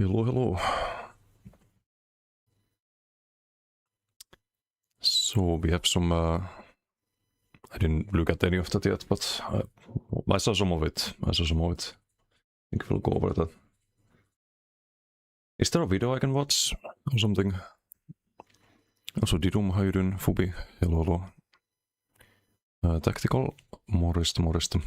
Hello, hello. So we have some. I didn't look at any of that yet, but I saw some of it. I think we'll go over that. Is there a video I can watch or something? Also, Didum, how you doing? Fubi, hello, hello. Tactical, morista.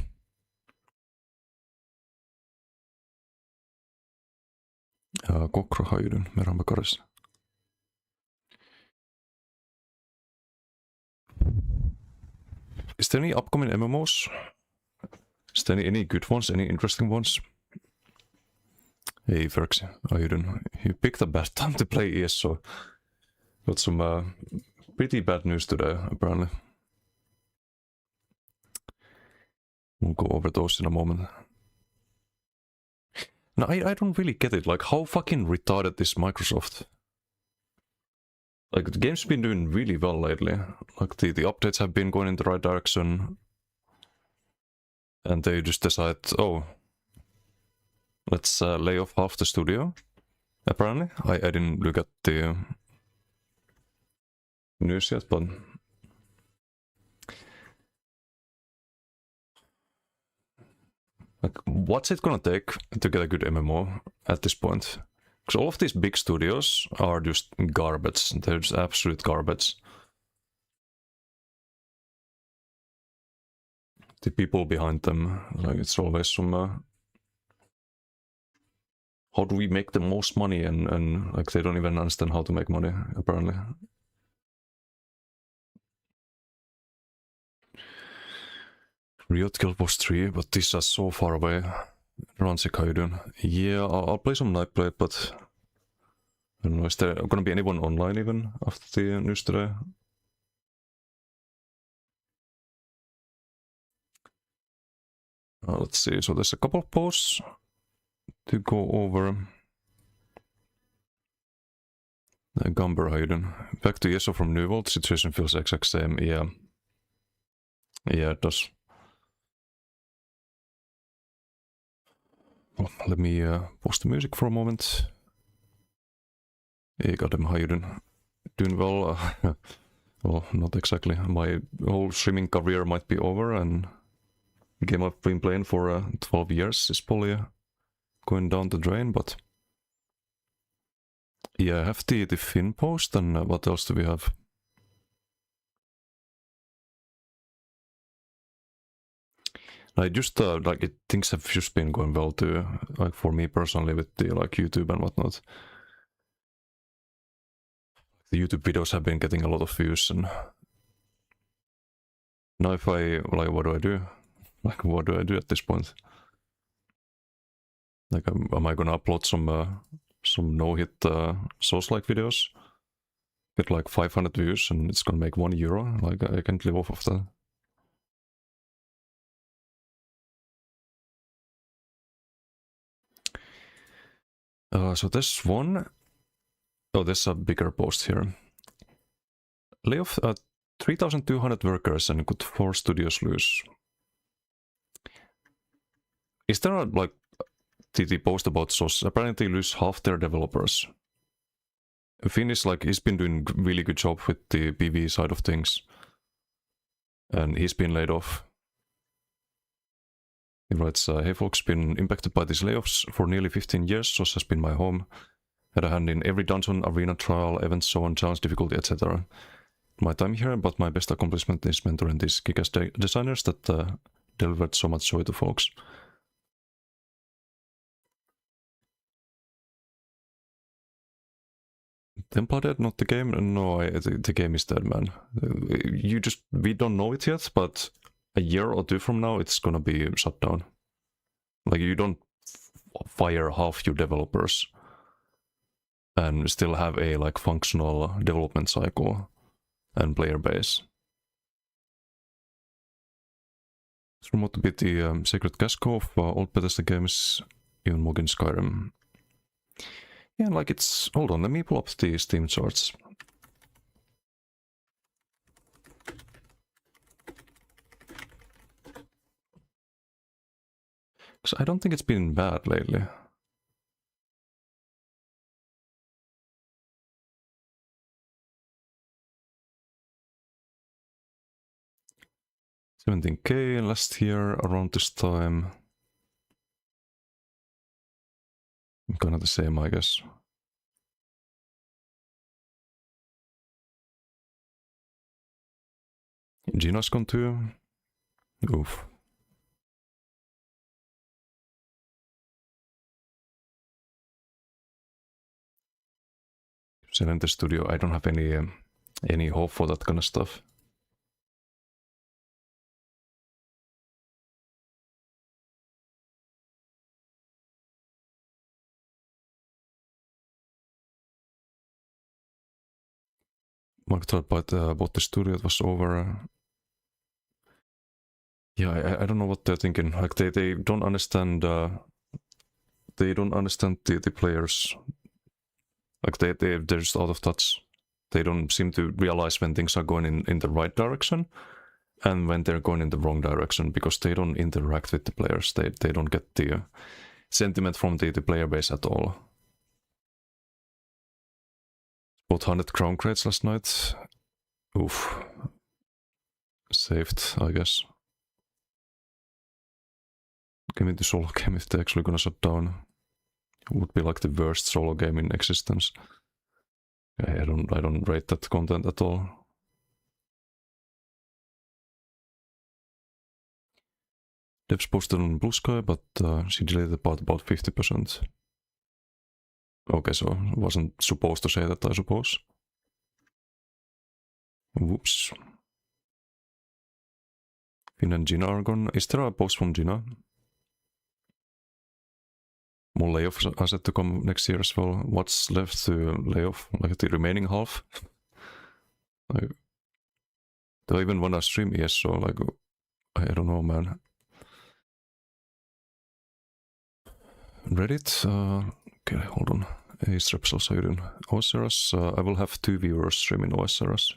Kokro, how you doing? Merhaba Karis. Is there any upcoming MMOs? Is there any good ones? Any interesting ones? Hey Ferx, how you doing? You picked a bad time to play ESO. Got some pretty bad news today, apparently. We'll go over those in a moment. No, I don't really get it. Like, how fucking retarded is Microsoft? Like, the game's been doing really well lately. Like, the updates have been going in the right direction. And they just decide, oh, let's lay off half the studio. Apparently. I didn't look at the news yet, but... Like, what's it gonna take to get a good MMO at this point? Because all of these big studios are just garbage. They're just absolute garbage. The people behind them, like, it's always some... how do we make the most money? And like, they don't even understand how to make money, apparently. Riot Guild Wars 3, but these are so far away. Ransik, how you doing? Yeah, I'll play some Nightblade, but I don't know, is there gonna be anyone online even after the news today? Let's see, so there's a couple of posts to go over. Gumber, how you doing? Back to ESO from New World, situation feels exact same, yeah. Yeah, it does. Well, let me post the music for a moment. Hey, goddamn, how you doing? Doing well? Well, not exactly. My whole streaming career might be over, and the game I've been playing for 12 years is probably going down the drain, but... Yeah, I have the Finn post, and what else do we have? I just, like, things have just been going well too, like, for me personally with the, like, YouTube and whatnot. The YouTube videos have been getting a lot of views, and... Now if I, like, what do I do? Like, what do I do at this point? Like, am I gonna upload some no-hit Souls-like videos? Get like 500 views and it's gonna make €1? Like, I can't live off of that. So there's one... Oh, there's a bigger post here. Lay off 3,200 workers and could 4 studios lose. Is there a, like, the post about SOS? Apparently they lose half their developers. Finn is like, he's been doing really good job with the PvE side of things. And he's been laid off. He writes, hey folks, been impacted by these layoffs for nearly 15 years. SOS has been my home. Had a hand in every dungeon, arena, trial, event, so on, challenge, difficulty, etc. My time here, but my best accomplishment is mentoring these kick-ass designers that delivered so much joy to folks. Templar dead, not the game? No, the game is dead, man. We don't know it yet, but a year or 2 from now, it's gonna be shut down. Like, you don't fire half your developers and still have a, like, functional development cycle and player base. It's rumored to be the Sacred Casco of old Bethesda games, even more in Skyrim. Yeah, like, it's... Hold on, let me pull up the Steam charts. Because I don't think it's been bad lately. 17k last year around this time. Kind of the same, I guess. Gina's gone too. Oof. Silent Studio, I don't have any hope for that kind of stuff. Mark thought about the studio, it was over. Yeah, I don't know what they're thinking. Like they don't understand. They don't understand the players. Like they're just out of touch. They don't seem to realize when things are going in the right direction and when they're going in the wrong direction, because they don't interact with the players. They don't get the sentiment from the player base at all. Bought 100 crown crates last night. Oof. Saved, I guess. Game into solo game if they're actually gonna shut down. Would be like the worst solo game in existence. I don't rate that content at all. Devs posted on Blue Sky, but she deleted the part about 50%. Okay, so wasn't supposed to say that, I suppose. Whoops. Finn and Gina are gone. Is there a post from Gina? More layoffs are set to come next year as well. What's left to lay off? Like the remaining half? Do I even want to stream ESO? Like, I don't know, man. Reddit? Okay, hold on. Ace Repsol, how you doing? OSRS? I will have 2 viewers streaming OSRS.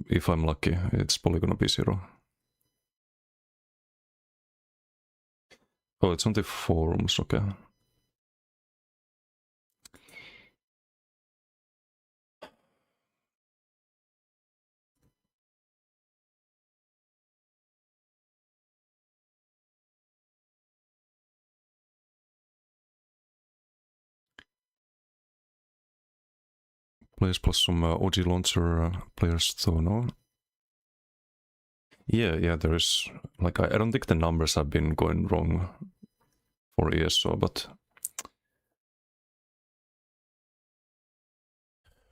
If I'm lucky, it's probably gonna be 0. Oh, it's on the forums, okay. Players plus some OG launcher players, so no. Yeah, there is. Like, I don't think the numbers have been going wrong for ESO, but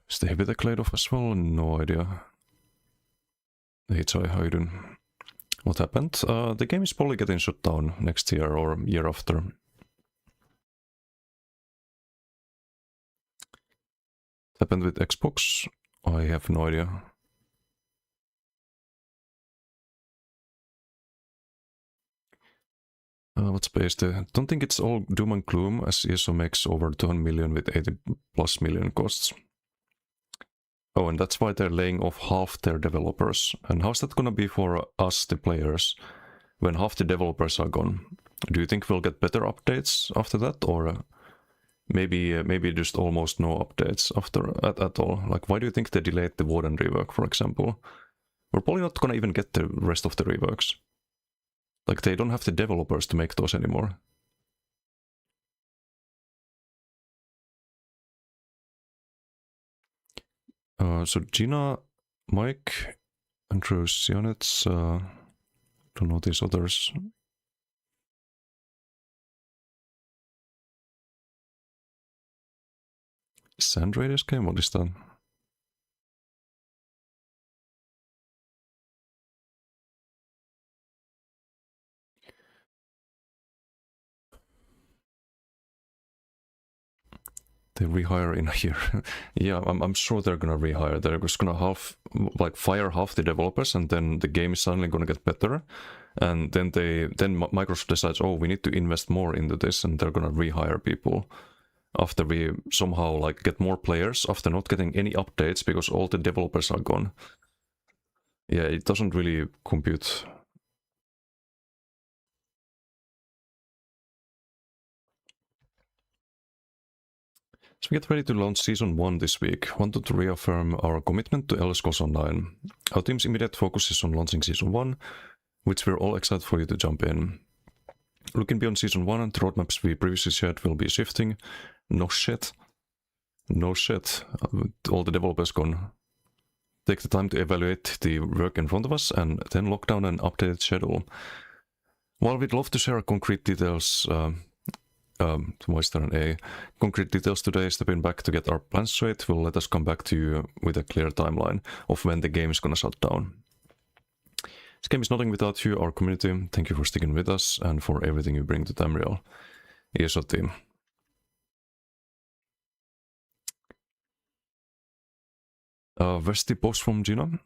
is the Heavy Tech laid off as well? No idea. HI, how you doing? What happened? The game is probably getting shut down next year or year after. What happened with Xbox? I have no idea. What's based? Don't think it's all doom and gloom, as ESO makes over 200 million with 80 plus million costs. Oh, and that's why they're laying off half their developers. And how's that gonna be for us, the players, when half the developers are gone? Do you think we'll get better updates after that, or maybe just almost no updates after at all? Like, why do you think they delayed the Warden rework, for example? We're probably not gonna even get the rest of the reworks. Like, they don't have the developers to make those anymore. So Gina, Mike, Andrew Sionets, don't know these others. Sand Raiders game? What is that? They rehire in a year. Yeah, I'm sure they're gonna rehire. They're just gonna fire half the developers, and then the game is suddenly gonna get better. And then Microsoft decides, oh, we need to invest more into this, and they're gonna rehire people after we somehow like get more players after not getting any updates because all the developers are gone. Yeah, it doesn't really compute. So we get ready to launch Season 1 this week. Wanted to reaffirm our commitment to Elder Scrolls Online. Our team's immediate focus is on launching Season 1, which we're all excited for you to jump in. Looking beyond Season 1, the roadmaps we previously shared will be shifting. No shit. No shit. All the developers gone. Take the time to evaluate the work in front of us and then lock down an updated schedule. While we'd love to share concrete details, why is there an A? Concrete details today, stepping back to get our plans straight will let us come back to you with a clear timeline of when the game is gonna shut down. This game is nothing without you, our community. Thank you for sticking with us and for everything you bring to Tamriel. ESO team. Where's the post from Gina?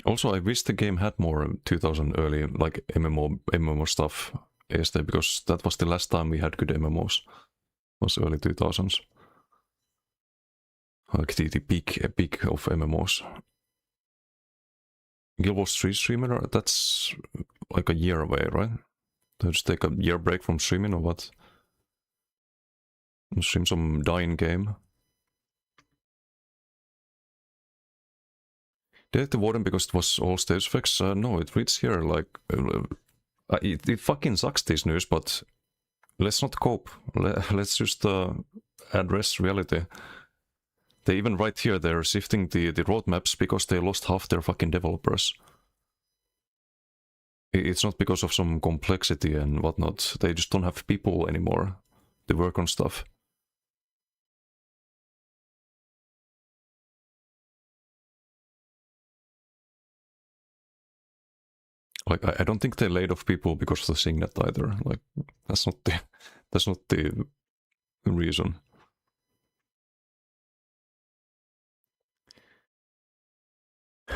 Also, I wish the game had more 2000 early, like MMO stuff, yesterday, because that was the last time we had good MMOs. Was early 2000s. Like the peak of MMOs. Guild Wars 3 streamer, that's like a year away, right? To just take a year break from streaming or what? Stream some dying game. Did it the warden because it was all stage effects? No, it reads here like... it fucking sucks, this news, but let's not cope. Let's just address reality. They even write here they're shifting the roadmaps because they lost half their fucking developers. It's not because of some complexity and whatnot. They just don't have people anymore to work on stuff. Like, I don't think they laid off people because of the Signet either. Like, that's not the reason.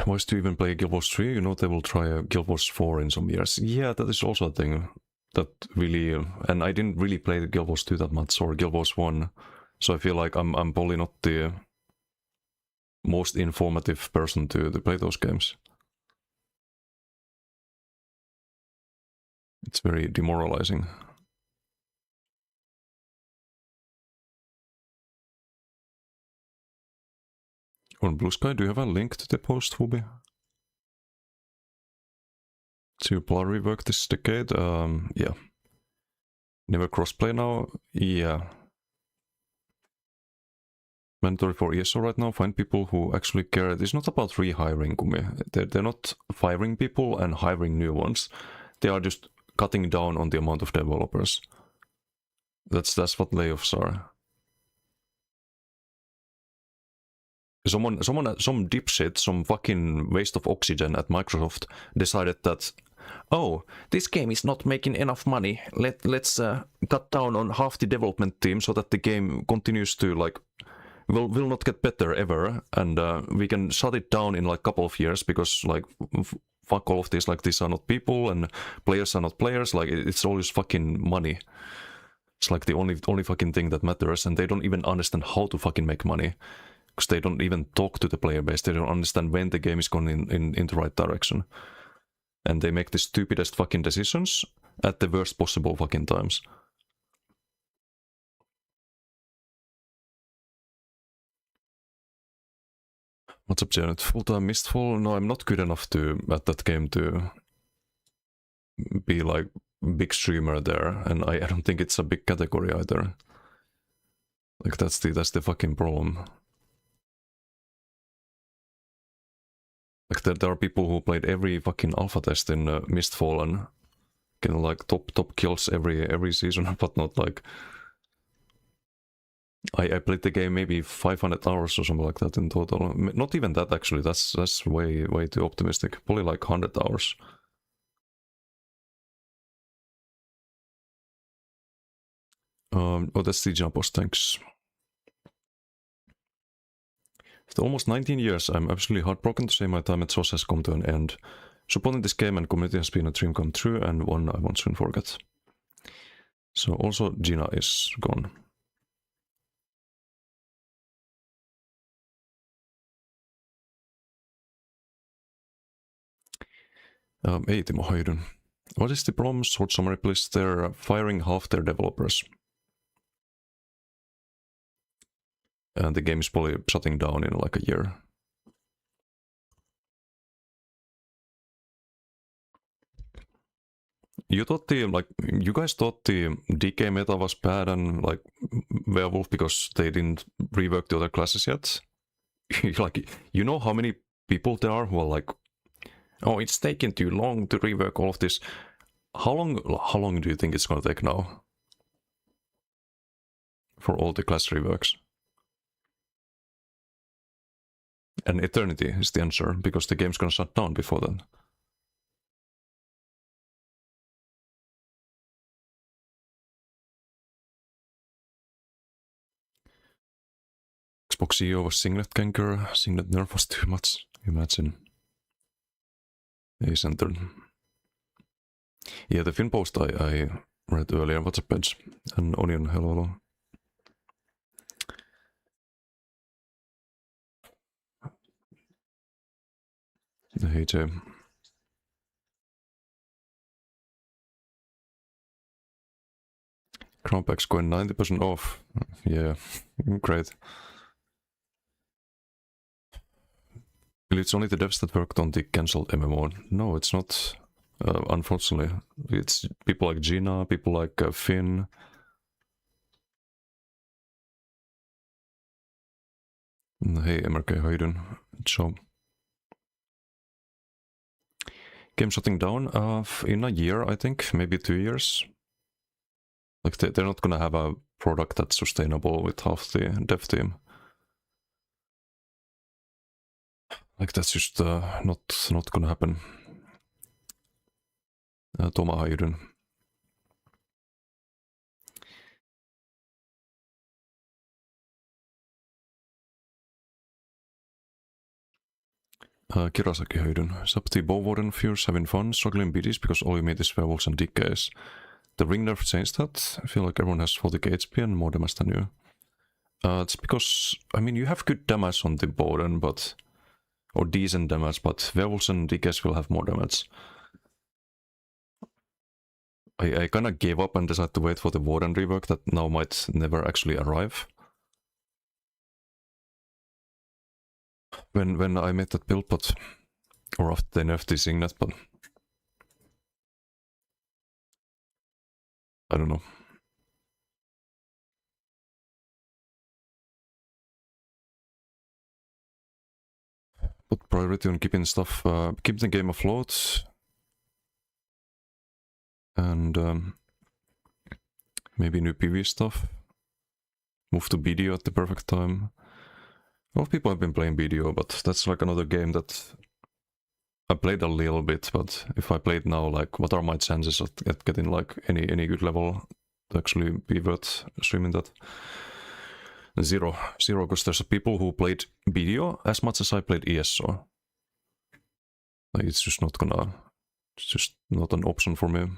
Wants to even play Guild Wars 3? You know they will try a Guild Wars 4 in some years. Yeah, that is also a thing that really... and I didn't really play the Guild Wars 2 that much, or Guild Wars 1, so I feel like I'm probably not the most informative person to play those games. It's very demoralizing. On Blue Sky, do you have a link to the post, Fubi? To Polar rework this decade? Yeah. Never crossplay now? Yeah. Mandatory for ESO right now, find people who actually care. It's not about rehiring, Kumi. They're not firing people and hiring new ones. They are just cutting down on the amount of developers. That's what layoffs are. Some dipshit, some fucking waste of oxygen at Microsoft decided that, oh, this game is not making enough money. Let's cut down on half the development team so that the game continues to like will not get better ever, and we can shut it down in like a couple of years because like fuck all of this. Like these are not people and players are not players. Like it's always fucking money. It's like the only fucking thing that matters, and they don't even understand how to fucking make money. Because they don't even talk to the player base. They don't understand when the game is going in the right direction. And they make the stupidest fucking decisions at the worst possible fucking times. What's up, Janet? Full-time Mistfall? No, I'm not good enough at that game to be like big streamer there. And I don't think it's a big category either. Like that's the fucking problem. Like there are people who played every fucking alpha test in Mistfall and get like top kills every season, but not like... I played the game maybe 500 hours or something like that in total. Not even that actually, that's way too optimistic. Probably like 100 hours. Oh, that's the jump post, thanks. After almost 19 years, I'm absolutely heartbroken to say my time at SOS has come to an end. Supporting this game and community has been a dream come true, and one I won't soon forget. So also Gina is gone. Ei Timo Höjdun. What is the problem? Short summary please. They're firing half their developers. And the game is probably shutting down in like a year. You guys thought the DK meta was bad and like Werewolf because they didn't rework the other classes yet? Like, you know how many people there are who are like, oh, it's taking too long to rework all of this. How long do you think it's gonna take now? For all the class reworks? An eternity is the answer, because the game's gonna shut down before then. Xbox CEO was Singlet Ganker, Singlet Nerf was too much, imagine. Ace entered. Yeah, the Finn post I read earlier, WhatsApp page, and Onion, hello. Hey Jay. Crown packs going 90% off. Yeah, great. It's only the devs that worked on the cancelled MMO. No, it's not. Unfortunately, it's people like Gina, people like Finn. Hey MRK, how you doing? So, game shutting down in a year, I think, maybe 2 years. Like they're not gonna have a product that's sustainable with half the dev team. Like that's just not gonna happen. Toma, how you doing? Kirasaki, how you doing? Subti Bow Warden Fuse having fun, struggling BDs because all you meet is werewolves and DKs. The ring nerf changed that. I feel like everyone has 40k HP and more damage than you. It's because, I mean, you have good damage on the Warden, but... or decent damage, but werewolves and DKs will have more damage. I kinda gave up and decided to wait for the Warden rework that now might never actually arrive. When I made that build, but... or after they nerfed the Signet, but... I don't know. Put priority on keeping stuff, keep the game afloat. And maybe new PV stuff. Move to BDO at the perfect time. A lot of people have been playing BDO, but that's like another game that I played a little bit, but if I play it now, like what are my chances of getting like any good level to actually be worth streaming that? Zero, because there's people who played BDO as much as I played ESO. Like it's just not an option for me.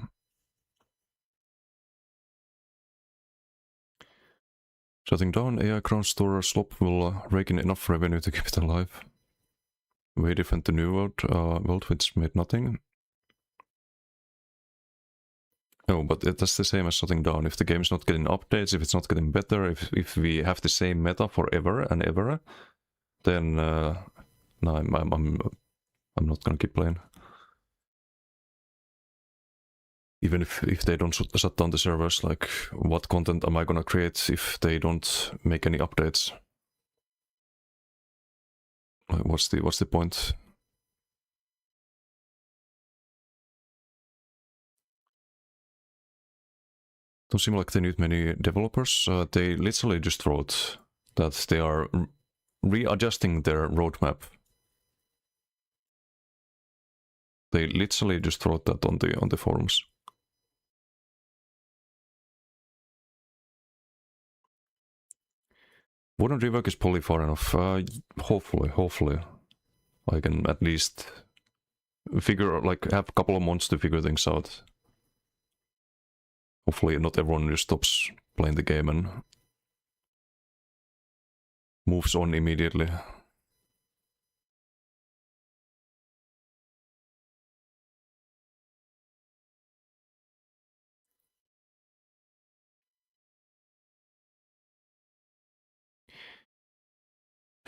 Shutting down AI Crown Store Slop will rake in enough revenue to keep it alive. Way different to New World, which made nothing. No, but that's the same as shutting down. If the game's not getting updates, if it's not getting better, if we have the same meta forever and ever, then no, I'm not gonna keep playing. Even if they don't shut down the servers, like what content am I gonna create if they don't make any updates? Like, what's the point? Don't seem like they need many developers. They literally just wrote that they are readjusting their roadmap. They literally just wrote that on the forums. Wooden rework is probably far enough. Hopefully, I can at least have a couple of months to figure things out. Hopefully not everyone just stops playing the game and moves on immediately.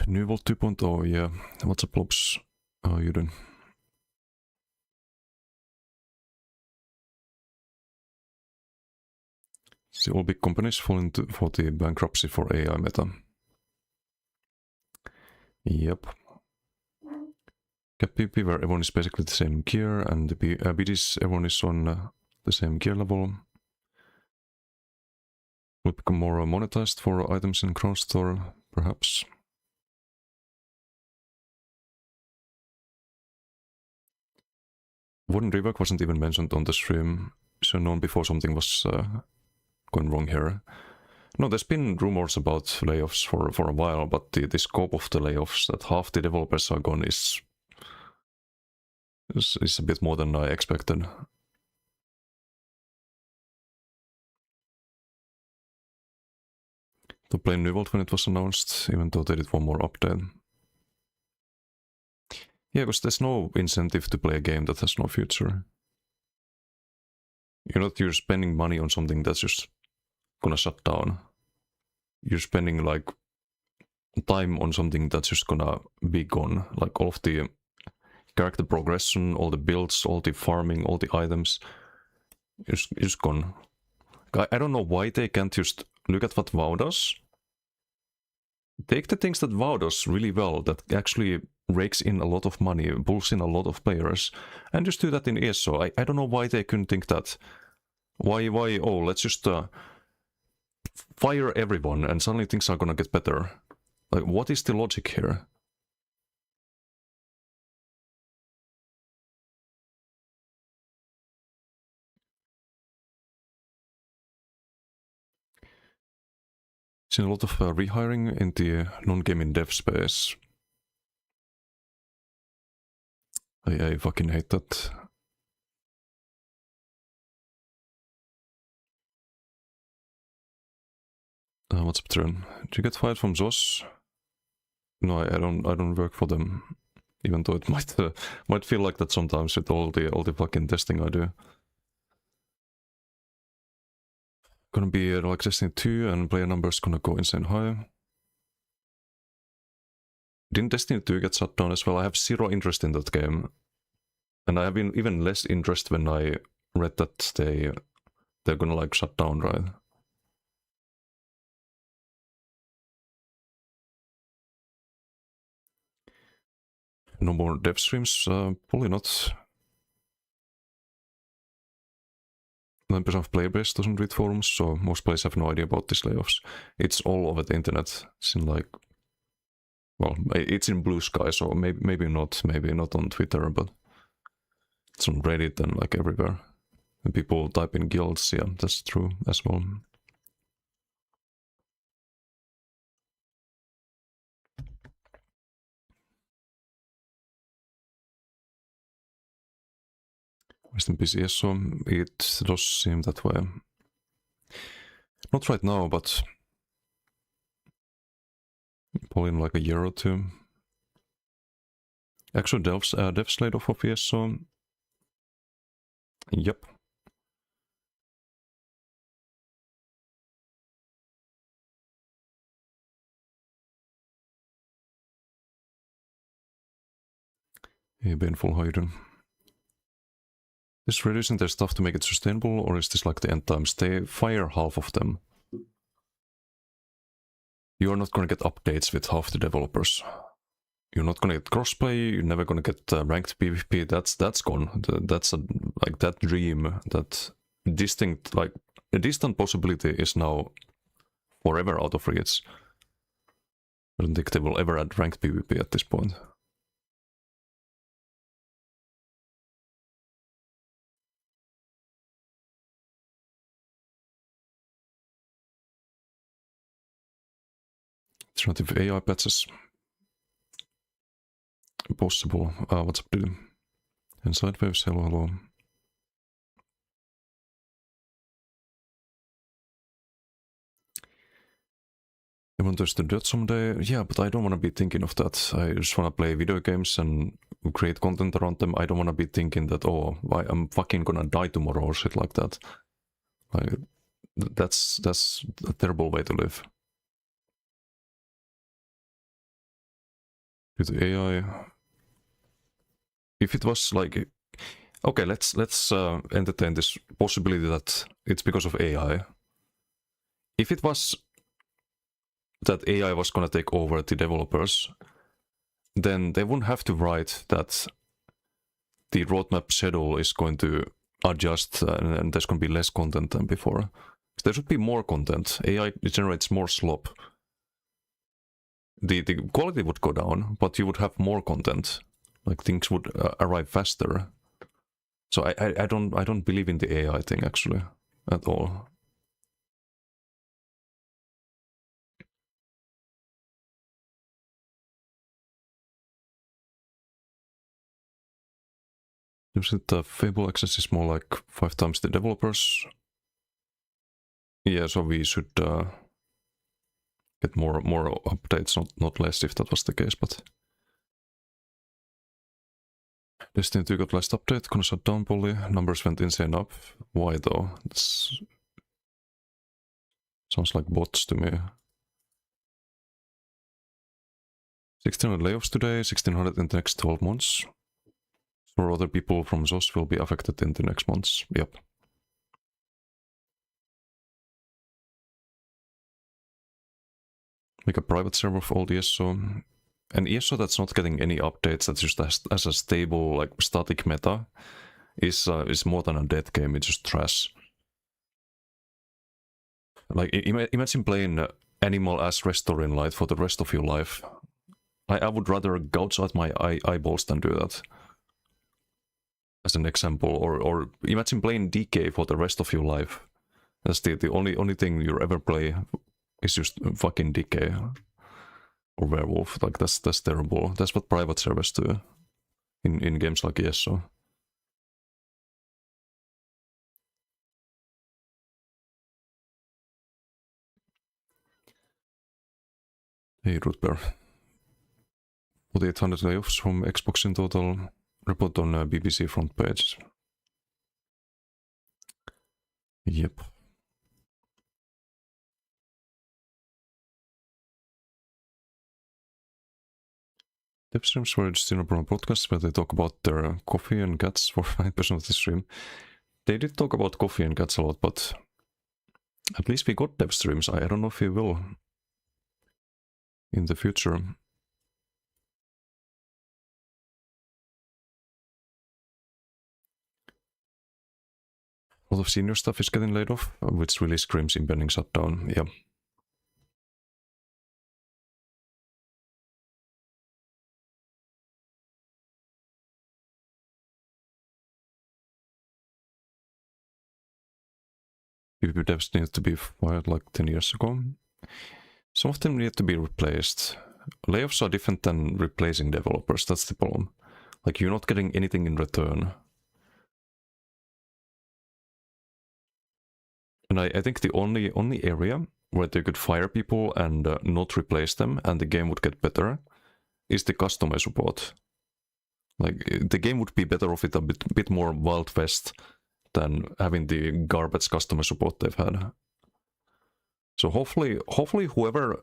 New Vault 2.0, yeah. What's up, Lobs? How are you doing? See, all big companies fall into for the bankruptcy for AI meta. Yep. Cap PP where everyone is basically the same gear, and the BDs everyone is on the same gear level. Will become more monetized for items in Crown Store, perhaps. Warden Rework wasn't even mentioned on the stream, so known before something was going wrong here. No, there's been rumors about layoffs for a while, but the scope of the layoffs, that half the developers are gone, is a bit more than I expected. To play New World when it was announced, even though they did one more update. Yeah, because there's no incentive to play a game that has no future. You're spending money on something that's just gonna shut down. You're spending like time on something that's just gonna be gone. Like all of the character progression, all the builds, all the farming, all the items, is gone. I don't know why they can't just look at what WoW does. Take the things that WoW does really well, that actually rakes in a lot of money, pulls in a lot of players, and just do that in ESO. I don't know why they couldn't think that. Why, oh, let's just fire everyone and suddenly things are gonna get better. Like, what is the logic here? Seen a lot of rehiring in the non-gaming dev space. I fucking hate that. What's up, Tren? Did you get fired from ZOS? No, I don't work for them. Even though it might feel like that sometimes with all the fucking testing I do. Gonna be like Destiny 2 and player numbers gonna go insane high. Didn't Destiny 2 get shut down as well? I have zero interest in that game. And I have even less interest when I read that they're gonna like shut down, right? No more dev streams? Probably not. 9% of player base doesn't read forums, so most players have no idea about these layoffs. It's all over the internet. It's in like... Well, it's in Blue Sky, so maybe not on Twitter, but it's on Reddit and like everywhere. And people type in guilds, yeah, that's true as well. Rest in peace, yes, so it does seem that way. Not right now, but probably in like a year or two. Actually, devs laid off of ESO. Yep. Hey, Baneful, how you doing? Is reducing their stuff to make it sustainable, or is this like the end times? They fire half of them. You're not gonna get updates with half the developers. You're not gonna get crossplay, you're never gonna get ranked PvP, that's gone. That's like that dream, that a distant possibility is now forever out of reach. I don't think they will ever add ranked PvP at this point. Alternative AI patches. Possible. What's up, dude? Inside waves, hello. I want us to do that someday. Yeah, but I don't want to be thinking of that. I just want to play video games and create content around them. I don't want to be thinking that, oh, I'm fucking gonna die tomorrow or shit like that. Like, that's a terrible way to live. With AI, if it was like, okay, let's entertain this possibility that it's because of AI. If it was that AI was gonna take over the developers, then they wouldn't have to write that the roadmap schedule is going to adjust and there's going to be less content than before. There should be more content. AI generates more slop. The quality would go down, but you would have more content. Like things would arrive faster. So I don't believe in the AI thing actually at all. Seems that the Fable access is more like 5 times the developers. Yeah, so we should get more updates, not less if that was the case, but Destiny 2 got last update, gonna shut down Polly, numbers went insane up. Why though? This sounds like bots to me. 1,600 layoffs today, 1,600 in the next 12 months. Or other people from ZOS will be affected in the next months. Yep. Make a private server for old ESO. An ESO that's not getting any updates, that's just as a stable, like static meta, is more than a dead game. It's just trash. Like imagine playing Animal as Restore in Light for the rest of your life. I would rather gouge out my eyeballs than do that. As an example, or imagine playing DK for the rest of your life. That's the only thing you ever play is just fucking DK or Werewolf. Like that's terrible. That's what private servers do in games like ESO. Hey Rootbear. 800 layoffs from Xbox in total. Report on BBC front page. Yep. Dev streams were just in a podcast where they talk about their coffee and cats for 5% of the stream. They did talk about coffee and cats a lot, but at least we got dev streams. I don't know if we will in the future. A lot of senior stuff is getting laid off, which really screams impending shutdown. Yeah. PvP devs need to be fired like 10 years ago. Some of them need to be replaced. Layoffs are different than replacing developers, that's the problem. Like, you're not getting anything in return. And I think the only area where they could fire people and not replace them and the game would get better is the customer support. Like, the game would be better off with a bit more Wild West than having the garbage customer support they've had. So hopefully whoever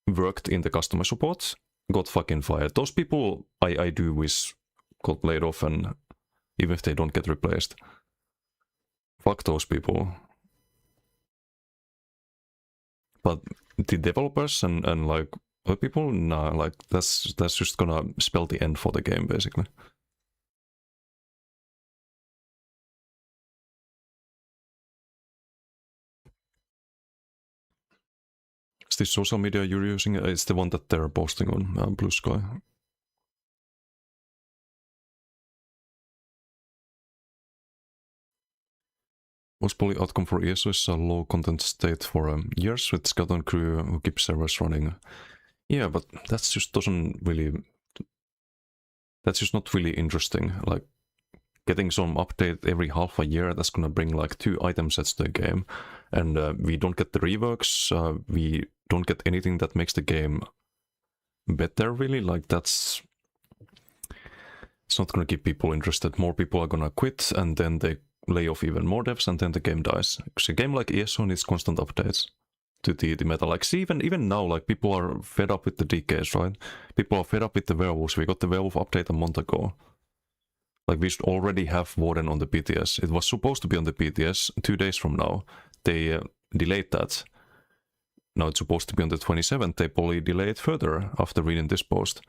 worked in the customer support got fucking fired. Those people I do wish got laid off, and even if they don't get replaced. Fuck those people. But the developers and like other people, nah, like that's just gonna spell the end for the game basically. Is this social media you're using? It's the one that they're posting on Blue Sky. Most poly outcome for ESO is a low content state for years with skeleton crew who keep servers running. Yeah, but that's just doesn't really... That's just not really interesting. Like, getting some update every half a year, that's gonna bring like 2 item sets to the game. And we don't get the reworks, we don't get anything that makes the game better really. Like, that's... It's not gonna keep people interested. More people are gonna quit, and then they lay off even more devs, and then the game dies. Because a game like ESO needs constant updates. to the meta. Like, see, even now, like, people are fed up with the DKs, right? People are fed up with the werewolves. We got the werewolf update a month ago. Like, we should already have Warden on the PTS. It was supposed to be on the PTS 2 days from now. They delayed that. Now it's supposed to be on the 27th. They probably delay it further after reading this post.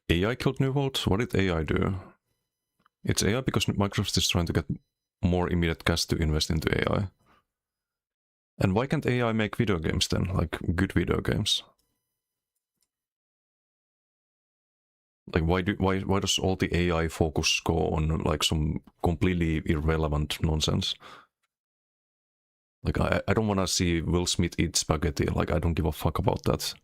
AI killed New World? What did AI do? It's AI because Microsoft is trying to get more immediate cash to invest into AI. And why can't AI make video games then? Like, good video games? Like, why does all the AI focus go on, like, some completely irrelevant nonsense? Like, I don't want to see Will Smith eat spaghetti. Like, I don't give a fuck about that.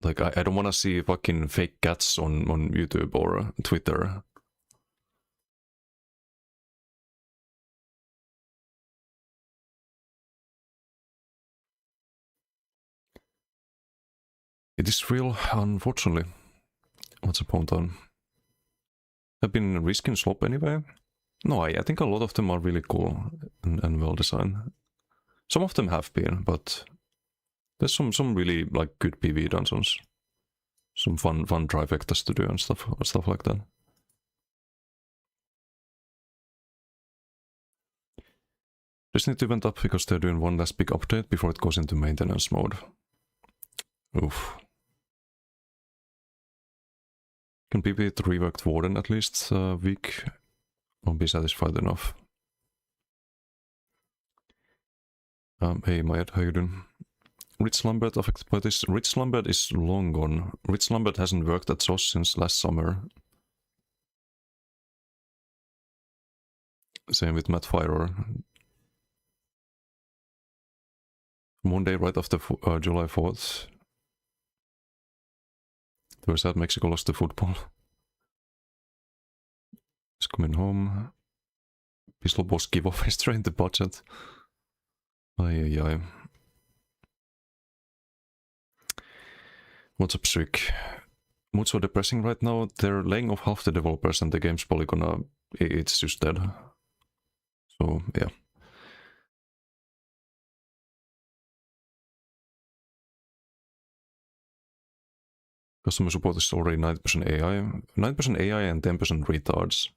Like, I don't want to see fucking fake cats on YouTube or Twitter. It is real, unfortunately. What's the point on? I've been risking slop anyway. No, I think a lot of them are really cool and well designed. Some of them have been, but there's some really like good PvE dungeons. Some fun trifectas to do and stuff like that. Destiny went up because they're doing one last big update before it goes into maintenance mode. Oof. Can PvE reworked Warden at least a week? Won't be satisfied enough. Hey Mayat, how you doing? Rich Lambert affected by this? Rich Lambert is long gone. Rich Lambert hasn't worked at SOS since last summer. Same with Matt Firer. Monday right after July 4th. Turns out Mexico lost the football. He's coming home. Pistol boss giveaway strained the budget. Ay. What's up, Strick? Mood's so depressing right now. They're laying off half the developers and the game's probably gonna... It's just dead. So, yeah. Customer support is already 90% AI. 9% AI and 10% retards.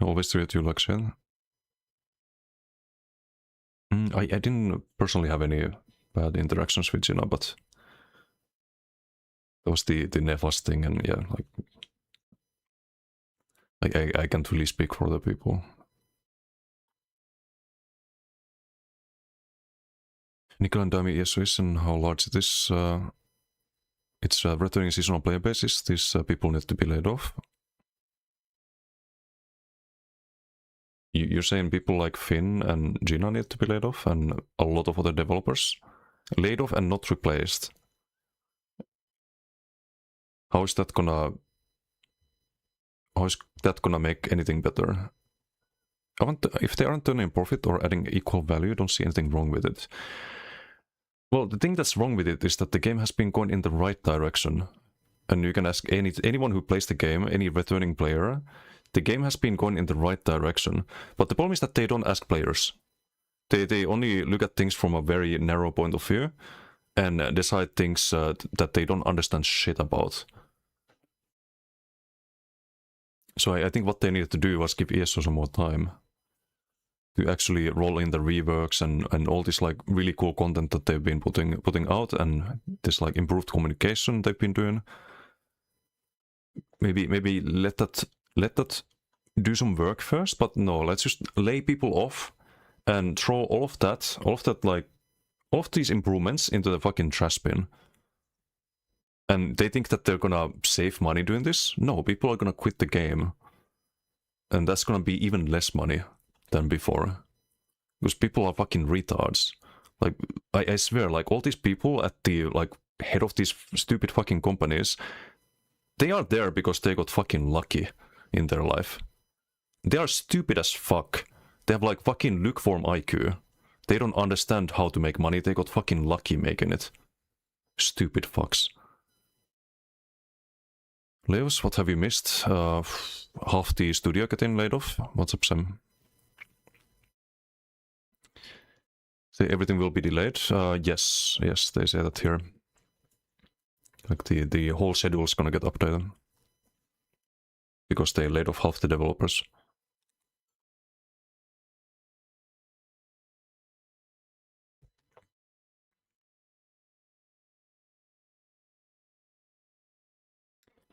Always treat you like shit. I didn't personally have any bad interactions with Gina, but that was the Nefas thing, and yeah, like I can't really speak for the people. Nicola and Dami ESOS and how large it is. It's returning seasonal player basis. These people need to be laid off. You're saying people like Finn and Gina need to be laid off, and a lot of other developers laid off and not replaced. How is that gonna make anything better? If they aren't turning profit or adding equal value, I don't see anything wrong with it. Well, the thing that's wrong with it is that the game has been going in the right direction. And you can ask anyone who plays the game, any returning player, the game has been going in the right direction. But the problem is that they don't ask players. They only look at things from a very narrow point of view and decide things that they don't understand shit about. So I think what they needed to do was give ESO some more time to actually roll in the reworks and all this like really cool content that they've been putting out, and this like improved communication they've been doing. Maybe let that do some work first, but no, let's just lay people off and throw all of these improvements into the fucking trash bin. And they think that they're gonna save money doing this? No, people are gonna quit the game. And that's gonna be even less money than before. Because people are fucking retards. Like, I swear, like, all these people at the, like, head of these stupid fucking companies, they are there because they got fucking lucky in their life. They are stupid as fuck. They have, like, fucking lukewarm IQ. They don't understand how to make money. They got fucking lucky making it. Stupid fucks. Leos, what have you missed? Half the studio getting laid off. What's up, Sam? Say everything will be delayed. Yes, they say that here. Like the whole schedule is gonna get updated because they laid off half the developers.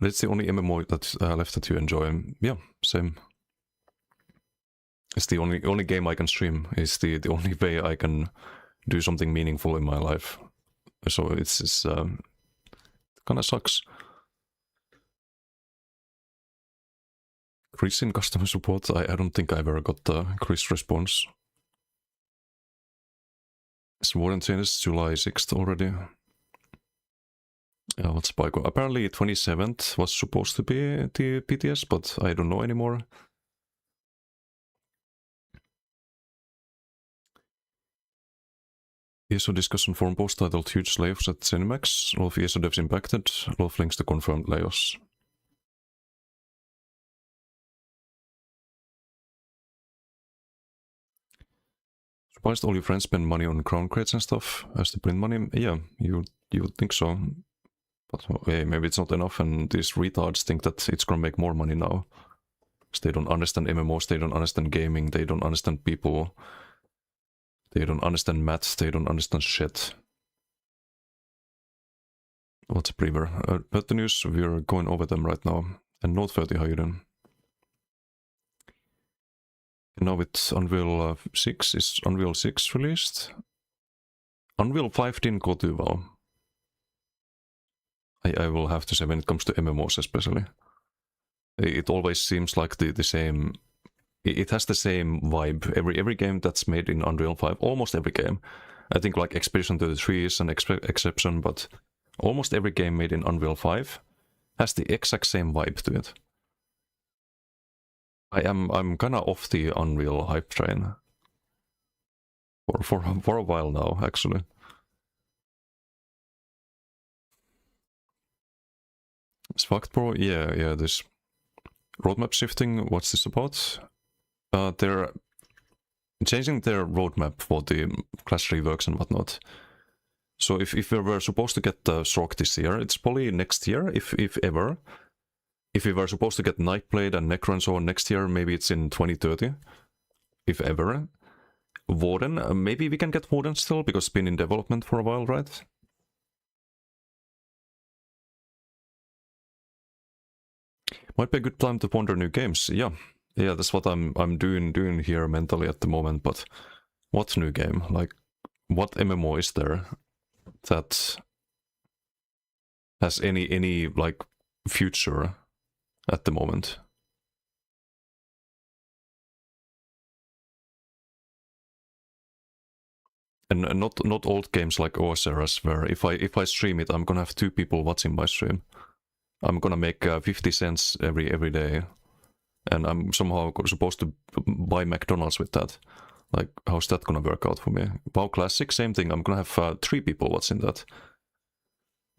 That's the only MMO that's left that you enjoy. Yeah, same. It's the only game I can stream. It's the only way I can do something meaningful in my life. So it's kind of sucks. Chris in customer support. I don't think I ever got the Chris response. It's Warden is July 6th already. What's Spyco? Apparently 27th was supposed to be the PTS, but I don't know anymore. ESO discussion forum post titled Huge Layoffs at Cinemax. A lot of ESO devs impacted. A lot of links to confirmed layoffs. Surprised all your friends spend money on crown crates and stuff as the print money? Yeah, you would think so. But hey, maybe it's not enough and these retards think that it's gonna make more money now. Because they don't understand MMOs, they don't understand gaming, they don't understand people. They don't understand maths, they don't understand shit. What's a prever? But the news, we're going over them right now. And Note 30, how you doing? And now with Unreal 6, is Unreal 6 released? Unreal 5 didn't go too well. I will have to say, when it comes to MMOs especially. It always seems like the same... It has the same vibe. Every game that's made in Unreal 5, almost every game. I think like Expedition 33 is an exception, but almost every game made in Unreal 5 has the exact same vibe to it. I'm kinda off the Unreal hype train. For a while now, actually. It's fucked, bro. Yeah, this roadmap shifting, what's this about? They're changing their roadmap for the class reworks and whatnot. So if we were supposed to get the Sorc this year, it's probably next year, if ever. If we were supposed to get Nightblade and Necro and so on next year, maybe it's in 2030. If ever. Warden, maybe we can get Warden still, because it's been in development for a while, right? Might be a good time to ponder new games. Yeah, that's what I'm doing here mentally at the moment. But what new game? Like, what MMO is there that has any like future at the moment? And not old games like OSRS, where if I stream it, I'm gonna have 2 people watching my stream. I'm gonna make 50 cents every day, and I'm somehow supposed to buy McDonald's with that. Like, how's that gonna work out for me? WoW Classic, same thing. I'm gonna have 3 people watching that,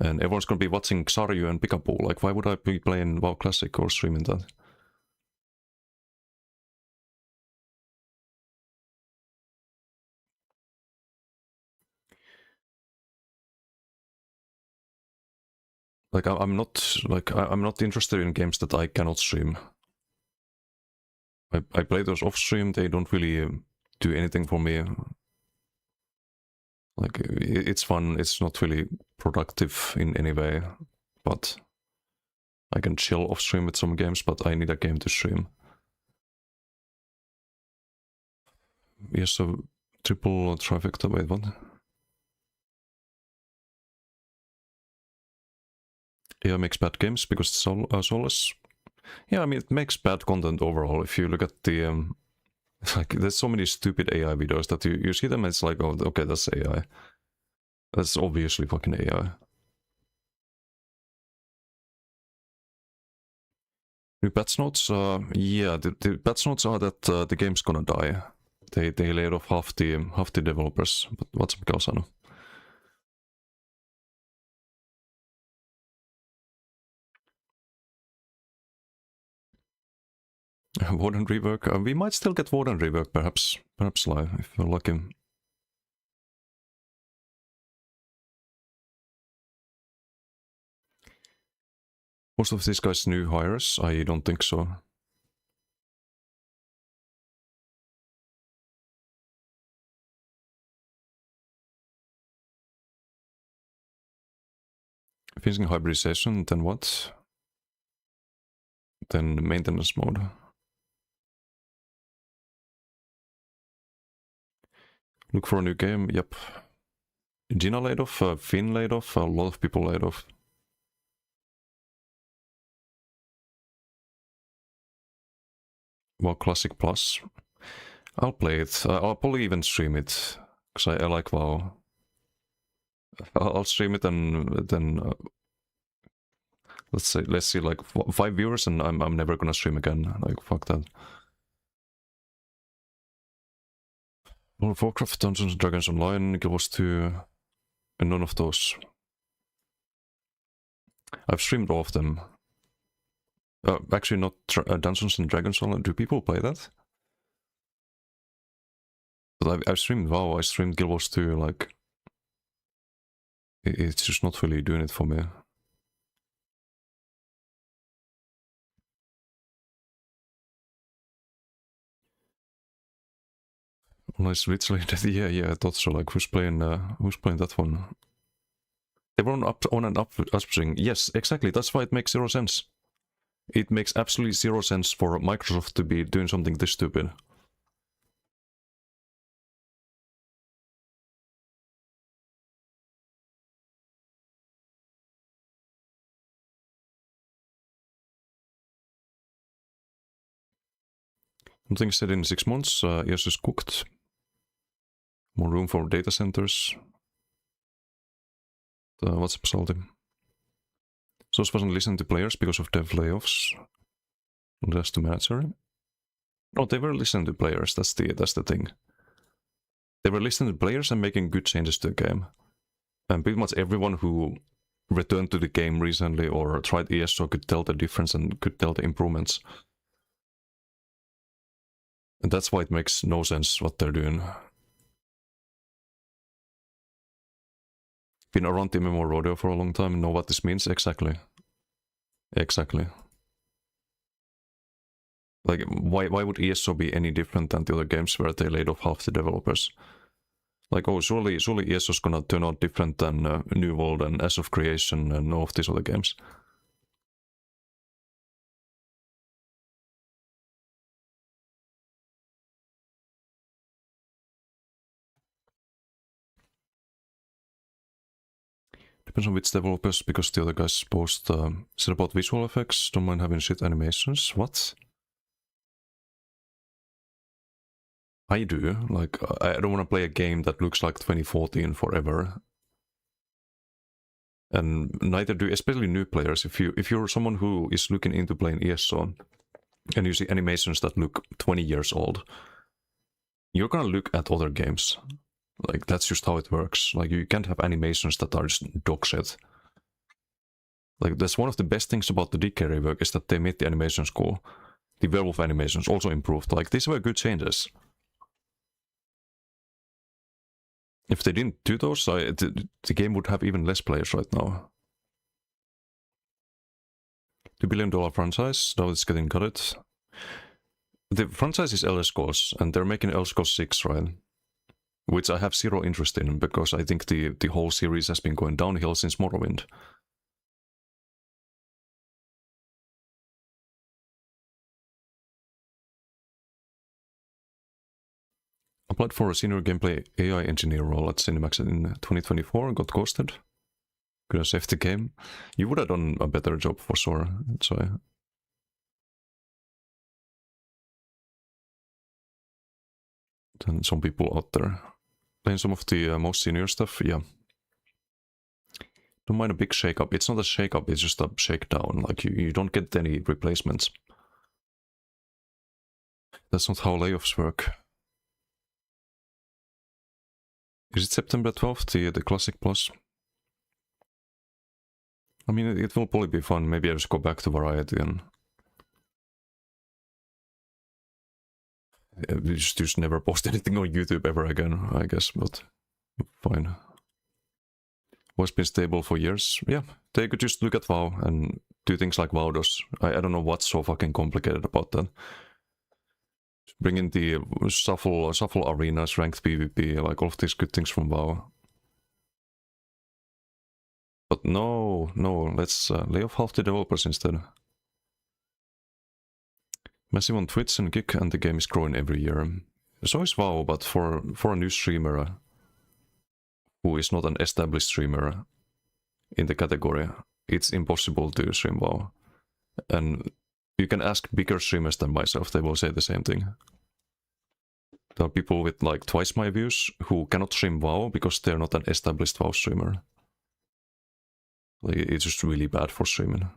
and everyone's gonna be watching Xaryu and Pikapu. Like, why would I be playing WoW Classic or streaming that? Like, I'm not interested in games that I cannot stream. I play those off stream. They don't really do anything for me. Like, it's fun. It's not really productive in any way, but I can chill off stream with some games. But I need a game to stream. Yes, so triple trifecta. Wait, what? Yeah, makes bad games because it's soulless. Yeah, I mean, it makes bad content overall. If you look at the like, there's so many stupid AI videos that you see them, it's like, oh, okay, that's AI. That's obviously fucking AI. New patch notes? Yeah, the patch notes are that the game's gonna die. They laid off half the developers. But what's up, Kausano? Warden rework. We might still get Warden rework, perhaps live if we're lucky. Most of these guys new hires? I don't think so. Finishing hybridization, then what? Then maintenance mode. Look for a new game, yep. Gina laid off, Finn laid off, a lot of people laid off. WoW Classic Plus. I'll play it. I'll probably even stream it, because I like WoW. I'll stream it and then let's see, like 5 viewers, and I'm never gonna stream again. Like fuck that. World of Warcraft, Dungeons and Dragons Online, Guild Wars 2, and none of those. I've streamed all of them. Actually, not Dungeons and Dragons Online. Do people play that? But I've streamed WoW. I streamed Guild Wars 2. Like, it's just not really doing it for me. Nice, literally. Yeah, I thought so. Like, who's playing that one? They were on an upswing. Yes, exactly. That's why it makes zero sense. It makes absolutely zero sense for Microsoft to be doing something this stupid. Something said in 6 months, EOS is cooked. More room for data centers. What's up, Salty? Source wasn't listening to players because of dev layoffs. That's too mandatory. No, they were listening to players. That's the thing. They were listening to players and making good changes to the game. And pretty much everyone who returned to the game recently or tried ESO could tell the difference and could tell the improvements. And that's why it makes no sense what they're doing. Been around the MMO rodeo for a long time, know what this means exactly. Exactly. Like, why would ESO be any different than the other games where they laid off half the developers? Like, oh, surely ESO's gonna turn out different than New World and As of Creation and all of these other games. Depends on which developers, because the other guys post said about visual effects, don't mind having shit animations. What? I do. Like, I don't want to play a game that looks like 2014 forever. And neither do, especially new players. If you're someone who is looking into playing ESO, and you see animations that look 20 years old, you're gonna look at other games. Like, that's just how it works. Like, you can't have animations that are just dog shit. Like, that's one of the best things about the DK rework, is that they made the animations cool. The werewolf animations also improved. Like, these were good changes. If they didn't do those, the game would have even less players right now. $2 billion franchise, now it's getting gutted. The franchise is Elder Scrolls, and they're making Elder Scrolls 6, right? Which I have zero interest in, because I think the whole series has been going downhill since Morrowind. Applied for a senior gameplay AI engineer role at Cinemax in 2024, got ghosted. Could have saved the game. You would have done a better job for sure, so... Than some people out there. Playing some of the most senior stuff, yeah. Don't mind a big shake-up. It's not a shake-up, it's just a shakedown. Like, you don't get any replacements. That's not how layoffs work. Is it September 12th, the Classic Plus? I mean, it will probably be fun. Maybe I'll just go back to Variety and... We just never post anything on YouTube ever again, I guess, but fine. WoW's been stable for years. Yeah, they could just look at WoW and do things like WoW does. I don't know what's so fucking complicated about that. Bring in the shuffle arenas, ranked PvP, like all of these good things from WoW. But no, let's lay off half the developers instead. Massive on Twitch and Kick, and the game is growing every year. So is WoW, but for a new streamer who is not an established streamer in the category, it's impossible to stream WoW. And you can ask bigger streamers than myself, they will say the same thing. There are people with like twice my views who cannot stream WoW because they're not an established WoW streamer. Like, it's just really bad for streaming.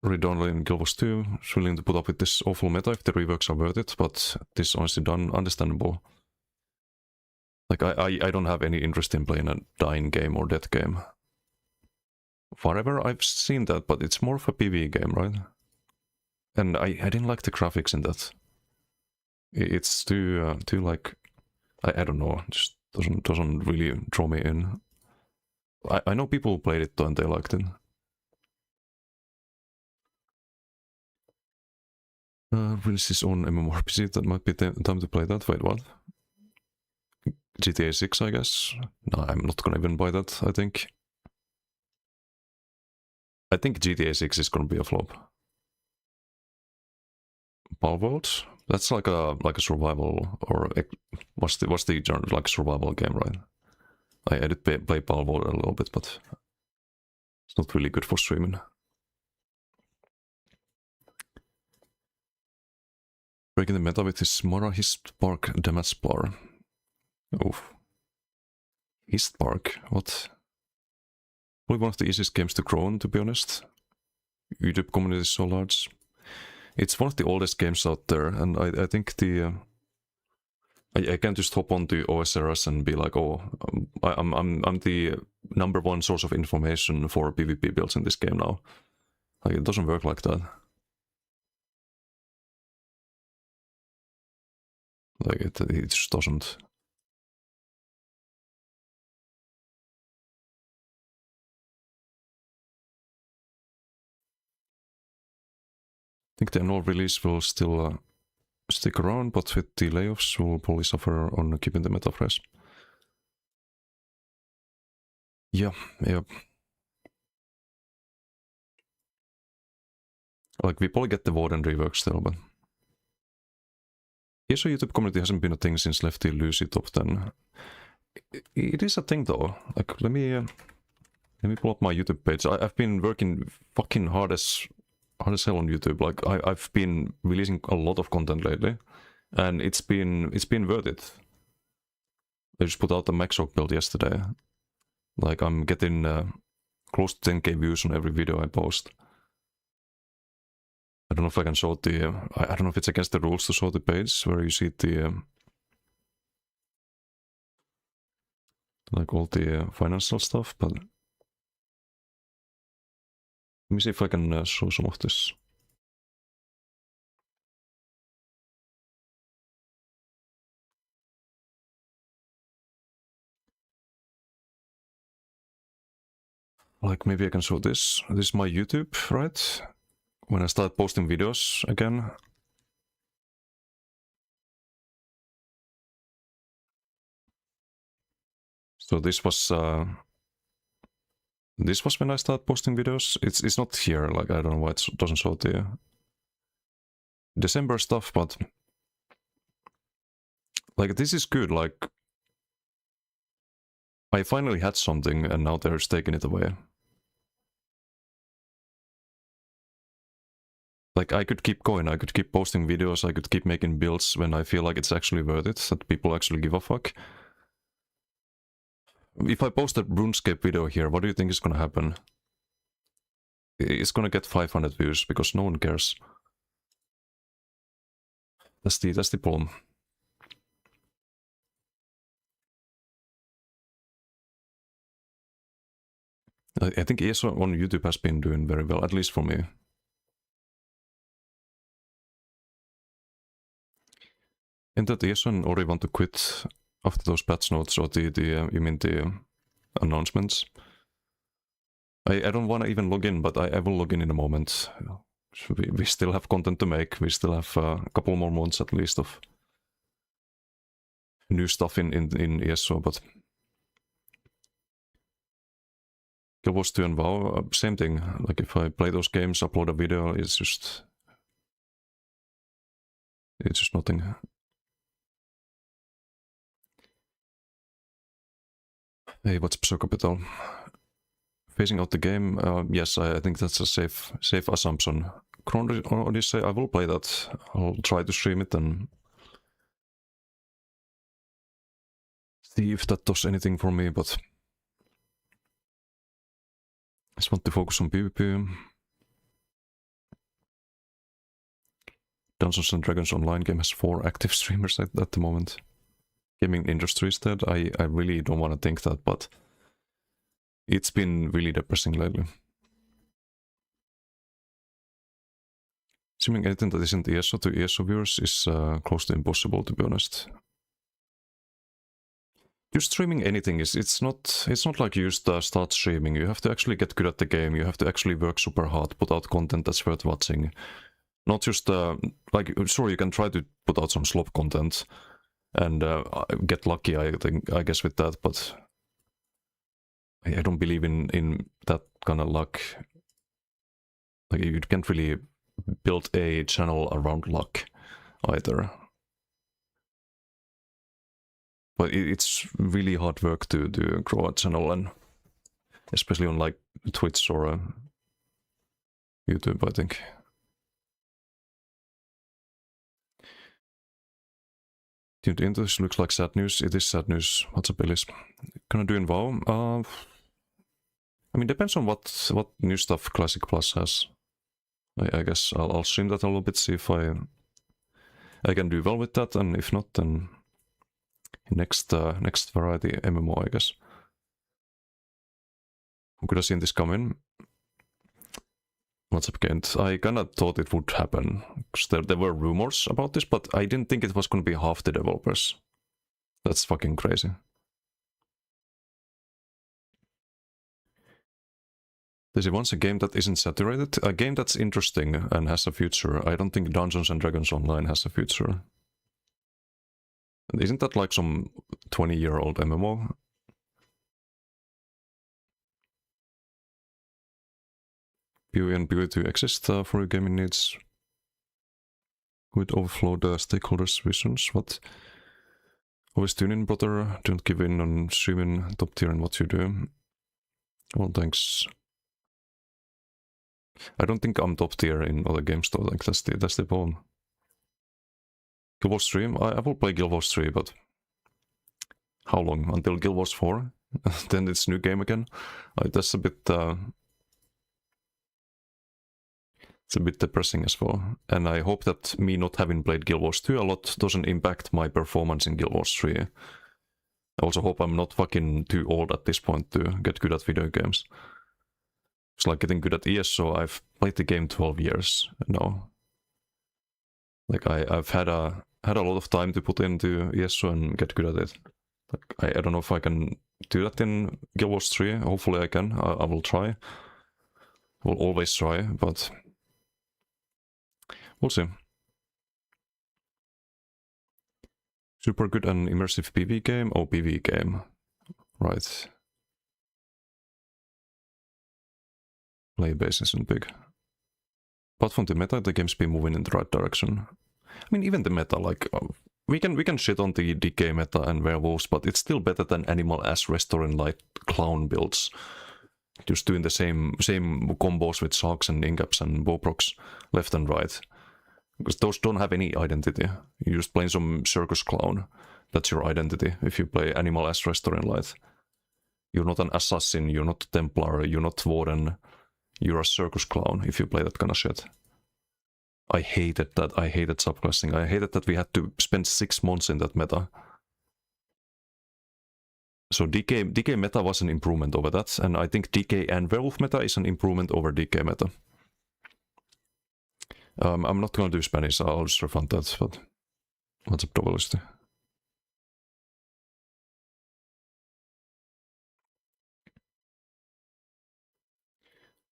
Redonly in Guild Wars 2 is willing to put up with this awful meta if the reworks are worth it, but this is honestly done understandable. Like, I don't have any interest in playing a dying game or death game. Forever, I've seen that, but it's more of a PvE game, right? And I didn't like the graphics in that. It's too like, I don't know, just doesn't really draw me in. I know people who played it though and they liked it. Releases on MMORPG, that might be time to play that. Wait, what? GTA 6, I guess? No, I'm not gonna even buy that, I think. I think GTA 6 is gonna be a flop. Palworld? That's like a survival, or what's the genre, like survival game, right? I did play Palworld a little bit, but it's not really good for streaming. Breaking the meta with his Mara Histpark damage bar. Oof. Histpark? What? Probably one of the easiest games to grow on, to be honest. YouTube community is so large. It's one of the oldest games out there, and I think the I can't just hop onto OSRS and be like, oh, I'm the #1 source of information for PvP builds in this game now. Like, it doesn't work like that. Like, it just doesn't. I think the annual release will still stick around, but with the layoffs, we'll probably suffer on keeping the meta fresh. Yeah. Like, we probably get the Warden rework still, but... ESO YouTube community hasn't been a thing since Lefty Lucy top 10. It is a thing though. Like, let me pull up my YouTube page. I've been working fucking hard as hell on YouTube. Like, I've been releasing a lot of content lately, and it's been worth it. I just put out the Maxrock build yesterday. Like, I'm getting close to 10k views on every video I post. I don't know if I can show the... I don't know if it's against the rules to show the page where you see the... like all the financial stuff, but... Let me see if I can show some of this. Like, maybe I can show this. This is my YouTube, right? When I start posting videos again. So this was when I started posting videos. It's not here, like, I don't know why it doesn't show the December stuff, but like, this is good. Like, I finally had something and now they're taking it away. Like, I could keep going, I could keep posting videos, I could keep making builds when I feel like it's actually worth it, that people actually give a fuck. If I post a RuneScape video here, what do you think is gonna happen? It's gonna get 500 views, because no one cares. That's the problem. I think ESO on YouTube has been doing very well, at least for me. In that ESO already want to quit after those patch notes, or you mean the announcements? I don't want to even log in, but I will log in a moment. We still have content to make. We still have a couple more months at least of new stuff in ESO, but Guild Wars 2 and WoW, same thing. Like if I play those games, upload a video, it's just nothing. Hey, what's Pseucapital? Phasing out the game, yes, I think that's a safe assumption. Chrono Odyssey, I will play that. I'll try to stream it and see if that does anything for me, but I just want to focus on PvP. Dungeons and Dragons online game has 4 active streamers at the moment. Gaming industry is dead. I really don't want to think that, but it's been really depressing lately. Streaming anything that isn't ESO to ESO viewers is close to impossible, to be honest. Just streaming anything it's not like you just start streaming. You have to actually get good at the game. You have to actually work super hard, put out content that's worth watching. Not just like, sure, you can try to put out some slop content and get lucky, I guess, with that, but I don't believe in that kind of luck. Like, you can't really build a channel around luck either. But it's really hard work to grow a channel, and especially on like Twitch or YouTube, I think. Tuned into this looks like sad news. It is sad news. What's up, Ellis? Gonna do in WoW? I mean, depends on what new stuff Classic Plus has. I guess I'll stream that a little bit, see if I can do well with that, and if not, then next variety MMO, I guess. Who could have seen this coming? What's up, Kent? I kinda thought it would happen, because there were rumors about this, but I didn't think it was gonna be half the developers. That's fucking crazy. This is once a game that isn't saturated, a game that's interesting and has a future. I don't think Dungeons and Dragons Online has a future. Isn't that like some 20-year-old MMO? PoE and PoE2 exist for your gaming needs. Would overflow the stakeholders' visions. What? Always tune in, brother. Don't give in on streaming top tier in what you do. Well, thanks. I don't think I'm top tier in other games though. Like that's the problem. Guild Wars 3. I will play Guild Wars 3, but how long? Until Guild Wars 4? Then it's new game again. That's a bit. It's a bit depressing as well, and I hope that me not having played Guild Wars 2 a lot doesn't impact my performance in Guild Wars 3. I also hope I'm not fucking too old at this point to get good at video games. It's like getting good at ESO. I've played the game 12 years now. Like I've had a lot of time to put into ESO and get good at it. Like I don't know if I can do that in Guild Wars 3. Hopefully I can. I will try. I will always try, but we'll see. Super good and immersive PvE game? Oh, PvE game. Right. Play base isn't big. But from the meta, the game's been moving in the right direction. I mean, even the meta, like, we can shit on the DK meta and werewolves, but it's still better than animal as restaurant light clown builds. Just doing the same combos with sharks and ingaps and bowprocs left and right. Because those don't have any identity. You're just playing some circus clown. That's your identity if you play Animal as Restaurant Light. You're not an assassin, you're not a Templar, you're not Warden. You're a circus clown if you play that kind of shit. I hated that. I hated subclassing. I hated that we had to spend 6 months in that meta. So DK meta was an improvement over that, and I think DK and Werewolf meta is an improvement over DK meta. I'm not gonna do Spanish, I'll just refund that, but What's up, Doveliste?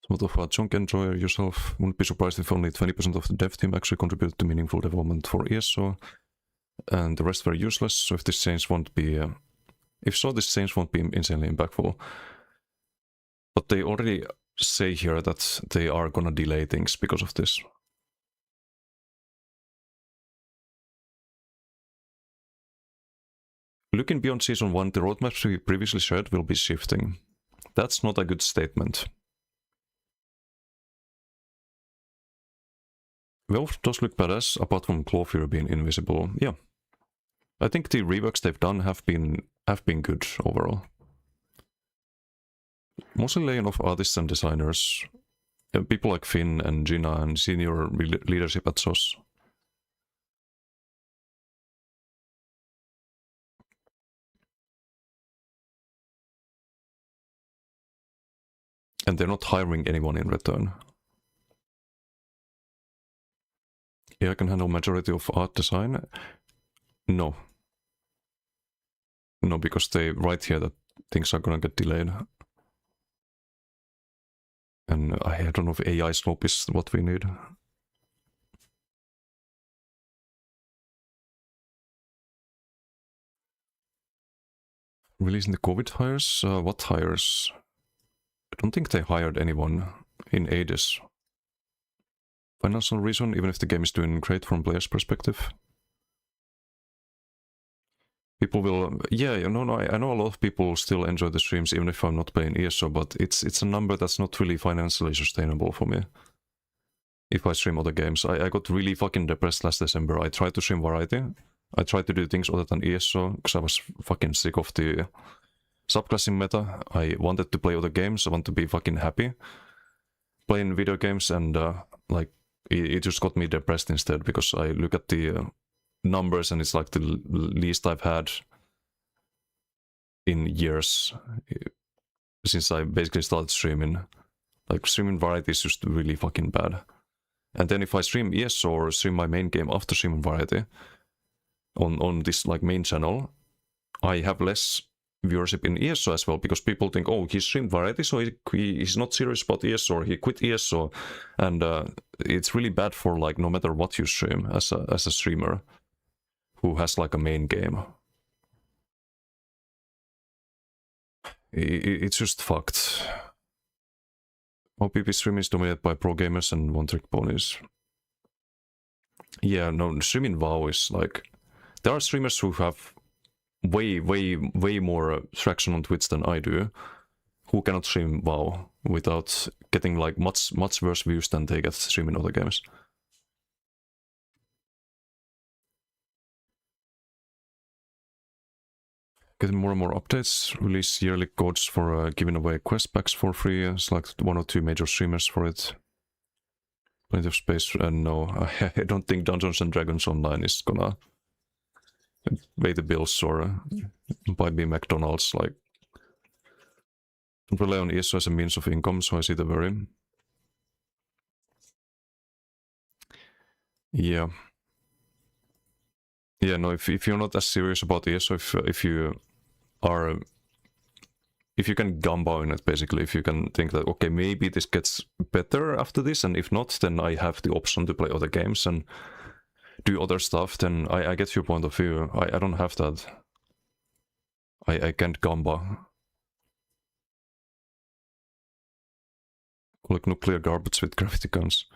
What of a chunk enjoyer yourself? Wouldn't be surprised if only 20% of the dev team actually contributed to meaningful development for ESO, and the rest were useless. So if this change won't be, if so, this change won't be insanely impactful. But they already say here that they are gonna delay things because of this. Looking beyond Season 1, the roadmaps we previously shared will be shifting. That's not a good statement. Valve does look badass, apart from Clawfear being invisible. Yeah. I think the reworks they've done have been good overall. Mostly laying off artists and designers. People like Finn and Gina and senior leadership at SOS. And they're not hiring anyone in return. Yeah, I can handle majority of art design. No. No, because they write here that things are gonna get delayed. And I don't know if AI slope is what we need. Releasing the COVID hires? What hires? I don't think they hired anyone in ages. Financial reason, even if the game is doing great from player's perspective. People will, yeah, I know a lot of people still enjoy the streams even if I'm not playing ESO, but it's a number that's not really financially sustainable for me. If I stream other games, I got really fucking depressed last December. I tried to stream variety. I tried to do things other than ESO because I was fucking sick of the subclassing meta. I wanted to play other games. I want to be fucking happy playing video games, and like it just got me depressed instead because I look at the numbers and it's like the least I've had in years since I basically started streaming. Like streaming variety is just really fucking bad. And then if I stream ESO or stream my main game after streaming variety on this like main channel, I have less viewership in ESO as well, because people think, oh, he streamed variety, so he's not serious about ESO, or he quit ESO, and it's really bad for like no matter what you stream as a streamer who has like a main game. It's just fucked. OPP streaming is dominated by pro gamers and one-trick ponies. Yeah, no, streaming WoW is like, there are streamers who have way more traction on Twitch than I do, who cannot stream WoW without getting like much worse views than they get streaming other games. Getting more and more updates, release yearly codes for giving away quest packs for free. It's like 1 or 2 major streamers for it. Plenty of space, and no, I don't think Dungeons and Dragons Online is gonna pay the bills or buy me McDonald's. Like, don't rely on ESO as a means of income, so I see the worry. Yeah. Yeah, no, if you're not as serious about ESO, if you can gamba in it, basically, if you can think that, okay, maybe this gets better after this, and if not, then I have the option to play other games and do other stuff, then I get your point of view. I don't have that. I can't gamba. Collect nuclear garbage with gravity guns.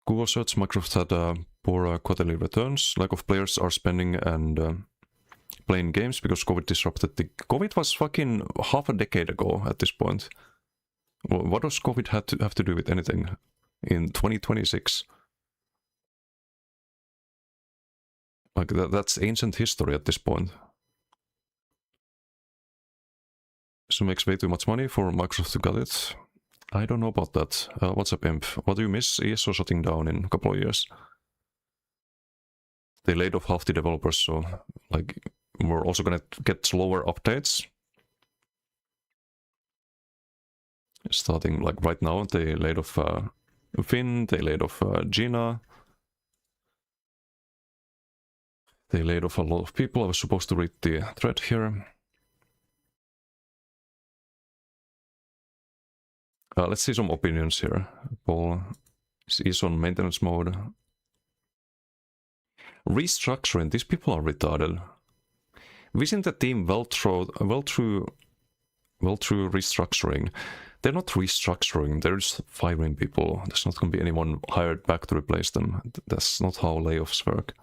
Google search, Microsoft had poor quarterly returns. Lack of players are spending and playing games because COVID disrupted the... COVID was fucking half a decade ago at this point. What does COVID have to do with anything in 2026? Like, that's ancient history at this point. So makes way too much money for Microsoft to get it. I don't know about that. What's up, Imp? What do you miss? ESO shutting down in a couple of years. They laid off half the developers, so like we're also gonna get slower updates. Starting like right now, they laid off Finn, they laid off Gina. They laid off a lot of people. I was supposed to read the thread here. Let's see some opinions here. Paul is on maintenance mode. Restructuring. These people are retarded. Vision the team well through restructuring. They're not restructuring. They're just firing people. There's not going to be anyone hired back to replace them. That's not how layoffs work.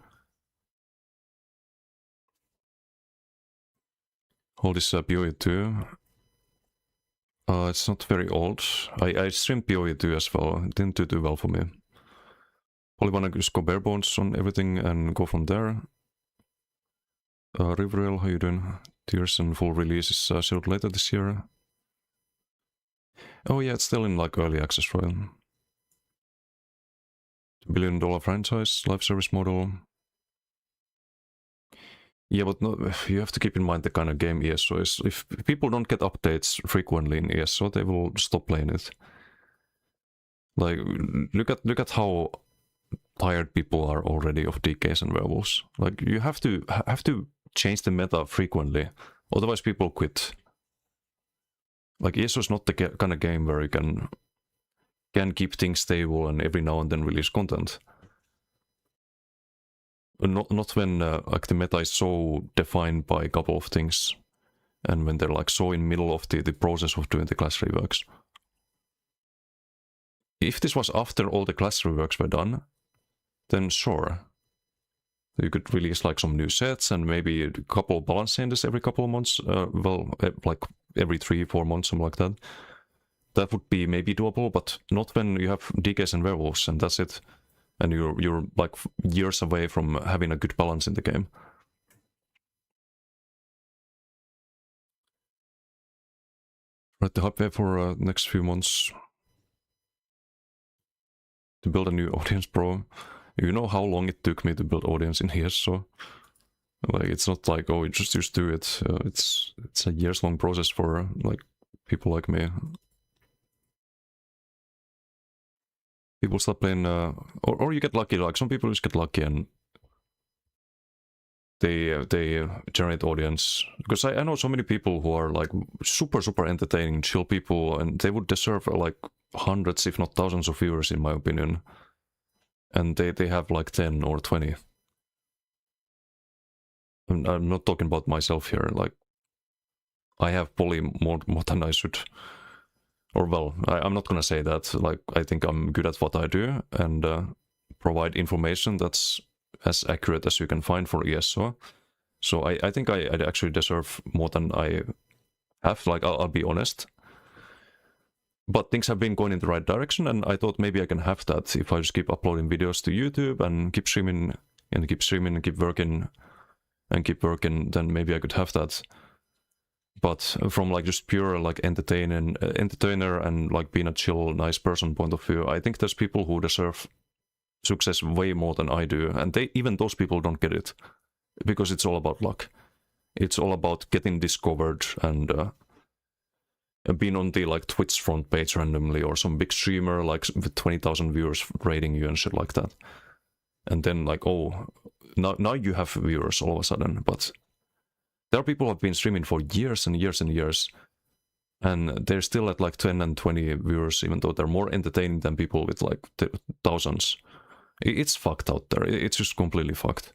Hold this PoE 2. It's not very old. I streamed PoE 2 as well. It didn't do too well for me. Probably wanna just go bare bones on everything and go from there. Riveriel, how you doing? Tears and full release is scheduled later this year. Oh yeah, it's still in like early access, right? $1 billion franchise, live service model. Yeah, but no, you have to keep in mind the kind of game ESO is. If people don't get updates frequently in ESO, they will stop playing it. Like, look at how tired people are already of DKs and werewolves. Like, you have to change the meta frequently, otherwise people quit. Like, ESO is not the kind of game where you can keep things stable and every now and then release content. Not when like the meta is so defined by a couple of things, and when they're like so in middle of the process of doing the class reworks. If this was after all the class reworks were done, then sure, you could release like some new sets and maybe a couple of balance changes every couple of months. Like every 3-4 months, something like that. That would be maybe doable, but not when you have DKs and werewolves and that's it. And you're like years away from having a good balance in the game. Right, the hype for next few months to build a new audience, bro. You know how long it took me to build audience in here, so like it's not like, oh, you just do it. It's a years-long process for like people like me. People start playing, or you get lucky. Like some people just get lucky and they generate audience. Because I know so many people who are like super entertaining, chill people, and they would deserve like hundreds, if not thousands, of viewers, in my opinion. And they have like 10 or 20. I'm not talking about myself here. Like I have probably more than I should. Or well, I'm not gonna say that. Like I think I'm good at what I do and provide information that's as accurate as you can find for ESO. So I think I actually deserve more than I have. Like I'll be honest. But things have been going in the right direction, and I thought maybe I can have that if I just keep uploading videos to YouTube and keep streaming and keep working and keep working. Then maybe I could have that. But from like just pure like entertainer and like being a chill, nice person point of view, I think there's people who deserve success way more than I do, and even those people don't get it because it's all about luck. It's all about getting discovered and being on the like Twitch front page randomly, or some big streamer like with 20,000 viewers rating you and shit like that, and then like, oh, now you have viewers all of a sudden. But there are people who have been streaming for years and years and years, and they're still at like 10 and 20 viewers, even though they're more entertaining than people with like thousands. It's fucked out there. It's just completely fucked.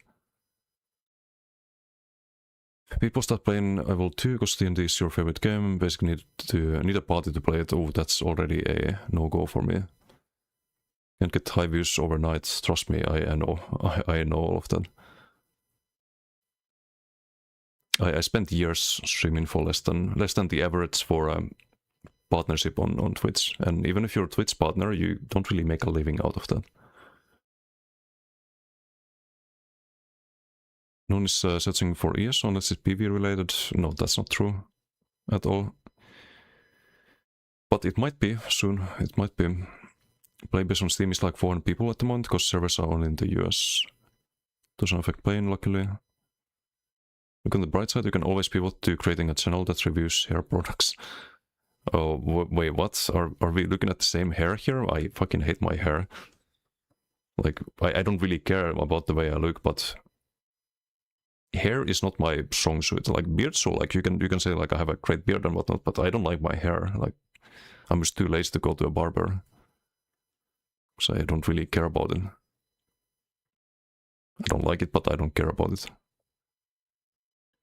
People start playing Evil 2 because D&D is your favorite game. Basically need a party to play it. Oh, that's already a no-go for me. Can't get high views overnight. Trust me, I know. I know all of that. I spent years streaming for less than the average for partnership on Twitch. And even if you're a Twitch partner, you don't really make a living out of that. No one is searching for ESO unless it's PV related. No, that's not true at all. But it might be soon. It might be. Playbase on Steam is like 400 people at the moment because servers are only in the US. Doesn't affect playing, luckily. Look on the bright side, you can always pivot to creating a channel that reviews hair products. Oh, wait, what? Are we looking at the same hair here? I fucking hate my hair. Like, I don't really care about the way I look, but hair is not my strong suit. Like beard, so like you can say like I have a great beard and whatnot, but I don't like my hair. Like I'm just too lazy to go to a barber, so I don't really care about it. I don't like it, but I don't care about it.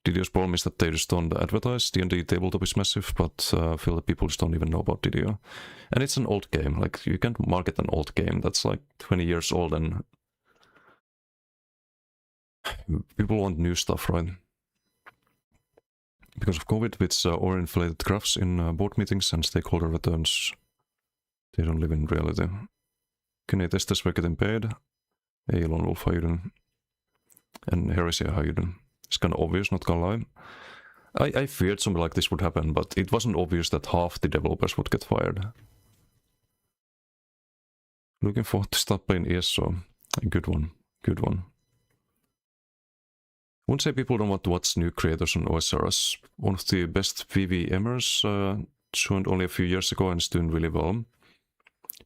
DDO's problem is that they just don't advertise. D&D tabletop is massive, but I feel that people just don't even know about DDO. And it's an old game. Like, you can't market an old game that's like 20 years old, and people want new stuff, right? Because of COVID, with overinflated graphs in board meetings and stakeholder returns, they don't live in reality. Kine testers were getting paid. Hey, Lone Wolf, how you doing? And Heresy, how you doing? It's kind of obvious, not gonna lie. I feared something like this would happen, but it wasn't obvious that half the developers would get fired. Looking forward to start playing ESO. Good one, good one. I wouldn't say people don't want to watch new creators on OSRS. One of the best VVMers joined only a few years ago and is doing really well.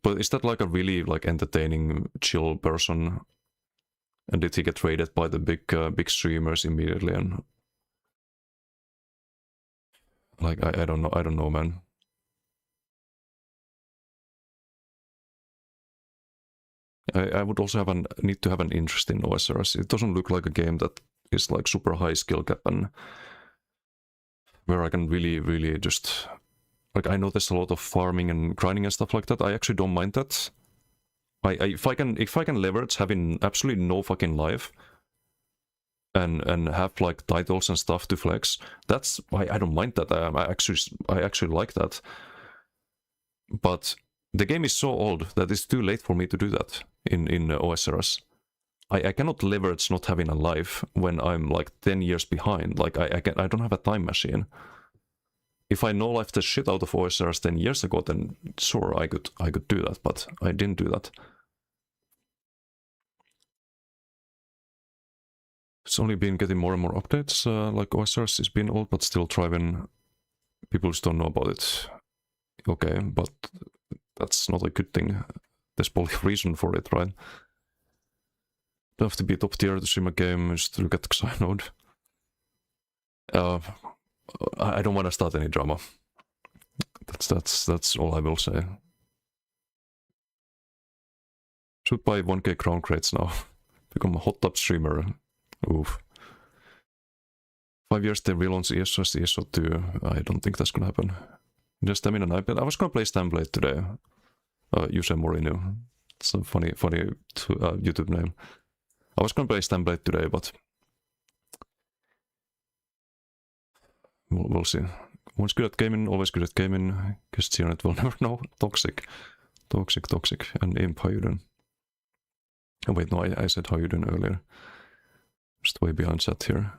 But is that like a really like entertaining, chill person? And did he get raided by the big streamers immediately? And like I don't know, man. I would also need to have an interest in OSRS. It doesn't look like a game that is like super high skill cap and where I can really just like, I know there's a lot of farming and grinding and stuff like that. I actually don't mind that. If I can leverage having absolutely no fucking life and have like titles and stuff to flex, that's I don't mind that. I actually like that. But the game is so old that it's too late for me to do that in OSRS. I cannot leverage not having a life when I'm like 10 years behind. Like I don't have a time machine. If I no life the shit out of OSRS 10 years ago, then sure, I could do that, but I didn't do that. It's only been getting more and more updates, like OSRS is being old, but still thriving. People just don't know about it. Okay, but that's not a good thing. There's probably a reason for it, right? Don't have to be top tier to stream a game, just look at Xynode. I don't want to start any drama. That's all I will say. Should buy 1k crown crates now. Become a hot tub streamer. Oof. 5 years they relaunch ESO as ESO 2. I don't think that's gonna happen. Just stamina and iPad. I was gonna play Stamblade today. Yuse Morinu. It's a funny YouTube name. I was gonna play Stamblade today, but we'll see. Once good at gaming, always good at gaming. Because Xeronet will never know. Toxic. And Imp, how you doing? Oh wait, no, I said how you doing earlier. Just way behind chat here.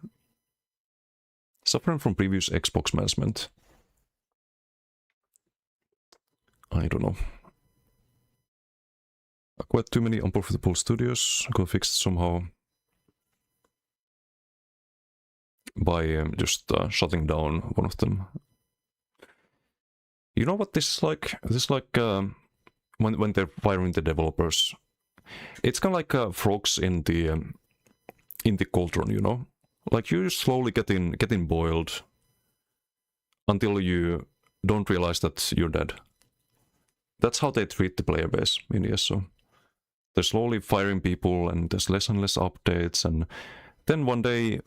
Suffering from previous Xbox management. I don't know. Quite too many unprofitable studios. Got fixed somehow by just shutting down one of them. You know what this is like? This is like when they're firing the developers. It's kind of like frogs in the cauldron, you know? Like you're slowly getting boiled until you don't realize that you're dead. That's how they treat the player base in ESO. They're slowly firing people and there's less and less updates, and then one day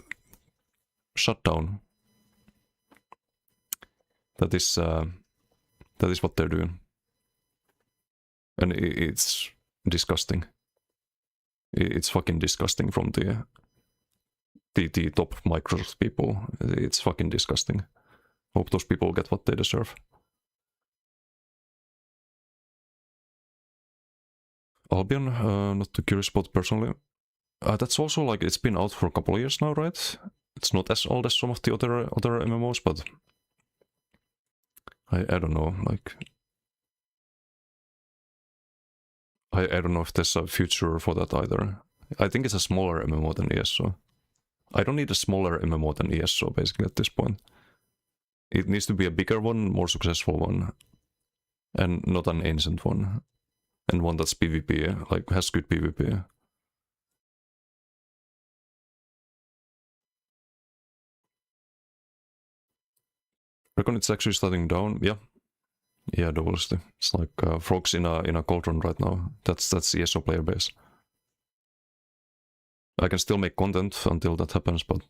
shut down. That is what they're doing. And it's disgusting. It's fucking disgusting from the top Microsoft people. It's fucking disgusting. Hope those people get what they deserve. Albion, not too curious about personally. That's also like, it's been out for a couple of years now, right? It's not as old as some of the other MMOs, but I don't know, like I don't know if there's a future for that either. I think it's a smaller MMO than ESO. I don't need a smaller MMO than ESO basically at this point. It needs to be a bigger one, more successful one, and not an ancient one. And one that's PvP, like has good PvP. Reckon it's actually starting down. Yeah, doublesty. It's like frogs in a cauldron right now. That's ESO player base. I can still make content until that happens, but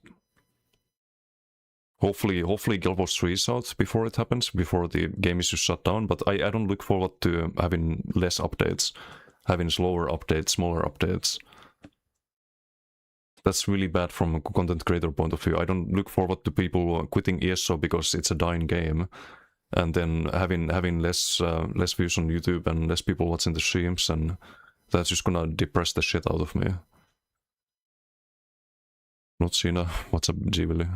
hopefully Guild Wars 3 is out before it happens, before the game is just shut down. But I don't look forward to having less updates, having slower updates, smaller updates. That's really bad from a content creator point of view. I don't look forward to people quitting ESO because it's a dying game, and then having less views on YouTube and less people watching the streams, and that's just gonna depress the shit out of me. Not siinä. What's up, Jivili?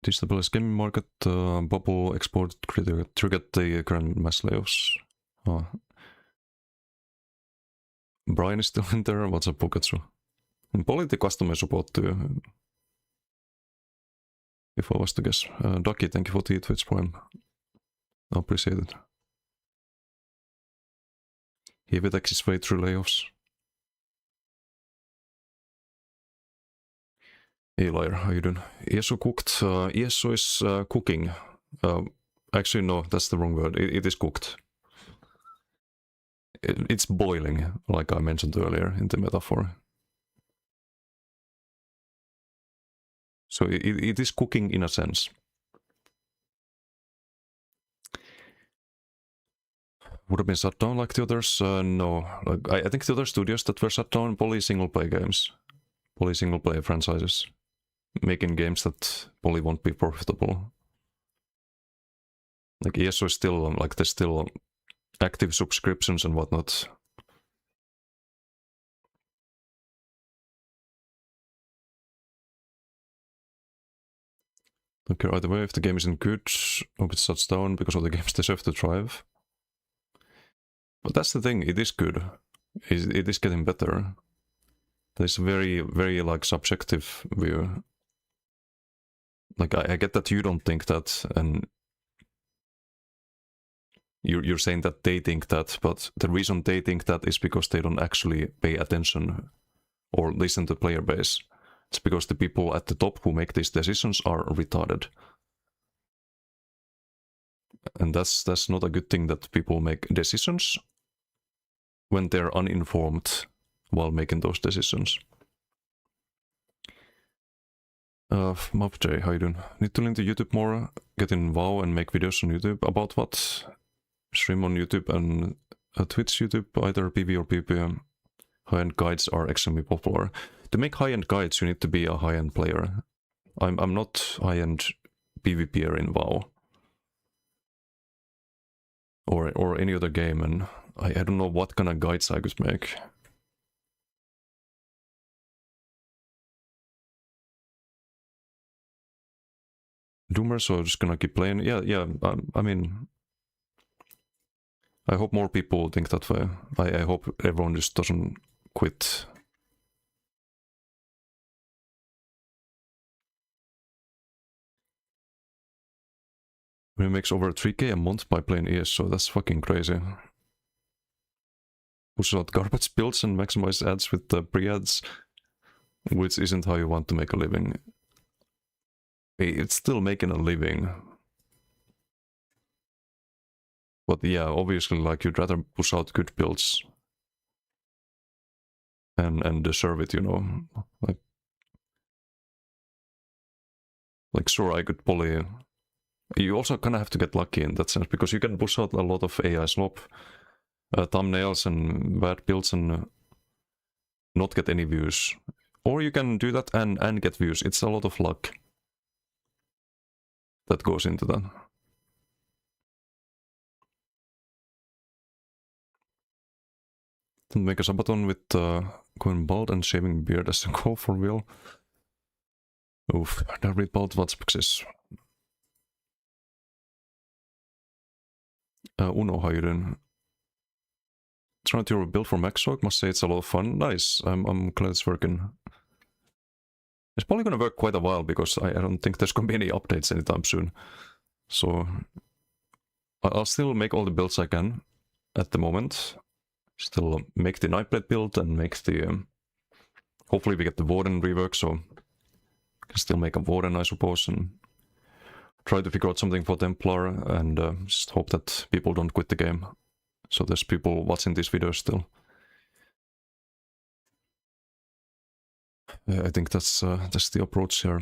Destabilize gaming market, bubble export triggered the grand mass layoffs. Oh. Brian is still in there. What's up, Poketsu? Polity customer support too. If I was to guess. Ducky, thank you for the Twitch Prime. I appreciate it. He will take his way through layoffs. Hey liar, how you doing? ESO cooked. ESO is cooking. Actually, no, that's the wrong word. It is cooked. It's boiling, like I mentioned earlier in the metaphor. So it is cooking in a sense. Would have been shut down like the others? No. Like, I think the other studios that were shut down, poly single-player games. Poly single-player franchises. Making games that probably won't be profitable. Like ESO is still, like there's still active subscriptions and whatnot. Okay, either way, if the game isn't good, hope it shuts down because all the games deserve to thrive. But that's the thing, it is good. It is getting better. There's a very, very like subjective view. Like I get that you don't think that, and you're saying that they think that, but the reason they think that is because they don't actually pay attention or listen to player base. It's because the people at the top who make these decisions are retarded. And that's not a good thing, that people make decisions when they're uninformed while making those decisions. MapJ, how you doing? Need to link to YouTube more, get in WoW and make videos on YouTube. About what? Stream on YouTube and Twitch YouTube, either PV or PvP. High-end guides are extremely popular. To make high-end guides, you need to be a high-end player. I'm not high-end PvPer in WoW. Or any other game, and I don't know what kind of guides I could make. Doomer, so I'm just gonna keep playing. Yeah. I mean, I hope more people think that way. I hope everyone just doesn't quit. He makes over 3k a month by playing ESO, that's fucking crazy. Push out garbage builds and maximize ads with the pre-ads, which isn't how you want to make a living. It's still making a living. But yeah, obviously, like, you'd rather push out good builds and deserve it, you know. Like sure, I could poly. You also kind of have to get lucky in that sense, because you can push out a lot of AI slop, thumbnails and bad builds and not get any views. Or you can do that and get views. It's a lot of luck that goes into that. Don't make a Sabaton with going bald and shaving beard as a goal for real. Oof, that read bald Vatspaxis. Uno, how you doing? Trying to build for Maxwalk, must say it's a lot of fun. Nice, I'm glad it's working. It's probably gonna work quite a while, because I don't think there's gonna be any updates anytime soon. So I'll still make all the builds I can at the moment. still make the Nightblade build and make the... hopefully we get the Warden rework, so can still make a Warden, I suppose, and try to figure out something for Templar, and just hope that people don't quit the game. So there's people watching these videos still. I think that's the approach here.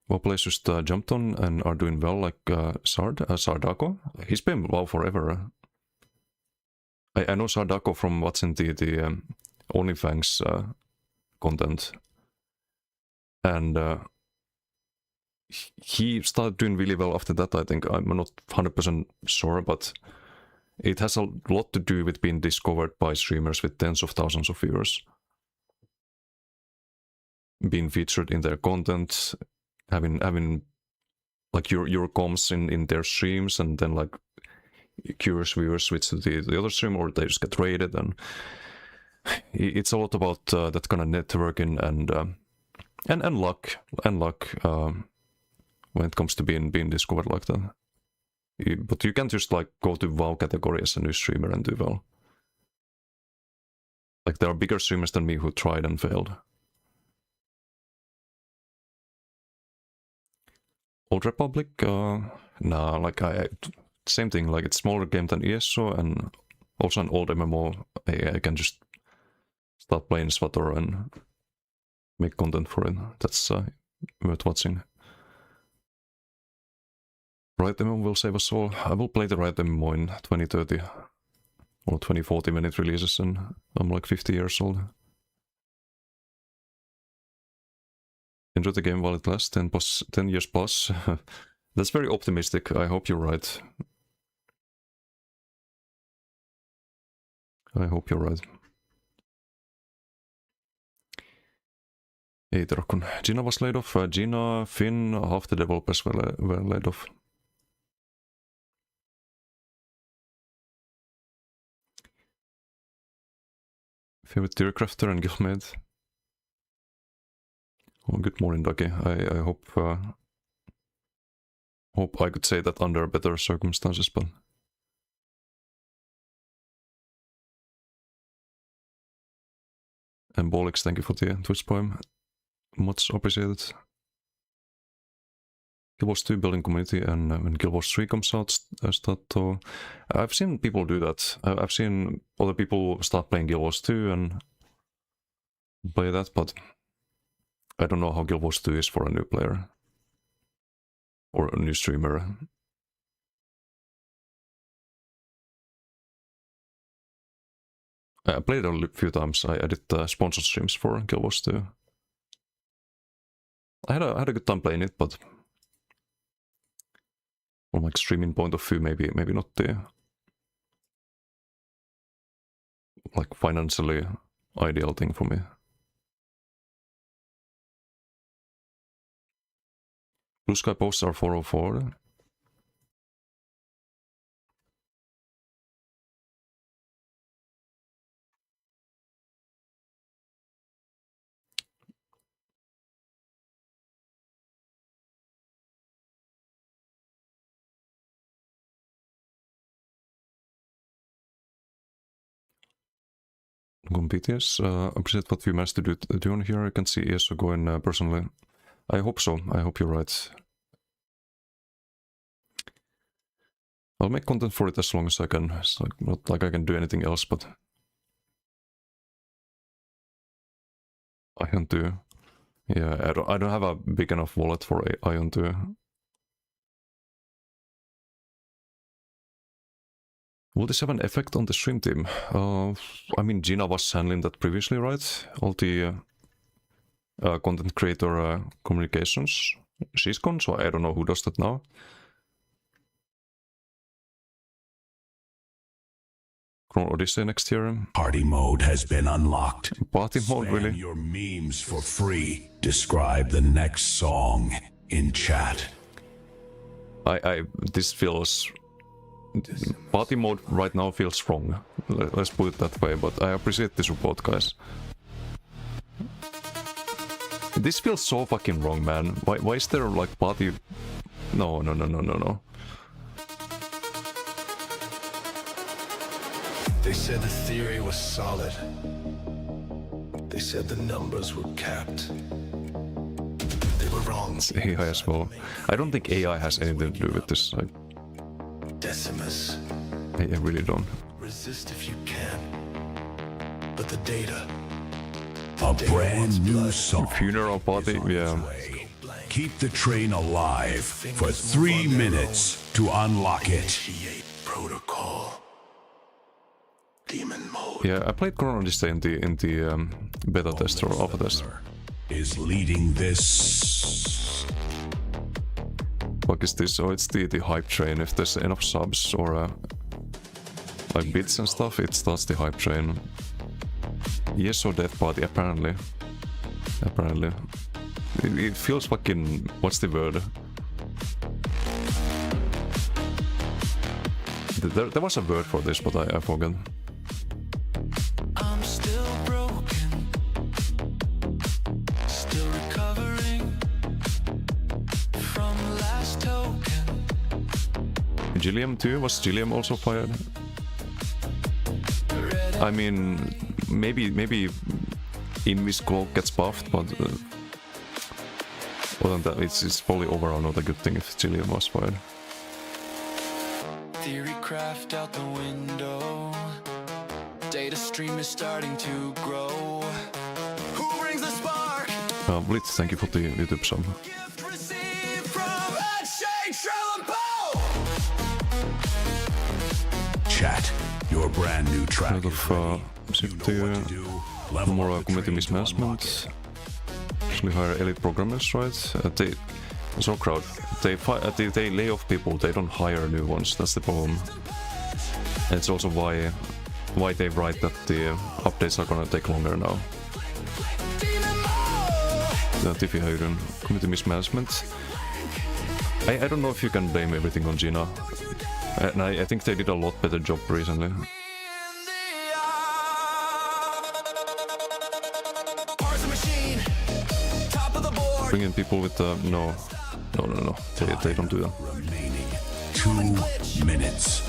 Well, players just jumped on and are doing well, like Sardako. He's been WoW forever. I know Sardako from watching the OnlyFans content. And he started doing really well after that, I think. I'm not 100% sure, but it has a lot to do with being discovered by streamers with tens of thousands of viewers. Being featured in their content, having like your comms in their streams, and then like curious viewers switch to the other stream, or they just get raided, and it's a lot about that kind of networking and luck when it comes to being discovered like that. But you can't just like go to WoW category as a new streamer and do well. Like there are bigger streamers than me who tried and failed. Old Republic, nah, like same thing, like it's smaller game than ESO, and also an old MMO. I can just start playing SWTOR and make content for it. That's worth watching. Riot MMO will save us all. I will play the Riot MMO in 2030 or 2040 when it releases, and I'm like 50 years old. Enjoy the game while it lasts, 10 years plus. That's very optimistic. I hope you're right. I hope you're right. Ei Drakon. Gina was laid off. Gina, Finn, half the developers were laid off. Favorite Tiercrafter and Guildmate? Oh, good morning, Ducky. I hope I could say that under better circumstances, but... And Bolix, thank you for the Twitch poem. Much appreciated. Guild Wars 2 building community, and when Guild Wars 3 comes out, start to... I've seen people do that. I've seen other people start playing Guild Wars 2 and play that, but I don't know how Guild Wars 2 is for a new player. Or a new streamer. I played it a few times. I did sponsored streams for Guild Wars 2. I had a good time playing it, but from like streaming point of view, maybe not the like financially ideal thing for me. Blue Sky posts are 404. BTS, appreciate what we managed to do on here. I can see ESO going personally. I hope so. I hope you're right. I'll make content for it as long as I can. It's like not like I can do anything else, but Ion 2. Yeah, I don't have a big enough wallet for Ion 2. Will this have an effect on the stream team? I mean, Gina was handling that previously, right? All the content creator communications. She's gone, so I don't know who does that now. Chrono Odyssey next year. Party mode has been unlocked. Party mode, really? Spam your memes for free. Describe the next song in chat. This feels... Party mode right now feels wrong. Let's put it that way, but I appreciate the support, guys. This feels so fucking wrong, man. Why is there like party... No. They said the theory was solid. They said the numbers were capped. They were wrong. It's AI as well. I don't think AI has anything to do with this. Decimus. I really don't. Resist if you can. But the data. A brand new song. Funeral party, yeah. Keep the train alive for 3 minutes to unlock it. Initiate protocol. Demon mode. Yeah, I played Chrono Odyssey in the beta test or alpha test. Is leading this. What is this? Oh, it's the hype train. If there's enough subs or like bits and stuff, it starts the hype train. Yes or Death Party, apparently. Apparently. It feels fucking... What's the word? There was a word for this, but I forgot. I'm still broken, still recovering from last token. Gilliam too? Was Gilliam also fired? I mean, maybe Invis Cloak gets buffed, but other than that, it's probably overall not a good thing if Gilliam was fired. Theory craft out the window. Data stream is starting to grow. Who brings the spark? Blitz, thank you for the YouTube sub. Gift received from Edshay Trellambo! Chat, your brand new track Lot is of ready. You know what to do. Level more up the community train to unlock mismanagement. it. Actually hire elite programmers, right? So crowd. They lay off people. They don't hire new ones. That's the problem. And it's also why they write that the updates are gonna take longer now. Tiffy Hayden, community mismanagement. I don't know if you can blame everything on Gina. And I think they did a lot better job recently. Bring in people with no. They don't do that. Remaining 2 minutes.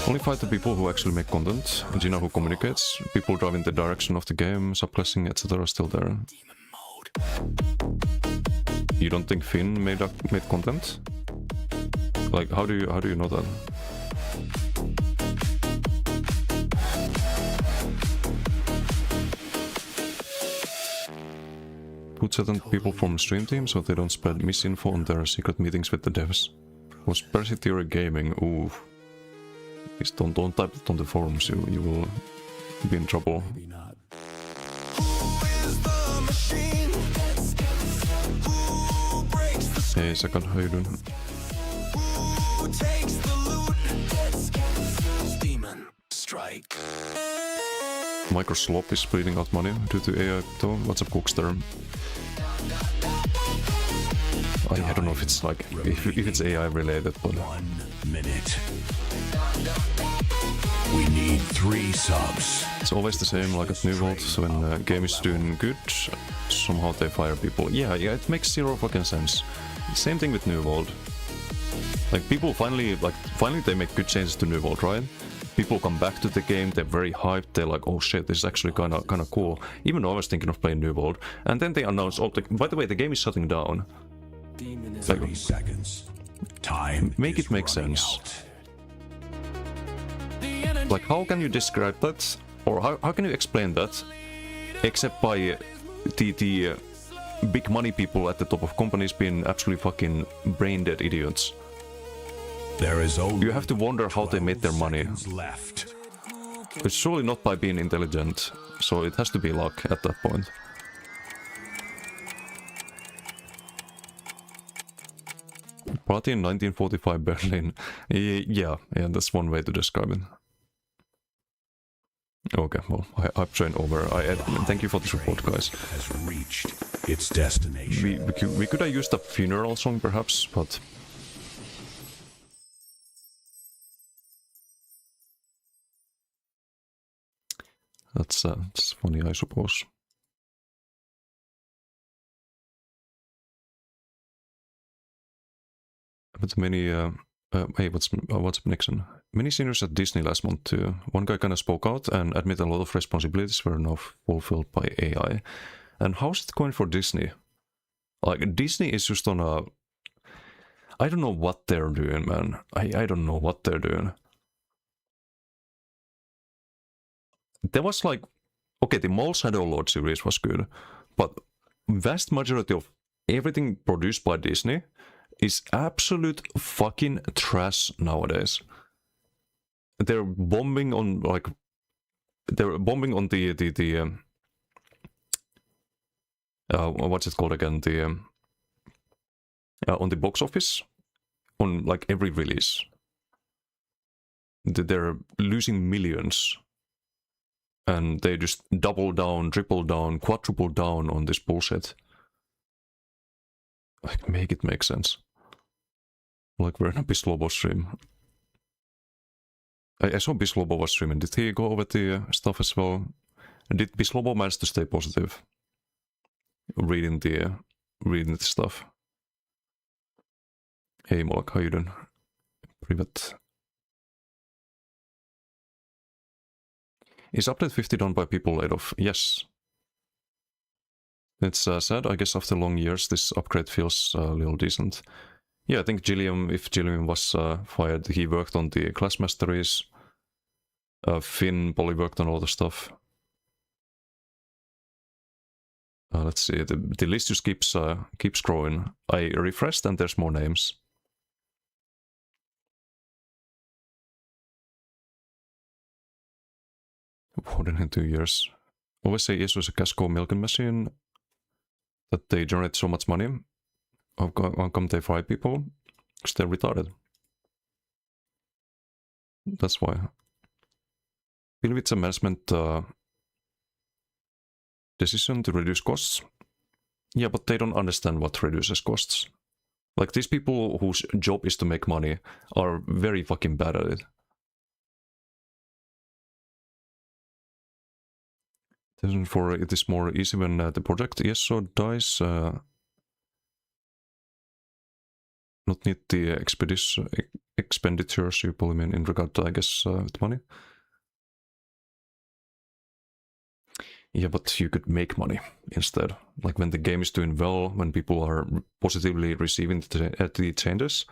Only fight the people who actually make content. Gina who communicates. People driving the direction of the game, subclassing, etc. are still there. You don't think Finn made content? Like, how do you know that? Put certain people from stream team so they don't spread misinfo on their secret meetings with the devs. Conspiracy theory gaming, ooh. Please don't type it on the forums, you will be in trouble. Hey Sakan, how you doing? Demon strike. Microsoft is bleeding out money due to AI though. What's up, Cookster? I don't know if it's like if it's AI related, but 1 minute. We need 3 subs. it's always the same like at New World. So when a game is doing good, somehow they fire people. Yeah, it makes zero fucking sense. Same thing with New World. Like people finally they make good changes to New World, right? People come back to the game, they're very hyped, they're like, oh shit, this is actually kinda cool. Even though I was thinking of playing New World. And then they announce, oh, by the way, the game is shutting down. Like, 30 seconds. Time. Make is it make running sense. out. Like, how can you describe that? Or how can you explain that? Except by the big money people at the top of companies being absolutely fucking brain dead idiots. There is only You have to wonder how they made their money. seconds left. It's surely not by being intelligent, so it has to be luck at that point. Party in 1945 Berlin. Yeah, that's one way to describe it. Okay, well, I've trained over. Thank you for the support, guys. Has reached its destination. We could have used a funeral song, perhaps, but... That's funny, I suppose. But many... hey, what's up, Nixon? many seniors at Disney last month too. One guy kind of spoke out and admitted a lot of responsibilities were now fulfilled by AI. And how's it going for Disney? Like, Disney is just on a... I don't know what they're doing, man. I don't know what they're doing. There was like... Okay, the Mole Shadow Lord series was good, but vast majority of everything produced by Disney is absolute fucking trash nowadays. They're bombing on like... They're bombing on the what's it called again? The on the box office, on like every release. They're losing millions, and they just double down, triple down, quadruple down on this bullshit. Like, make it make sense. Like, we're in a Bislobo stream. I saw Bislobo was streaming. Did he go over the stuff as well? Did Bislobo manage to stay positive? Reading the stuff. Hey Molak, how you doing? Privet. Is update 50 done by people laid off? Yes. It's sad, I guess after long years this upgrade feels a little decent. Yeah, I think Gilliam, if Gilliam was fired, he worked on the class masteries. Finn probably worked on all the stuff. Let's see, the list just keeps growing. I refreshed and there's more names. More than in 2 years. Always say ESO is a cash cow milking machine. That they generate so much money. How come they fry people? Because they're retarded. That's why. I believe it's a management decision to reduce costs. Yeah, but they don't understand what reduces costs. Like, these people whose job is to make money are very fucking bad at it. For it is more easy when the project ESO dies. Not need the expenditures you probably mean in regard to, I guess, with money. Yeah, but you could make money instead. Like, when the game is doing well, when people are positively receiving the changes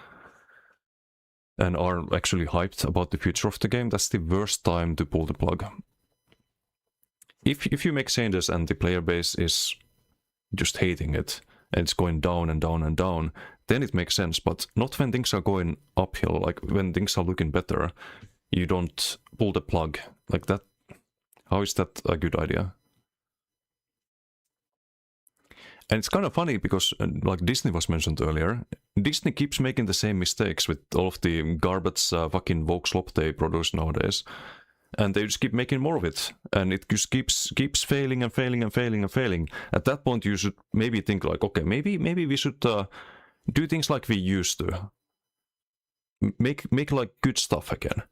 and are actually hyped about the future of the game, that's the worst time to pull the plug. If you make changes and the player base is just hating it, and it's going down and down and down, then it makes sense, but not when things are going uphill. Like, when things are looking better, you don't pull the plug like that. How is that a good idea? And it's kind of funny because, like Disney was mentioned earlier, Disney keeps making the same mistakes with all of the garbage fucking Vogue slop they produce nowadays. And they just keep making more of it. And it just keeps failing and failing and failing and failing. At that point, you should maybe think like, okay, maybe we should do things like we used to. Make like good stuff again.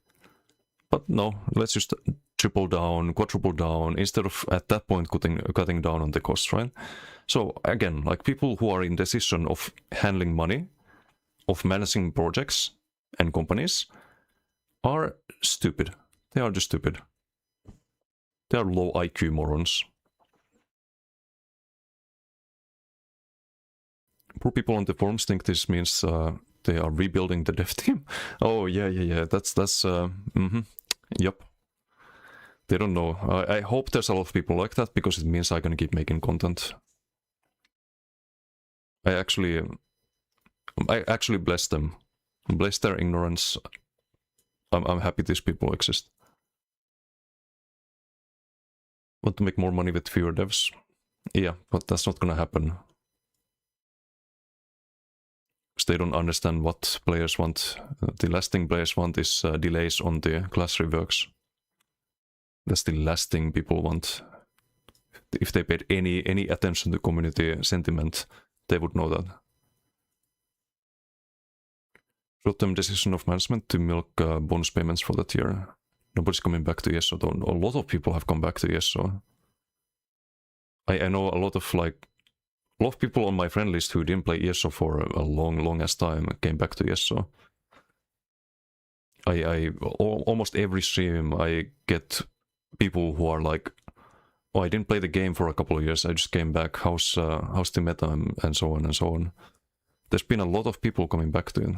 But no, let's just triple down, quadruple down, instead of at that point cutting down on the costs, right? So again, like, people who are in decision of handling money, of managing projects and companies, are stupid. They are just stupid. They are low IQ morons. Poor people on the forums think this means they are rebuilding the dev team. Oh yeah. That's Yep. They don't know. I hope there's a lot of people like that, because it means I can keep making content. I actually bless them. Bless their ignorance. I'm happy these people exist. Want to make more money with fewer devs? Yeah, but that's not gonna happen. Because they don't understand what players want. The last thing players want is delays on the class reworks. That's the last thing people want. If they paid any attention to community sentiment, they would know that. Short-term decision of management to milk bonus payments for that year. Nobody's coming back to ESO though. A lot of people have come back to ESO. I know a lot of people on my friend list who didn't play ESO for a long ass time came back to ESO. almost every stream I get people who are like, oh, I didn't play the game for a couple of years, I just came back, how's the meta, and so on and so on. There's been a lot of people coming back to it.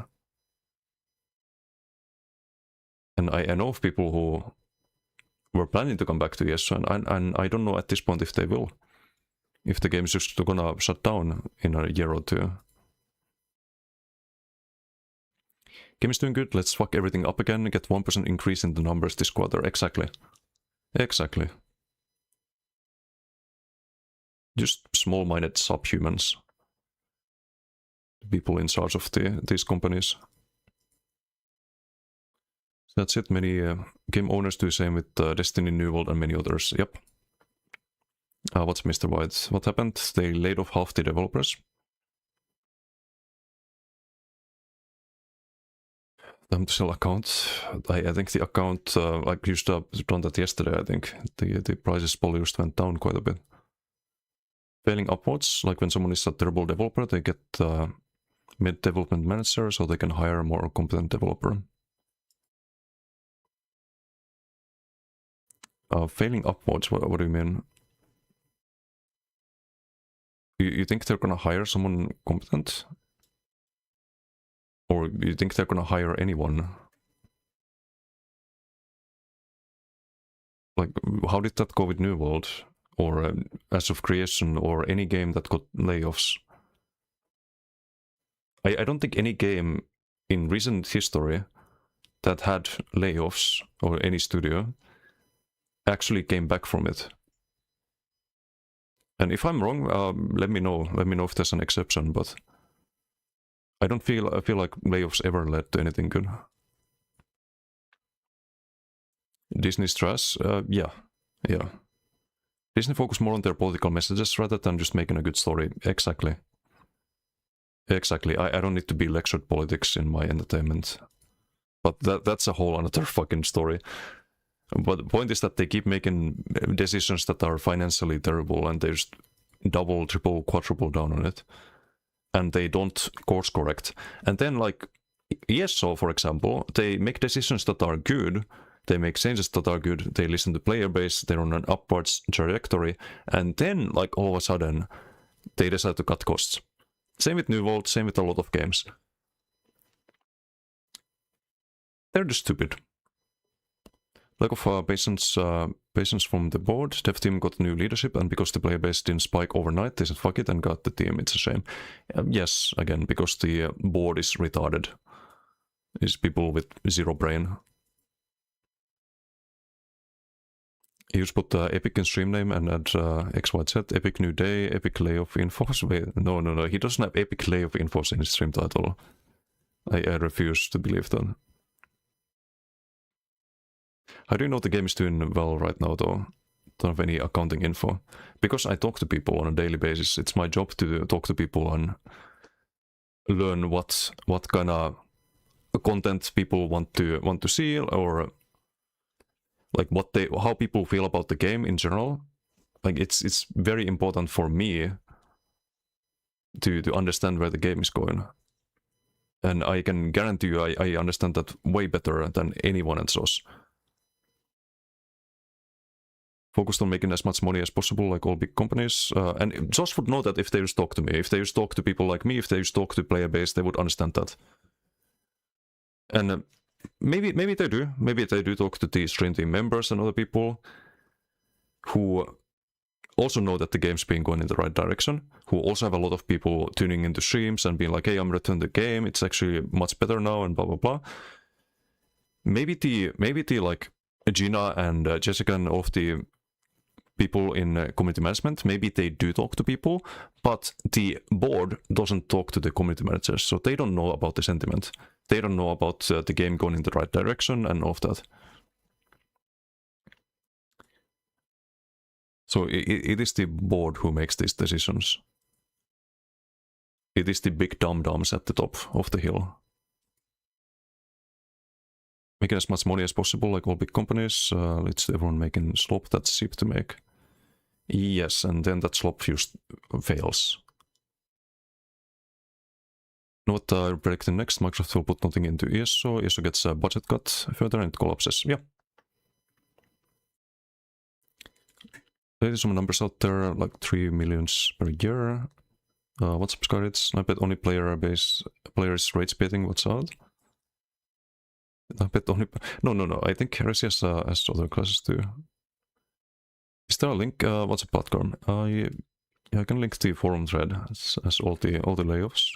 And I know of people who were planning to come back to ESO, and I don't know at this point if they will. If the game is just gonna shut down in a year or two. Game is doing good, let's fuck everything up again, get 1% increase in the numbers this quarter. Exactly. Exactly. Just small-minded subhumans. People in charge of these companies. So that's it. Many game owners do the same with Destiny, New World, and many others. Yep. What's Mr. White? What happened? They laid off half the developers. Time to sell account. I think the account, like used to have done that yesterday, I think. The prices probably just went down quite a bit. Failing upwards, like when someone is a terrible developer, they get mid-development manager so they can hire a more competent developer. Failing upwards, what do you mean? You think they're gonna hire someone competent? Or you think they're gonna hire anyone? Like, how did that go with New World? Or As of Creation, or any game that got layoffs? I don't think any game in recent history that had layoffs, or any studio, actually came back from it. And if I'm wrong, let me know. Let me know if there's an exception, but I feel like layoffs ever led to anything good. Disney's trash? Yeah. Disney focus more on their political messages rather than just making a good story. Exactly. Exactly. I don't need to be lectured politics in my entertainment. But that's a whole another fucking story. But the point is that they keep making decisions that are financially terrible, and they just double, triple, quadruple down on it. And they don't course correct. And then, like, ESO, for example, they make decisions that are good, they make changes that are good, they listen to player base, they're on an upwards trajectory, and then, like, all of a sudden, they decide to cut costs. Same with New World, same with a lot of games. They're just stupid. Lack of patience from the board. Dev team got new leadership, and because the player base didn't spike overnight, they said fuck it and got the team. It's a shame. Yes, again, because the board is retarded. It's people with zero brain. You just put Epic in stream name and add XYZ, Epic New Day, Epic Layoff Infos. Wait, no, he doesn't have Epic Layoff Infos in his stream title. I refuse to believe that. How do you know the game is doing well right now, though? Don't have any accounting info. Because I talk to people on a daily basis. It's my job to talk to people and learn what kind of content people want to see, or like how people feel about the game in general. Like it's very important for me to understand where the game is going. And I can guarantee you I understand that way better than anyone else. Focused on making as much money as possible, like all big companies. And Josh would know that if they just talk to me. If they just talk to people like me, if they just talk to player base, they would understand that. And maybe they do. Maybe they do talk to the stream team members and other people who also know that the game's been going in the right direction, who also have a lot of people tuning into streams and being like, hey, I'm returning the game, it's actually much better now, and blah, blah, blah. Maybe the like Gina and Jessica and all of the people in community management, maybe they do talk to people, but the board doesn't talk to the community managers, so they don't know about the sentiment. They don't know about the game going in the right direction and all of that. So it is the board who makes these decisions. It is the big dum-dums at the top of the hill. Making as much money as possible, like all big companies. It's everyone making slop that's cheap to make. Yes, and then that slop just fails. What I predict next, Microsoft will put nothing into ESO. ESO gets a budget cut further and it collapses. Yeah. There's some numbers out there, like 3 million per year. What's up, Skyrids? I bet only players rage baiting what's out. I bet only... No. I think Heresy has other classes too. Is there a link? What's a platform? Yeah, I can link the forum thread as all the layoffs.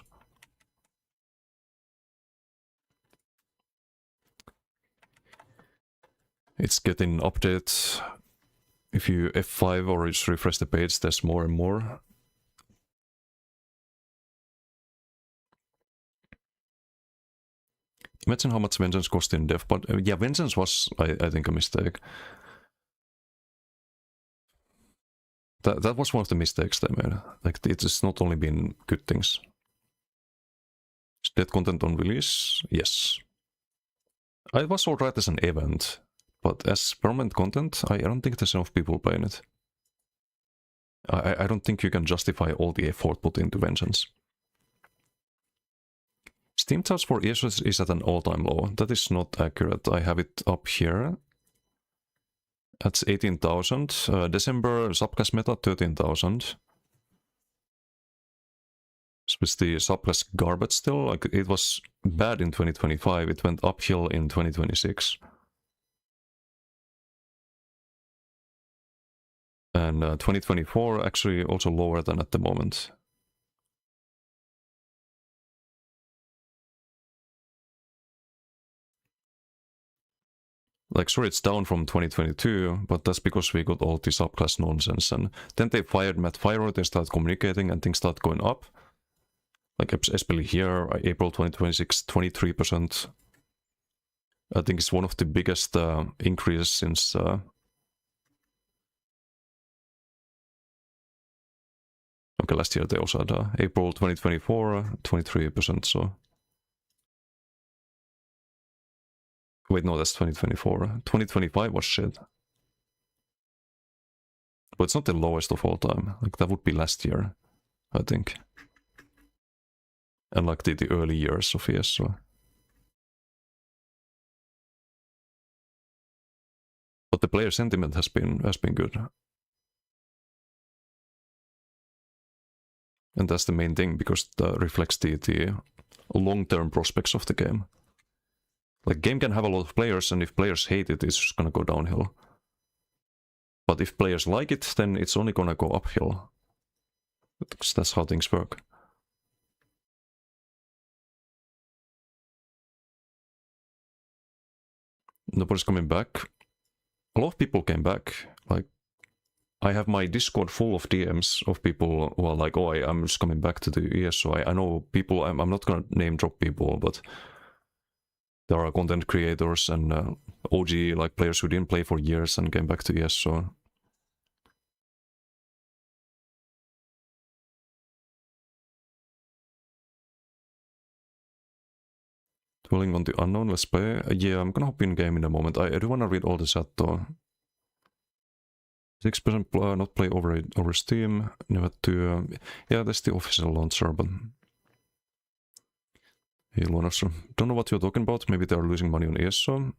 It's getting updates. If you F5 or just refresh the page, there's more and more. Imagine how much Vengeance cost in dev, but yeah, Vengeance was, I think, a mistake. That was one of the mistakes they made. Like, it's not only been good things. Is dead content on release? Yes. It was alright as an event, but as permanent content, I don't think there's enough people playing it. I don't think you can justify all the effort put into Vengeance. Steam charts for ESO is at an all-time low. That is not accurate. I have it up here. That's 18,000. December subclass meta 13,000. With the subclass garbage still, like it was bad in 2025. It went uphill in 2026. And 2024 actually also lower than at the moment. Like, sure, it's down from 2022, but that's because we got all the subclass nonsense. And then they fired Matt Fire, they started communicating, and things start going up. Like, especially here, April 2026, 23%. I think it's one of the biggest increases since... Okay, last year they also had April 2024, 23%, so... Wait, no, that's 2024. 2025 was shit. But it's not the lowest of all time. Like, that would be last year, I think. And like the early years of ESO. But the player sentiment has been good. And that's the main thing, because that reflects the long-term prospects of the game. Like, game can have a lot of players, and if players hate it, it's just gonna go downhill. But if players like it, then it's only gonna go uphill. Because that's how things work. Nobody's coming back. A lot of people came back. Like, I have my Discord full of DMs of people who are like, oh, I'm just coming back to the ESO. I know people, I'm not gonna name drop people, but there are content creators and OG like players who didn't play for years and came back to ESO. Dwelling on the unknown, let's play. Yeah, I'm gonna hop in game in a moment. I do wanna read all the chat though. 6% not play over Steam. Never to. Yeah, that's the official launcher, but. Hey, Lunaster. Don't know what you're talking about. Maybe they are losing money on ESO.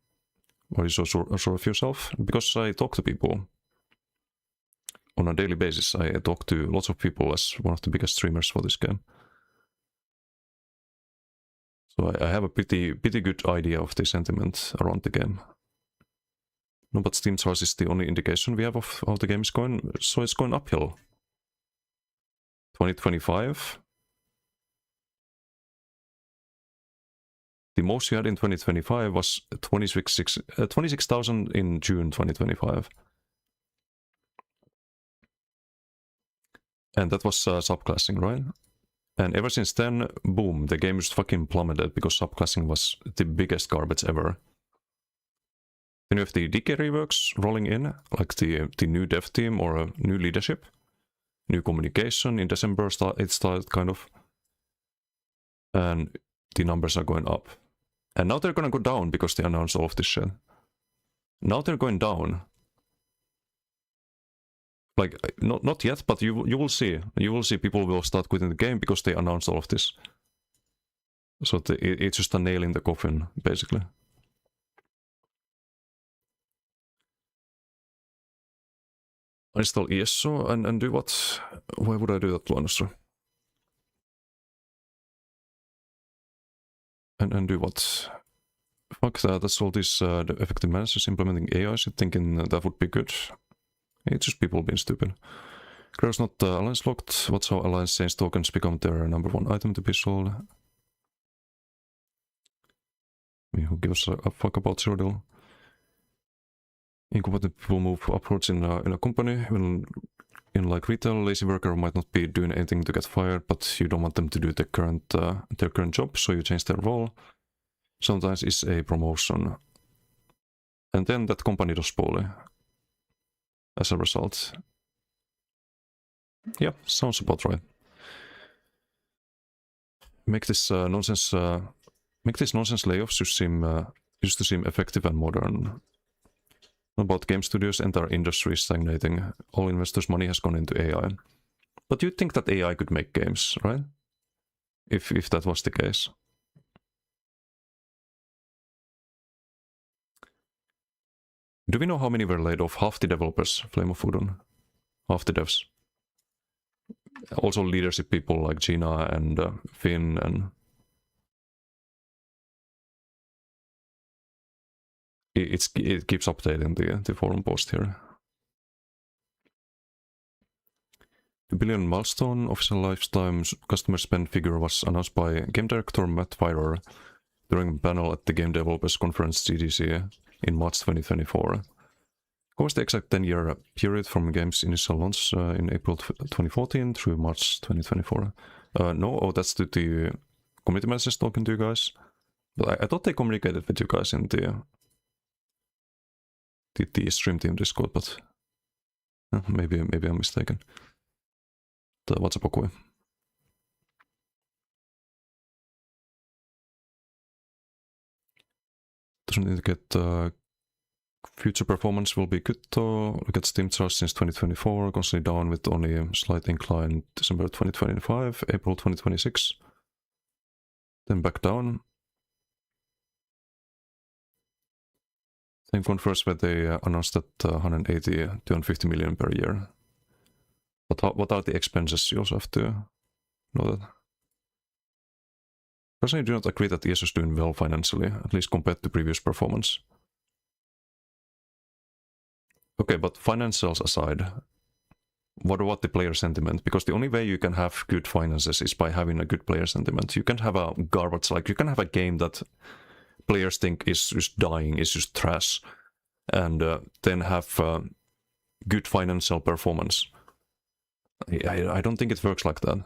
Are you so sure of yourself? Because I talk to people on a daily basis. I talk to lots of people as one of the biggest streamers for this game. So I have a pretty good idea of the sentiment around the game. No, but Steam charts is the only indication we have of how the game is going. So it's going uphill. 2025. The most you had in 2025 was 26,000 in June 2025. And that was subclassing, right? And ever since then, boom, the game just fucking plummeted because subclassing was the biggest garbage ever. Then you have the DK reworks rolling in, like the new dev team or a new leadership. New communication in December, it started kind of. And the numbers are going up. And now they're gonna go down because they announced all of this shit. Now they're going down. Like, not yet, but you will see. You will see people will start quitting the game because they announced all of this. So it's just a nail in the coffin, basically. Install ESO and do what? Why would I do that, Luonnossa? And do what? Fuck that, that's all these effective managers implementing AI shit, thinking that would be good. It's just people being stupid. Grail's not alliance locked. What's how alliance change tokens become their number one item to be sold? I mean, who gives a fuck about Zero Deal? Incompetent people move upwards in a company. When in like retail, lazy worker might not be doing anything to get fired, but you don't want them to do their current job, so you change their role. Sometimes it's a promotion, and then that company does poorly as a result. Yeah, sounds about right. Make this nonsense layoffs used to seem effective and modern. About game studios, entire industry is stagnating. All investors' money has gone into AI. But you'd think that AI could make games, right? If that was the case. Do we know how many were laid off? Half the developers, Flame of Udon. Half the devs. Also leadership people like Gina and Finn and... It keeps updating the forum post here. 2 billion milestone official lifetime customer spend figure was announced by game director Matt Firer during a panel at the Game Developers Conference GDC in March 2024. Covers the exact 10-year period from game's initial launch in April 2014 through March 2024. That's the community managers talking to you guys. But I thought they communicated with you guys in the stream team Discord, but maybe I'm mistaken. WhatsApp doesn't indicate future performance will be good though. Look at Steam charts since 2024, constantly down with only a slight incline December 2025, April 2026. Then back down. Same conference where they announced that 180 to 250 million per year. But what are the expenses? You also have to know that. Personally, I do not agree that ESO is doing well financially, at least compared to previous performance. Okay, but financials aside, what about the player sentiment? Because the only way you can have good finances is by having a good player sentiment. You can't have a garbage, like you can have a game that players think is just dying, is just trash, and then have good financial performance. I don't think it works like that.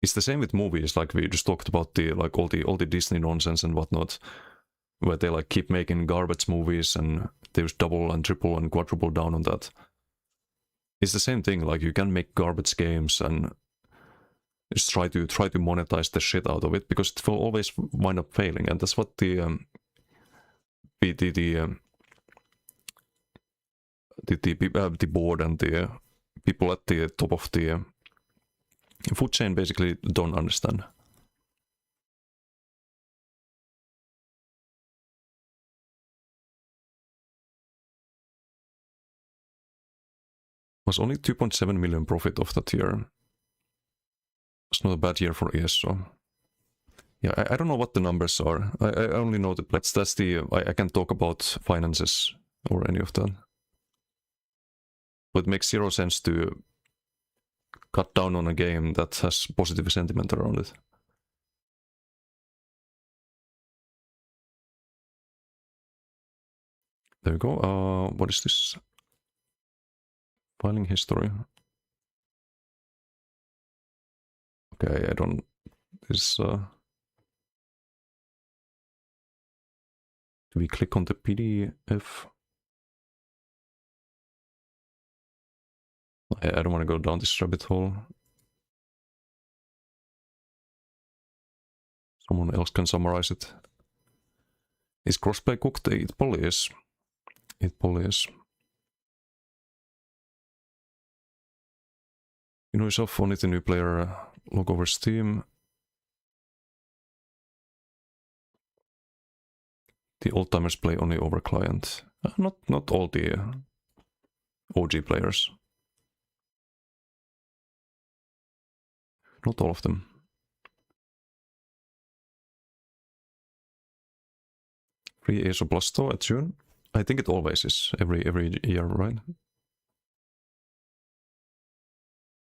It's the same with movies, like we just talked about all the Disney nonsense and whatnot, where they like keep making garbage movies and they just double and triple and quadruple down on that. It's the same thing, like you can make garbage games and just try to monetize the shit out of it, because it will always wind up failing, and that's what the board and the people at the top of the food chain basically don't understand. Was only 2.7 million profit of that year. It's not a bad year for ESO. Yeah, I don't know what the numbers are. I only know that that's the... I can't talk about finances or any of that. But it makes zero sense to cut down on a game that has positive sentiment around it. There we go. What is this? Filing history. Okay, I don't... This... Do we click on the PDF? I don't want to go down this rabbit hole. Someone else can summarize it. Is crossplay cooked? It probably is. It probably is. You know yourself, only the new player log over Steam. The old-timers play only over client. Not all the OG players. Not all of them. Free ESO Plus store at June. I think it always is every year, right?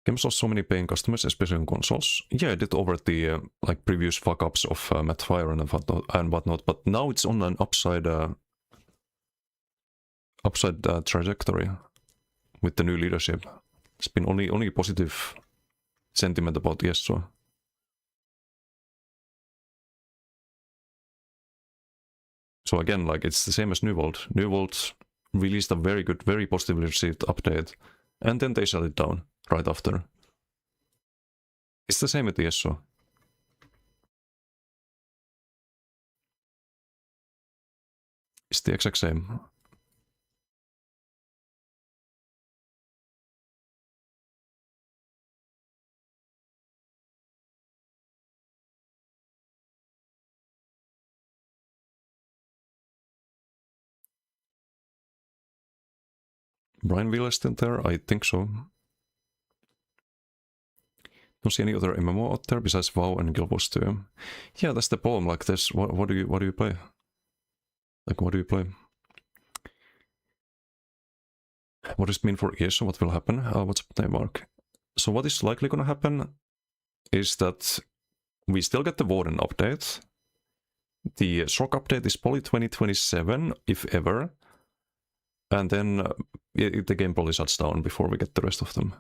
Games lost so many paying customers, especially on consoles. Yeah, I did over the like previous fuck-ups of Mattfire and whatnot, but now it's on an upside trajectory with the new leadership. It's been only positive sentiment about ESO. So again, like it's the same as New World. New World released a very good, very positively received update, and then they shut it down right after. It's the same with ESO. It's the exact same. Brian Wheeler still there? I think so. Don't see any other MMO out there besides WoW and Guild Wars 2. Yeah, that's the problem. Like this, what do you play? Like what do you play? What does it mean for ESO? What will happen? What's up there, Mark? So what is likely gonna happen is that we still get the Warden update. The Shock update is probably 2027, if ever. And then the game probably shuts down before we get the rest of them.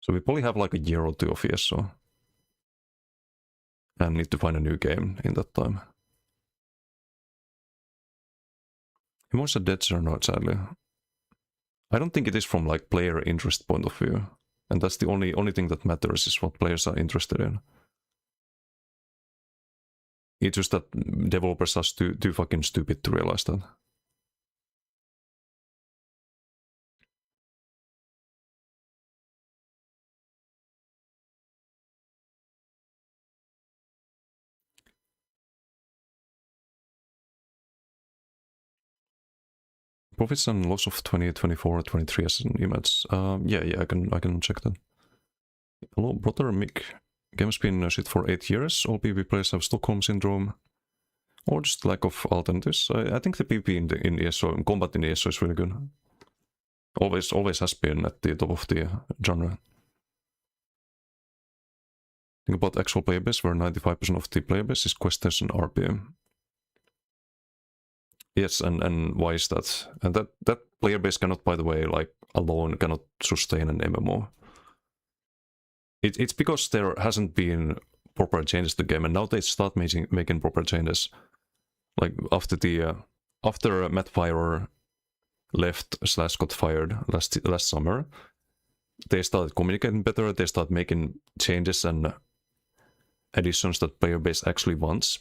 So we probably have like a year or two of ESO. And need to find a new game in that time. MMOs are dead or not, sadly. I don't think it is from like player interest point of view. And that's the only thing that matters is what players are interested in. It's just that developers are too fucking stupid to realize that. Profits and loss of 2024 23 as an image. Yeah, I can check that. Hello, brother Mick. Game's been shit for 8 years. All PvP players have Stockholm Syndrome. Or just lack of alternatives. I think the PvP in ESO, combat in ESO is really good. Always has been at the top of the genre. Think about actual player base, where 95% of the player base is questers and RPM. Yes, and why is that? And that player base cannot, by the way, like alone cannot sustain an MMO. It's because there hasn't been proper changes to the game, and now they start making proper changes. Like after Mattfire left / got fired last summer, they started communicating better. They started making changes and additions that player base actually wants.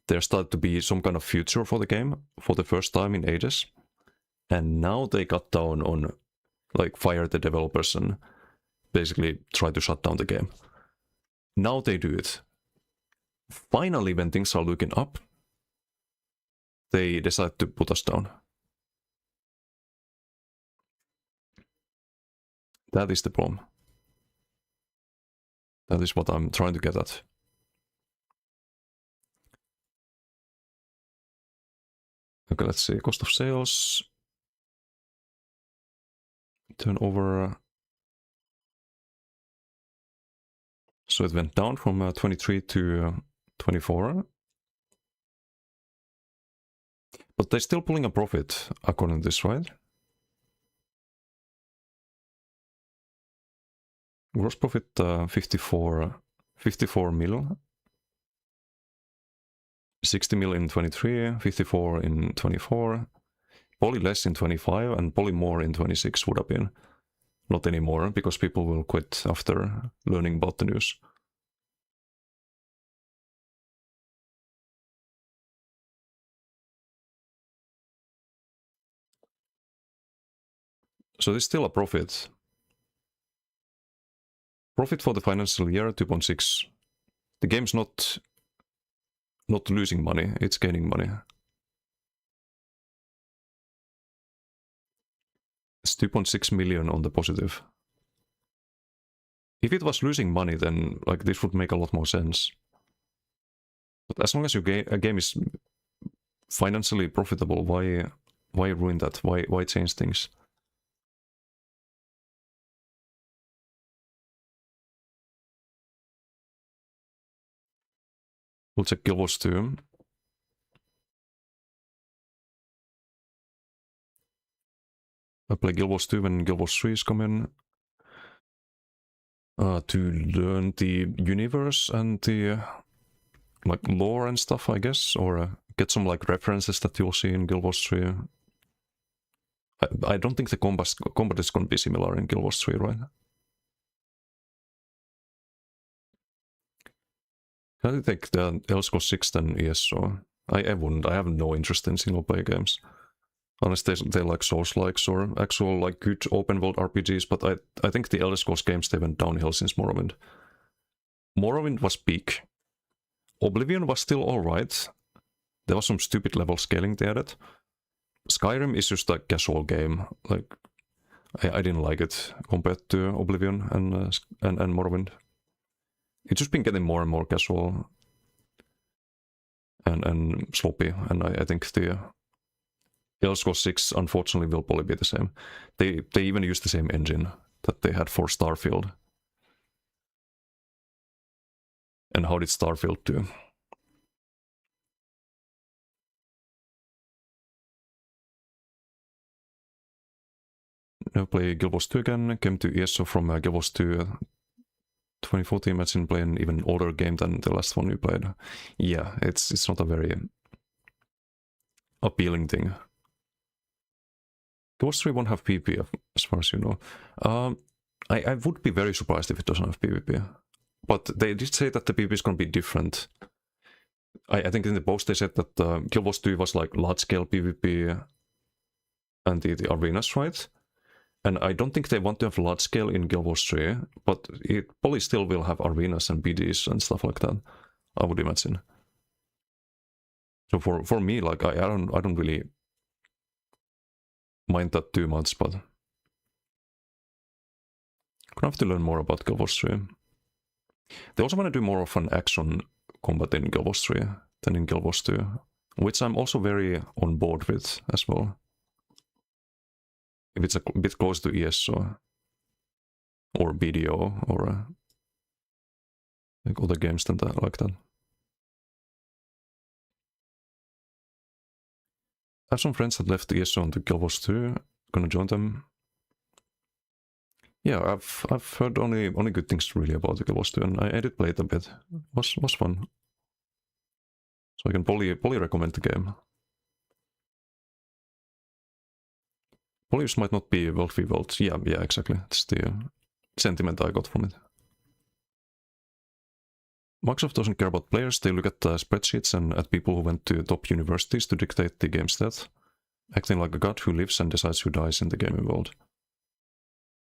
There started to be some kind of future for the game for the first time in ages. And now they cut down on, like, fire the developers and basically try to shut down the game. Now they do it. Finally, when things are looking up, they decide to put us down. That is the problem. That is what I'm trying to get at. Okay, let's see. Cost of sales. Turnover. So it went down from 23 to 24. But they're still pulling a profit, according to this, right? Gross profit 54 mil. 60 mil in 23, 54 in 24. Probably less in 25 and probably more in 26 would have been. Not anymore, because people will quit after learning about the news. So there's still a profit. Profit for the financial year 2.6. The game's not losing money, it's gaining money. It's 2.6 million on the positive. If it was losing money, then like this would make a lot more sense. But as long as a game is financially profitable, why ruin that? Why change things? We'll check Guild Wars 2. I play Guild Wars 2 when Guild Wars 3 is coming. To learn the universe and the like lore and stuff, I guess, or get some like references that you'll see in Guild Wars 3. I don't think the combat is going to be similar in Guild Wars 3, right? Can I take the Elder Scrolls 6 then ESO? I wouldn't. I have no interest in single player games. Unless they like Souls-likes or actual like good open world RPGs, but I think the Elder Scrolls games, they went downhill since Morrowind. Morrowind was peak. Oblivion was still alright. There was some stupid level scaling they added. Skyrim is just a casual game. Like I didn't like it compared to Oblivion and Morrowind. It's just been getting more and more casual and sloppy, and I think the Elder Scrolls 6 unfortunately will probably be the same. They even use the same engine that they had for Starfield. And how did Starfield do? Now play Guild Wars 2 again. Came to ESO from Guild Wars 2 2014. Imagine playing an even older game than the last one you played. Yeah, it's not a very appealing thing. Guild Wars 3 won't have PvP, as far as you know. I would be very surprised if it doesn't have PvP. But they did say that the PvP is going to be different. I think in the post they said that Guild Wars 2 was like large-scale PvP and the arenas, right? And I don't think they want to have large-scale in Guild Wars 3, but it probably still will have arenas and BDs and stuff like that, I would imagine. So for me, like I don't really mind that too much, but I'm gonna have to learn more about Guild Wars 3. They also want to do more of an action combat in Guild Wars 3 than in Guild Wars 2, which I'm also very on board with as well. If it's a bit close to ESO or BDO or like other games than that, like that. I have some friends that left ESO into Guild Wars 2. Gonna join them. Yeah, I've heard only good things really about the Guild Wars 2, and I did play it a bit. Was fun. So I can probably recommend the game. Polius might not be wealthy world. Yeah, exactly. It's the sentiment I got from it. Microsoft doesn't care about players. They look at spreadsheets and at people who went to top universities to dictate the game stats, acting like a god who lives and decides who dies in the gaming world.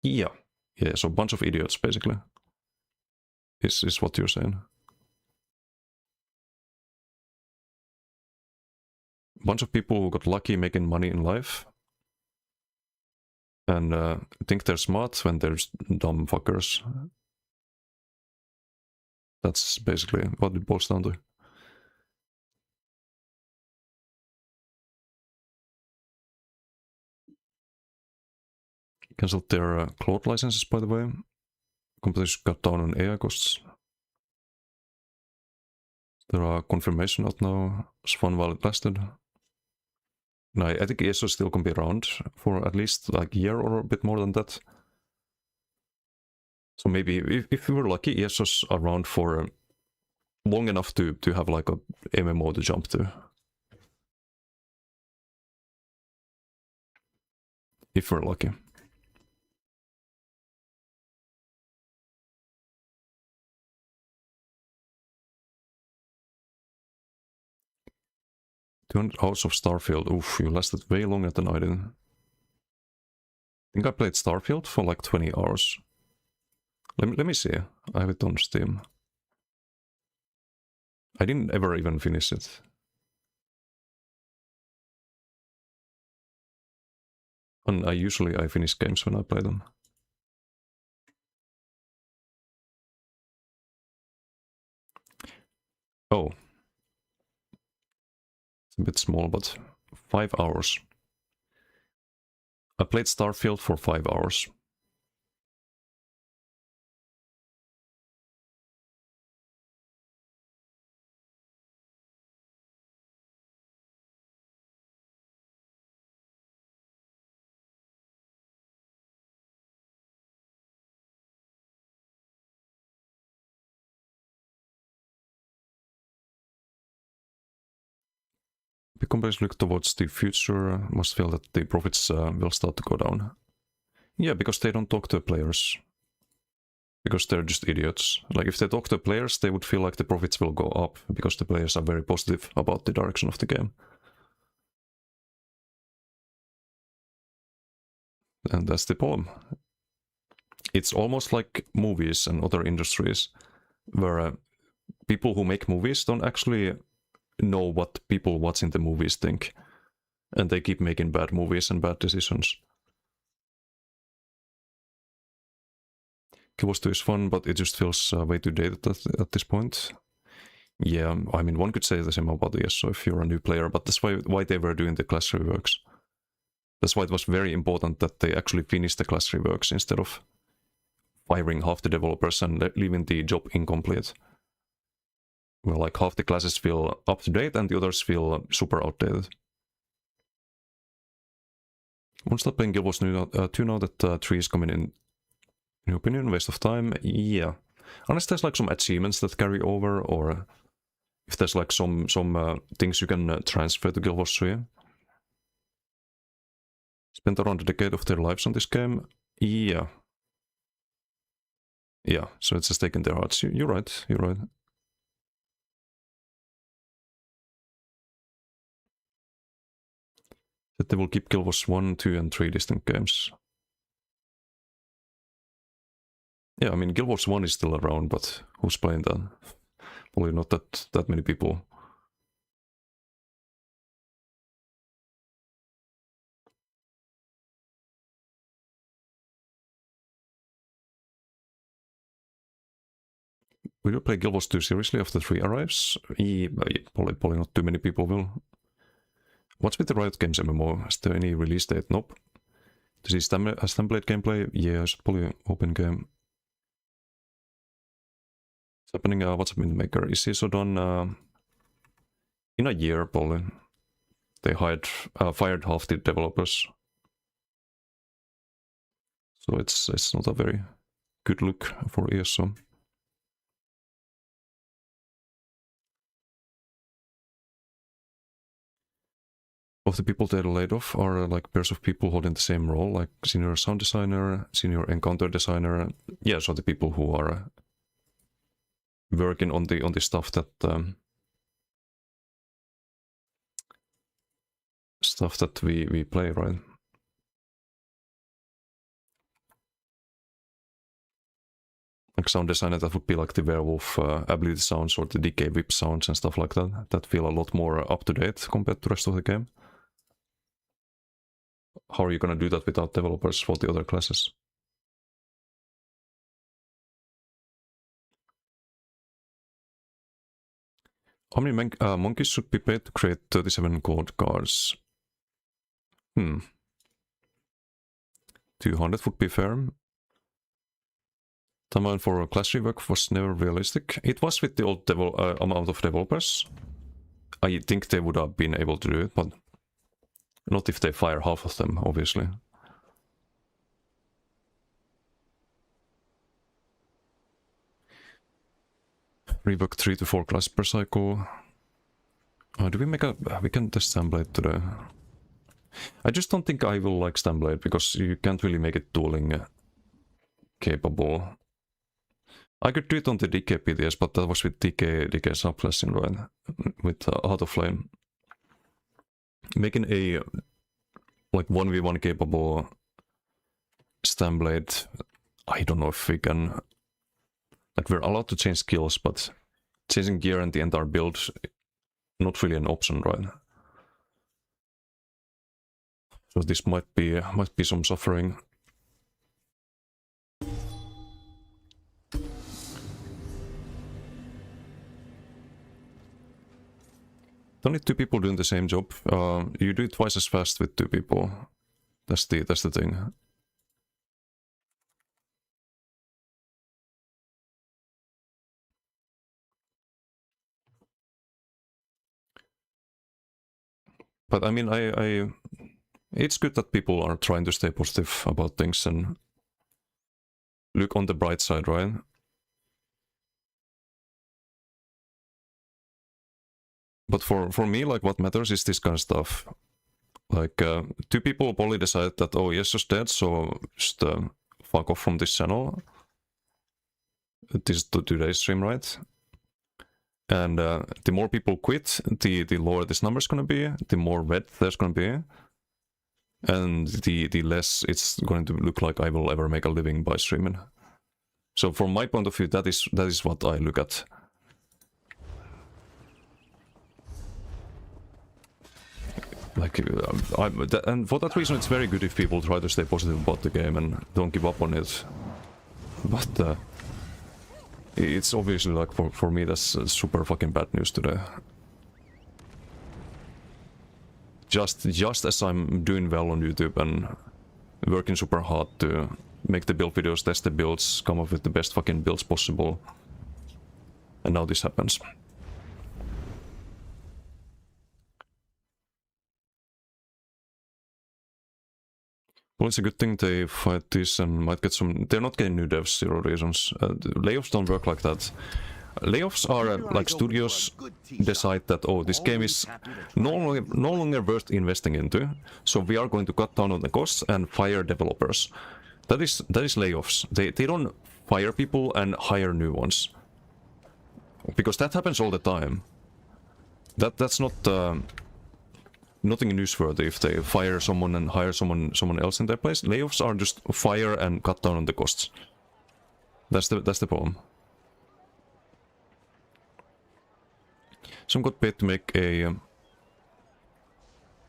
Yeah, so a bunch of idiots, basically, is what you're saying. Bunch of people who got lucky making money in life, and think they're smart when they're dumb fuckers. That's basically what it boils down to. Cancelled their cloud licenses, by the way. Competition cut down on AI costs. There are confirmation out now. It's fun while it lasted. No, I think ESO is still gonna be around for at least like a year or a bit more than that. So maybe if we were lucky, ESO's around for long enough to have like a MMO to jump to. If we're lucky. Hours of Starfield. Oof, you lasted way longer than I did. I think I played Starfield for like 20 hours. Let me see. I have it on Steam. I didn't ever even finish it. And usually I finish games when I play them. Oh. It's a bit small, but 5 hours. I played Starfield for 5 hours. Big companies look towards the future must feel that the profits will start to go down. Yeah, because they don't talk to players. Because they're just idiots. Like, if they talk to players, they would feel like the profits will go up, because the players are very positive about the direction of the game. And that's the problem. It's almost like movies and other industries, where people who make movies don't actually know what people watching the movies think. And they keep making bad movies and bad decisions. Guild Wars 2 is fun, but it just feels way too dated at this point. Yeah, I mean, one could say the same about ESO if you're a new player, but that's why they were doing the class reworks. That's why it was very important that they actually finished the class reworks instead of firing half the developers and leaving the job incomplete. Well, like half the classes feel up to date and the others feel super outdated. Won't stop playing Guild Wars 2 now that 3 is coming in. In your opinion, waste of time? Yeah. Unless there's like some achievements that carry over, or if there's like some things you can transfer to Guild Wars 3. Spent around a decade of their lives on this game? Yeah. Yeah, so it's a stake in their hearts. You're right, you're right. That they will keep Guild Wars 1, 2 and 3 distinct games. Yeah, I mean, Guild Wars 1 is still around, but who's playing that? Probably not that many people. Will you play Guild Wars 2 seriously after 3 arrives? Probably not too many people will. What's with the Riot Games MMO? Is there any release date? Nope. This is Stamblade gameplay? Yeah, it's probably open game. It's happening, what's up in Maker? Is CSO done in a year, probably. They fired half the developers. So it's not a very good look for ESO. Of the people they laid off are like pairs of people holding the same role, like senior sound designer, senior encounter designer. Yeah, so the people who are working on the stuff that we play, right? Like sound designer, that would be like the werewolf ability sounds or the decay whip sounds and stuff like that. That feel a lot more up to date compared to the rest of the game. How are you gonna do that without developers for the other classes? How many monkeys should be paid to create 37 gold cards? 200 would be fair. Timeline for a class rework was never realistic. It was with the old amount of developers. I think they would have been able to do it, but not if they fire half of them, obviously. Rework 3 to 4 classes per cycle. Do we make we can test Stamblade today. I just don't think I will like Stamblade, because you can't really make it dueling capable. I could do it on the DK PTS, but that was with DK subclassing, right? With Heart of Flame. Making a like 1v1 capable Stamblade, I don't know if we can Like we're allowed to change skills, but changing gear and the entire build, not really an option, right? So this might be some suffering. Don't need two people doing the same job. You do it twice as fast with two people. That's the thing. But I mean, it's good that people are trying to stay positive about things and look on the bright side, right? But for me, like, what matters is this kind of stuff. Like, two people probably decide that, oh, yes, just dead, so just fuck off from this channel. This is today's stream, right? And the more people quit, the lower this number is going to be, the more red there's going to be. And the less it's going to look like I will ever make a living by streaming. So from my point of view, that is what I look at. Like, and for that reason, it's very good if people try to stay positive about the game and don't give up on it. But it's obviously, like, for me, that's super fucking bad news today. Just as I'm doing well on YouTube and working super hard to make the build videos, test the builds, come up with the best fucking builds possible, and now this happens. Well, it's a good thing they fight this and might get some... They're not getting new devs, zero reasons. Layoffs don't work like that. Layoffs are like studios decide that, oh, this game is no longer worth investing into, so we are going to cut down on the costs and fire developers. That is layoffs. They don't fire people and hire new ones. Because that happens all the time. That's not... nothing newsworthy if they fire someone and hire someone else in their place. Layoffs are just fire and cut down on the costs. That's the problem. Some got paid to make a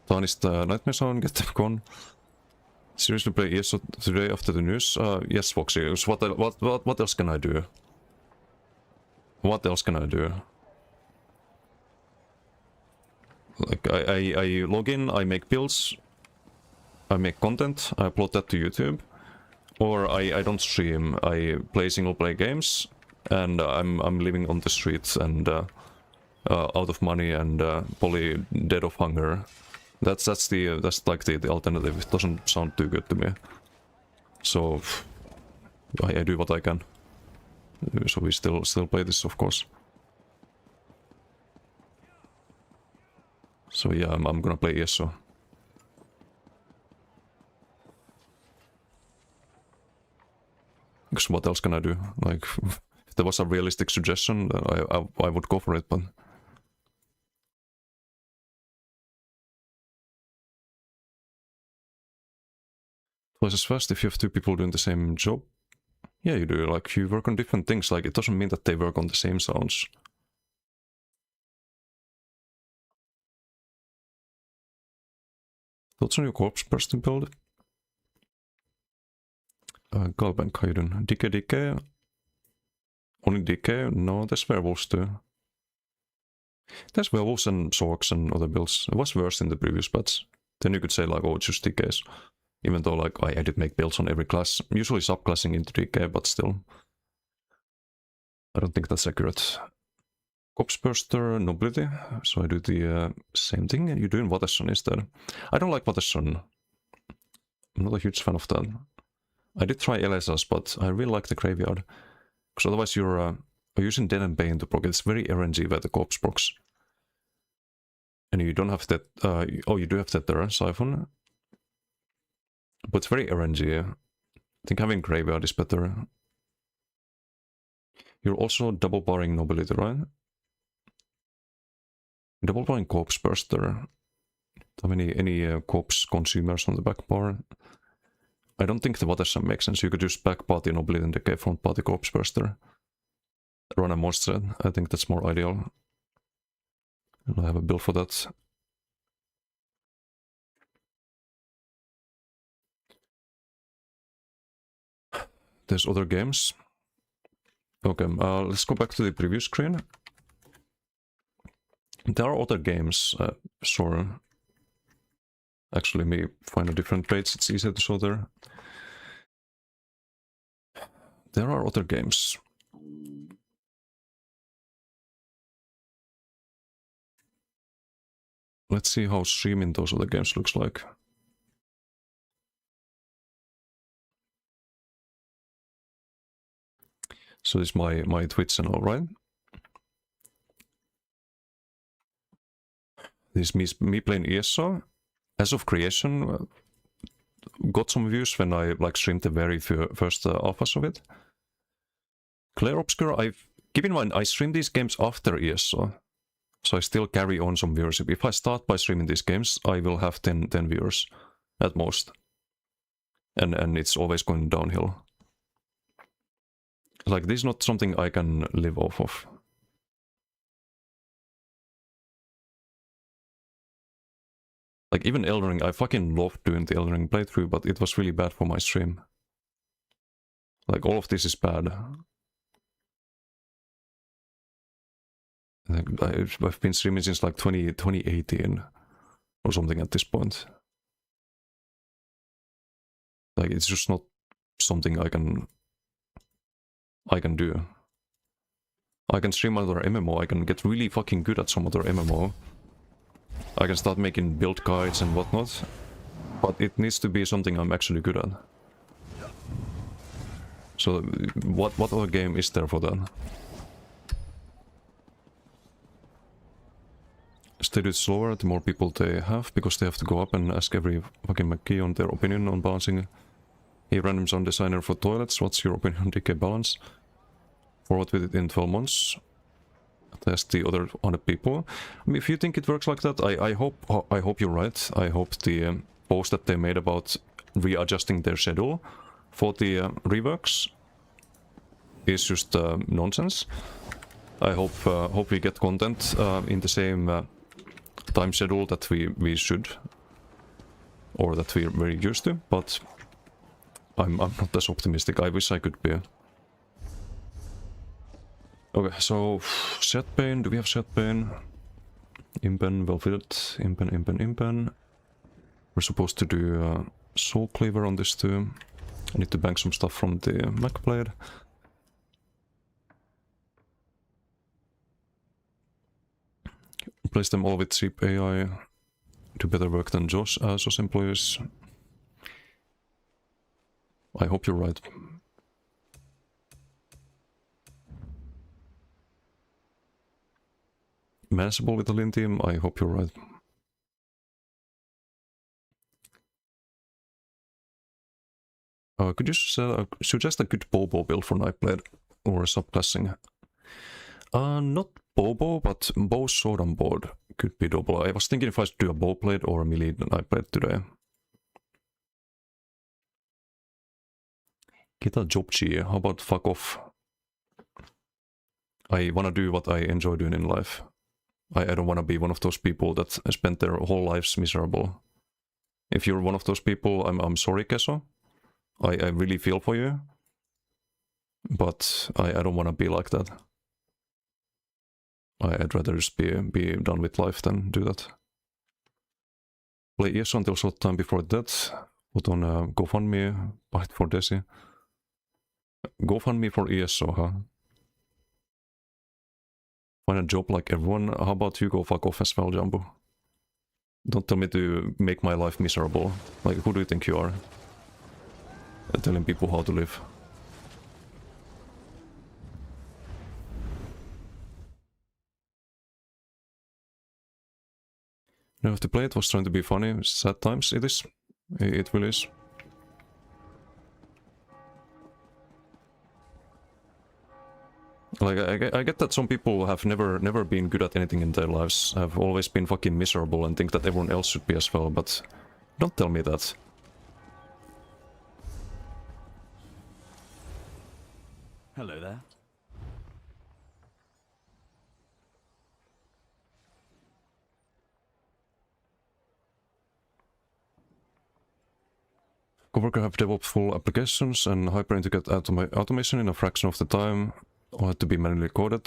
tarnished Nightmare Zone, get them gone. Seriously play ESO today after the news? Yes, Foxy. What else can I do? What else can I do? Like, I log in, I make builds, I make content, I upload that to YouTube, or I don't stream, I play single player games, and I'm living on the streets and out of money and probably dead of hunger. That's like the alternative. It doesn't sound too good to me. So I do what I can. So we still play this, of course. So yeah, I'm gonna play ESO. Because what else can I do? Like, if there was a realistic suggestion, I would go for it, but... Twice as fast if you have two people doing the same job? Yeah, you do. Like, you work on different things. Like, it doesn't mean that they work on the same sounds. Thoughts on your corpse bursting build? Galbank, how you doing? DK? Only DK? No, there's werewolves too. There's werewolves and Zorks and other builds. It was worse in the previous patch. Then you could say like, oh, it's just DKs. Even though like I did make builds on every class. Usually subclassing into DK, but still. I don't think that's accurate. Corpse Burster, Nobility. So I do the same thing. You're doing Waterson instead. I don't like Waterson. I'm not a huge fan of that. I did try LSS, but I really like the Graveyard. Because otherwise you're using Dead and Bane to proc. It's very RNG where the Corpse procs. And you don't have that... oh, you do have that there, Siphon. But it's very RNG. I think having Graveyard is better. You're also double barring Nobility, right? Double barring Corpse Burster. Have any Corpse consumers on the back bar? I don't think the Waterson makes sense. You could just back party Nobility and decay front party Corpse Burster. run a monster. I think that's more ideal. And I have a build for that. There's other games. Okay, let's go back to the preview screen. There are other games, sure. Actually, me find a different page, it's easier to show there. There are other games. Let's see how streaming those other games looks like. So this is my Twitch channel, right? This is me playing ESO. As of creation, got some views when I like streamed the very first alphas of it. Clair Obscure, keep in mind, I stream these games after ESO. So I still carry on some viewership. If I start by streaming these games, I will have 10 viewers at most. And it's always going downhill. Like, this is not something I can live off of. Like, even Elden Ring, I fucking loved doing the Elden Ring playthrough, but it was really bad for my stream. Like, all of this is bad. I've been streaming since like 2018 or something at this point. Like, it's just not something I can do. I can stream another MMO, I can get really fucking good at some other MMO. I can start making build guides and whatnot. But it needs to be something I'm actually good at. So what other game is there for that? They do it slower, the more people they have, because they have to go up and ask every fucking McKee on their opinion on balancing. Hey, random sound designer for toilets, what's your opinion on DK balance? Forward with it in 12 months. Test the other 100 people. I mean, if you think it works like that, I hope you're right. I hope the post that they made about readjusting their schedule for the reworks is just nonsense. I hope we get content in the same time schedule that we should, or that we're very used to, but I'm not as optimistic. I wish I could be. Okay, so Shed Pain, do we have Shed Pain? Impen, well fitted. Impen. We're supposed to do Soul Cleaver on this too. I need to bank some stuff from the Mechblade. Replace them all with cheap AI. Do better work than Josh employees. I hope you're right. Manageable with the Lean team, I hope you're right. Could you suggest a good Bobo build for Nightblade or subclassing? Not Bobo, but Bow Sword on board could be double. I was thinking if I should do a Bowblade or a melee Nightblade today. Get a job, G. How about fuck off? I wanna do what I enjoy doing in life. I don't wanna be one of those people that spent their whole lives miserable. If you're one of those people, I'm sorry, Keso. I really feel for you. But I don't wanna be like that. I'd rather just be done with life than do that. Play ESO until short time before death. Put on a GoFundMe, buy it for Desi. GoFundMe for ESO, huh? Find a job like everyone. How about you go fuck off as well, Jumbo? Don't tell me to make my life miserable. Like, who do you think you are? Telling people how to live. You have to play it, was trying to be funny. Sad times, it is. It really is. Like, I get that some people have never been good at anything in their lives, have always been fucking miserable and think that everyone else should be as well, but don't tell me that. Hello there. Coworker have developed full applications and hyper-integrate automation in a fraction of the time, or had to be manually coded,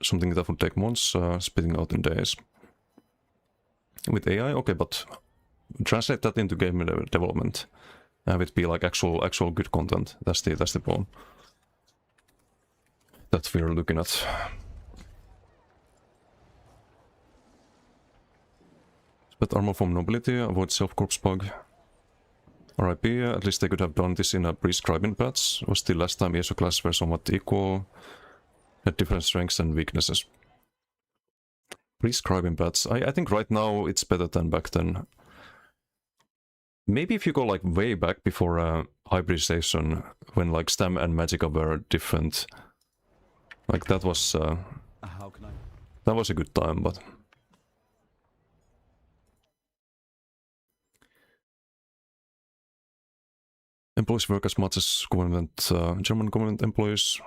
something that would take months, spitting out in days. With AI, okay, but translate that into game development. Have it be like actual good content. That's the problem that we're looking at. But armor from nobility, avoid self-corpse bug. RIP, at least they could have done this in a prescribing patch. Was the last time ESO classes were somewhat equal, had different strengths and weaknesses. Prescribing patch, I think right now it's better than back then. Maybe if you go like way back before hybridization, when like Stam and Magicka were different, like that was that was a good time, but. Employees work as much as government, German government employees.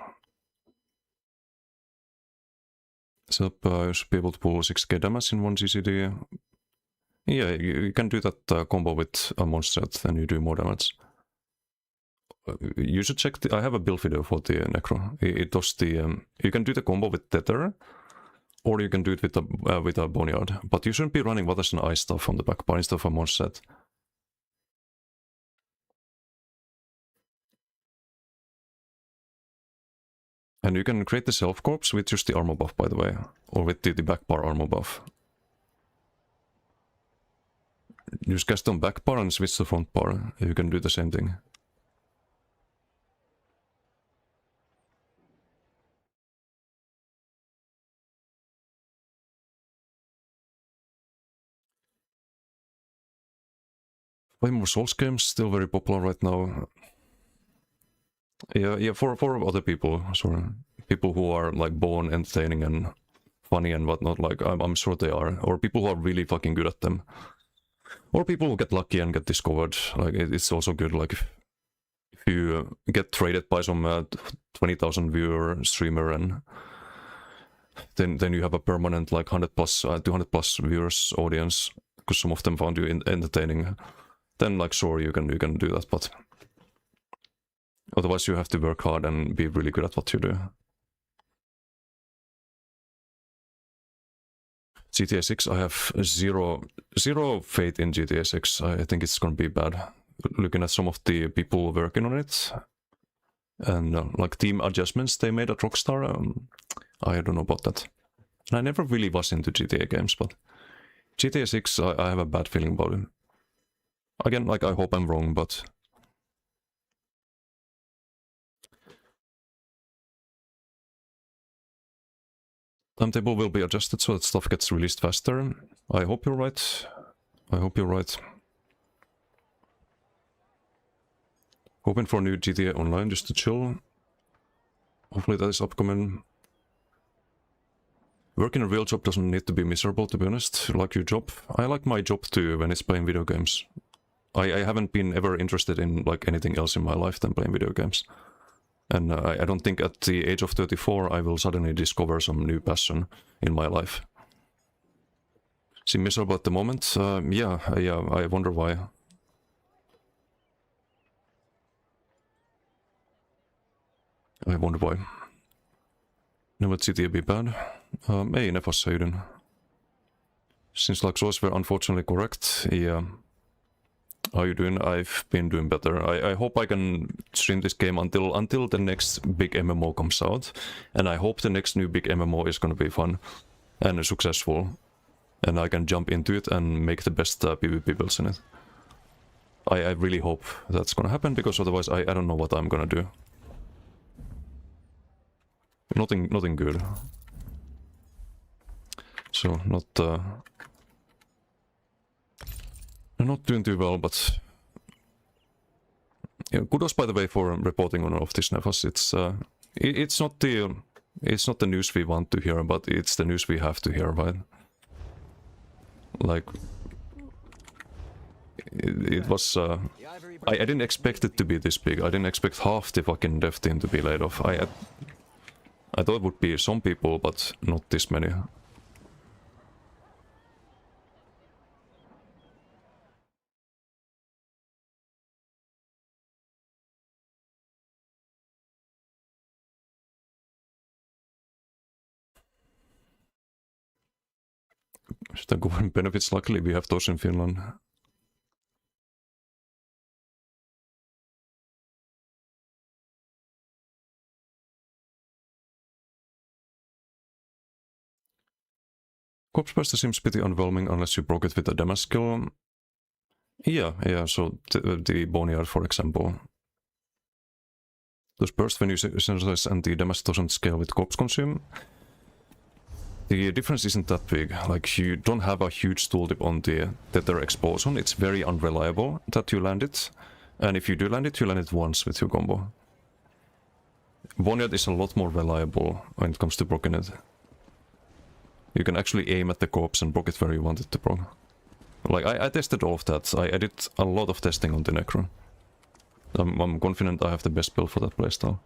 So you should be able to pull 6k damage in one CCD. Yeah, you can do that combo with a monster and you do more damage. You should check I have a build video for the Necro. It does the... you can do the combo with Tether, or you can do it with a Boneyard. But you shouldn't be running Waters and Ice stuff on the back bar instead of a monster set. And you can create the self-corpse with just the armor buff, by the way. Or with the back bar armor buff. You just cast on back bar and switch to front bar. You can do the same thing. Play more Souls games, still very popular right now. Yeah, for other people, sorry. People who are like born entertaining and funny and whatnot, like I'm sure they are. Or people who are really fucking good at them. Or people who get lucky and get discovered. Like it's also good, like if you get traded by some 20,000 viewer streamer and then you have a permanent like 100 plus, 200 plus viewers audience, because some of them found you entertaining. Then like sure you can do that, but otherwise you have to work hard and be really good at what you do. GTA 6, I have zero faith in GTA 6. I think it's gonna be bad. Looking at some of the people working on it and like team adjustments they made at Rockstar, I don't know about that. And I never really was into GTA games, but GTA 6, I have a bad feeling about it. Again, like I hope I'm wrong, but timetable will be adjusted so that stuff gets released faster. I hope you're right. I hope you're right. Hoping for a new GTA Online just to chill. Hopefully that is upcoming. Working a real job doesn't need to be miserable, to be honest. Like your job. I like my job too when it's playing video games. I haven't been ever interested in like anything else in my life than playing video games. And I don't think at the age of 34 I will suddenly discover some new passion in my life. Seem miserable at the moment? Yeah, I wonder why. I wonder why. Never GTA be bad. Ei nefassa yhden. Since like sources were unfortunately correct, yeah. How are you doing? I've been doing better. I hope I can stream this game until the next big MMO comes out. And I hope the next new big MMO is gonna be fun and successful. And I can jump into it and make the best PvP builds in it. I really hope that's gonna happen, because otherwise I don't know what I'm gonna do. Nothing good. So not doing too well, but yeah, kudos by the way for reporting on all of this, Nefas. It's not the news we want to hear, but it's the news we have to hear, right? Like it was. I didn't expect it to be this big. I didn't expect half the fucking dev team to be laid off. I thought it would be some people, but not this many. The government benefits, luckily we have those in Finland. Corpse Buster seems pretty underwhelming unless you broke it with a damage skill. Yeah, so the Boneyard, for example. Those bursts when you sensitize and the damage doesn't scale with Corpse Consume. The difference isn't that big, like you don't have a huge tooltip on the Tether Explosion, it's very unreliable that you land it. And if you do land it, you land it once with your combo. Boneyard is a lot more reliable when it comes to proccing it. You can actually aim at the corpse and proc it where you want it to proc. Like, I tested all of that. I did a lot of testing on the Necro. I'm confident I have the best build for that playstyle.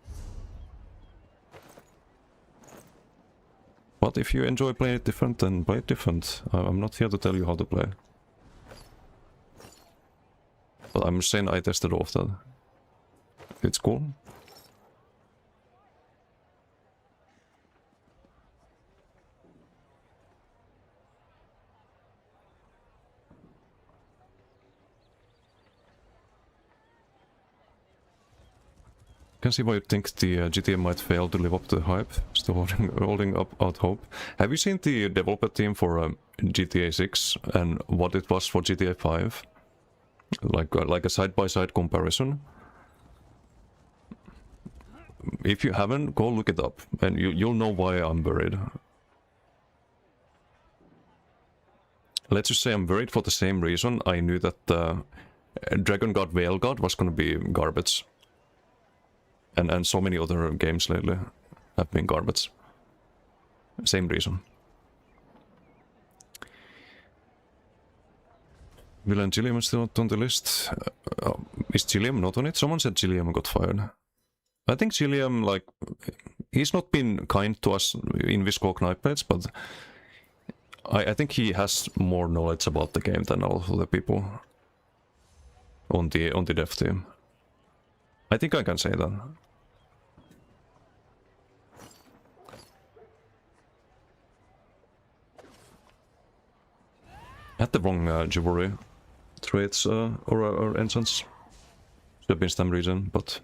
But if you enjoy playing it different, then play it different. I'm not here to tell you how to play. But I'm saying I tested all of that. It's cool. Can see why you think the GTA might fail to live up to the hype. Still holding up out hope. Have you seen the developer team for GTA 6 and what it was for GTA 5? Like a side-by-side comparison. If you haven't, go look it up, and you'll know why I'm worried. Let's just say I'm worried for the same reason I knew that Dragon God Veil God was gonna be garbage. And so many other games lately have been garbage. Same reason. Villain Chilium is still not on the list. Is Chilium not on it? Someone said Chilium got fired. I think Chilium, like, he's not been kind to us in Visco Knife Blades, but I think he has more knowledge about the game than all of the people on the dev team. I think I can say that. I had the wrong Chivalry traits or ensigns. Should have been stem region, but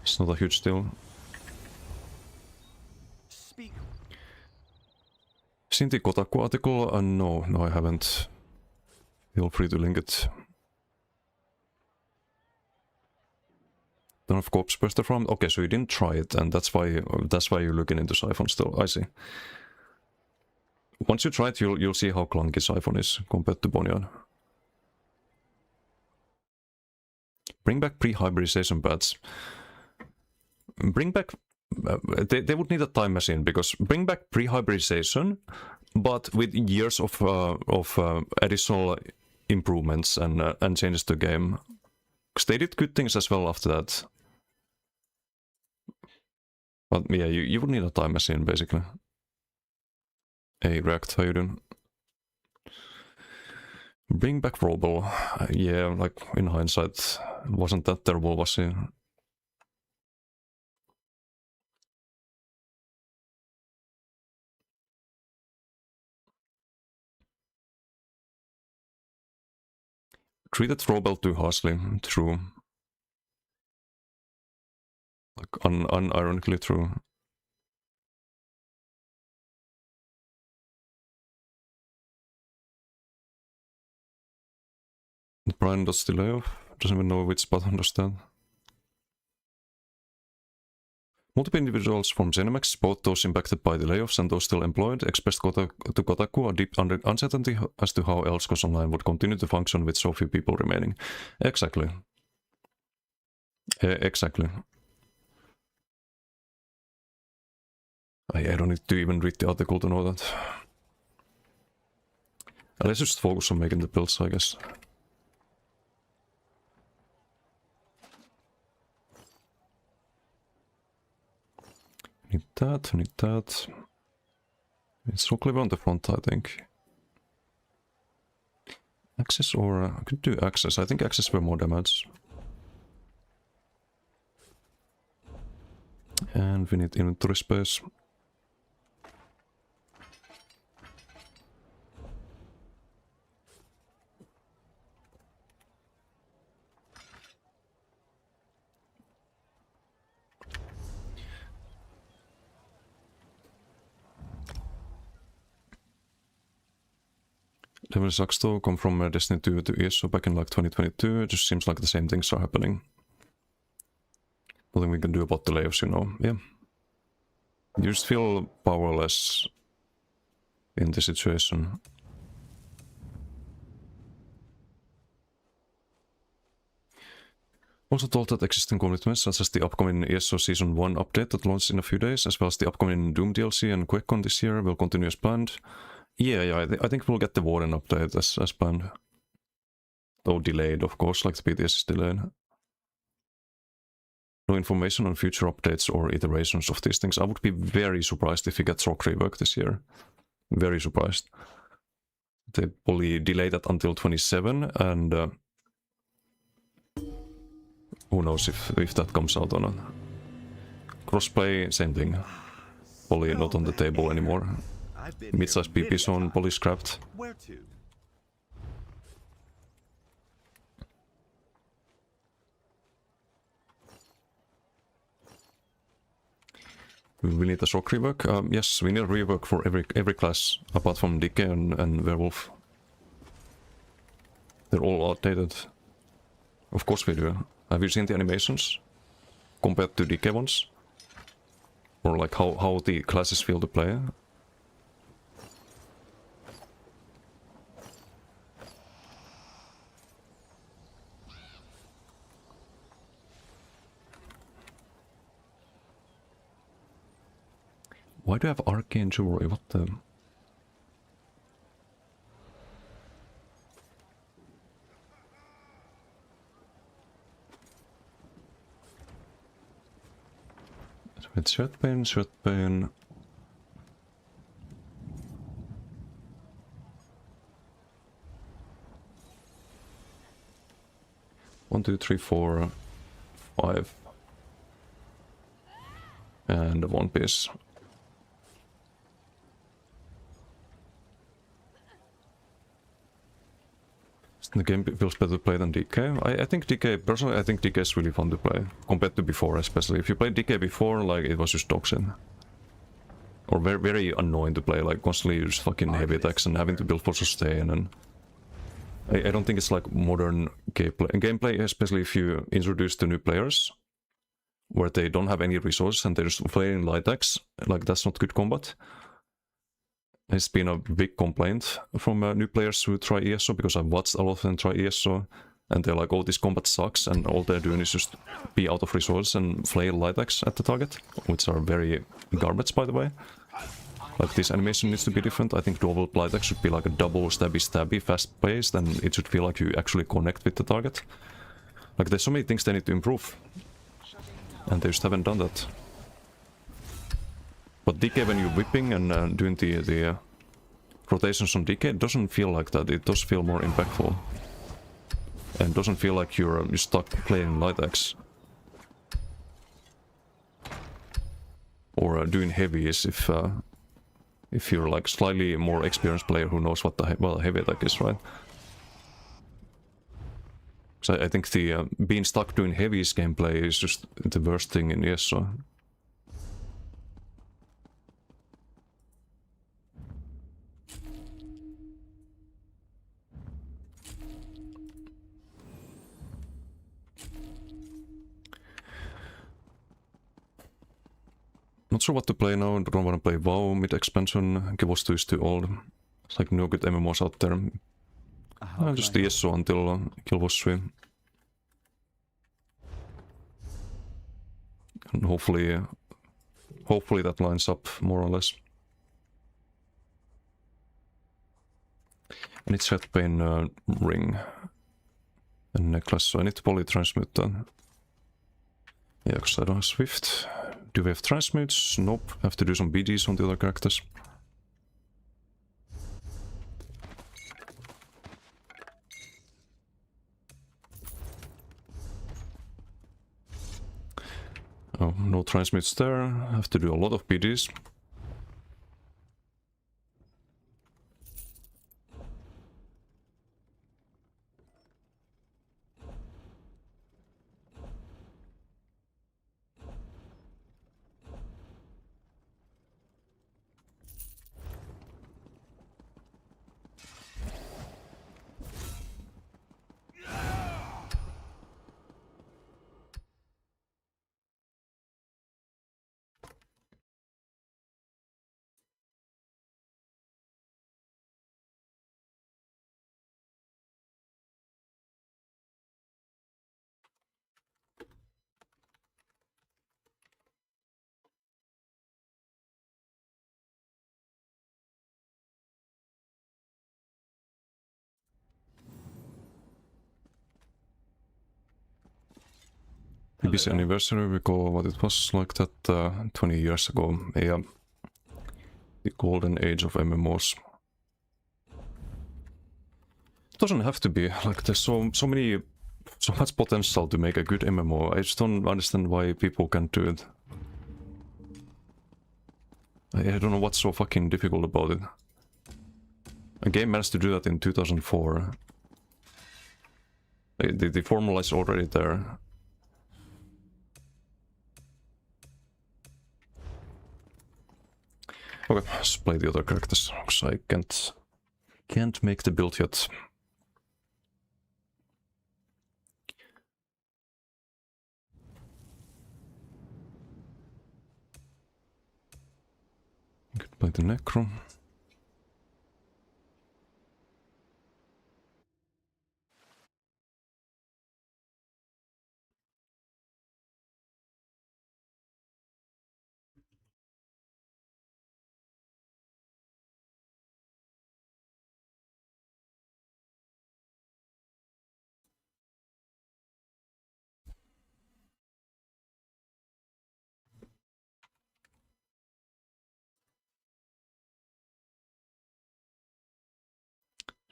it's not a huge deal. Seen the Kotaku article? No, I haven't. Feel free to link it. Don't have Corpse Buster from? Okay, so you didn't try it, and that's why you're looking into Siphon still. I see. Once you try it, you'll see how clunky Siphon is compared to Boneyard. Bring back pre-hybridization pads. Bring back... they would need a time machine, because bring back pre-hybridization, but with years of additional improvements and changes to the game. Because they did good things as well after that. But yeah, you would need a time machine, basically. Hey, React, how you doing? Bring back Robel. Yeah, like, in hindsight, wasn't that terrible, was he? Treated Robel too harshly, true. Like, unironically true. Brian does the layoff. Doesn't even know which spot understand. Multiple individuals from Zenimax, both those impacted by the layoffs and those still employed, expressed to Kotaku a deep uncertainty as to how Elder Scrolls Online would continue to function with so few people remaining. Exactly. Exactly. I don't need to even read the article to know that. Let's just focus on making the builds, I guess. Need that, need that. It's so clever on the front, I think. Access or... I could do access. I think access were more damage. And we need inventory space. Level sucks though, come from Destiny 2 to ESO back in like 2022. It just seems like the same things are happening. Nothing we can do about the layoffs, you know. Yeah. You just feel powerless in the situation. Also told that existing commitments such as the upcoming ESO Season 1 update that launches in a few days, as well as the upcoming Doom DLC and QuakeCon this year will continue as planned. Yeah, I think we'll get the Warden update as planned. Though delayed, of course, like the BTS is delayed. No information on future updates or iterations of these things. I would be very surprised if we get Rock Rework this year. Very surprised. They probably delay that until 27, and who knows if that comes out or not. Crossplay, same thing. Probably not on the table anymore. Mid-size PP zone, probably scrapped. Where to? We need a shock rework. Yes, we need a rework for every class apart from DK and Werewolf. They're all outdated. Of course we do. Have you seen the animations compared to DK ones? Or like how the classes feel to play? Why do I have Arcane Jewelry? What the... It's Sweatbane. 1, 2, 3, 4, 5. And one piece. The game feels better to play than DK. I think DK, personally, I think DK is really fun to play. Compared to before, especially. If you played DK before, like, it was just dog shit. Or very, very annoying to play, like, constantly just fucking heavy attacks and having to build for sustain, and... I don't think it's like modern gameplay, especially if you introduce the new players, where they don't have any resources and they're just playing light attacks. Like, that's not good combat. It's been a big complaint from new players who try ESO, because I've watched a lot of them try ESO, and they're like, oh, this combat sucks, and all they're doing is just be out of resources and flail light attacks at the target, which are very garbage, by the way. Like, this animation needs to be different. I think dual light attack should be like a double stabby, fast-paced, and it should feel like you actually connect with the target. Like, there's so many things they need to improve, and they just haven't done that. But DK, when you're whipping and doing the rotations on DK, it doesn't feel like that. It does feel more impactful. And doesn't feel like you're stuck playing light axe. Or doing heavies if you're like slightly more experienced player who knows what the heavy attack is, right? So I think the being stuck doing heavies gameplay is just the worst thing in ESO. Not sure what to play now, don't want to play WoW mid-expansion, Kivos 2 is too old. It's like no good MMOs out there. I'll just ESO until Guild Wars 3. And hopefully that lines up more or less. I need Sweatbane ring and necklace, so I need to probably transmute that. Yeah, because I don't have Swift. Do we have transmutes? Nope. Have to do some BDs on the other characters. Oh, no transmutes there. Have to do a lot of BDs. BBC anniversary, recall what it was like that 20 years ago. Yeah, the golden age of MMOs. Doesn't have to be like there's so much potential to make a good MMO. I just don't understand why people can't do it. I don't know what's so fucking difficult about it. A game managed to do that in 2004. The formula is already there. Okay, let's play the other characters, because I can't make the build yet. Could play the Necro.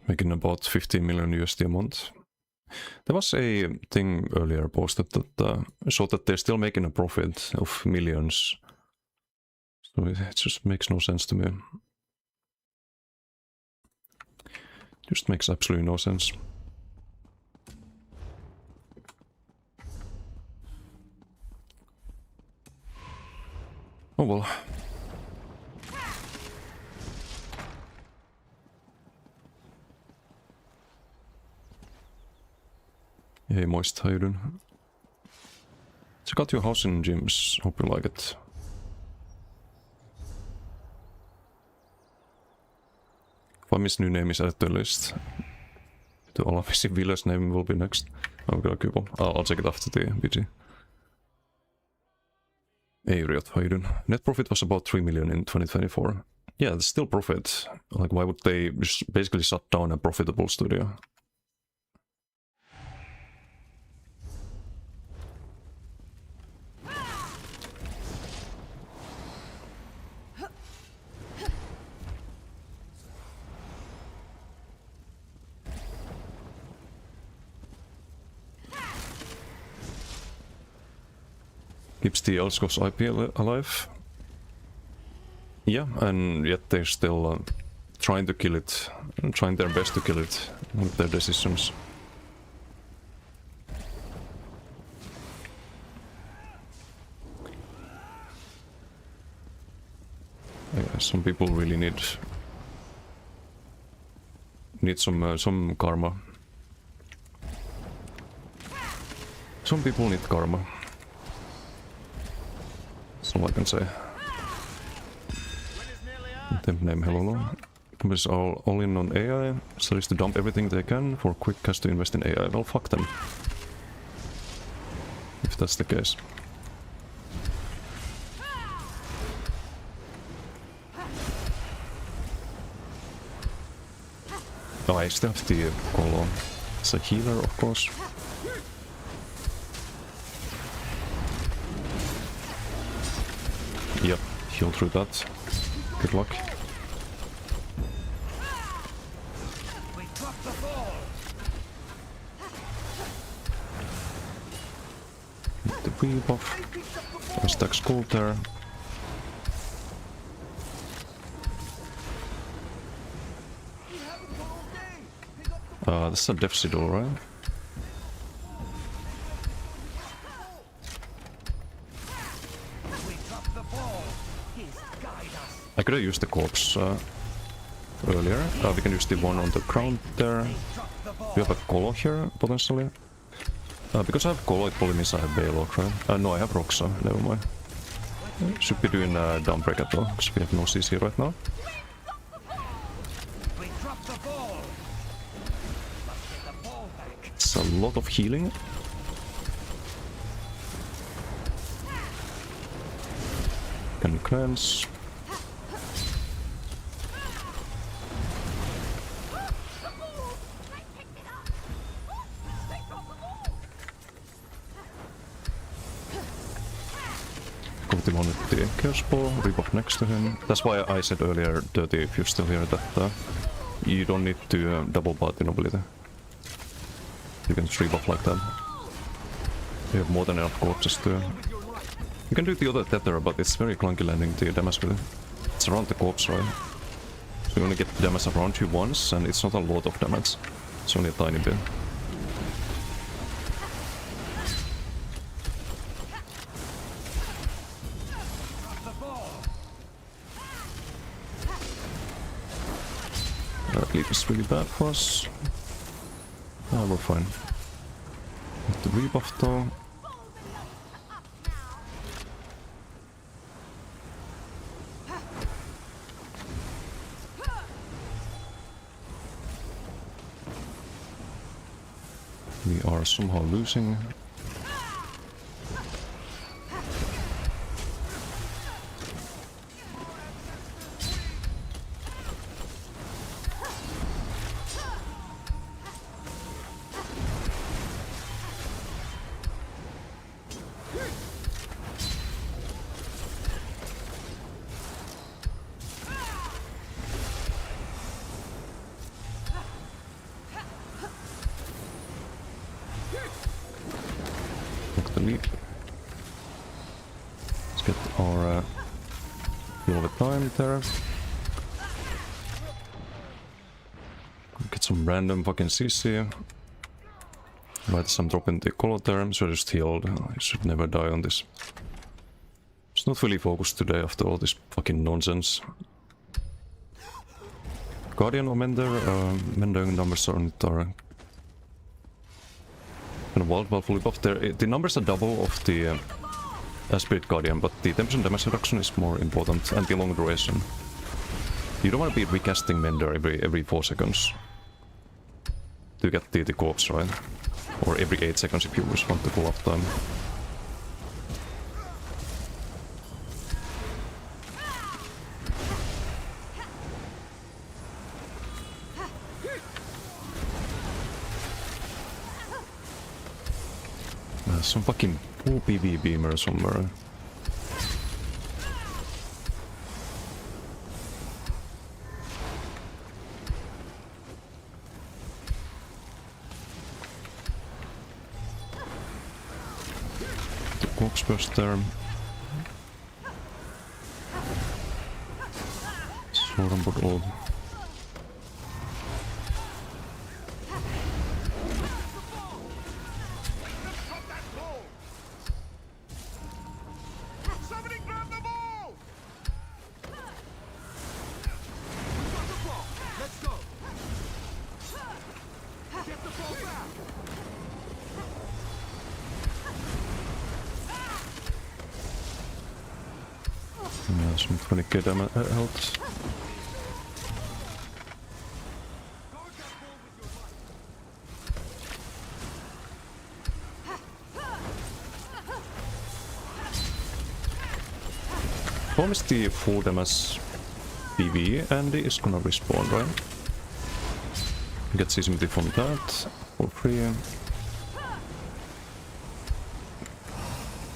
Making about 15 million USD a month. There was a thing earlier posted that showed that they're still making a profit of millions. So it just makes no sense to me. Just makes absolutely no sense. Oh well. Hey, Moist, how you doing? Check out your house in gyms, hope you like it. Fami's new name is at the list. The Olavisi Villa's name will be next. I'm gonna keep on. I'll check it after the BG. Hey, Riot, how you doing? Net profit was about 3 million in 2024. Yeah, it's still profit. Like, why would they just basically shut down a profitable studio? Keeps the Elseworlds IP alive. Yeah, and yet they're still trying to kill it, trying their best to kill it with their decisions. Yeah, some people really need some karma. Some people need karma. That's all I can say. Temp name hello. Companies are all in on AI, so is to dump everything they can for quick cash to invest in AI. Well, fuck them. If that's the case. Oh, I still have the Colo. It's a healer, of course. Yep, heal through that. Good luck. The weave off. I stack skull there. This is a Death Siddle, right? I could have used the corpse earlier. We can use the one on the ground there. We have a Colo here, potentially. Because I have Colo, it probably means I have Balok, right? No, I have Roxa, never mind. Should be doing Dawnbreak as well, because we have no CC right now. It's a lot of healing. Can cleanse. on with the Chaos Ball, rebuff next to him. That's why I said earlier, Dirty, if you're still here, that you don't need to double party nobility. You can just rebuff like that. You have more than enough corpses to... You can do the other tether, but it's very clunky landing the damage with it. It's around the corpse, right? So you only get damage around you once, and it's not a lot of damage. It's only a tiny bit. That lead is really bad for us. Ah, we're fine. With the rebuff though. We are somehow losing. The lead. Let's get our fill of the time there. Get some random fucking CC. Right, some drop in the color term, so I just healed. I should never die on this. It's not fully focused today after all this fucking nonsense. Guardian or Mender? Mender numbers are on it are and wild while fully buffed there. The numbers are double of the Spirit Guardian, but the 10% damage reduction is more important and the long duration. You don't want to be recasting Mender every 4 seconds to get the corpse, right? Or every 8 seconds if you just want the full uptime. Some fucking full PV beamer somewhere. The corpse burst there. Sorenbord old. Yeah, some 20k damage health. Promise the full damage PV and is gonna respawn, right? Get CCMT from that for free.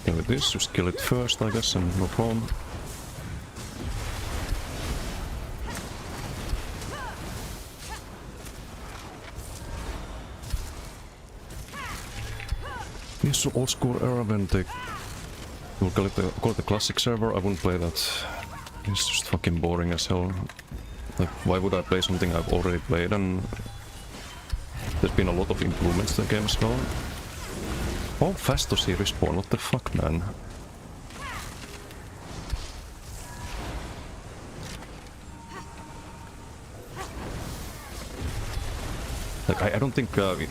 And with this, just kill it first, I guess, and no problem. This is old school era when they will call it the classic server. I wouldn't play that. It's just fucking boring as hell. Like, why would I play something I've already played? And there's been a lot of improvements to the game as well. Oh, fast to see respawn, what the fuck, man? Like, I don't think, I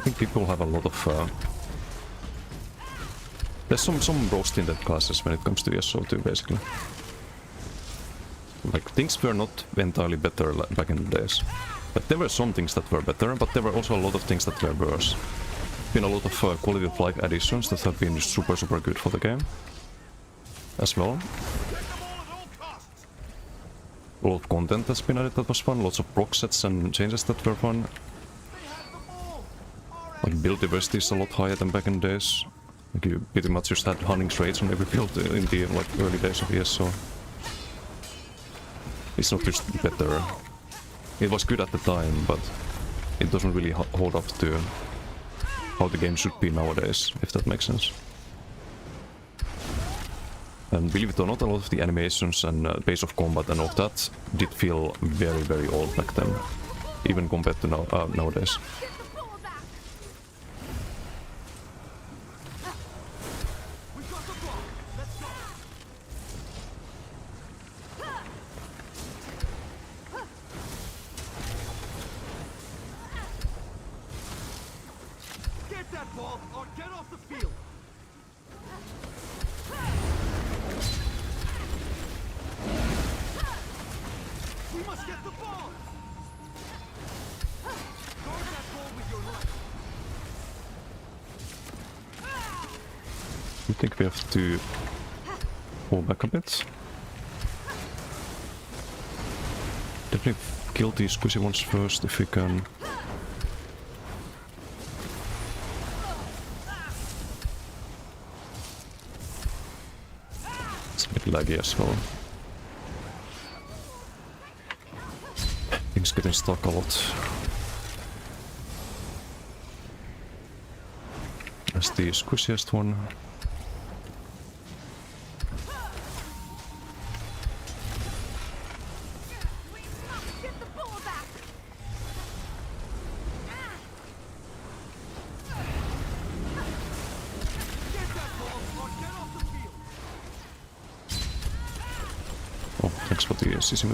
think people have a lot of, there's some roast in that classes when it comes to SO2, basically. Like, things were not entirely better back in the days. Like, there were some things that were better, but there were also a lot of things that were worse. Been a lot of quality of life additions that have been super good for the game as well. A lot of content has been added that was fun, lots of proc sets and changes that were fun. Like, build diversity is a lot higher than back in the days. Like you pretty much just had hunting traits on every build in the like early days of ES, so it's not just better. It was good at the time, but it doesn't really hold up to how the game should be nowadays, if that makes sense. And believe it or not, a lot of the animations and pace of combat and all of that did feel very, very old back then, even compared to nowadays. I think we have to pull back a bit. Definitely kill these squishy ones first if we can. It's a bit laggy as well. Things getting stuck a lot. That's the squishiest one. Oh, thanks for the CC.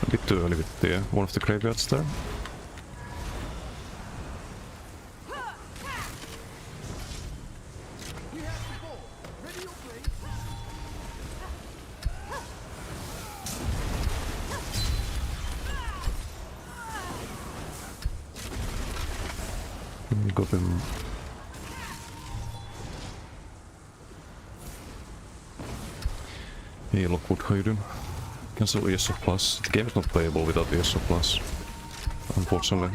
A bit too early with the one of the graveyards there. Got him. Hey, Lockwood, how you doing? Cancel ESO Plus. The game is not playable without ESO Plus, unfortunately.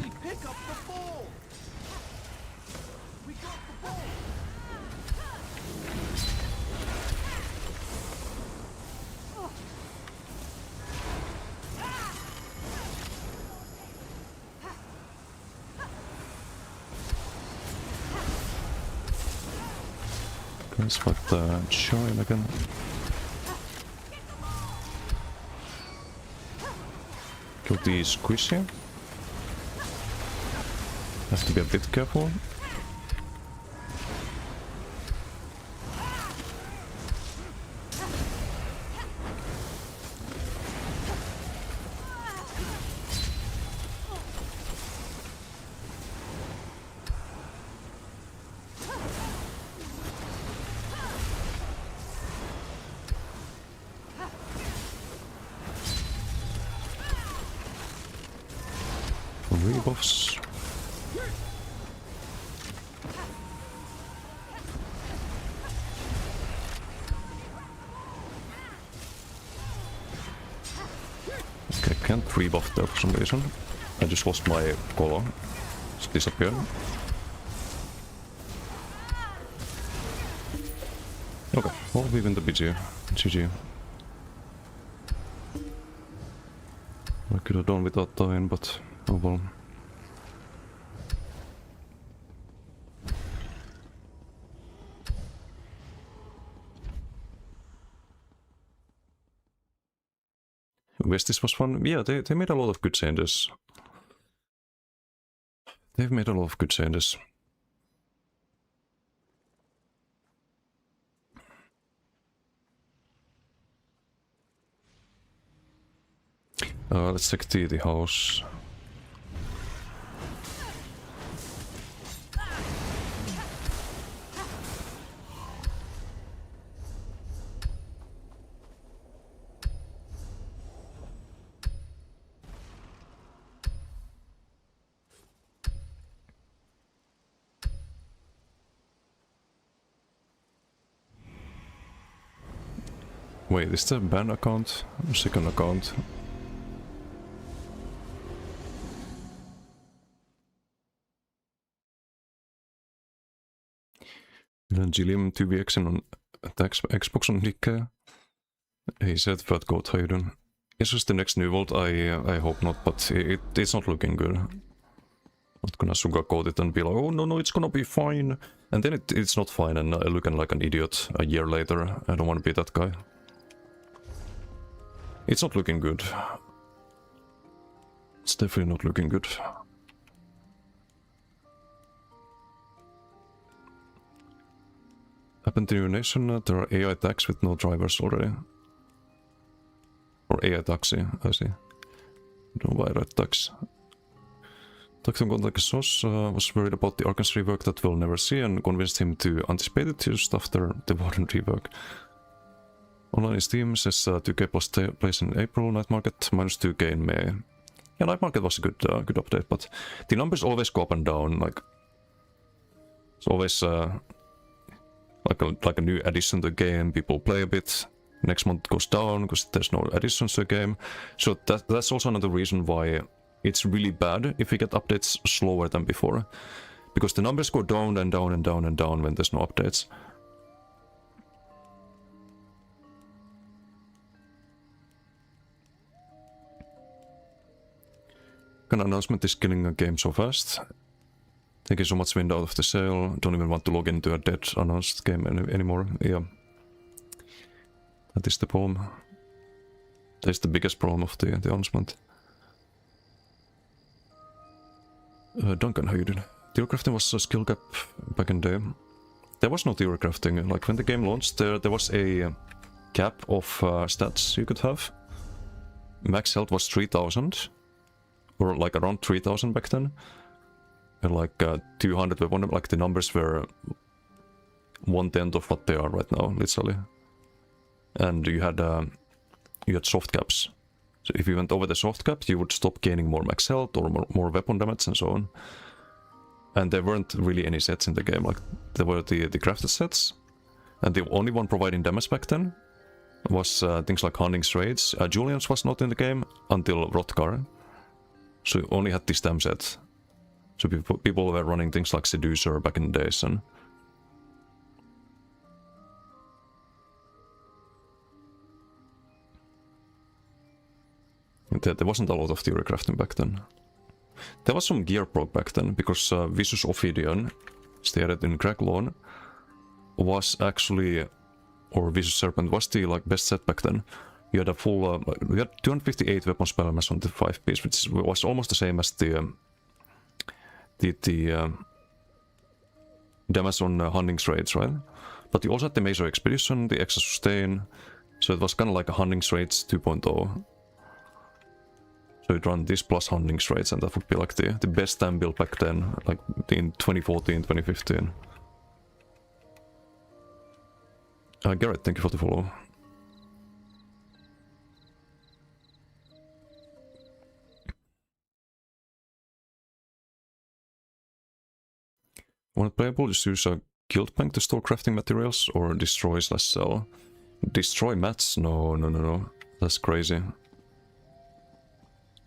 Let's fight the Giant again. Kill the squishy. Have to be a bit careful. Rebuffs. Okay, can't rebuff there for some reason. I just lost my color. It's disappeared. Okay, well, we win the BG. GG. I could have done without dying, but oh well. Yes, this was fun. Yeah, they made a lot of good changes. They've made a lot of good changes. Let's check the house. Wait, is the ban account? Second account? Gilliam 2VXen on Xboxen nickejä. He said that Goat, how you doing? Is this the next New World? I hope not, but it's not looking good. Not gonna sugarcoat it and be like, oh no, it's gonna be fine. And then it's not fine and looking like an idiot a year later. I don't want to be that guy. It's not looking good. It's definitely not looking good. Happened to your nation, there are AI tags with no drivers already. Or AI taxi, I see. Don't buy red tax. Talked to him like a sauce, was worried about the Arkansas rework that we'll never see and convinced him to anticipate it just after the Warden rework. Online in Steam says 2K plus plays in April, Night Market minus 2K in May. Yeah, Night Market was a good update, but the numbers always go up and down, like... It's always like a new addition to the game, people play a bit, next month it goes down because there's no additions to the game. So that's also another reason why it's really bad if we get updates slower than before. Because the numbers go down and down and down and down when there's no updates. An announcement is killing a game so fast. Taking so much wind out of the sail, don't even want to log into a dead announced game anymore. Yeah. That is the problem. That is the biggest problem of the announcement. Duncan, how you doing? Theory crafting was a skill gap back in the day. There was no theory crafting. Like when the game launched, there was a cap of stats you could have. Max health was 3000. Or like around 3000 back then. And like 200 weapon, like the numbers were 1/10 of what they are right now, literally. And you had soft caps. So if you went over the soft cap, you would stop gaining more max health or more weapon damage and so on. And there weren't really any sets in the game, like there were the crafted sets. And the only one providing damage back then was things like Hunting's Raids. Julian's was not in the game until Rothgar. So you only had this damn set. So people were running things like Seducer back in the days and... There wasn't a lot of theory crafting back then. There was some gear proc back then, because Vicious Ophidian, stated in Crackloan, was actually... Or Vicious Serpent was the like best set back then. You had a full... you had 258 weapon spell mass on the 5-piece, which was almost the same as the damage on Hunting's Raids, right? But you also had the Major Expedition, the Extra Sustain, so it was kind of like a Hunting's Raids 2.0. So you'd run this plus Hunting's Raids, and that would be like the best time build back then, like in 2014, 2015. Garrett, thank you for the follow. When playable, just use a guild bank to store crafting materials or destroy/sell. Destroy mats? No. That's crazy.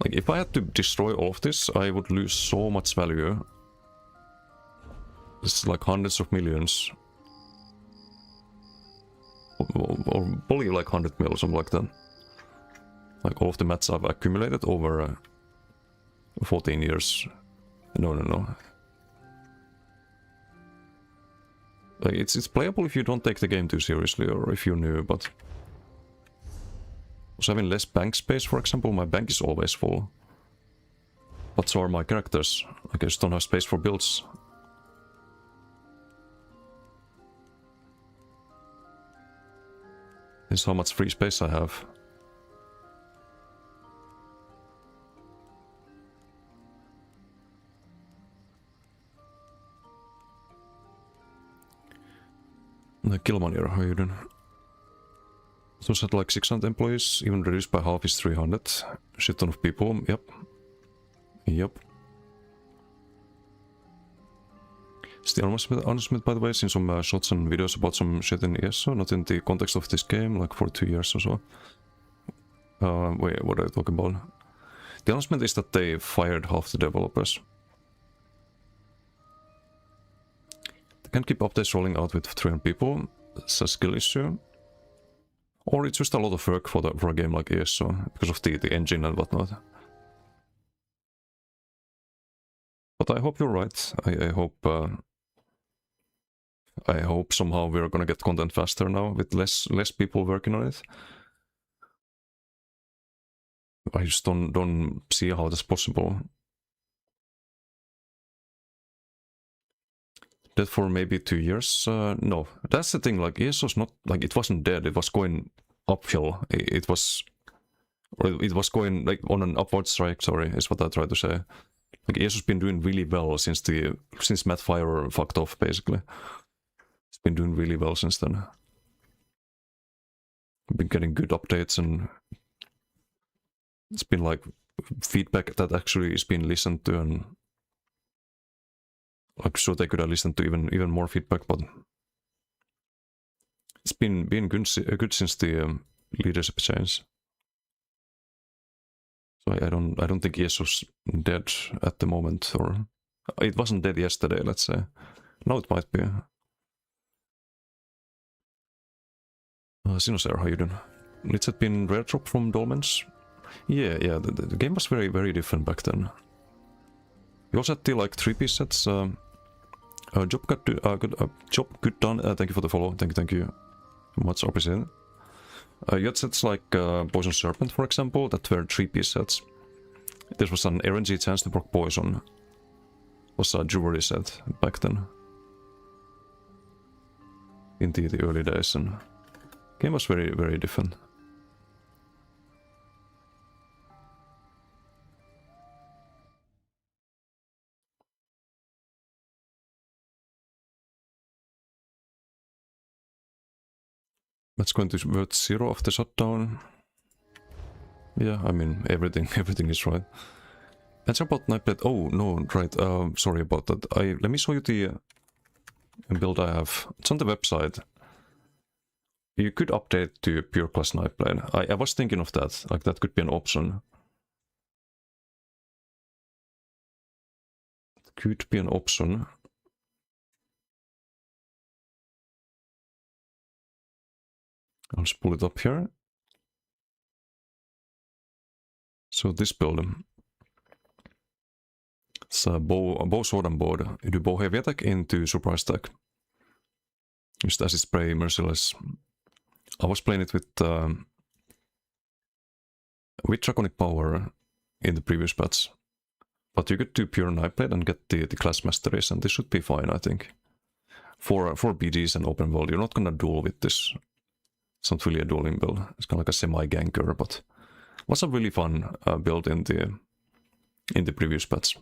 Like, if I had to destroy all of this, I would lose so much value. It's like hundreds of millions. Or probably like 100 mil, something like that. Like all of the mats I've accumulated over 14 years. No. Like it's playable if you don't take the game too seriously or if you're new, but... So having less bank space, for example, my bank is always full. But so are my characters. I just don't have space for builds. This is how much free space I have. Killmanier, how you doing? Those had like 600 employees, even reduced by half is 300. Shit ton of people, yep. It's the announcement, by the way, seen some shots and videos about some shit in ESO, not in the context of this game, like for 2 years or so. Wait, what are you talking about? The announcement is that they fired half the developers. They can't keep updates rolling out with 300 people. It's a skill issue. Or it's just a lot of work for a game like ESO, because of the engine and whatnot. But I hope you're right. I hope somehow we're gonna get content faster now with less people working on it. I just don't see how that's possible. That for maybe 2 years? No, that's the thing. Like ESO's not like it wasn't dead. It was going uphill. It was going like on an upward trajectory. Is what I try to say. Like ESO's been doing really well since Matt Fire fucked off. Basically, it's been doing really well since then. Been getting good updates and it's been like feedback that actually is being listened to, and like sure they could have listened to even more feedback, but it's been good since the leadership change. So I don't think ESO's dead at the moment, or it wasn't dead yesterday, let's say. Now it might be. Sinosaur, how you doing? It had been rare drop from Dolmens. Yeah, the game was very, very different back then. You also had the like 3-piece sets. Job good done. Thank you for the follow. Thank you. Much appreciated. You had sets like Poison Serpent, for example, that were 3-piece sets. This was an RNG chance to proc Poison. Was a jewelry set back then. In the early days, and game was very, very different. That's going to worth 0 after shutdown. Yeah, I mean everything is right. That's about Nightblade. Oh no, right. Sorry about that. Let me show you the build I have. It's on the website. You could update to pure class Nightblade. I was thinking of that. Like that could be an option. It could be an option. I'll just pull it up here. So this build, it's a bow sword and board. You do bow heavy attack into surprise attack. Just acid spray, merciless. I was playing it with draconic power in the previous patch, but you could do pure Nightblade and get the class masteries, and this should be fine, I think. For BGs and open world, you're not gonna duel with this. It's not really a dueling build. It's kind of like a semi-ganker, but it was a really fun build in the previous patch.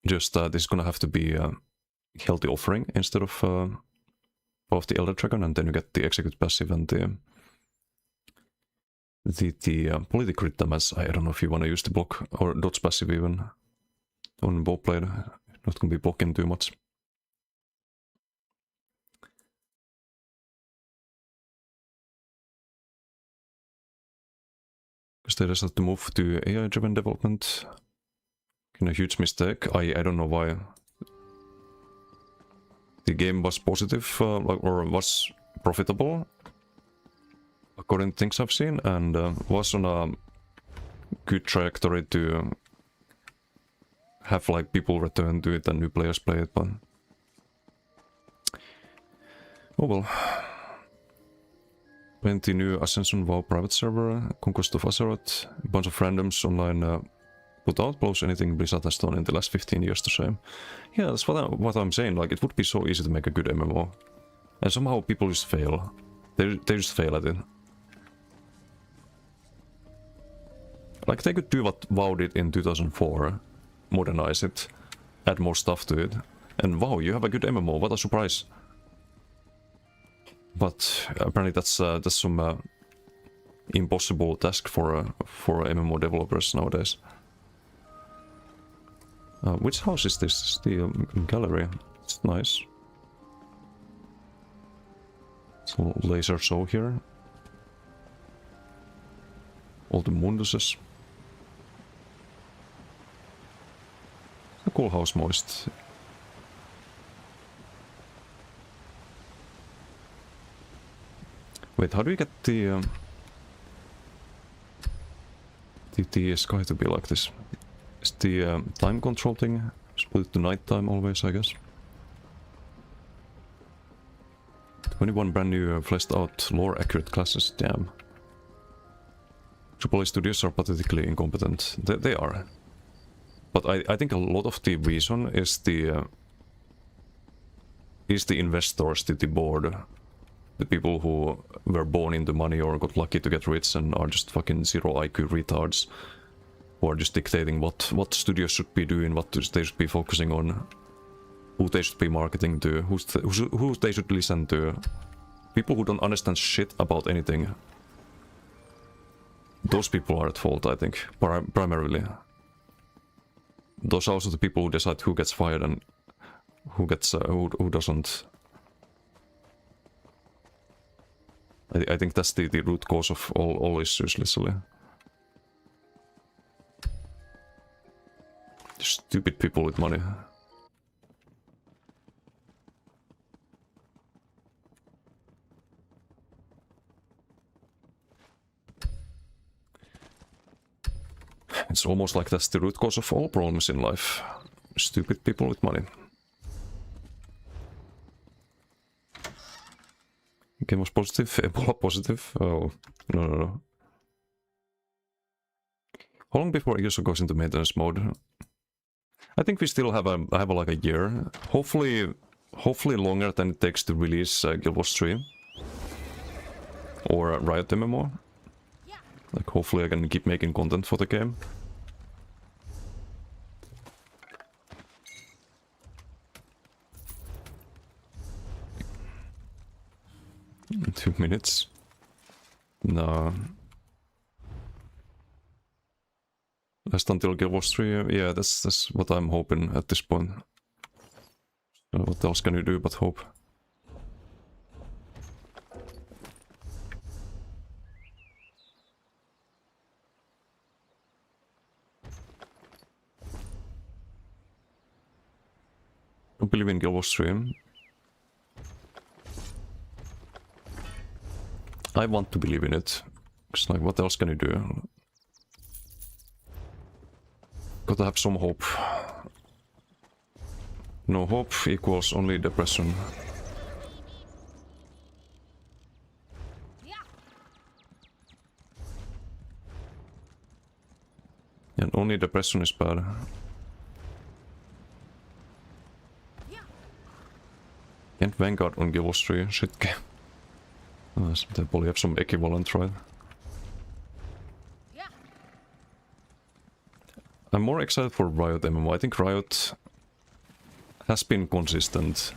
Just this is gonna have to be a healthy offering instead of both the Elder Dragon, and then you get the execute passive and the politic crit damage. I don't know if you want to use the block or dodge passive even on Bowblade. Not gonna be blocking too much. They decided to move to AI-driven development. A huge mistake. I don't know why. The game was positive, or was profitable, according to things I've seen, and was on a good trajectory to have like people return to it and new players play it, but oh well. Plenty new Ascension WoW private server, Conquest of Azeroth, a bunch of randoms online put out, blows anything Blizzard has done in the last 15 years to shame. Yeah, that's what I'm saying, like it would be so easy to make a good MMO. And somehow people just fail. They just fail at it. Like they could do what WoW did in 2004, modernize it, add more stuff to it, and wow, you have a good MMO, what a surprise. But apparently that's some impossible task for MMO developers nowadays. Which house is this? It's the gallery. It's nice. So laser show here. All the Munduses. A cool house, Moist. Wait, how do you get the sky to be like this? Is the time control thing split to nighttime always, I guess? 21 brand new fleshed out lore accurate classes, damn. AAA studios are pathetically incompetent. They are. But I think a lot of the reason is the investors, the board. The people who were born into money or got lucky to get rich and are just fucking zero IQ retards. Who are just dictating what studios should be doing, what they should be focusing on. Who they should be marketing to, who they should listen to. People who don't understand shit about anything. Those people are at fault, I think, primarily. Those are also the people who decide who gets fired and who gets who doesn't. I think that's the root cause of all issues, literally. Stupid people with money. It's almost like that's the root cause of all problems in life. Stupid people with money. Game was positive, Ebola positive. Oh, no. How long before ESO goes into maintenance mode? I think we still have like a year. Hopefully longer than it takes to release Guild Wars 3. Or Riot MMO. Like, hopefully I can keep making content for the game. In 2 minutes. No. Last until Guild Wars 3, yeah, that's what I'm hoping at this point. So what else can you do but hope? I don't believe in Guild Wars 3. I want to believe in it. It's like, what else can you do? Gotta have some hope. No hope equals only depression. And only depression is bad. Can't Vanguard on Guild Wars 3, shit game. They probably have some equivalent, right? I'm more excited for Riot MMO. I think Riot has been consistent.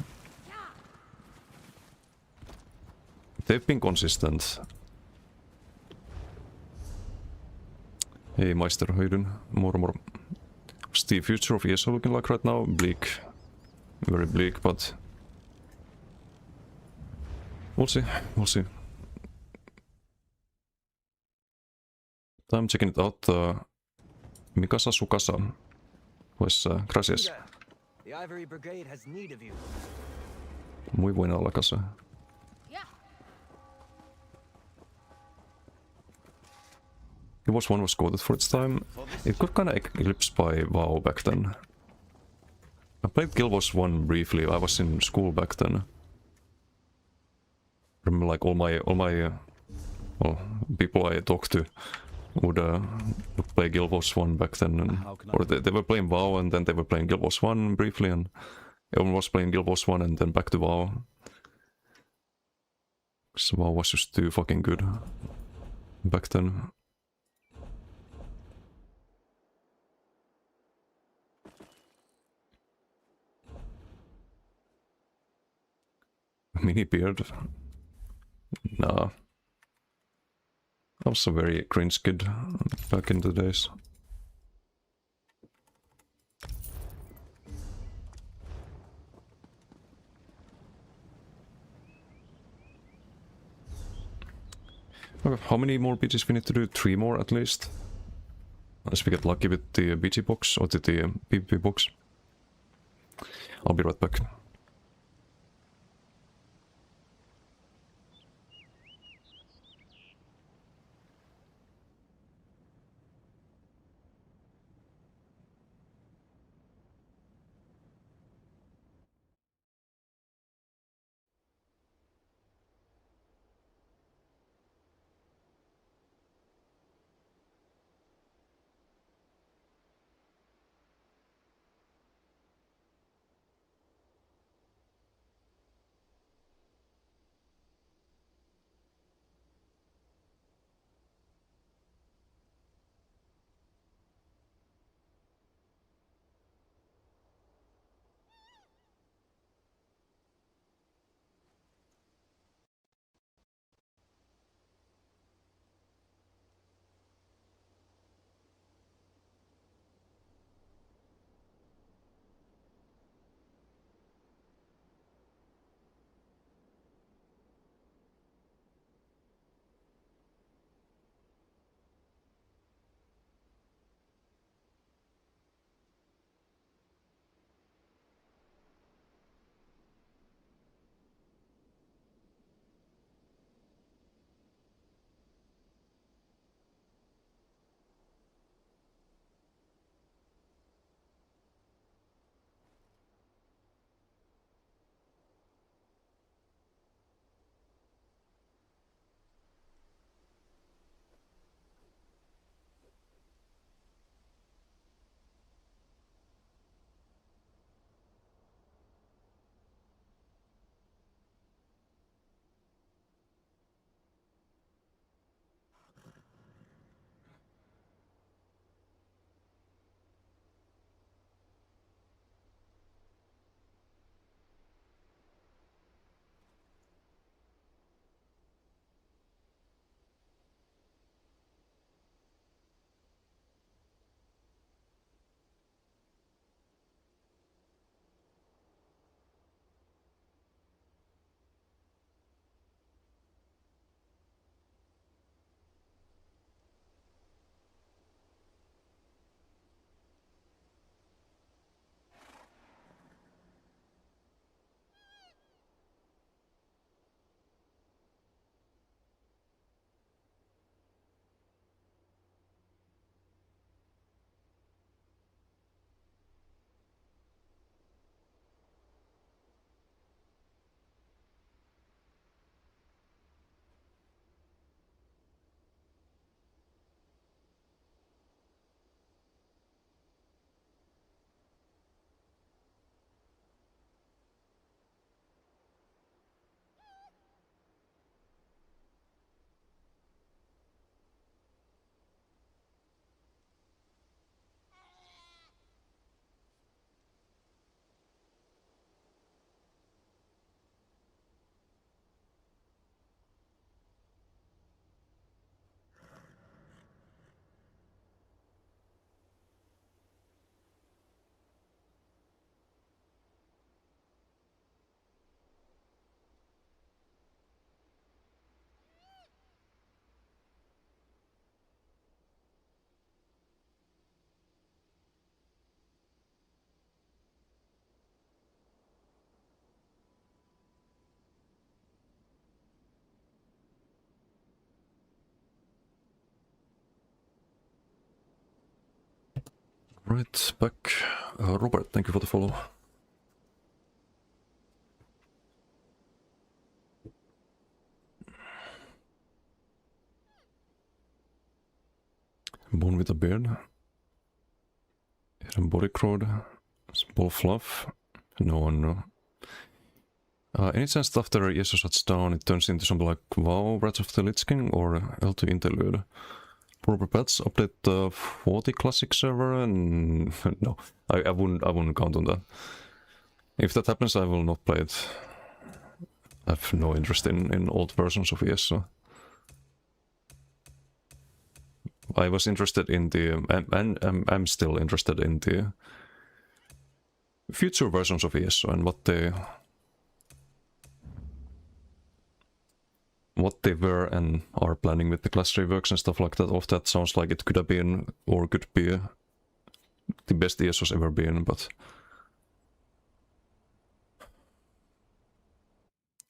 They've been consistent. Hey Meister, how you doing? More. What's the future of ESO looking like right now? Bleak. Very bleak, but... We'll see. I'm checking it out. Mikasa Sukasa. Pues gracias. The Ivory Brigade has need of you. Muy buena la casa. Guild Wars 1 was quoted for its time. It got kinda eclipsed by WoW back then. I played Guild Wars 1 briefly. I was in school back then. I remember like all my well, people I talked to would play Guild Wars 1 back then, and, or they were playing WoW and then they were playing Guild Wars 1 briefly, and everyone was playing Guild Wars 1 and then back to WoW. So WoW was just too fucking good back then. Mini beard? Nah. I was a very cringe kid back in the days. Okay, how many more BGs we need to do? 3 more at least. Unless we get lucky with the BG box or the PvP box. I'll be right back. Right, back. Robert, thank you for the follow. Bone with a beard. Hidden body crowd. Ball fluff. No one know. Any chance after Yeso shuts down it turns into something like WoW, Wrath of the Lich King or L2 Interlude? Proper pets update 40 classic server and no, I wouldn't count on that. If that happens I will not play it. I have no interest in old versions of Yeso. I was interested in the and I'm still interested in the future versions of Yeso and what they what they were and are planning with the class reworks and stuff like that, all of that sounds like it could have been or could be the best ESO's ever been, but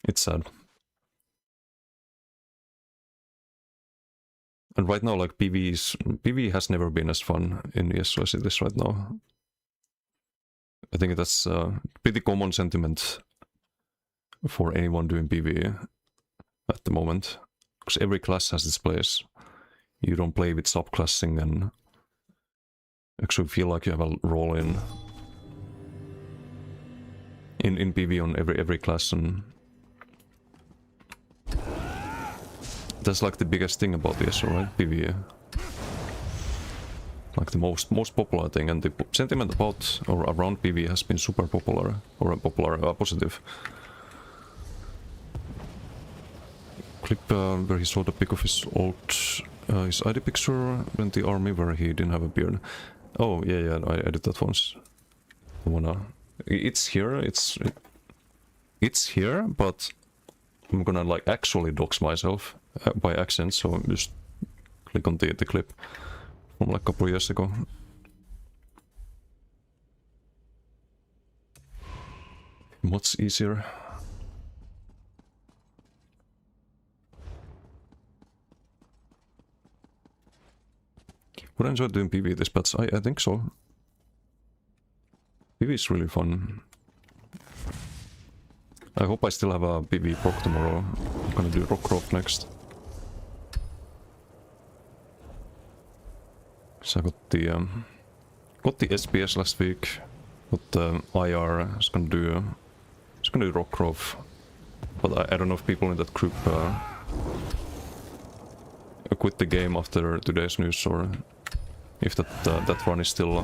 it's sad. And right now, like PvE has never been as fun in ESO as it is right now. I think that's a pretty common sentiment for anyone doing PvE at the moment, because every class has its place. You don't play with subclassing and actually feel like you have a role in PvE on every class, and that's like the biggest thing about ESO, right? PvE. Like the most popular thing, and the sentiment about or around PvE has been super popular, or positive. Clip where he saw the pic of his his ID picture when the army where he didn't have a beard. Oh yeah, I did that once. I wanna. It's here. It's here, but I'm gonna like actually dox myself by accident. So just click on the clip from like a couple years ago. What's easier? Would I enjoy doing PvE this patch? I think so. PvE is really fun. I hope I still have a PvE proc tomorrow. I'm gonna do Rockcroft next. So I got the SPS last week. Got the IR. It's gonna do Rockcroft. But I don't know if people in that group quit the game after today's news, or if that run is still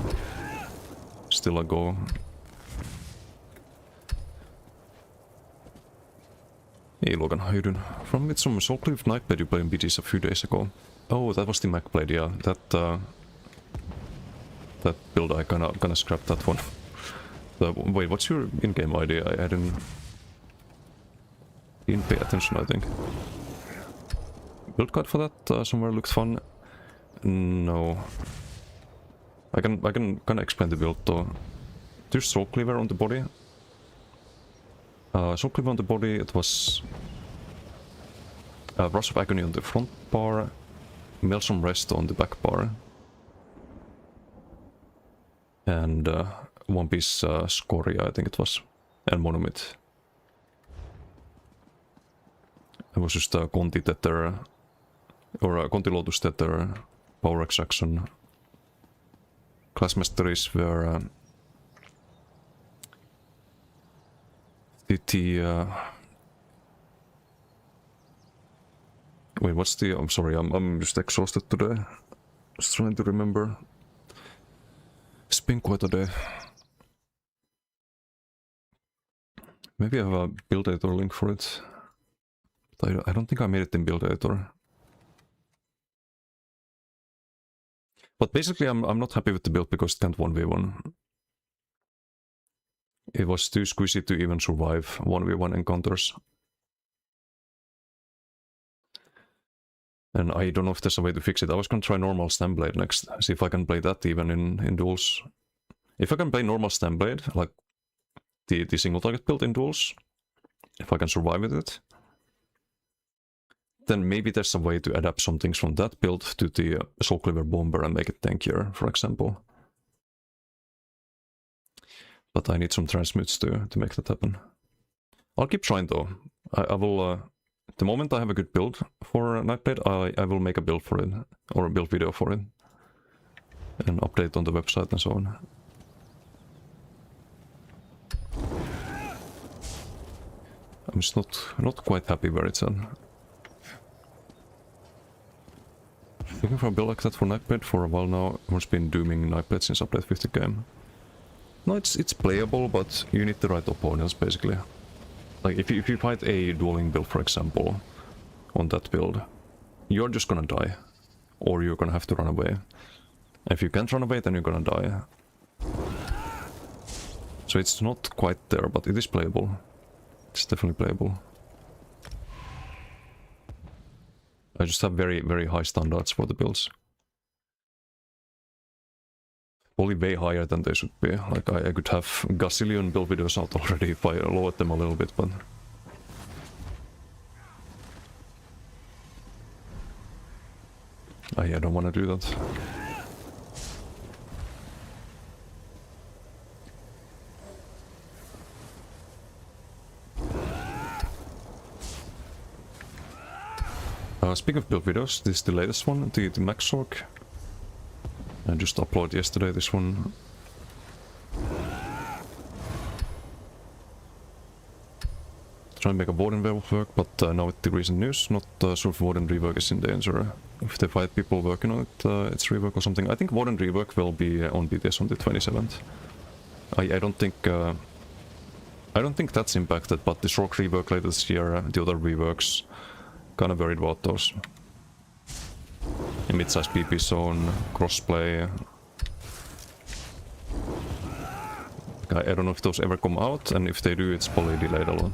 a go. Hey Logan, how you doing? From it's some Soulcleave Nightblade you played in BGs a few days ago. Oh, that was the Macblade, yeah. That build I kinda scrapped that one. Wait, what's your in-game ID? I didn't pay attention, I think. Build guide for that somewhere looked fun. No. I can kinda explain the build though. There's Soul Cleaver on the body. Soul Cleaver on the body, it was Rush of Agony on the front bar, Maelstrom Rest on the back bar, and one piece Scoria, I think it was, and Monomyth. It was just a Conti Tether, or a Conti Lotus Tether, Power Extraction. Class masteries were wait, what's the... I'm sorry, I'm just exhausted today. Just trying to remember. It's been quite a day. Maybe I have a build editor link for it. But I don't think I made it in build editor. But basically I'm not happy with the build because it can't 1v1. It was too squishy to even survive 1v1 encounters. And I don't know if there's a way to fix it. I was gonna try normal Stemblade next, see if I can play that even in duels. If I can play normal Stemblade, like the single target build in duels, if I can survive with it, then maybe there's a way to adapt some things from that build to the Soul Cleaver Bomber and make it tankier, for example. But I need some transmutes to make that happen. I'll keep trying though. I will... the moment I have a good build for Nightblade, I will make a build for it, or a build video for it, and update on the website and so on. I'm just not quite happy where it's at. Looking for a build like that for Nightblade for a while now. I've been dooming Nightblade since update 50 game. No, it's playable, but you need the right opponents basically. Like if you fight a dueling build, for example, on that build, you're just gonna die, or you're gonna have to run away. If you can't run away, then you're gonna die. So it's not quite there, but it is playable. It's definitely playable. I just have very, very high standards for the builds. Probably way higher than they should be. Like, I could have gazillion build videos out already if I lowered them a little bit, but... I don't want to do that. Speaking of build videos, this is the latest one, the Max Orc. I just uploaded yesterday this one. Try and make a Warden Werewolf work, but now with the recent news, not sure if Warden rework is in danger. If they find people working on it, it's rework or something. I think Warden rework will be on BTS on the 27th. I don't think that's impacted, but the Shrock rework later this year, the other reworks, kinda worried about those. A mid-size PP zone, crossplay. I don't know if those ever come out, and if they do, it's probably delayed a lot.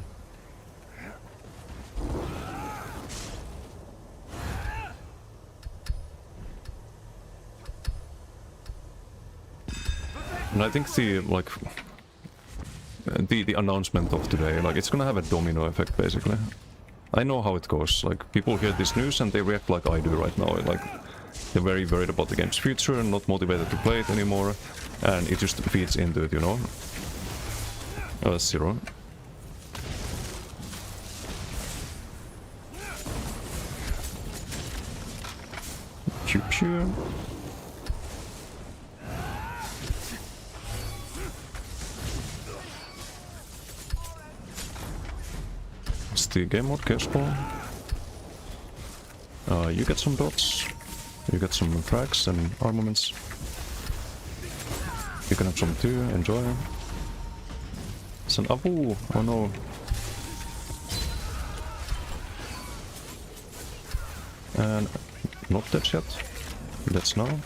And I think the announcement of today, like, it's gonna have a domino effect basically. I know how it goes. Like, people hear this news and they react like I do right now. Like, they're very worried about the game's future and not motivated to play it anymore, and it just feeds into it, you know. That's 0. Pew pew. It's the game mode, careful. You get some dots, you get some frags and armaments. You can have some too, enjoy. It's an Avu, oh no. And not dead yet. That's now.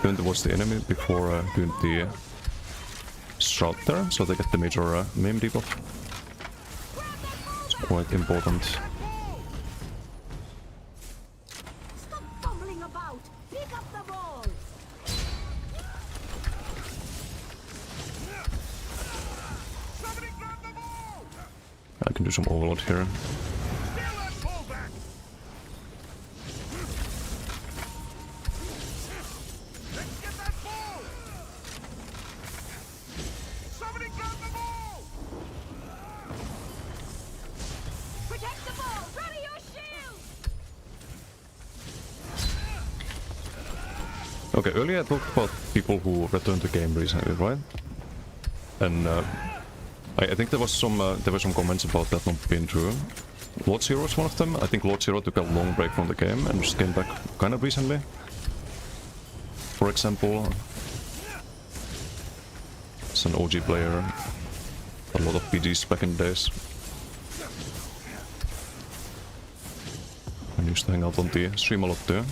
Going towards the enemy before doing the Shroud there, so they get the major meme debuff. It's quite important. Stop fumbling about! Pick up the ball! I can do some overload here. Protect the ball! Ready your shield! Okay, earlier I talked about people who returned the game recently, right? And I think there were some comments about that not being true. Lord Zero is one of them. I think Lord Zero took a long break from the game and just came back kind of recently. For example, it's an OG player. A lot of PGs back in the days. I used to hang out on the stream a lot too.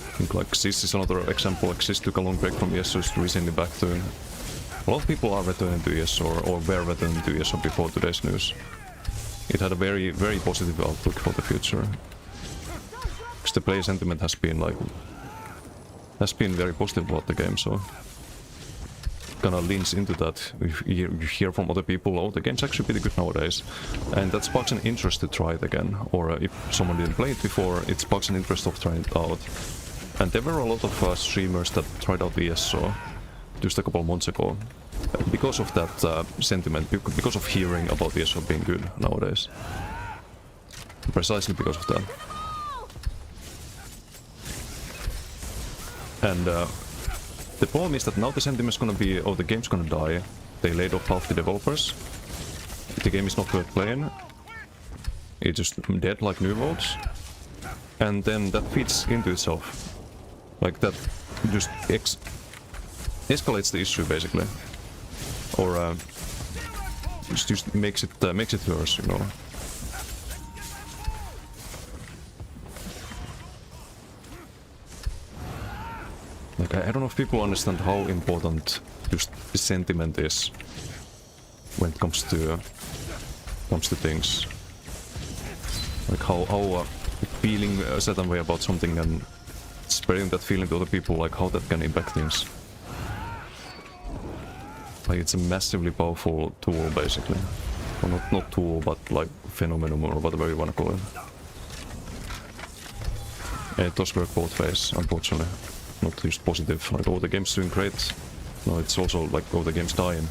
I think like Sis is another example. Like Sis took a long break from ESO, just recently back to. A lot of people are returning to ESO or were returning to ESO before today's news. It had a very, very positive outlook for the future. Because the player sentiment has been very positive about the game, so kinda leans into that. You hear from other people, oh, the game's actually pretty good nowadays, and that sparks an interest to try it again. Or if someone didn't play it before, it sparks an interest of trying it out. And there were a lot of streamers that tried out ESO just a couple of months ago because of that sentiment, because of hearing about ESO being good nowadays. Precisely because of that. And the problem is that now the sentiment is gonna be, oh, the game's gonna die. They laid off half the developers. The game is not worth playing. It's just dead like New Worlds. And then that feeds into itself. Like that just escalates the issue basically. Or just makes it worse, you know. Like, I don't know if people understand how important just the sentiment is. when it comes to things. Like how feeling a certain way about something and spreading that feeling to other people, like how that can impact things. Like it's a massively powerful tool, basically. Or not tool, but like phenomenon or whatever you wanna call it. And it does work both ways, unfortunately. Not just positive, like oh the game's doing great. No, it's also like oh the game's dying.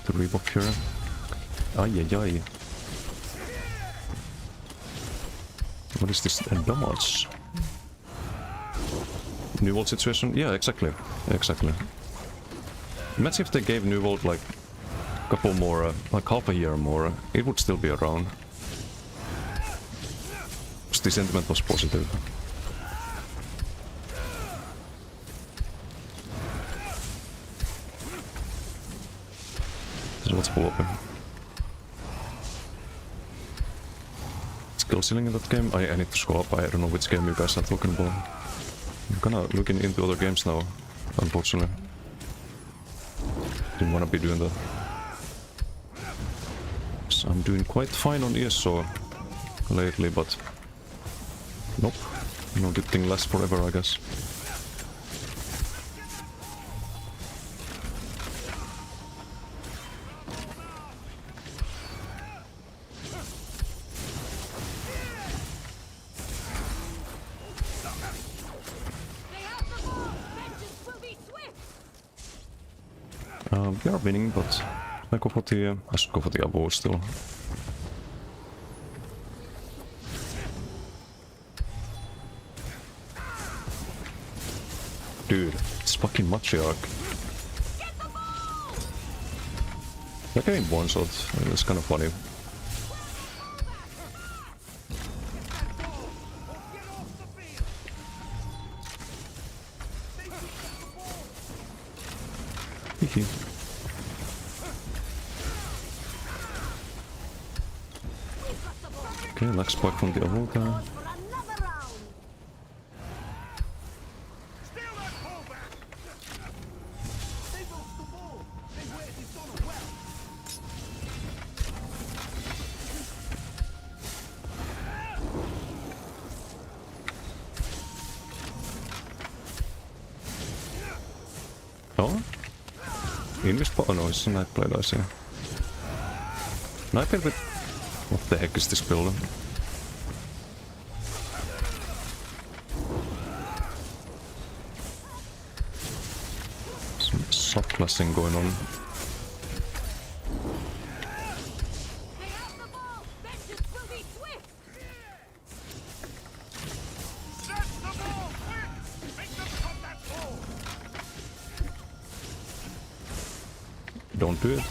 To rebuff here. Ay. What is this? Damage? New World situation? Yeah, exactly. Imagine if they gave New World like a couple more, like half a year more, it would still be around. Because the sentiment was positive. So let's pull up him. Skill ceiling in that game? I need to scroll up, I don't know which game you guys are talking about. I'm kinda looking into other games now, unfortunately. Didn't wanna be doing that. So I'm doing quite fine on ESO lately, but... Nope. No good thing lasts forever, I guess. We are winning, but I should go for the abo still. Dude, it's fucking Matriarch. That game one shot, it's kind of funny. Hehe. Okay, lag spike from the Avoka. Oh? Invispo? Oh no, it's a Nightblade, I see. Nightblade with... What the heck is this build? Some subclassing going on. Don't do it.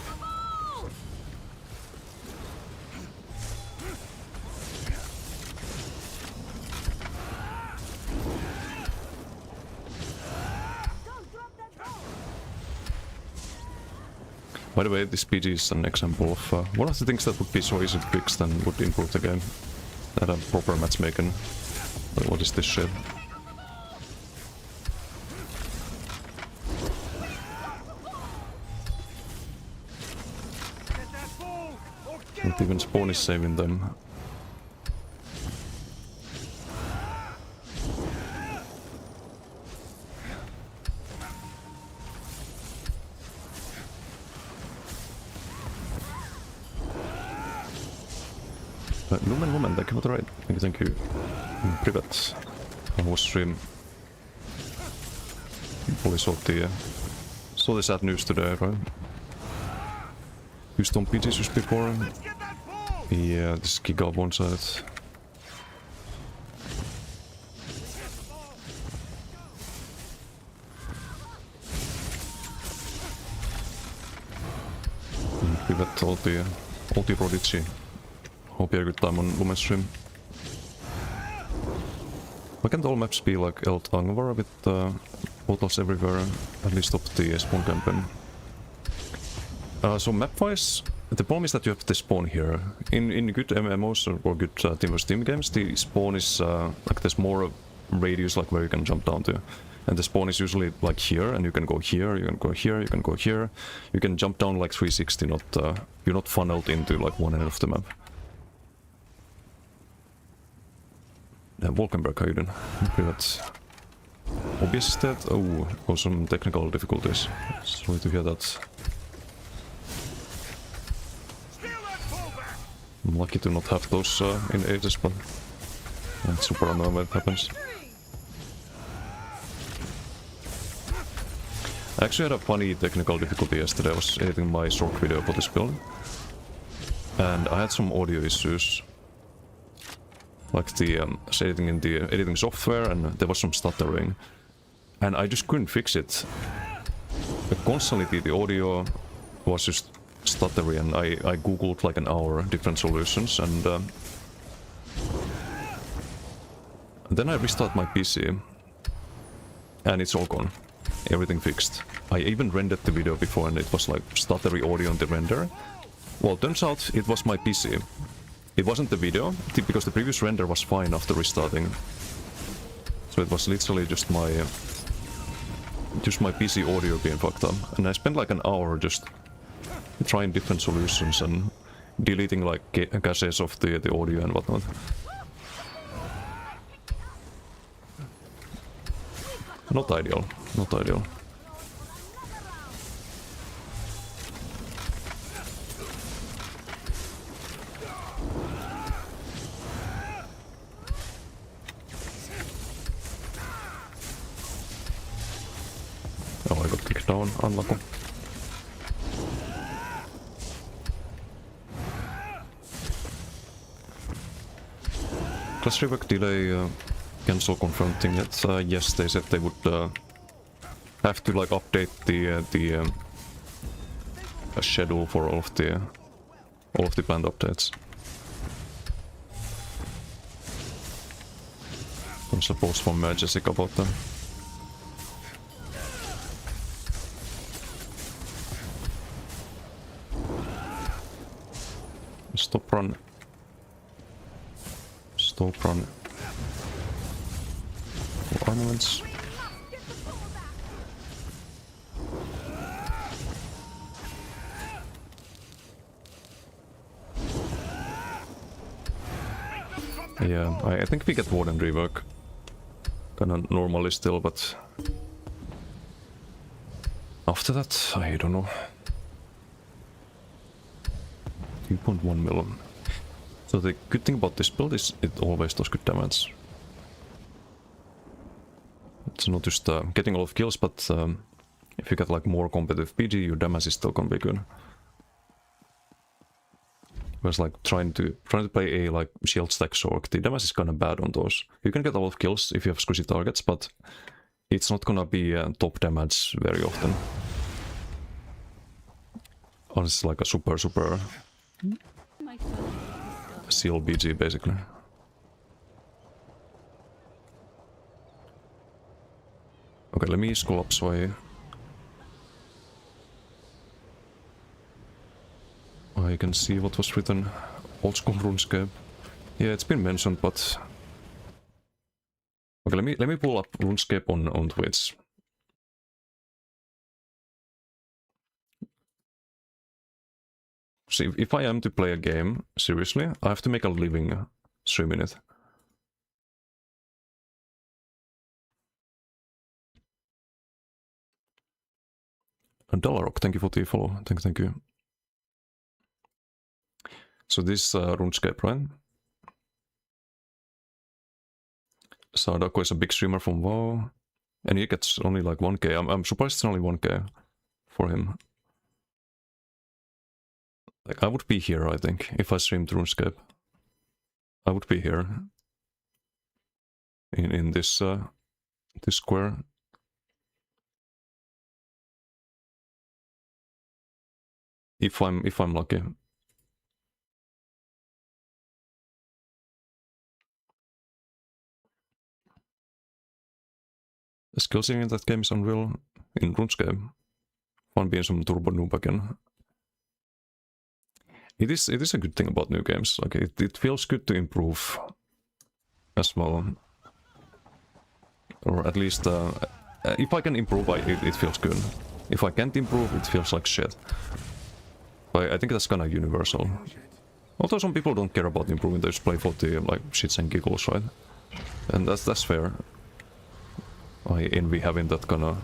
By the way, this PG is an example of one of the things that would be so easy to fix and would improve the game. That a proper matchmaking. But what is this shit? Not even Spawn is saving them. Lumen, thank you for the raid. Thank you. Privet. I was stream. Probably saw the sad news today, right? Used on PGs just before. Yeah, this Giga one side. Privet Ulti Prodigy. Hope you had a good time on Lumen stream. Why can't all maps be like Elt Angvar with Portals everywhere, at least up the spawn campaign. So map-wise, the problem is that you have to spawn here. In good MMOs or good Team vs Team games, the spawn is like there's more radius like where you can jump down to. And the spawn is usually like here, and you can go here, you can go here, you can go here. You can jump down like 360, not you're not funneled into like one end of the map. Volkenberg, how you doing? Good. Obvious oh, some technical difficulties. Sorry to hear that. I'm lucky to not have those in ages, but it's super annoying when it happens. I actually had a funny technical difficulty yesterday. I was editing my short video for this build, and I had some audio issues. Like the editing in the editing software, and there was some stuttering. And I just couldn't fix it. Constantly the audio was just stuttery, and I googled like an hour different solutions, and then I restart my PC, and it's all gone. Everything fixed. I even rendered the video before, and it was like stuttery audio on the render. Well, turns out it was my PC. It wasn't the video, because the previous render was fine after restarting. So it was literally just my PC audio being fucked up. And I spent like an hour just trying different solutions and deleting like caches of the audio and whatnot. Not ideal, not ideal. Oh, I got kicked down, unlucky. Class rework delay cancel confronting it. Yes, they said they would have to like update the schedule for all of the planned updates. I'm supposed from Jessica about them. Stop run. Stop run. Armaments. Yeah, I think we get Warden rework. Kinda normally still, but after that, I don't know. 2.1 million. So the good thing about this build is it always does good damage. It's not just getting a lot of kills, but if you get like more competitive PG, your damage is still gonna be good. Whereas like trying to play a like shield stack Sorc, the damage is kinda bad on those. You can get a lot of kills if you have squishy targets, but it's not gonna be top damage very often. Unless it's like a super seal BG basically. Okay, let me scroll up so I can see what was written. Old school RuneScape. Yeah, it's been mentioned, but okay, let me pull up RuneScape on Twitch. See, if I am to play a game seriously, I have to make a living streaming it. And Dalarock, thank you for the follow. Thank you. So this RuneScape, right? Sadako is a big streamer from WoW, and he gets only like 1k. I'm surprised it's only 1k for him. Like, I would be here, I think, if I streamed RuneScape. I would be here. In this this square. If I'm lucky. skill ceiling in that game is unreal. In RuneScape, fun being some turbo noob again. It is a good thing about new games. Like it feels good to improve as well, or at least if I can improve, it feels good. If I can't improve, it feels like shit. But I think that's kind of universal. Although some people don't care about improving, they just play for the like shits and giggles, right? And that's fair. I envy having that kind of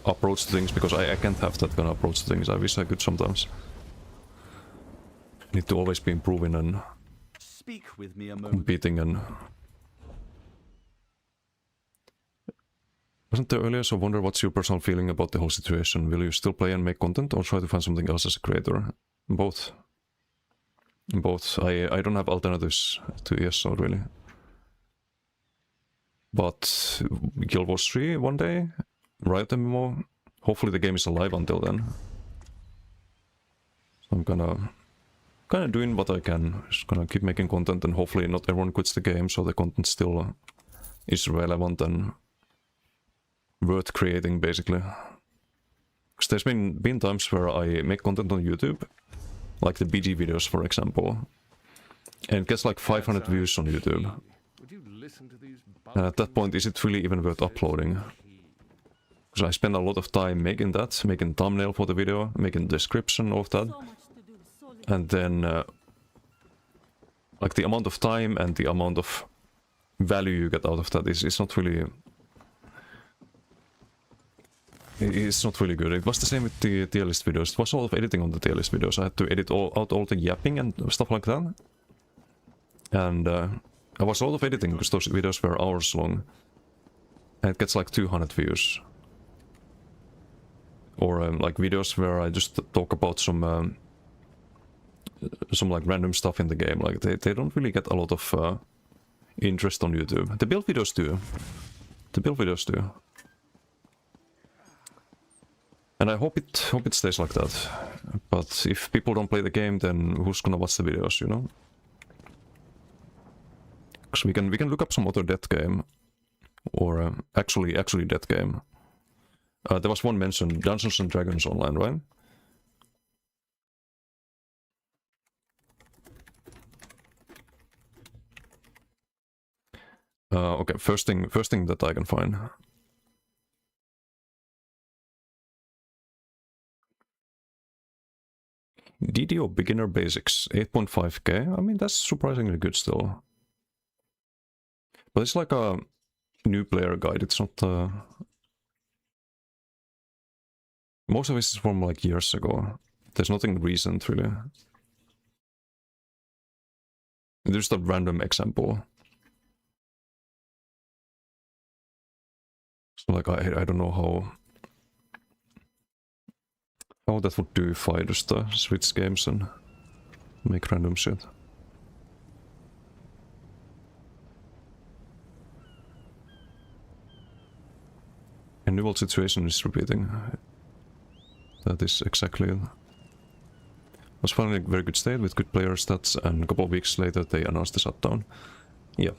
approach to things, because I can't have that kind of approach to things. I wish I could sometimes. Need to always be improving and Speak with me a moment. competing and... Wasn't there earlier, so I wonder what's your personal feeling about the whole situation? Will you still play and make content, or try to find something else as a creator? Both. Both. I don't have alternatives to ESO really. But Guild Wars 3 one day, Riot MMO. Hopefully the game is alive until then. So I'm kind of doing what I can. Just gonna keep making content, and hopefully not everyone quits the game, so the content still is relevant and worth creating, basically. Because there's been times where I make content on YouTube, like the BG videos, for example, and it gets like 500 views on YouTube. Would you listen to these And at that point, is it really even worth uploading? Because I spend a lot of time making that, making thumbnail for the video, making description of that, So much to do, so little. and then like the amount of time and the amount of value you get out of that is not really... It's not really good. It was the same with the tier list videos. It was a lot of editing on the tier list videos. I had to edit out all the yapping and stuff like that. And I was a lot of editing because those videos were hours long. And it gets like 200 views. Or like videos where I just talk about some like random stuff in the game. Like they don't really get a lot of interest on YouTube. The build videos do. The build videos do. And I hope it stays like that. But if people don't play the game, then who's gonna watch the videos, you know? Because we can look up some other death game, or actually death game. There was one mentioned, Dungeons and Dragons Online, right? Okay, first thing that I can find. DDO Beginner Basics, 8.5k. I mean, that's surprisingly good still. But it's like a new player guide. It's not... Most of it is from like years ago. There's nothing recent, really. There's a random example. So like, I don't know how that would do if I just switch games and make random shit. A new world situation is repeating. That is exactly it. Was finally in a very good state with good player stats, and a couple of weeks later they announced the shutdown. Yeah.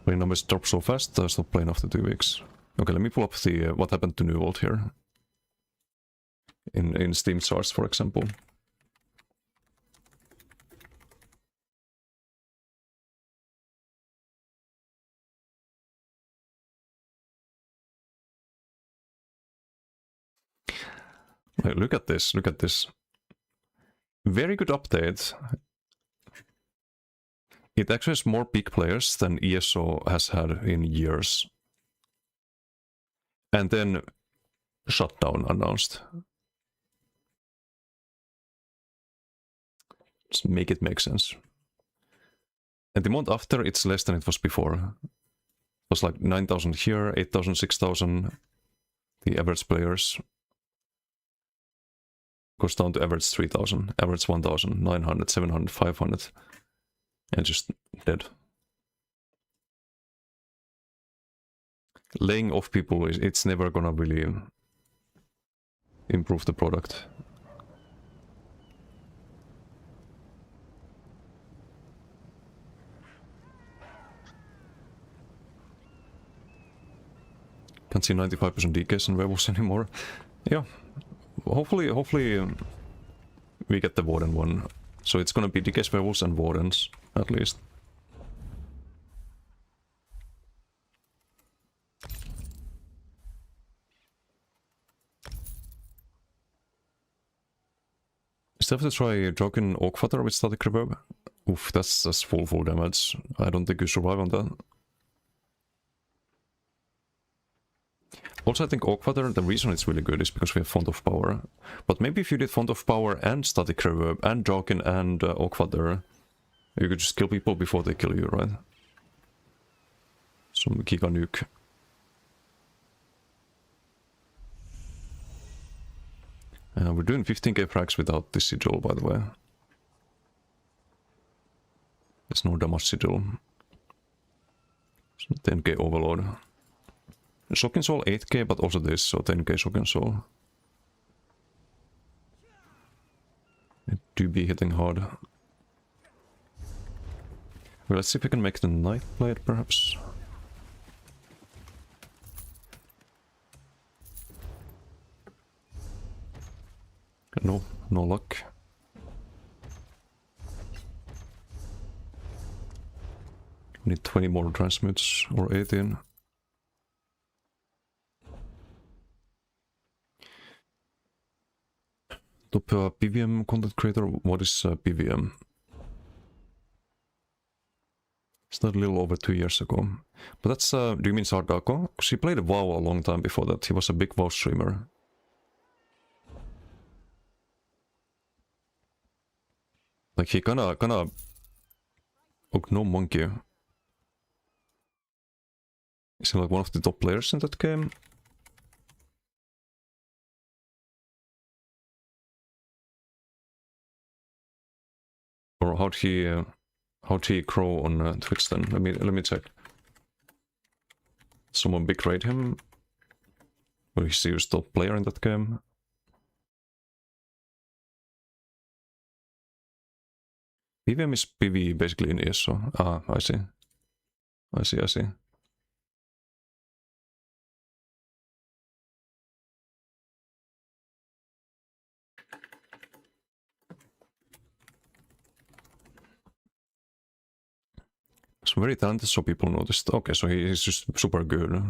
Playing numbers drop so fast, I stopped playing after 2 weeks. Okay, let me pull up the what happened to New World here. In Steam charts, for example. Hey, look at this, look at this. Very good update. It actually has more peak players than ESO has had in years. And then shutdown announced. Just make it make sense. And the month after, it's less than it was before. It was like 9,000 here, 8,000, 6,000. The average players goes down to average 3,000, average 1,000, 900, 700, 500. And just dead. Laying off people, it's never gonna really improve the product. Can't see 95% DKs in werewolves anymore. Yeah, hopefully we get the Warden one. So it's gonna be DKs, werewolves and Wardens, at least. Still have to try Jokin Oakfather with static reverb. Oof, that's full damage. I don't think you survive on that. Also, I think Oakfather, the reason it's really good is because we have Font of Power. But maybe if you did Font of Power and static reverb and Jokin and Oakfather, you could just kill people before they kill you, right? Some Giga Nuke. We're doing 15k frags without this sigil, by the way. There's no damage sigil. So 10k overload. Shocking Soul 8k, but also this, so 10k Shocking Soul. It do be hitting hard. Well, let's see if we can make the Night Blade, perhaps. No luck. Need 20 more transmutes, or 18. Top PVM content creator, what is PVM? Started a little over 2 years ago. But that's, do you mean Sardako? Because he played WoW a long time before that. He was a big WoW streamer. Like he kinda... Oh, no monkey. Is he like one of the top players in that game? Or how'd he grow on Twitch then? Let me check. Someone big raid him? Will he see who's top player in that game? PVM is PvE basically in ESO. Ah, I see. I see. So very talented, so people noticed. Okay, so he is just super good.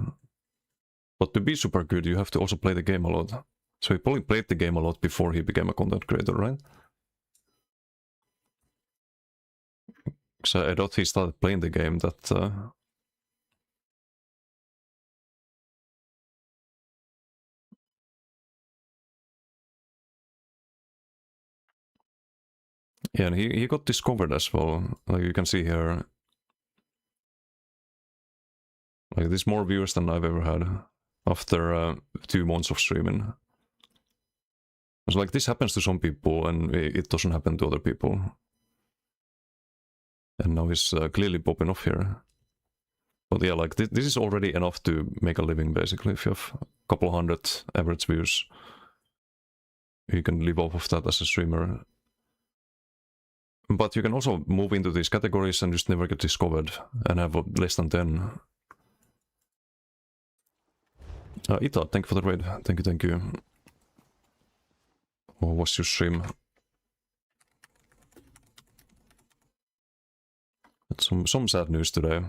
But to be super good, you have to also play the game a lot. So he probably played the game a lot before he became a content creator, right? So I thought he started playing the game that... Yeah, and he got discovered as well. Like you can see here. Like there's more viewers than I've ever had after 2 months of streaming. It's like this happens to some people and it doesn't happen to other people. And now he's clearly popping off here. But yeah, like this is already enough to make a living basically. If you have a couple hundred average views, you can live off of that as a streamer. But you can also move into these categories and just never get discovered and have less than 10. Ita, thank you for the raid. Thank you. Or was your stream? Some sad news today.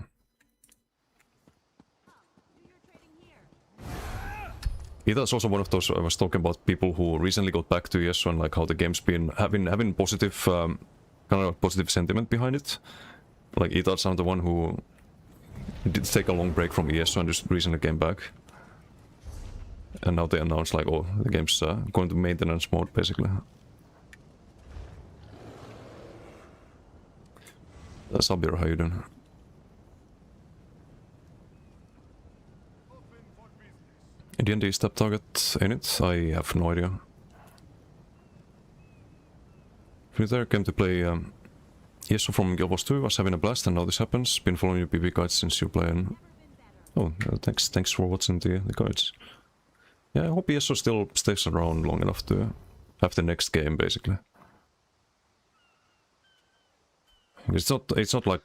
Ita's also one of those I was talking about people who recently got back to ESO and like how the game's been having positive kind of positive sentiment behind it. Like Ita's the one who did take a long break from ESO and just recently came back. And now they announced like, oh, the game's going to maintenance mode basically. Sabir, how you doing? D&D step target in it? I have no idea. Frither came to play ESO from Guild Wars 2, was having a blast and now this happens. Been following your PvP guides since you're playing. Oh, thanks for watching the guides. Yeah, I hope ESO still stays around long enough to have the next game basically. It's not like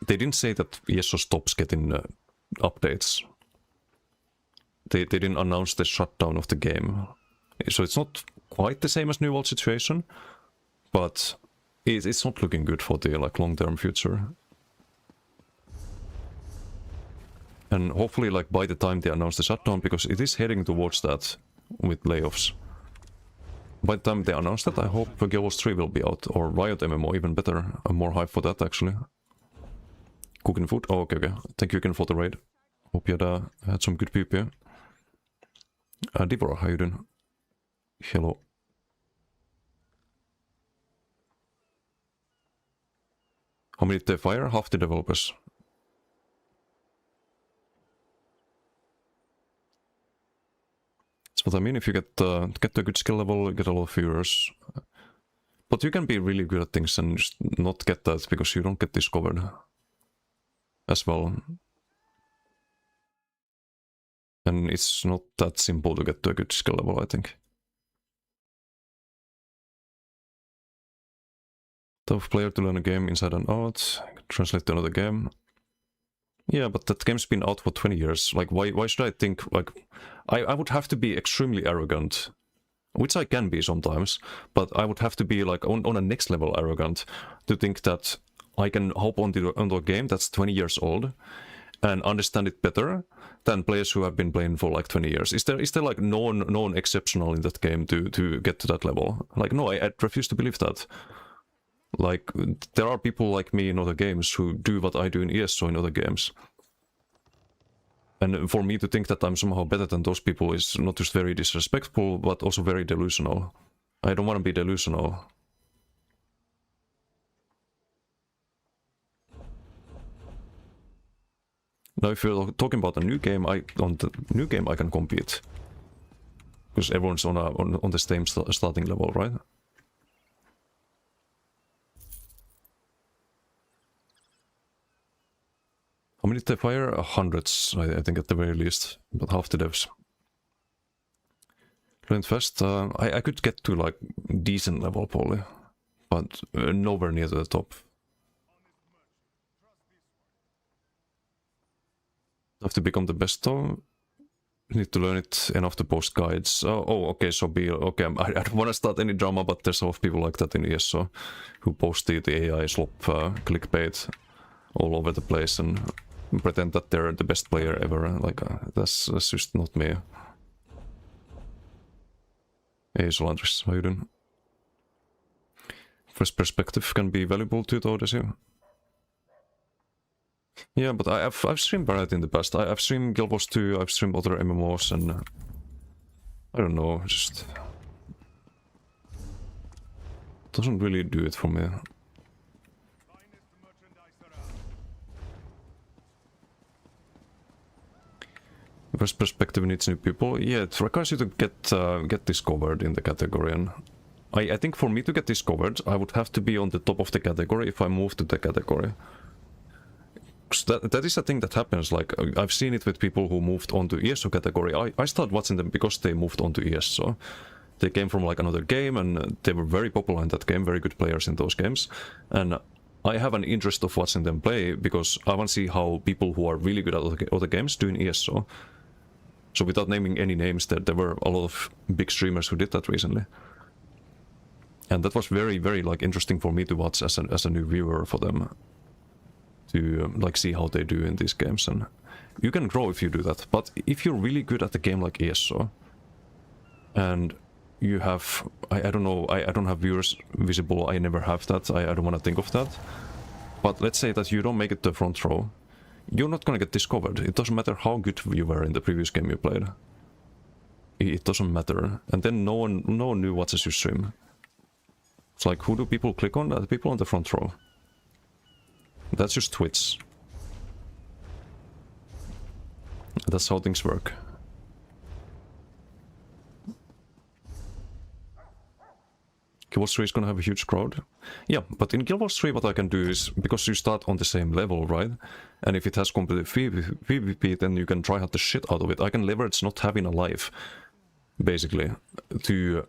they didn't say that ESO stops getting updates. they didn't announce the shutdown of the game. So it's not quite the same as New World situation, but it's not looking good for the like long-term future. And hopefully, like by the time they announce the shutdown, because it is heading towards that with layoffs. By the time they announce that, I hope Guild Wars 3 will be out, or Riot MMO, even better. I'm more hyped for that actually. Cooking food? Oh, okay. Thank you again for the raid. Hope you had some good PP. Deborah, how you doing? Hello. How many did they fire? Half the developers. That's what I mean. If you get a good skill level, you get a lot of viewers. But you can be really good at things and just not get that because you don't get discovered as well. And it's not that simple to get to a good skill level, I think. Tough player to learn a game inside and out, translate to another game. Yeah, but that game's been out for 20 years. Like, why should I think, like, I would have to be extremely arrogant, which I can be sometimes, but I would have to be, like, on a next level arrogant to think that I can hop onto a game that's 20 years old and understand it better than players who have been playing for, like, 20 years. Is there like, no one exceptional in that game to get to that level? Like, no, I refuse to believe that. Like, there are people like me in other games who do what I do in ESO in other games. And for me to think that I'm somehow better than those people is not just very disrespectful, but also very delusional. I don't want to be delusional. Now, if you're talking about a new game, I can compete. Because everyone's on the same starting level, right? How many did they fire? Hundreds, I think at the very least, but half the devs. Learned fast. I could get to like decent level probably, but nowhere near to the top. Have to become the best though. Need to learn it enough to post guides. Okay, so okay. I don't want to start any drama, but there's a lot of people like that in ESO who post the AI slop clickbait all over the place and pretend that they're the best player ever. Like, that's just not me. Hey, Solandris, how you doing? Fresh perspective can be valuable too, though, does you? Yeah, but I've streamed Barrett in the past. I've streamed Guild Wars 2, I've streamed other MMOs, and I don't know, just doesn't really do it for me. First perspective needs new people. Yeah, it requires you to get discovered in the category, and I think for me to get discovered, I would have to be on the top of the category if I move to the category. That is a thing that happens. Like, I've seen it with people who moved on to ESO category. I started watching them because they moved on to ESO. They came from like another game and they were very popular in that game, very good players in those games. And I have an interest of watching them play because I want to see how people who are really good at other games do in ESO. So without naming any names, there were a lot of big streamers who did that recently. And that was very, very like interesting for me to watch as a new viewer for them. To like see how they do in these games, and you can grow if you do that. But if you're really good at a game like ESO, and you have, I don't know, I don't have viewers visible, I never have that, I don't want to think of that. But let's say that you don't make it to the front row, you're not gonna get discovered. It doesn't matter how good you were in the previous game you played. It doesn't matter. And then no one knew watches your stream. It's like, who do people click on? The people on the front row. That's just Twitch. That's how things work. Guild Wars 3 is gonna have a huge crowd. Yeah, but in Guild Wars 3 what I can do is, because you start on the same level, right? And if it has competitive PvP, then you can try out the shit out of it. I can leverage not having a life, basically, to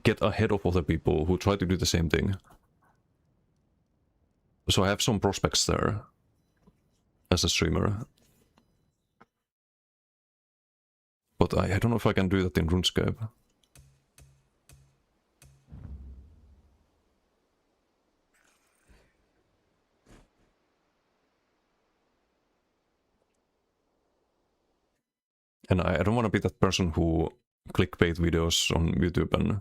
get ahead of other people who try to do the same thing. So I have some prospects there as a streamer. But I don't know if I can do that in RuneScape. And I don't want to be that person who clickbait videos on YouTube and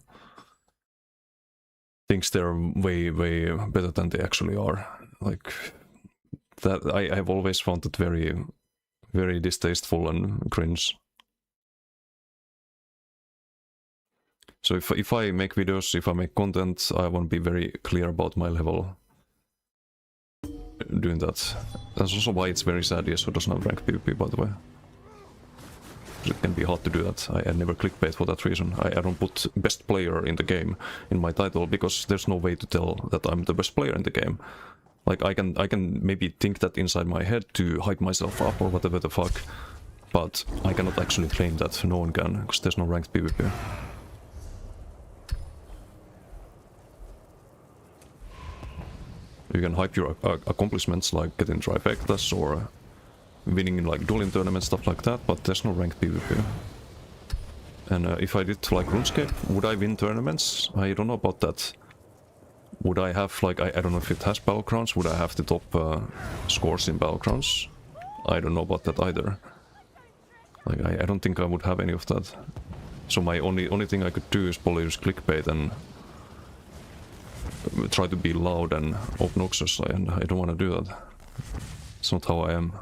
thinks they're way better than they actually are. Like that, I've always found it very distasteful and cringe. So if I make videos, if I make content, I want to be very clear about my level doing that. That's also why it's very sad ESO doesn't have ranked PvP, by the way. It can be hard to do that. I never clickbait for that reason. I don't put best player in the game in my title because there's no way to tell that I'm the best player in the game. Like I can maybe think that inside my head to hype myself up or whatever the fuck, but I cannot actually claim that. No one can, because there's no ranked PvP. You can hype your accomplishments like getting trifectas or winning like dueling tournaments, stuff like that, but there's no ranked PvP. And if I did like RuneScape, would I win tournaments? I don't know about that. Would I have like, I don't know if it has Battlegrounds, would I have the top scores in Battlegrounds? I don't know about that either. Like I don't think I would have any of that. So my only thing I could do is probably use clickbait and try to be loud and obnoxious, and I don't want to do that. It's not how I am.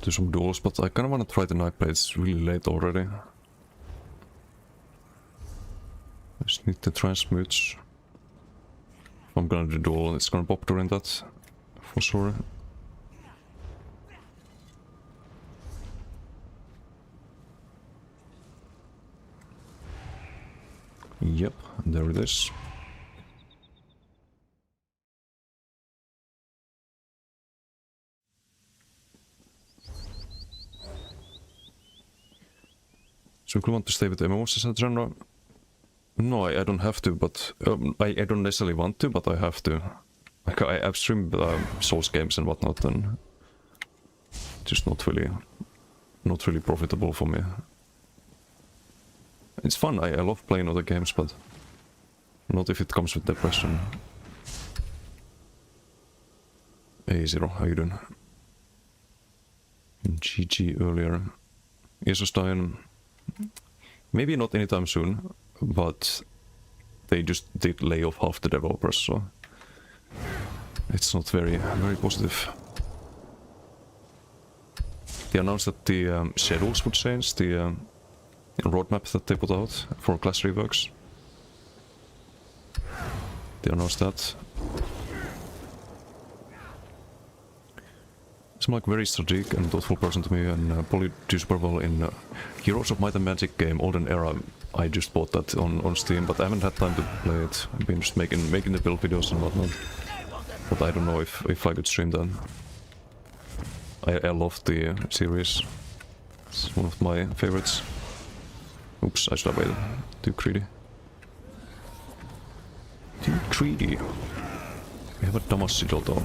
Do some duels, but I kind of want to try the Nightblade. It's really late already. I just need the transmutes. If I'm gonna do duel, it's gonna pop during that, for sure. Yep, there it is. So you want to stay with MMOs as a genre? No, I don't have to, but I don't necessarily want to, but I have to. Like I've streamed Souls games and whatnot, and just not really profitable for me. It's fun. I love playing other games, but not if it comes with depression. Hey Zero, how you doing? GG earlier. Esostein. Maybe not anytime soon, but they just did lay off half the developers, so it's not very positive. They announced that the schedules would change, the roadmap that they put out for class reworks. They announced that. Seems like very strategic and thoughtful person to me, and probably do super well in Heroes of Might and Magic game, Olden Era. I just bought that on Steam, but I haven't had time to play it. I've been just making the build videos and whatnot. But I don't know if I could stream that. I love the series. It's one of my favorites. Oops, I should have waited. Too greedy. Too greedy. We have a Damasidal though.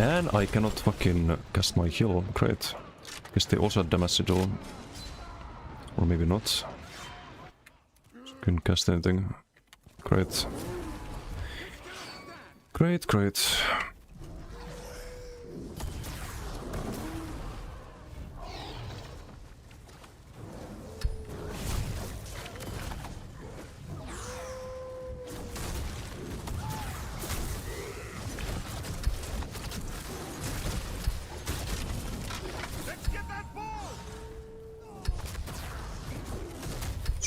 And I cannot fucking cast my heal. Great. Guess they also had Damasidal. Or maybe not. Couldn't cast anything. Great. Great.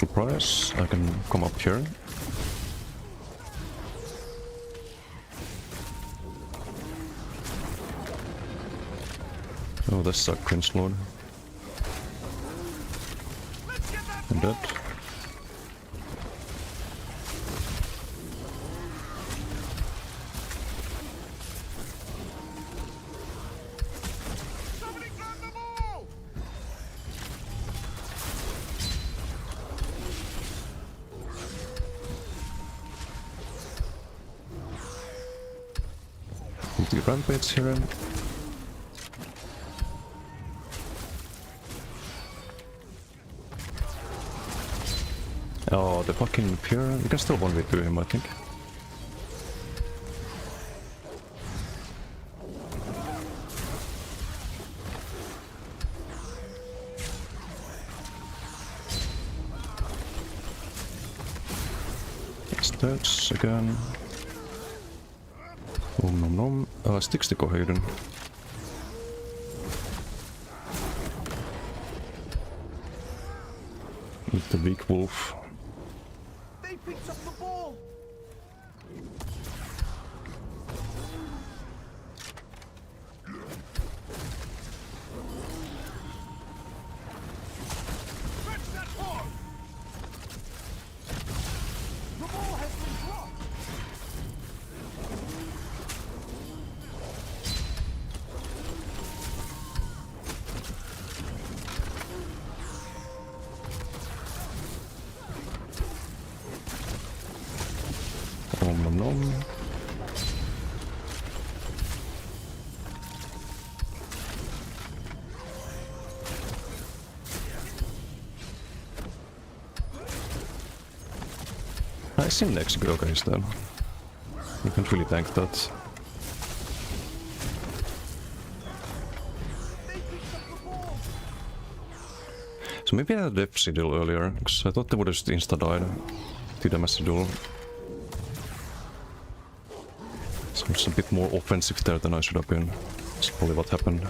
Surprise, I can come up here. Oh, that's a Cringe Lord. I'm dead. The rampage here. Oh, the fucking Pure. You can still 1v2 him, I think. Stats again. Nom nom. Sticks the Cohedan. With the weak wolf. They picked up the ball. Fetch that ball. The ball has been dropped. Nom nom nom. I seem next go guys then. You can't really tank that. So maybe I had a Depsy duel earlier, because I thought they would have just insta-died to the Massy duel. So I'm just a bit more offensive there than I should have been. That's probably what happened.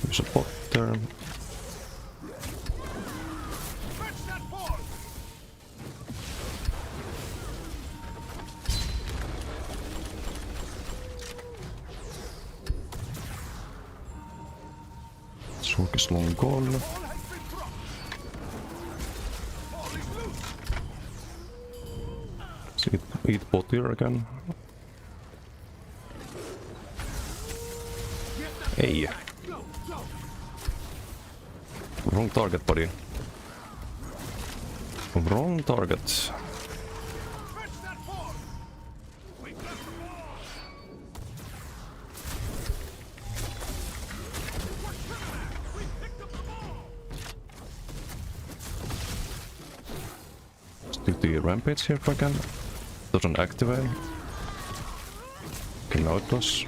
There's a bot there. Fetch that ball. Sork is long gone. Ball has been dropped. Ball is loose. Let's eat bot here again. Hey! Go, go. Wrong target, buddy. Wrong target. Fetch that ball. We got the ball. We picked up the ball. Let's do the rampage here if I can. Doesn't activate. Okay, now it does.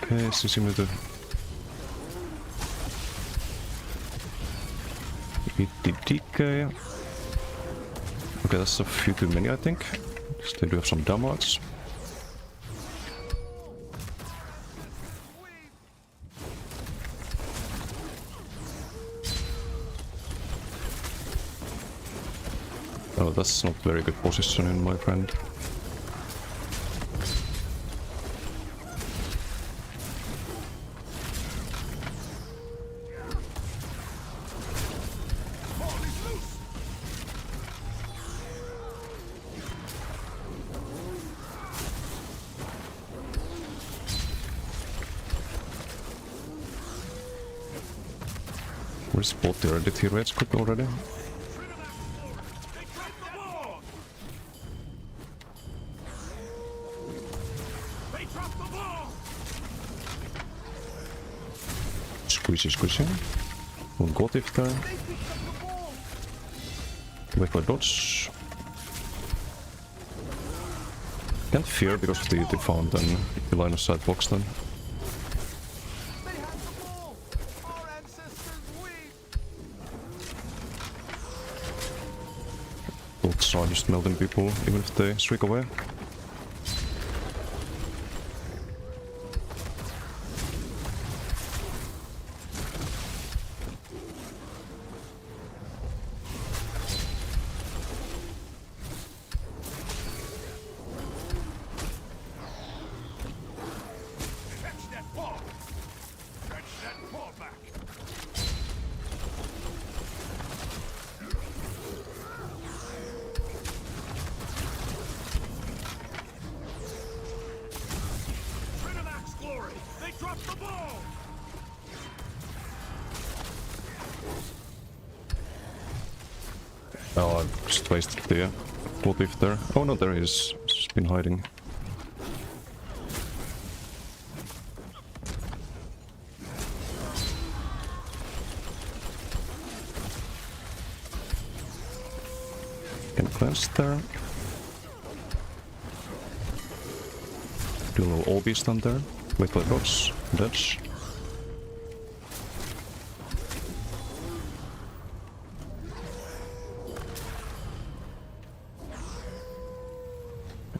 Okay, CC me to eat the DK. Okay, that's a few too many, I think. They do have some damage. Oh, that's not very good positioning, my friend. Ball is loose. Where's bot there? Did he rage quit already? They grabbed the ball. They dropped the ball. Squishy, squishy. One got if there. They picked up the ball. Wait for dodge. Can't fear because of the fountain, the line of sight box then. bots are just melting people, even if they streak away. Fetch that paw! Fetch that paw back! Trinamax Glory! They dropped the ball! Oh, I just wasted the Blood Thief there. Oh no, there he is. He's been hiding. Can cleanse there. Do a little all beast on there. Wait for the drops. Dodge.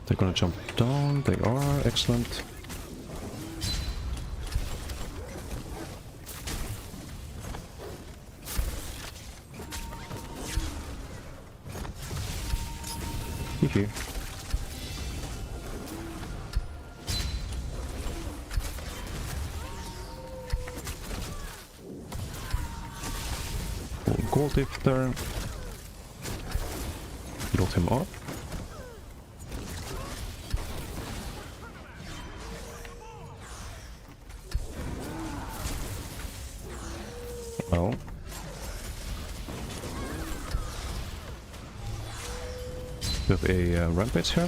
They're gonna jump down. They are excellent. Hee. Gold Thief there. Build him up. Oh. We have a rampage here.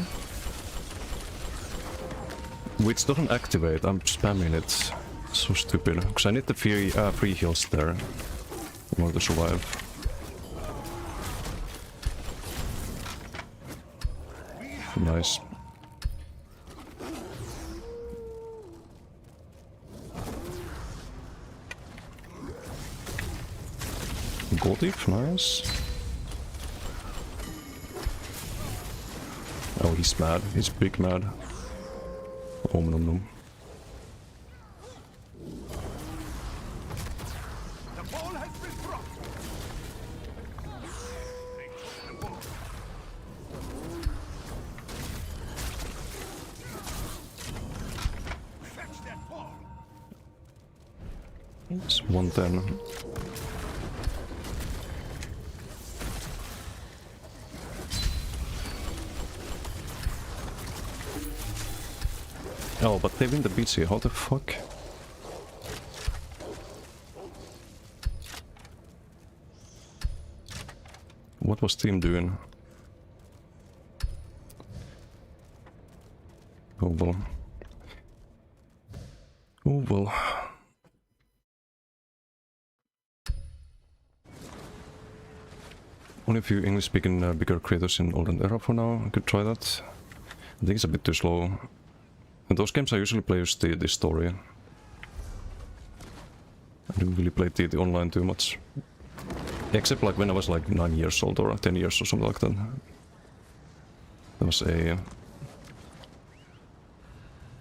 Which doesn't activate, I'm spamming it. So stupid. Because I need the free heals there in order to survive. Nice. Gold Thief, nice. Oh, he's mad. He's big mad. Oh, no. The ball has been dropped! They took the ball. Fetch that ball! It's 110. Oh, but they win the BC, how the fuck? What was team doing? Oh well. Oh well. Only a few English-speaking bigger creators in Olden Era for now. I could try that. I think it's a bit too slow. In those games I usually play just the story. I don't really play the online too much. Except like when I was like 9 years old or 10 years or something like that. There was a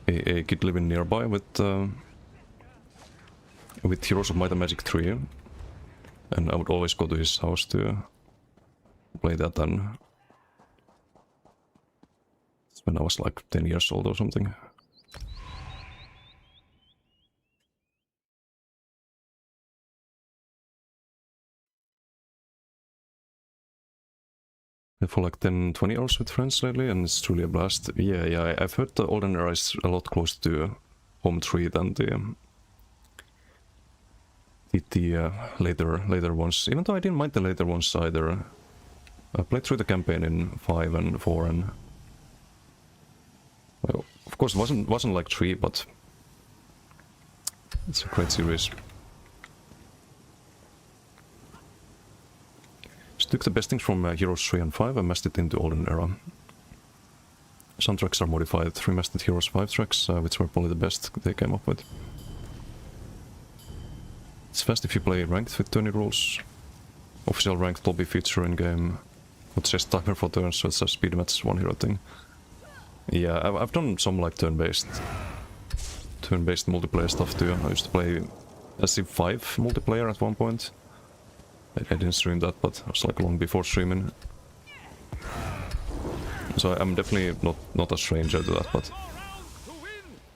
kid living nearby with Heroes of Might and Magic 3. And I would always go to his house to play that, and when I was like 10 years old or something. For like 10-20 hours with friends lately, and it's truly a blast. Yeah, I've heard the Olden Era is a lot closer to Home 3 than the later ones. Even though I didn't mind the later ones either. I played through the campaign in 5 and 4, and well, of course it wasn't like 3, but it's a great series. Just took the best things from Heroes 3 and 5 and mashed it into Olden Era. Some tracks are modified, remastered Heroes 5 tracks, which were probably the best they came up with. It's fast if you play ranked with 20 rules. Official ranked lobby feature in game. It's just timer for turns, so it's a speed match one hero thing. Yeah, I've done some like turn-based multiplayer stuff too. I used to play SC5 multiplayer at one point. I didn't stream that, but it was like long before streaming. So I'm definitely not a stranger to that, but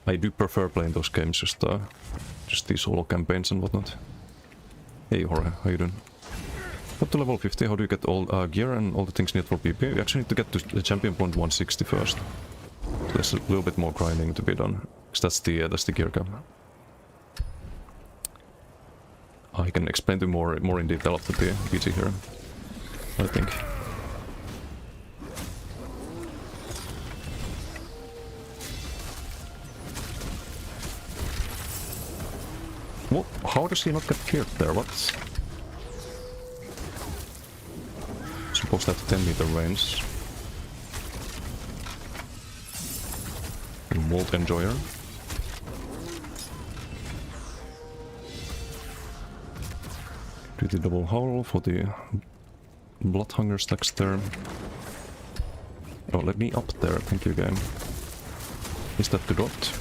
I do prefer playing those games, just these solo campaigns and whatnot. Hey Jorge, how you doing? Up to level 50, how do you get all gear and all the things needed for PP? You actually need to get to the champion point 160 first. So there's a little bit more grinding to be done, because that's the gear cap. I can explain to you more in detail after the BT here, I think. What? How does he not get killed there? What? Supposed to have 10 meter range. Molt Enjoyer. Do the double howl for the blood hunger stacks there. Oh, let me up there, thank you game. Is that the dot?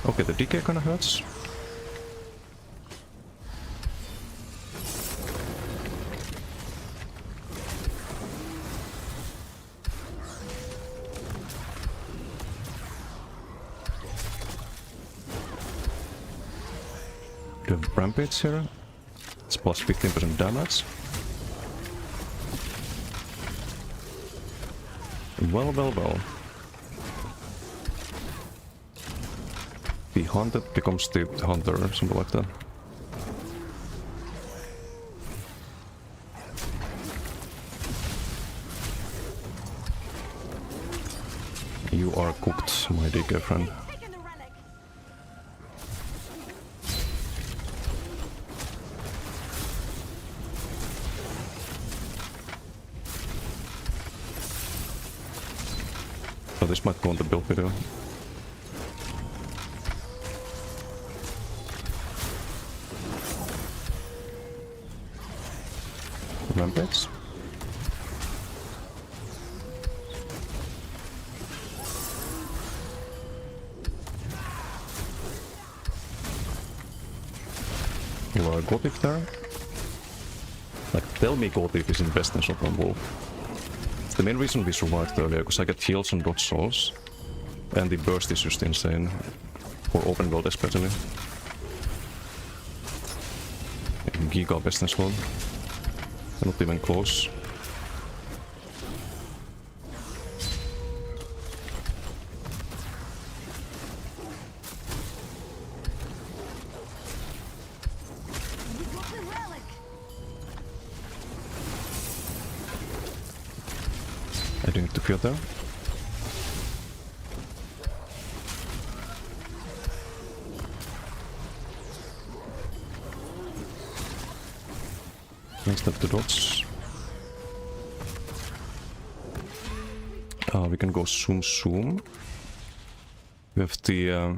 Okay, the DK kinda hurts. The rampage here. It's plus 15% damage. Well. The hunted becomes the hunter or something like that. You are cooked, my DK friend. Taking the relic. So this might go on the build video. Rampage. You are Gothic there. Like, tell me Gothic is in best in Shotgun Wolf. It's the main reason we survived earlier, because I get heals and dodge souls. And the burst is just insane. For open world especially. And Giga best as well. Not even close. We got the relic. I do need to feel there. Next up the dots. We can go zoom. We have the...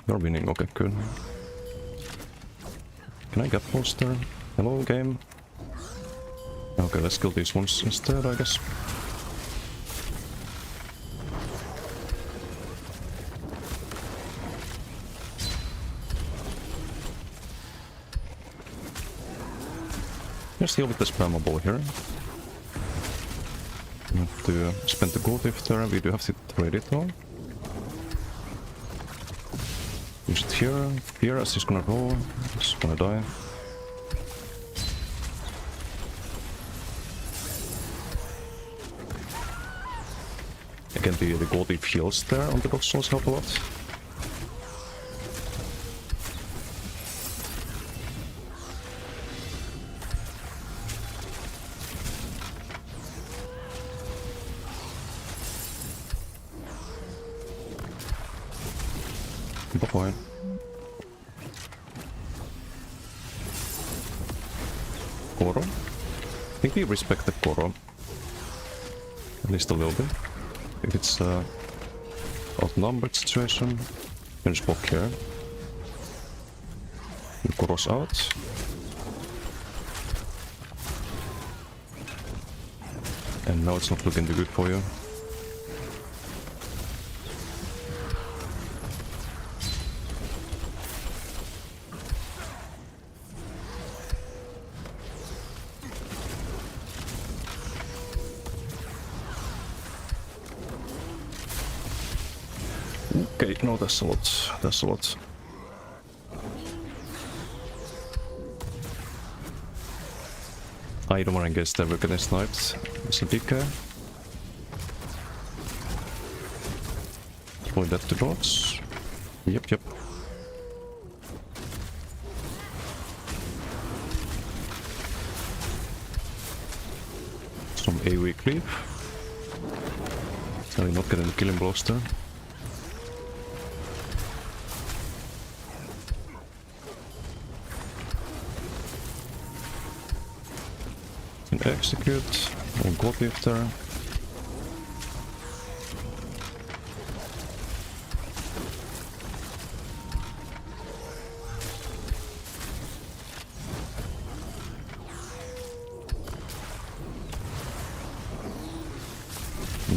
we're winning, okay, good. Can I get poster? Hello, game? Okay, let's kill these ones instead, I guess. Let's deal with the spammable here. We have to spend the gold there. We do have it ready though. Use it here. Here as he's gonna roll. He's gonna die. Again, the gold heals there on the box also help a lot. Fine. Koro? I think we respect the Koro. At least a little bit. If it's outnumbered situation, then just block here. Koros out. And now it's not looking too good for you. Okay, no, that's a lot. That's a lot. I don't want to guess that we're getting sniped. It's a big guy. Point that to dots. Yep. Some AoE creep. Are you not getting killing blows there? Execute, one god lift there.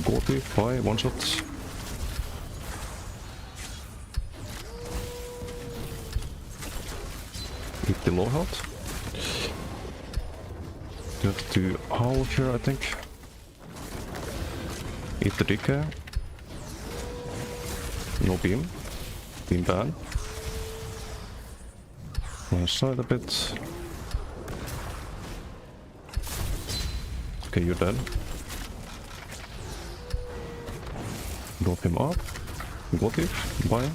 God lift, bye, one shot. Hit the low health. You have to howl here, I think. Eat the decay. No beam. Beam bad. On the side a bit. Okay, you're dead. Drop him up. Got it. Bye.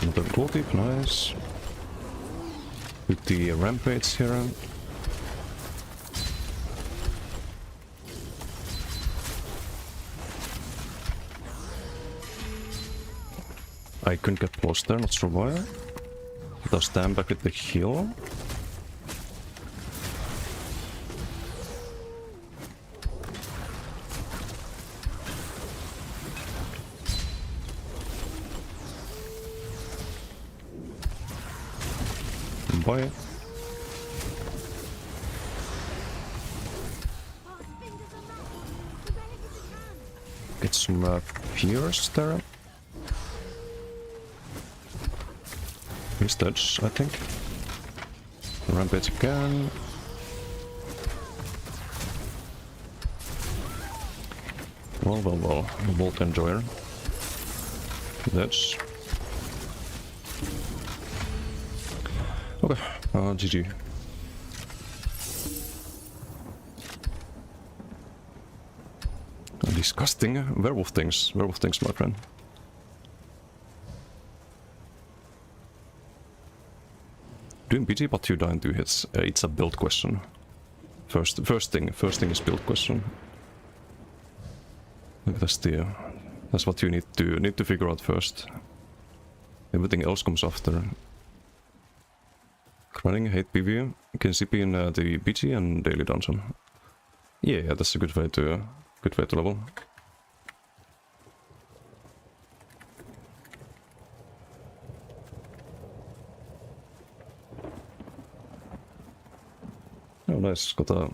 Another gold, nice. With the rampage here. I couldn't get close there, not sure why. But I'll stand back with the heal. Bye. Get some Pierce there. Mistage, I think. Rampage again. Well. Bolt Enjoyer. That's... Okay, GG. Disgusting werewolf things, my friend. Doing BG, but you die in 2 hits. It's a build question. First thing is build question. Look, that's what you need to figure out first. Everything else comes after. Grinding, hate PvE. You can CP in the BG and daily dungeon. Yeah, that's a good way to level. Oh, nice. Got a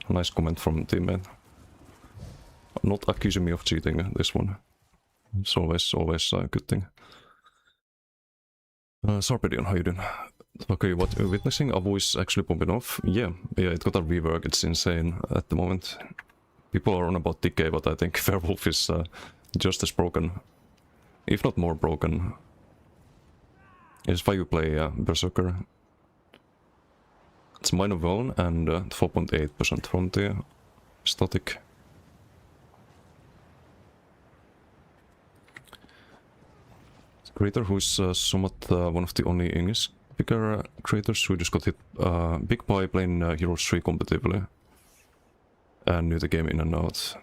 nice comment from teammate. Not accusing me of cheating, this one. It's always a good thing. Sarpedion, how you doing? Okay, what you're witnessing? Avu is actually popping off. Yeah, it got a rework, it's insane at the moment. People are on about Decay, but I think Werewolf is just as broken. If not more broken. It's why you play Berserker. It's minor Vuln and 4.8% from the static. Creator who's somewhat one of the only English speaker creators who just got hit big by playing Heroes 3 competitively. And knew the game in and out.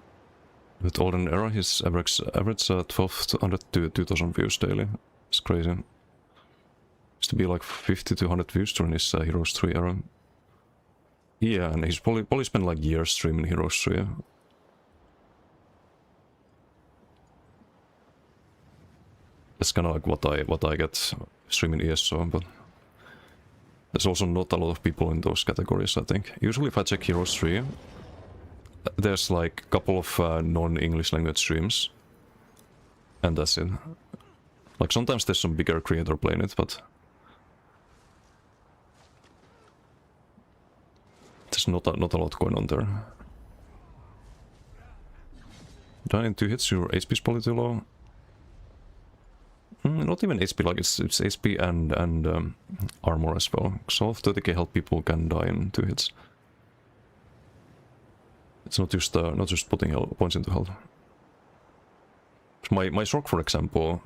With Olden Era, his average 1200 to 2000 views daily. It's crazy. Used to be like 50 to 100 views during his Heroes 3 era. Yeah, and he's probably spent like years streaming Heroes 3. That's kind of like what I get streaming ESO, but there's also not a lot of people in those categories, I think. Usually if I check Heroes 3, there's like a couple of non-English language streams, and that's it. Like sometimes there's some bigger creator playing it, but there's not a lot going on there. Dying in 2 hits, your HP is probably too low. Not even HP, like it's HP and armor as well. So of 30k health people can die in 2 hits. It's not just putting points into health. So my Sorc, for example,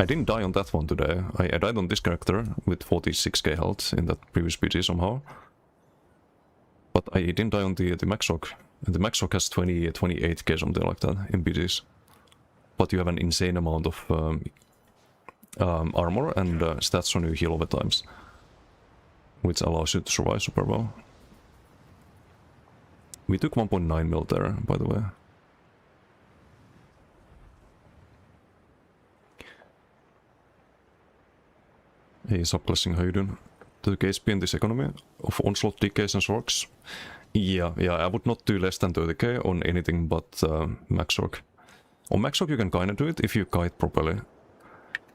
I didn't die on that one today. I died on this character with 46k health in that previous PG somehow. But I didn't die on the Max Sorc. And the Max Sorc has 28k, something like that, in PGs. But you have an insane amount of armor and stats on your heal over times, which allows you to survive super well. We took 1.9 mil there, by the way. Hey, subclassing, how you doing? The KSP in this economy of onslaught, DKs and Sorcs? Yeah, I would not do less than 30k on anything but Max Sorc. On Max Sorc you can kinda do it if you kite properly.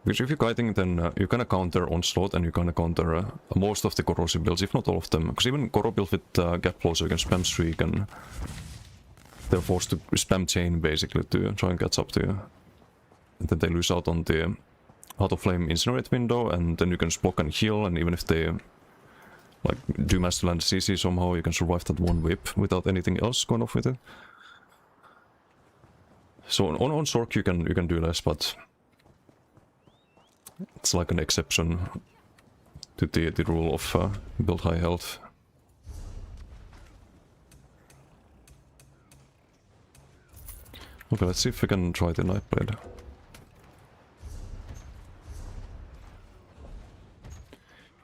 Because if you're kiting, then you kinda counter onslaught and you kinda counter most of the corrosive builds, if not all of them. Because even Corro build with gap closer, you can spam streak and they're forced to spam chain basically to try and catch up to you. And then they lose out on the Heart of Flame incinerate window, and then you can just block and heal, and even if they like do manage to land CC somehow, you can survive that one whip without anything else going off with it. So on Sorc you can do less, but it's like an exception to the rule of build high health. Okay, let's see if we can try the Nightblade.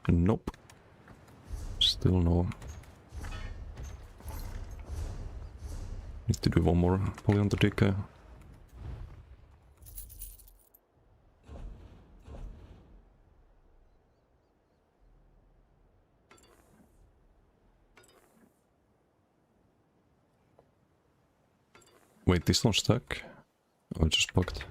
Nope. Still no. Need to do one more poly on the DK. Wait, this don't stack? Oh, it just bugged.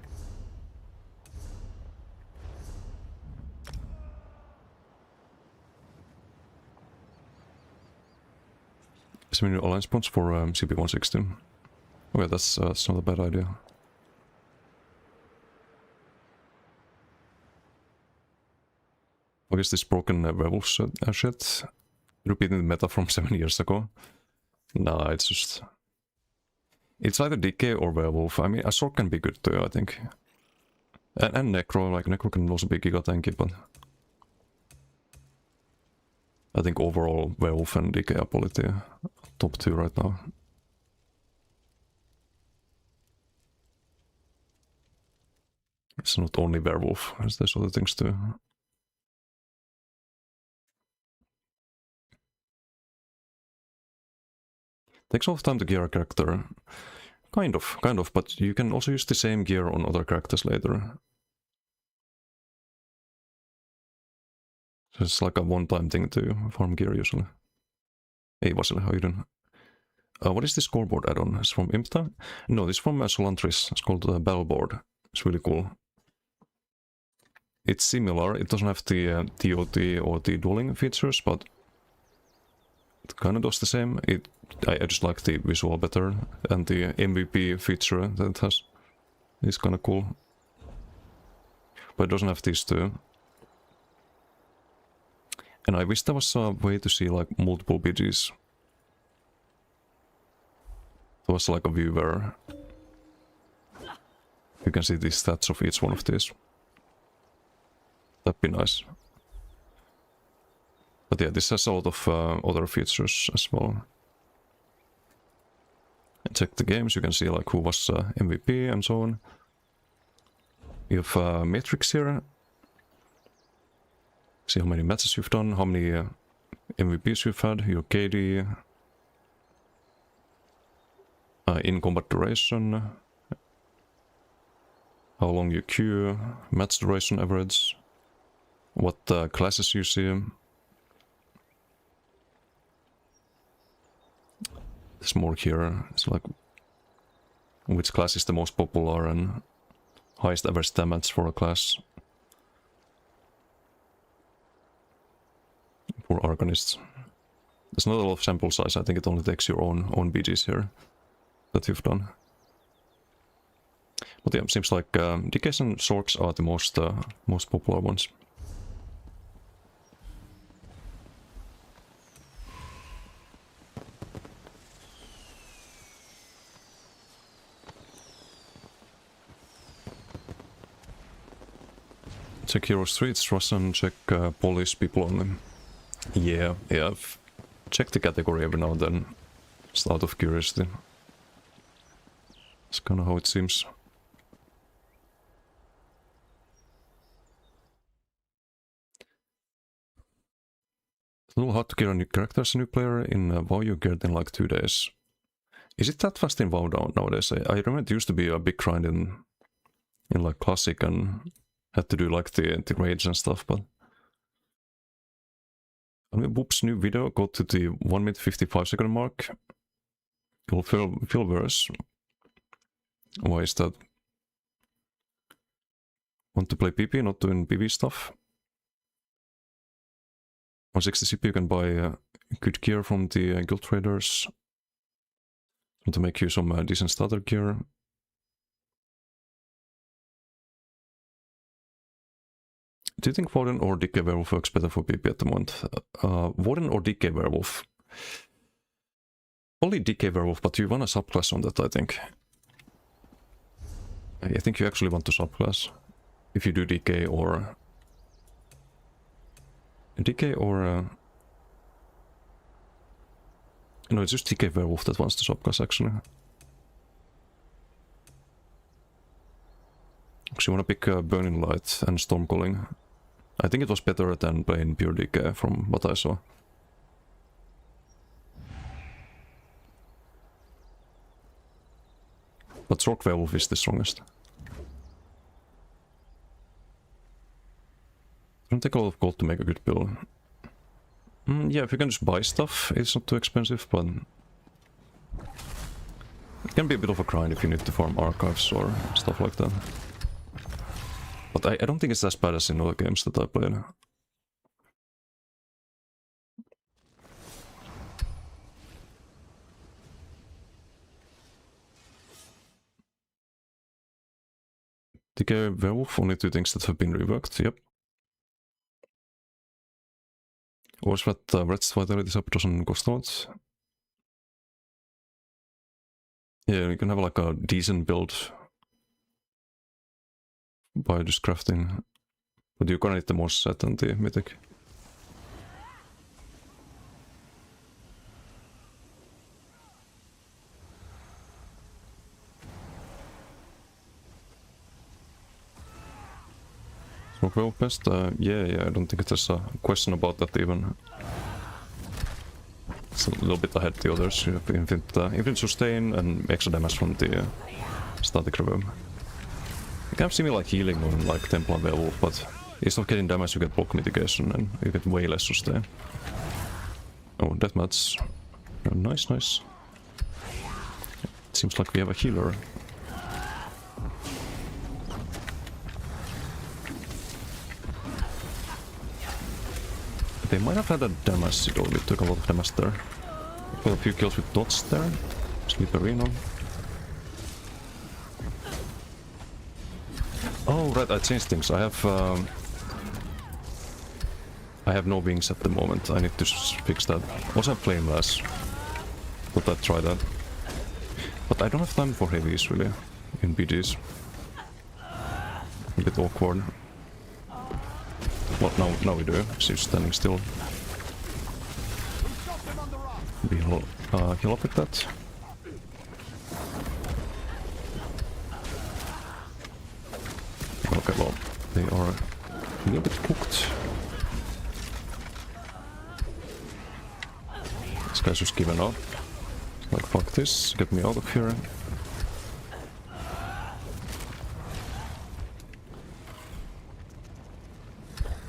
Some new alliance points for CP160. Okay, that's not a bad idea. I guess this broken werewolf shit. Repeating the meta from 7 years ago. Nah, it's just... It's either DK or werewolf. I mean, a Sorc can be good too, I think. And Necro, like Necro can also be giga tanky, but... I think overall werewolf and DK are probably the top 2 right now. It's not only werewolf, there's other things too. Takes a lot of time to gear a character. Kind of, but you can also use the same gear on other characters later. So it's like a one-time thing to farm gear usually. Hey Vasily, how you doing? What is this scoreboard add-on? It's from Impta? No, this is from Solantris. It's called Battleboard. It's really cool. It's similar. It doesn't have the TOT or the dueling features, but it kind of does the same. I just like the visual better, and the MVP feature that it has is kind of cool. But it doesn't have these two. And I wish there was a way to see like multiple BGs. There was like a viewer. You can see the stats of each one of these. That'd be nice. But yeah, this has a lot of other features as well. And check the games, you can see like who was MVP and so on. You have Matrix here. See how many matches you've done, how many MVPs you've had, your KD, in combat duration, how long you queue, match duration average, what classes you see. There's more here. It's like which class is the most popular and highest average damage for a class. For Arcanists. There's not a lot of sample size, I think it only takes your own BGs here that you've done. But yeah, seems like Decays and Sorks are the most popular ones. Check Hero Streets, Russian, check Polish people only. Yeah, I've checked the category every now and then, just out of curiosity. It's kinda how it seems. It's a little hard to get a new character as a new player in WoW. You get it in like 2 days. Is it that fast in WoW nowadays? I remember it used to be a big grind in like Classic and had to do like the raids and stuff, but I mean, whoops, new video, go to the 1 minute 55 second mark. You'll feel worse. Why is that? Want to play PP, not doing PV stuff? On 60 CP you can buy good gear from the guild traders. Want to make you some decent starter gear. Do you think Warden or Decay Werewolf works better for PP at the moment? Warden or Decay Werewolf? Only Decay Werewolf, but you want a subclass on that, I think. I think you actually want to subclass. If you do Decay or... Decay or... No, it's just Decay Werewolf that wants to subclass, actually. Because you want to pick Burning Light and Stormcalling. I think it was better than playing pure Decay from what I saw. But Sork Werewolf is the strongest. Don't take a lot of gold to make a good build. Yeah, if you can just buy stuff, it's not too expensive, but... It can be a bit of a grind if you need to farm archives or stuff like that. But I don't think it's as bad as in other games that I played. Decay Werewolf, only 2 things that have been reworked, yep. Was that Red's Vitality Sap doesn't cost a lot. Yeah, you can have like a decent build by just crafting, but you're gonna need the most set and the mythic. Smoke Werewolf best? Yeah, I don't think there's a question about that even. It's a little bit ahead the others. You have infinite sustain and extra damage from the static reverb. You can see me like healing on like Templar Werewolf, but instead of getting damage you get block mitigation and you get way less sustain. Oh, deathmatch. Oh, nice. It seems like we have a healer. They might have had a damage, it only took a lot of damage there. Got a few kills with dots there. Slipperino. Oh right, I changed things. I have no wings at the moment. I need to fix that. Also have Flamelash. Thought I'd try that. But I don't have time for heavies really in BGs. A bit awkward. Well, now we do. She's standing still. We'll heal up with that. Okay, well, they are a little bit cooked. guy's just given up. Like, fuck this, get me out of here.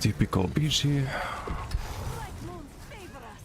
Typical BG. Light moons favor us.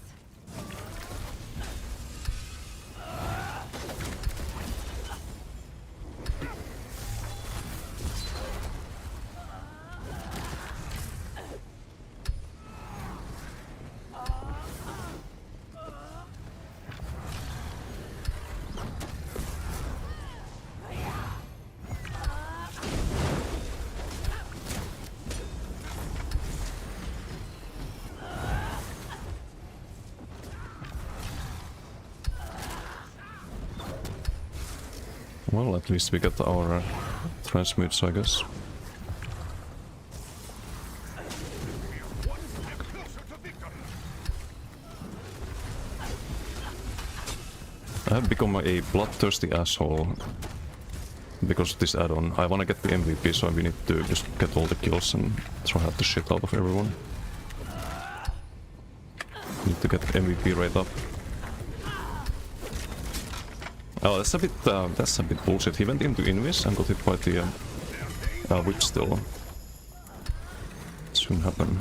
Well, at least we got our transmutes, I guess. One step closer to victory. I have become a bloodthirsty asshole because of this add-on. I wanna get the MVP, so we need to just get all the kills and try out the shit out of everyone. Need to get MVP rate up. Oh, that's a bit bullshit. He went into Invis and got hit by the whip still. Shouldn't happen.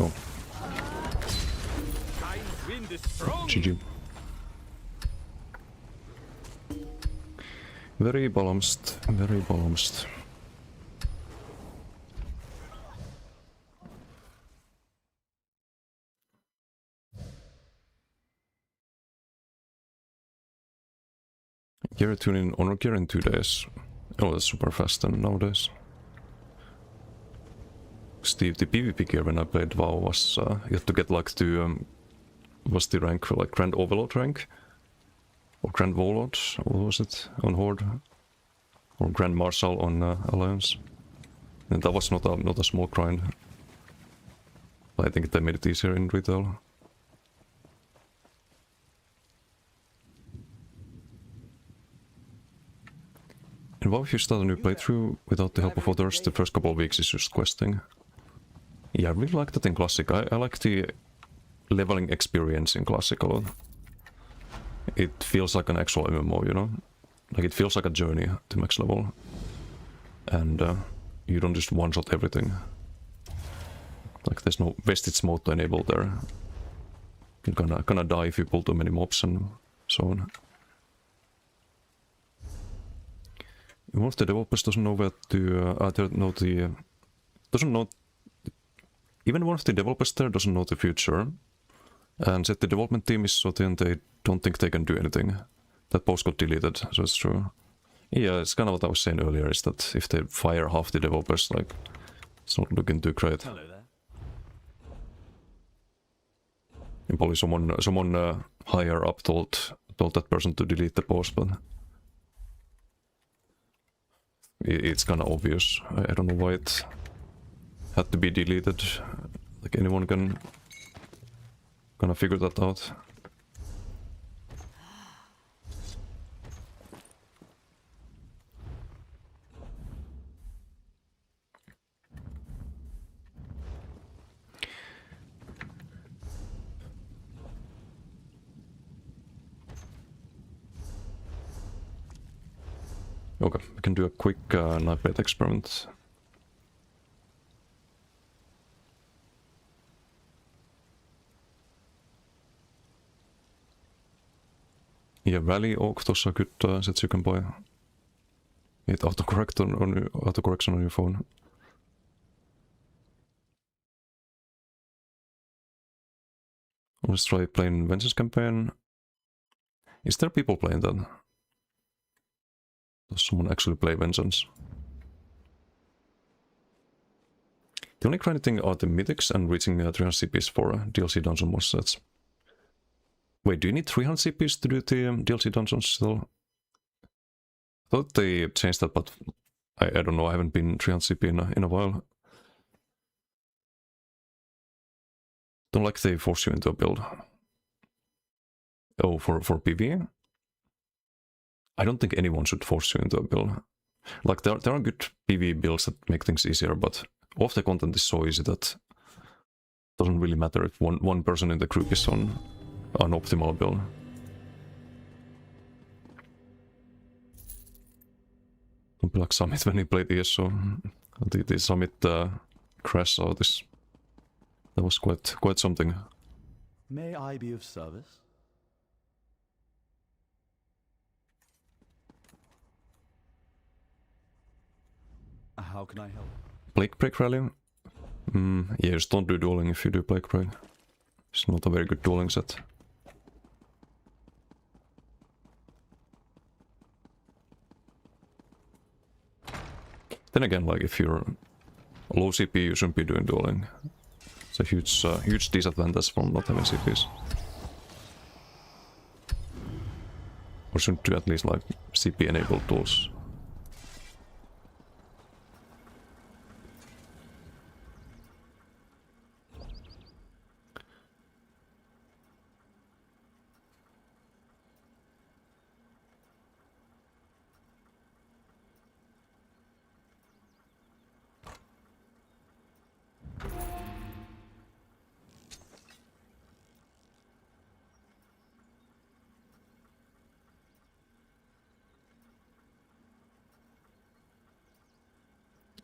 Oh, Time's wind is strong. GG. Very balanced, very balanced. Gear tune in Honor Gear in 2 days. Oh, that's super fast then nowadays. Steve, the PvP gear when I played WoW was you had to get like to was the rank for like Grand Overlord rank or Grand Warlord, what was it on Horde, or Grand Marshal on Alliance, and that was not a small grind. I think they made it easier in retail. And what if you start a new playthrough without the help of others? The first couple of weeks is just questing. Yeah, I really like that in Classic. I like the leveling experience in Classic a lot. It feels like an actual MMO, you know? Like it feels like a journey to max level. And you don't just one-shot everything. Like there's no vestige mode to enable there. You're gonna die if you pull too many mobs and so on. One of the developers doesn't know where to even one of the developers there doesn't know the future, and said the development team is so thin they don't think they can do anything. That post got deleted, so it's true. Yeah, it's kind of what I was saying earlier, is that if they fire half the developers, like, it's not looking too great. Hello there. And probably someone higher up told that person to delete the post, but it's kind of obvious. I don't know why it had to be deleted. Like anyone can gonna figure that out. Okay, we can do a quick knife blade experiment. Yeah, Rally Oak, those are good sets you can buy. Hit autocorrection on your phone. Let's try playing Vengeance Campaign. Is there people playing that? Does someone actually play Vengeance? The only grindy thing are the mythics and reaching 300 CPs for DLC dungeon boss sets. Wait, do you need 300 CPs to do the DLC dungeons still? I thought they changed that, but I don't know, I haven't been 300 CP in a while. Don't like they force you into a build. Oh, for PvE? I don't think anyone should force you into a build. Like, there are good PvE builds that make things easier, but all of the content is so easy that it doesn't really matter if one person in the group is on an optimal build. Don't be like Summit when he played ESO. The Summit crash out this. That was quite something. May I be of service? How can I help? Plague Break Rally? Yeah, just don't do dueling if you do Plague Break. It's not a very good dueling set. Then again, like if you're low CP, you shouldn't be doing dueling. It's a huge disadvantage from not having CPs. Or shouldn't do at least like CP enabled tools.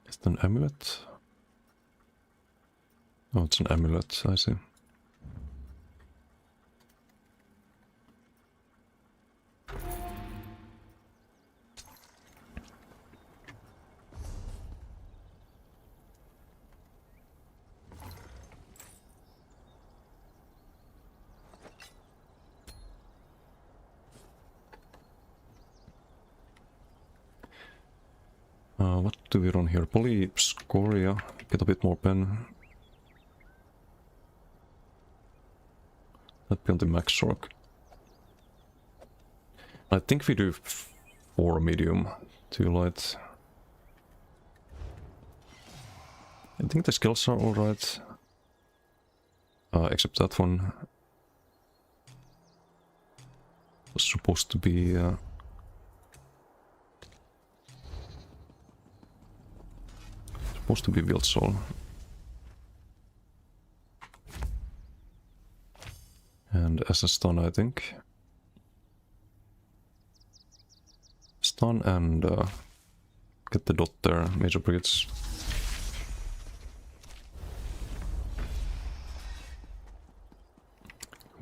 Is it an amulet? Oh, it's an amulet, I see. What do we run here? Polyscoria, get a bit more pen. That'd be on the max rock. I think we do 4 medium, 2 light. I think the skills are alright. Except that one. Was supposed to be... supposed to be Wild Soul. And as a stun, I think. Stun and get the dot there, Major Brigades.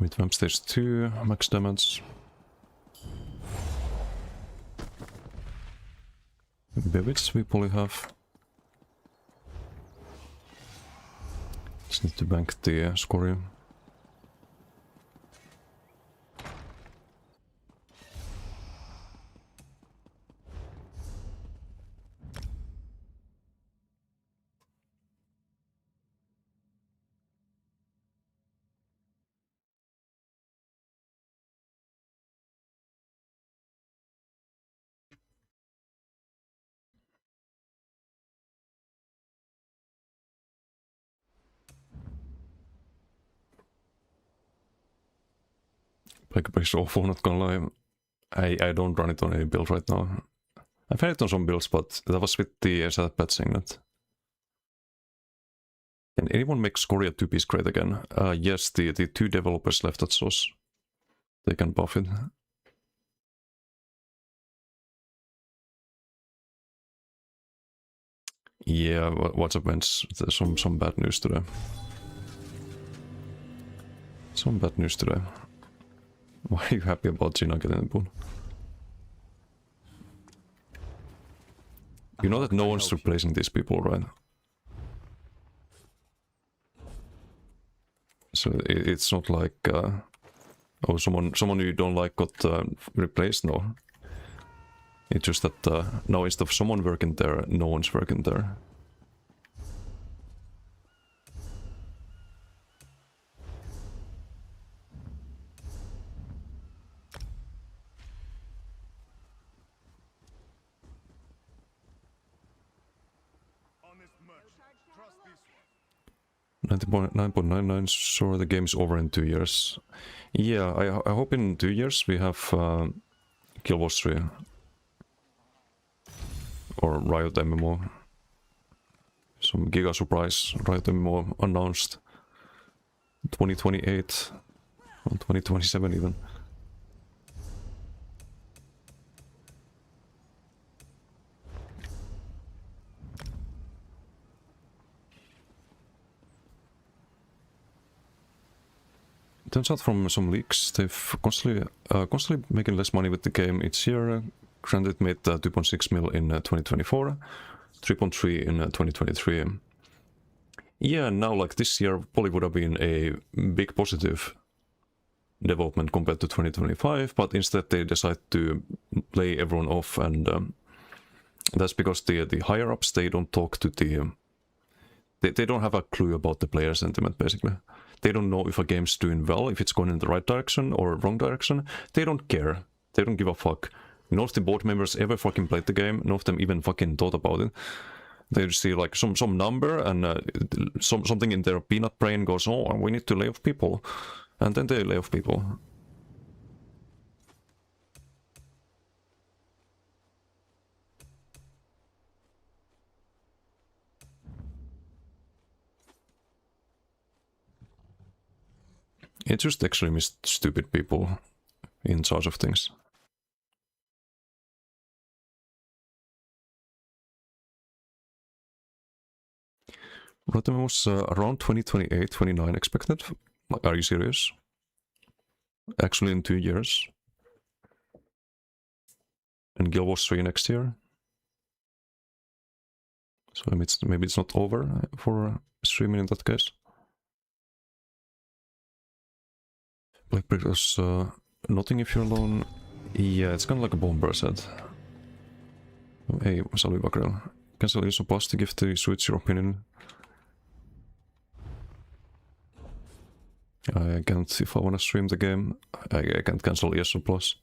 With Vamp stage 2, max damage. Bevits we probably have. Just need to bank the Scoria. Like a pretty awful, not gonna lie. I don't run it on any build right now. I've had it on some builds, but that was with the setup patching that. Can anyone make Scoria 2-piece great again? Yes, the 2 developers left at SOS. They can buff it. Yeah, what's up, Vents? There's some bad news today. Some bad news today. Why are you happy about Gina getting the pool? You know that no one's replacing these people, right? So it's not like, oh, someone you don't like got replaced, no. It's just that now instead of someone working there, no one's working there. 9.99, sure the game is over in 2 years. Yeah, I hope in 2 years we have Guild Wars 3. Or Riot MMO. Some giga surprise Riot MMO announced. 2028 or 2027 even. Turns out from some leaks they've constantly making less money with the game each year. Granted, made 2.6 mil in 2024, 3.3 in 2023. Yeah, now like this year probably would have been a big positive development compared to 2025, but instead they decide to lay everyone off, and that's because the higher ups, they don't talk to they don't have a clue about the player sentiment basically. They don't know if a game's doing well, if it's going in the right direction or wrong direction. They don't care. They don't give a fuck. None of the board members ever fucking played the game. None of them even fucking thought about it. They just see like some number, and something in their peanut brain goes, oh, we need to lay off people. And then they lay off people. It's just extremist stupid people in charge of things. Rotom was around 2028, 29 expected. Like, are you serious? Actually in 2 years. And Guild Wars 3 next year. So maybe it's not over for streaming in that case. Blackbrick was nothing if you're alone. Yeah, it's kind of like a bomber set. Hey, Salvi Bakrel. Cancel is supposed to give the switch your opinion. I can't, if I wanna stream the game, I can't cancel ESO Plus.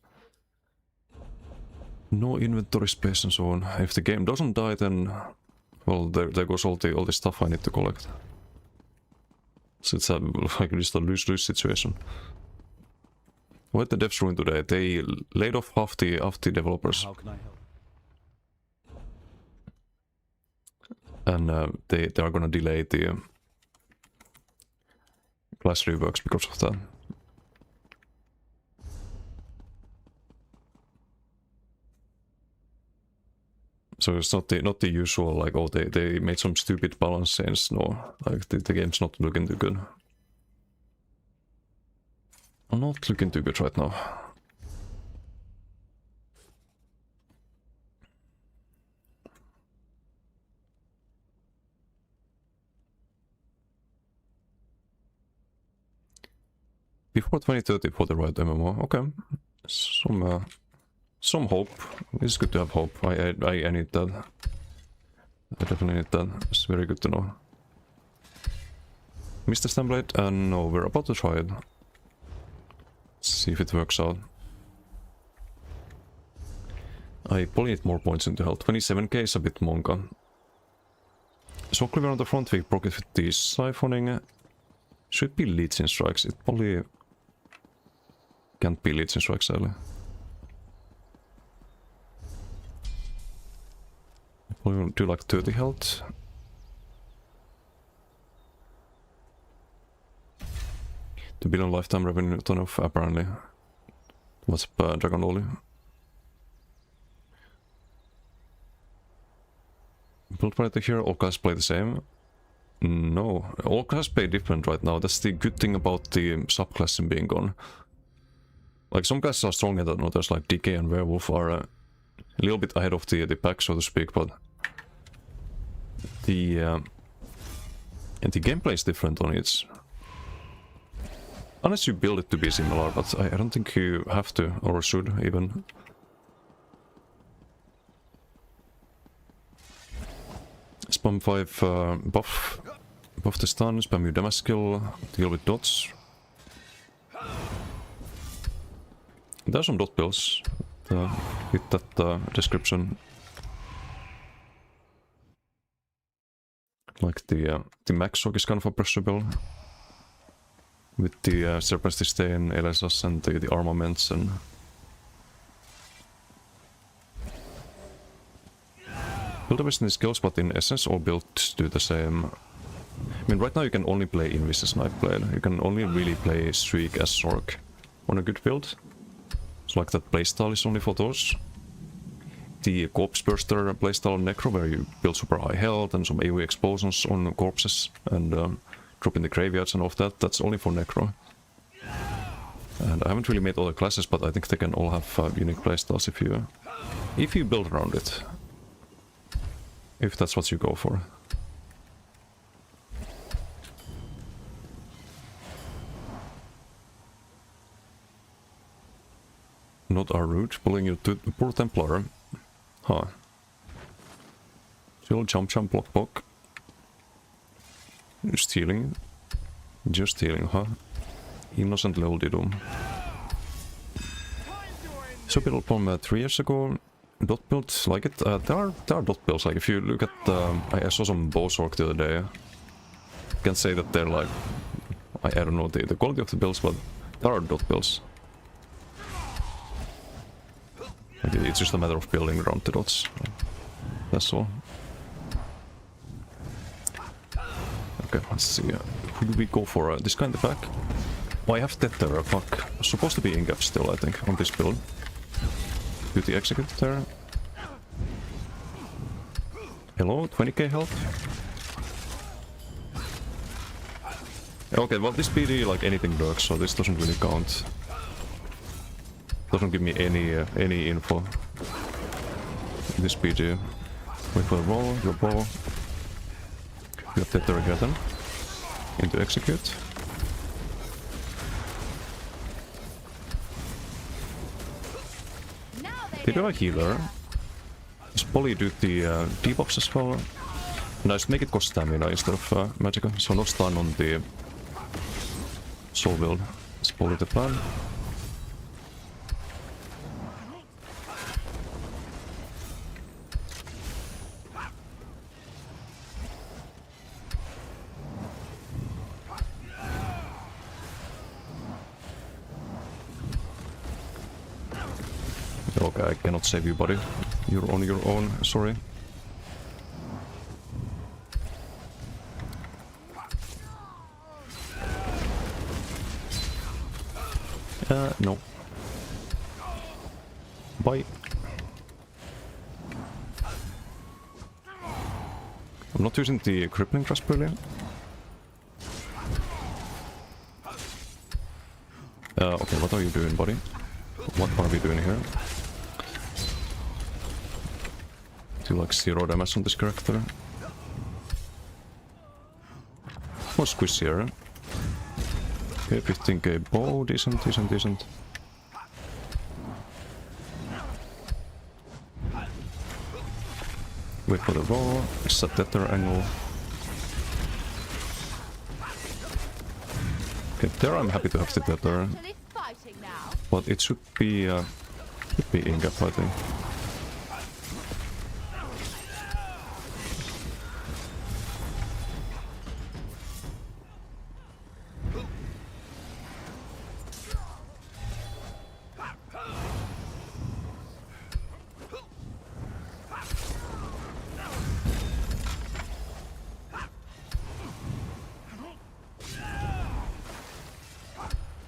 No inventory space and so on. If the game doesn't die, then well, there goes all the stuff I need to collect. So it's like just a lose-lose situation. What did the devs ruin today? They laid off half the developers. How can I help? And they are gonna delay the class reworks because of that. So it's not the usual like, oh, they made some stupid balance change. No, like the game's not looking too good. I'm not looking too good right now. Before 2030 for the right MMO. Okay, some hope. It's good to have hope. I need that. I definitely need that. It's very good to know. Mr. Stamblade, and no, we're about to try it. See if it works out. I probably need more points into health. 27k is a bit monka. So Cleaver on the front, we broke it with the siphoning. Should be Legion Strikes. It probably can't be Legion Strikes early. Probably do like 30 health. $2 billion lifetime revenue ton of apparently. What's Dragon Loli? Build variety here, all classes play the same. No, all classes play different right now. That's the good thing about the subclassing being gone. Like some classes are stronger than others, like DK and Werewolf are a little bit ahead of the pack, so to speak, but the gameplay is different on its. Unless you build it to be similar, but I don't think you have to, or should, even. Spam 5 buff the stun, spam your damage skill, deal with dots. There's some dot builds. Hit that description. Like the max shock is kind of appreciable. With the Serpent's Disdain, Elesas, and the armaments and... Build up in skills, but in essence all builds do the same. I mean, right now you can only play Invis as Knifeblade. You can only really play Streak as Sork on a good build. So like that playstyle is only for those. The Corpse Burster playstyle on Necro, where you build super high health and some AoE explosions on corpses and drop in the graveyards and all of that, that's only for Necro. And I haven't really made all the classes, but I think they can all have unique playstyles if you build around it. If that's what you go for. Not our route, pulling you to the poor Templar. Huh. Still jump, block, block. Stealing. Just stealing, huh? Innocent little Didum. So built from 3 years ago. Dot builds like it. There are dot builds. Like if you look at, I saw some Bozorg the other day. You can say that they're like, I don't know the quality of the builds, but there are dot builds. Like it's just a matter of building around the dots. That's all. Okay, let's see. Who do we go for? This guy in the back? Oh, I have Tether. Fuck. Supposed to be Ingap still, I think, on this build. Do the execute there. Hello, 20k health. Okay, well this PD like anything works, so this doesn't really count. Doesn't give me any info. This PD. Wait for the roll, your ball. You have Tether here then. Into execute. They do a healer. Does Poly do the debuffs as well? No, just make it cost stamina instead of magic, so no stun on the soul build. Is Poly the plan? Okay, I cannot save you, buddy. You're on your own, sorry. No. Bye. I'm not using the crippling trust brilliant. Okay, what are you doing, buddy? What are we doing here? Do like 0 damage on this character. More squish here. Okay, 15k bow, decent. Wait for the roll, set Tether angle. Okay, there I'm happy to have the Tether. But it should be Ingap, I think.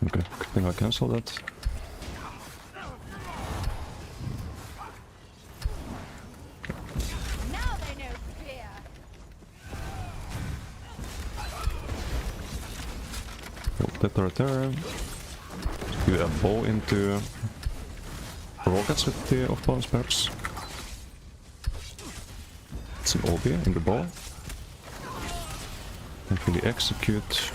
Okay, I think I cancel that. Now they know fear. Tether there. Do a bow into rockets with the off-balance perhaps. It's an OB in the bow. And really execute.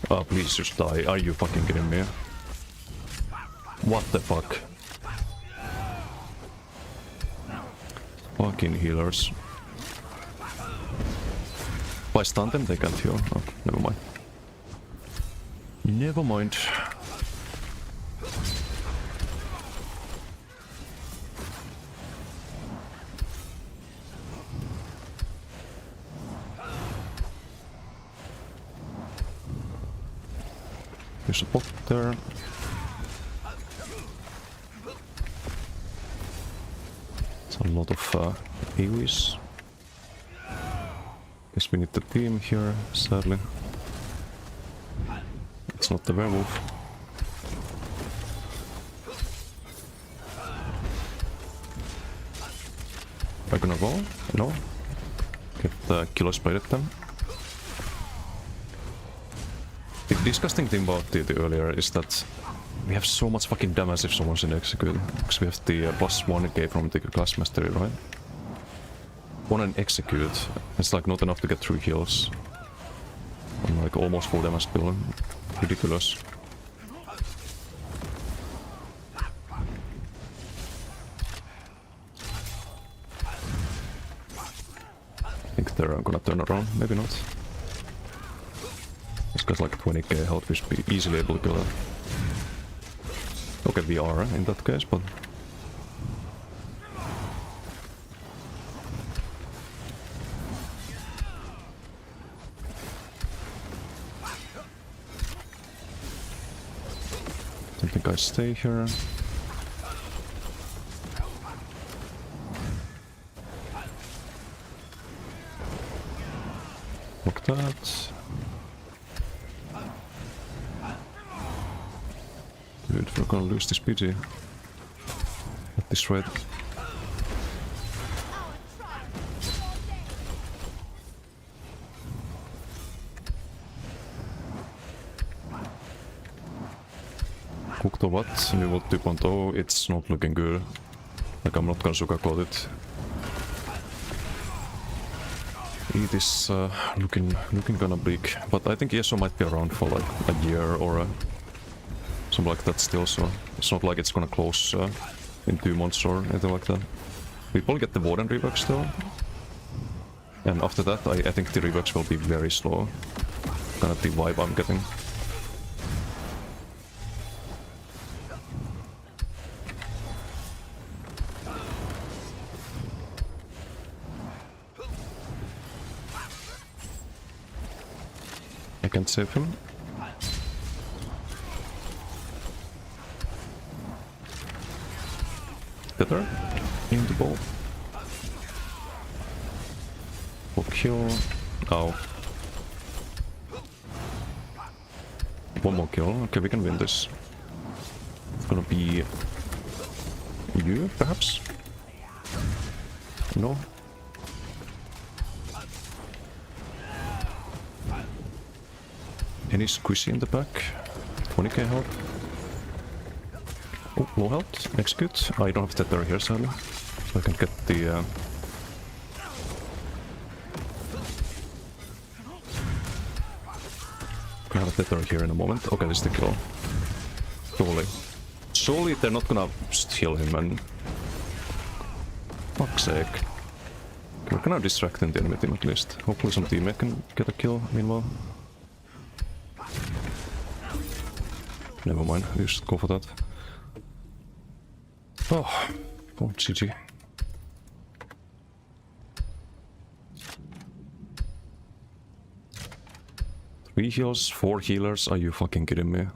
Oh, please just die. Are you fucking kidding me? What the fuck? Fucking healers. If I stun them, they can't heal. Oh, never mind. Never mind. There's a bot there. It's a lot of AoEs. Guess we need the team here, sadly. It's not the werewolf. Am I gonna go? No? Get the killer spray at them. The disgusting thing about the earlier is that we have so much fucking damage if someone's in execute. Because we have the +1 gave from the class mastery, right? One and execute. It's like not enough to get 3 heals. I'm like almost full damage still. Ridiculous. I think they're gonna turn around, maybe not. This guy's like 20k health, we should be easily able to kill that. Okay, we are in that case, but... I think I stay here. Look that. Dude, we're gonna lose this BG at this rate. Cooked or what? New World 2.0, it's not looking good. Like, I'm not gonna sugarcoat it. It is looking kinda bleak, but I think ESO might be around for like a year or something like that still, so it's not like it's gonna close in 2 months or anything like that. We probably get the Warden reworks still. And after that, I think the reworks will be very slow. Kind of the vibe I'm getting. I can't save him. Better. In the ball. For kill. Ow. One more kill. Okay, we can win this. It's gonna be you, perhaps? No? Any squishy in the back? 20k health. Oh, low health. Execute. I don't have Tether here, sadly. So I can get the... I have a Tether here in a moment. Okay, this is the kill. Surely they're not gonna steal him and... Fuck's sake. We're gonna distract the enemy team at least. Hopefully some teammate can get a kill meanwhile. Never mind, we should go for that. Oh, GG. Three heals, 4 healers, are you fucking kidding me?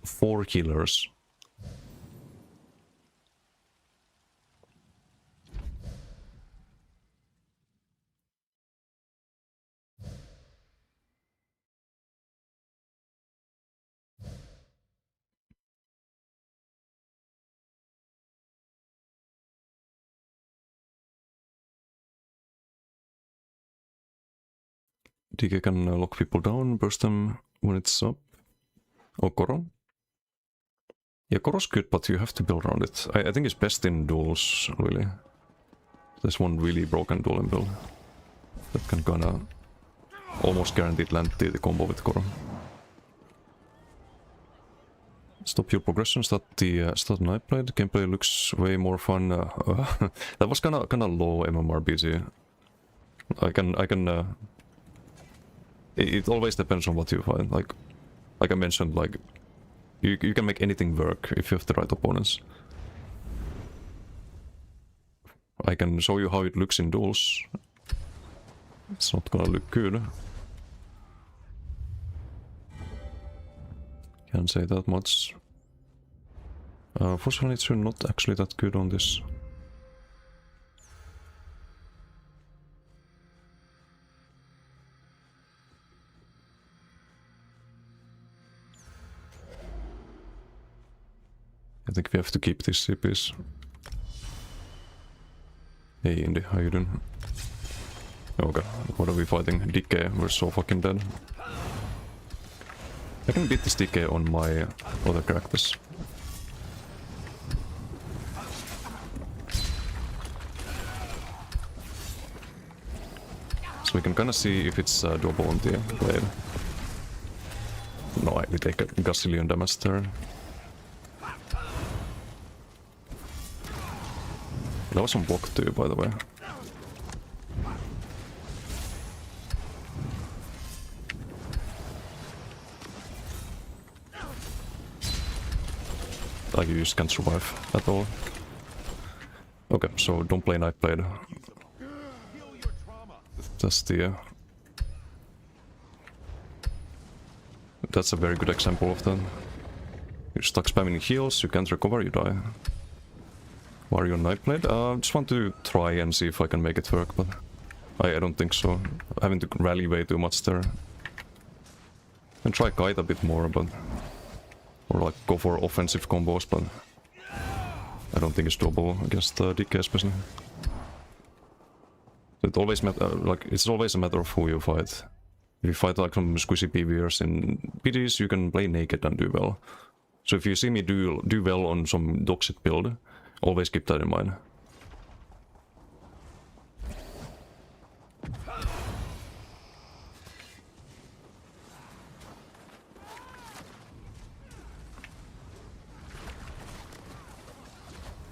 4 healers. DK can lock people down, burst them when it's up. Oh, Koro? Yeah, Koro's good, but you have to build around it. I think it's best in duels, really. There's one really broken duel in build that can kinda almost guaranteed land the combo with Koro. Stop your progression, start an I played. Gameplay looks way more fun. That was kinda low MMRPG. I can it always depends on what you find. Like I mentioned, like you can make anything work if you have the right opponents. I can show you how it looks in duels. It's not gonna look good. Wouldn't say that much. Fossil nature not actually that good on this. I think we have to keep these CPs. Hey Indy, how you doing? Okay, what are we fighting? Decay, we're so fucking dead. I can beat this Decay on my other characters. So we can kinda see if it's doable on the blade. No, we take a gazillion damage there. That was on block too, by the way. Like you just can't survive at all. Okay, so don't play Nightblade. That's the... That's a very good example of that. You're stuck spamming heals, you can't recover, you die. Why are you on Nightblade? I just want to try and see if I can make it work, but I don't think so. Having to rally way too much there. And try Kite a bit more, but... Or like go for offensive combos, but... I don't think it's doable against DK especially. It always it's always a matter of who you fight. If you fight like some squishy PvEers in PDs, you can play naked and do well. So if you see me do well on some dogshit build, always keep that in mind.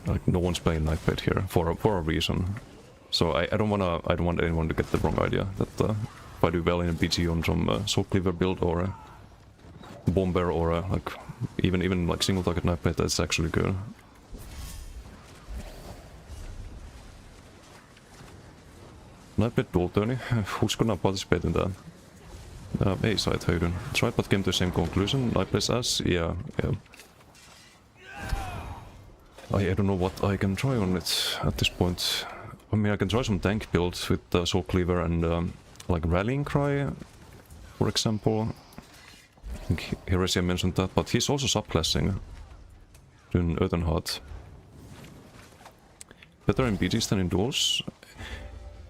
Like no one's playing Nightblade here for a reason. So I don't want anyone to get the wrong idea that if I do well in a BG on some Soul Cleaver build or a Bomber or a, like even like single target Nightblade, that's actually good. Nightblade dual turning, who's gonna participate in that? Hey Side, how you doing? Tripod came to the same conclusion, Nightblade's ass, yeah. I don't know what I can try on it at this point. I mean, I can try some tank builds with Soul Cleaver and like Rallying Cry, for example. I think Heresia mentioned that, but he's also subclassing in Earthen Heart. Better in BGs than in duels?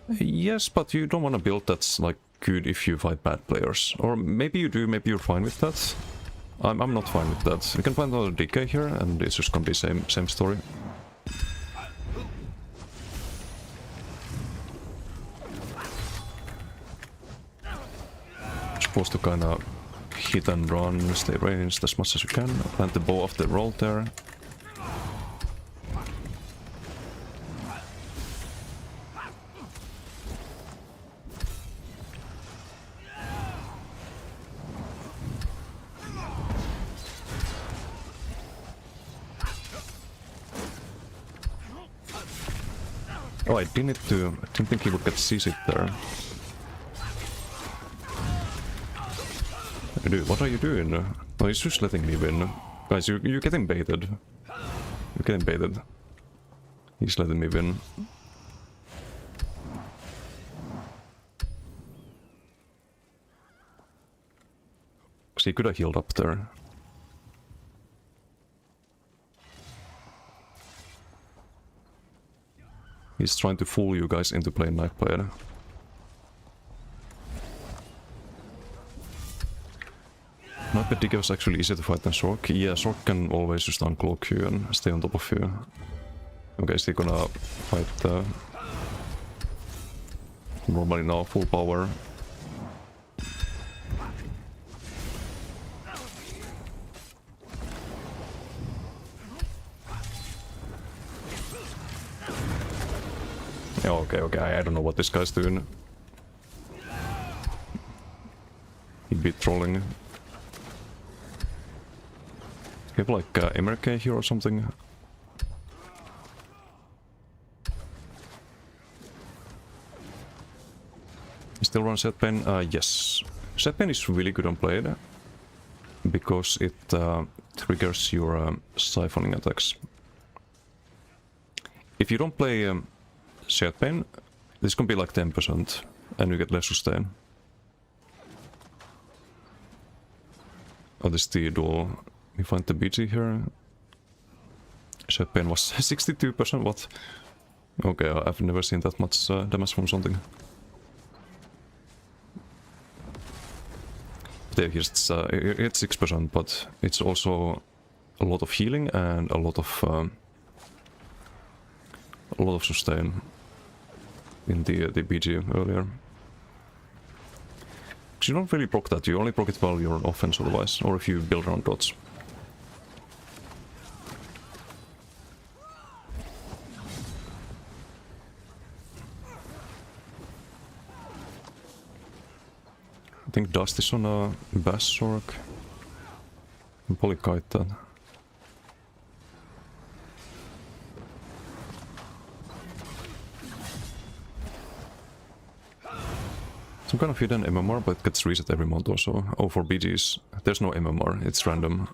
Yes, but you don't want to build that's like good if you fight bad players. Or maybe you do, maybe you're fine with that. I'm not fine with that. We can find another DK here and it's just gonna be same story. Supposed to kinda hit and run, stay ranged as much as you can. Plant the bow off the roll there. Oh, I didn't think he would get CC there. Dude, what are you doing? Oh, he's just letting me win. Guys, you're getting baited. You're getting baited. He's letting me win. So he could have healed up there. He's trying to fool you guys into playing Nightblade. Nightblade DK was actually easier to fight than Sork. Yeah, Sork can always just uncloak you and stay on top of you. Okay, is he gonna fight normally now, full power? Yeah, okay, I don't know what this guy's doing. He'd be trolling. You have like MRK here or something? Still run Setpain? Yes. Setpain is really good on Blade. because it triggers your siphoning attacks. If you don't play Shared Pain, this can be like 10% and you get less sustain. Oh, this is the dual. We find the BG here. Shared Pain was 62%, what? Okay, I've never seen that much damage from something. There, it's 6%, but it's also a lot of healing and a lot of sustain in the BG earlier. Because you don't really proc that, you only proc it while you're on offense otherwise, or if you build around dots. I think Dust is on a Bass Sork. I'll probably kite that. Some kind of hidden MMR, but it gets reset every month or so. Oh, for BGs, there's no MMR, it's random.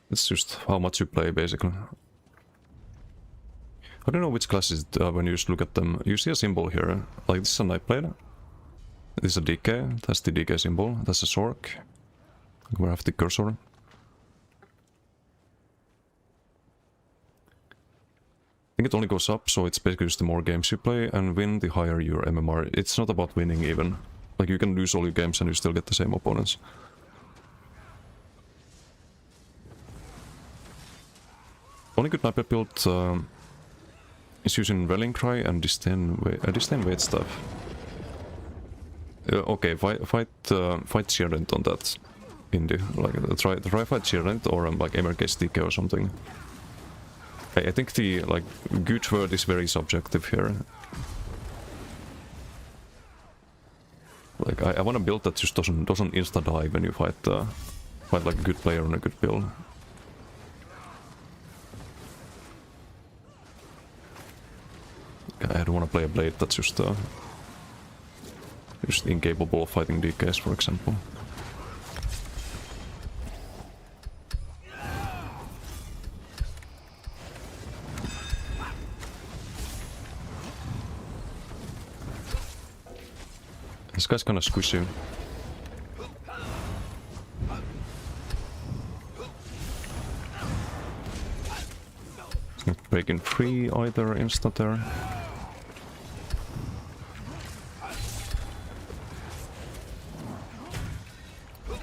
It's just how much you play, basically. I don't know which classes when you just look at them. You see a symbol here, like this is a Nightblade. This is a DK, that's the DK symbol, that's a Sork. We have the cursor. I think it only goes up, so it's basically just the more games you play and win, the higher your MMR. It's not about winning even. Like you can lose all your games and you still get the same opponents. Only good Nightblade build is using Welling Cry and Disdain Weight Staff. Okay, fight Sheerent on that indie. Like try fight Sheerent or like Emergage DK or something. I think the like good word is very subjective here. Like I want a build that just doesn't insta die when you fight like a good player on a good build. I don't want to play a blade that's just incapable of fighting DKs, for example. This guy's kinda squishy. It's not breaking free either, insta there.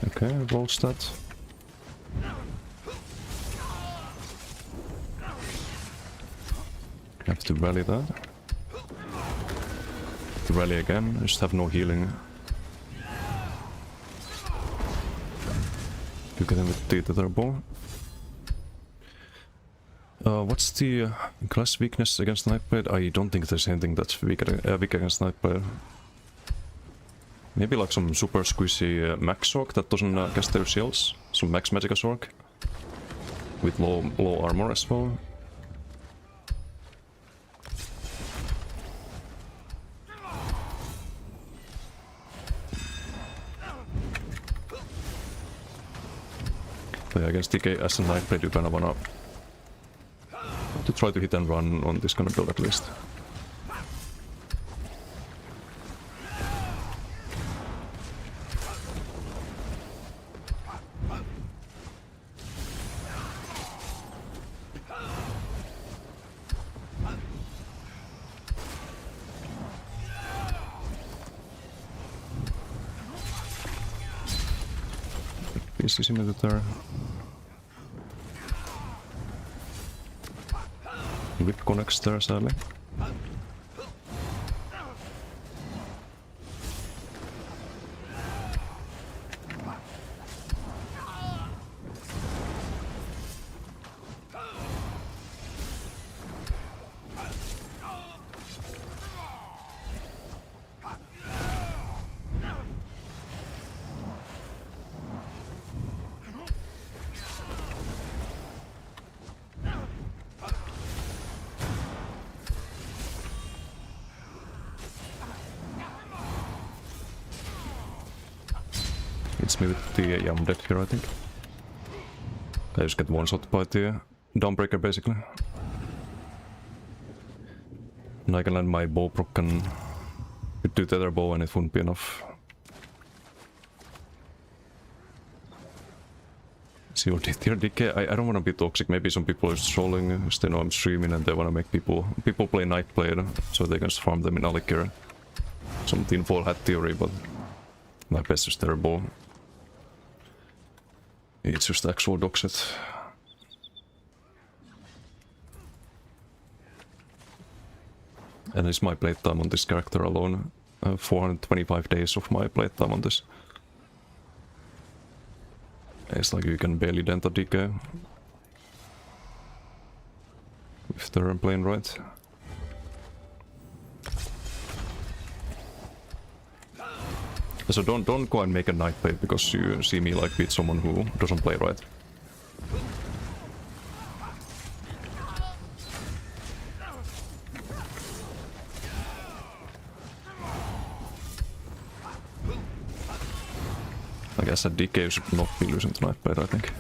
Okay, rolls that. Have to rally that. Rally again, I just have no healing. You get him with the turbo. What's the class weakness against Nightblade? I don't think there's anything that's weak against Nightblade. Maybe like some super squishy max Sork that doesn't cast their shields. Some max Magicka Sork. With low armor as well. But yeah, against DK as a Nightblade you kinda wanna to try to hit and run on this kind of build at least. Pieces into there. Whip connects there, sadly. hits me with the... yeah, I'm dead here, I think. I just get one shot by the Dawnbreaker, basically. And I can land my bow proc and could do tether bow and it wouldn't be enough. See what tier DK. I don't want to be toxic. Maybe some people are trolling because they know I'm streaming and they want to make people play Night Blade so they can just farm them in Alikir. Some tinfoil hat theory, but my best is terrible. It's just actual doxet. And it's my playtime on this character alone. 425 days of my playtime on this. It's like you can barely dent a DK. If they're playing right. So don't go and make a Night Blade because you see me like beat someone who doesn't play right. I guess that DK should not be losing to Night Blade, I think.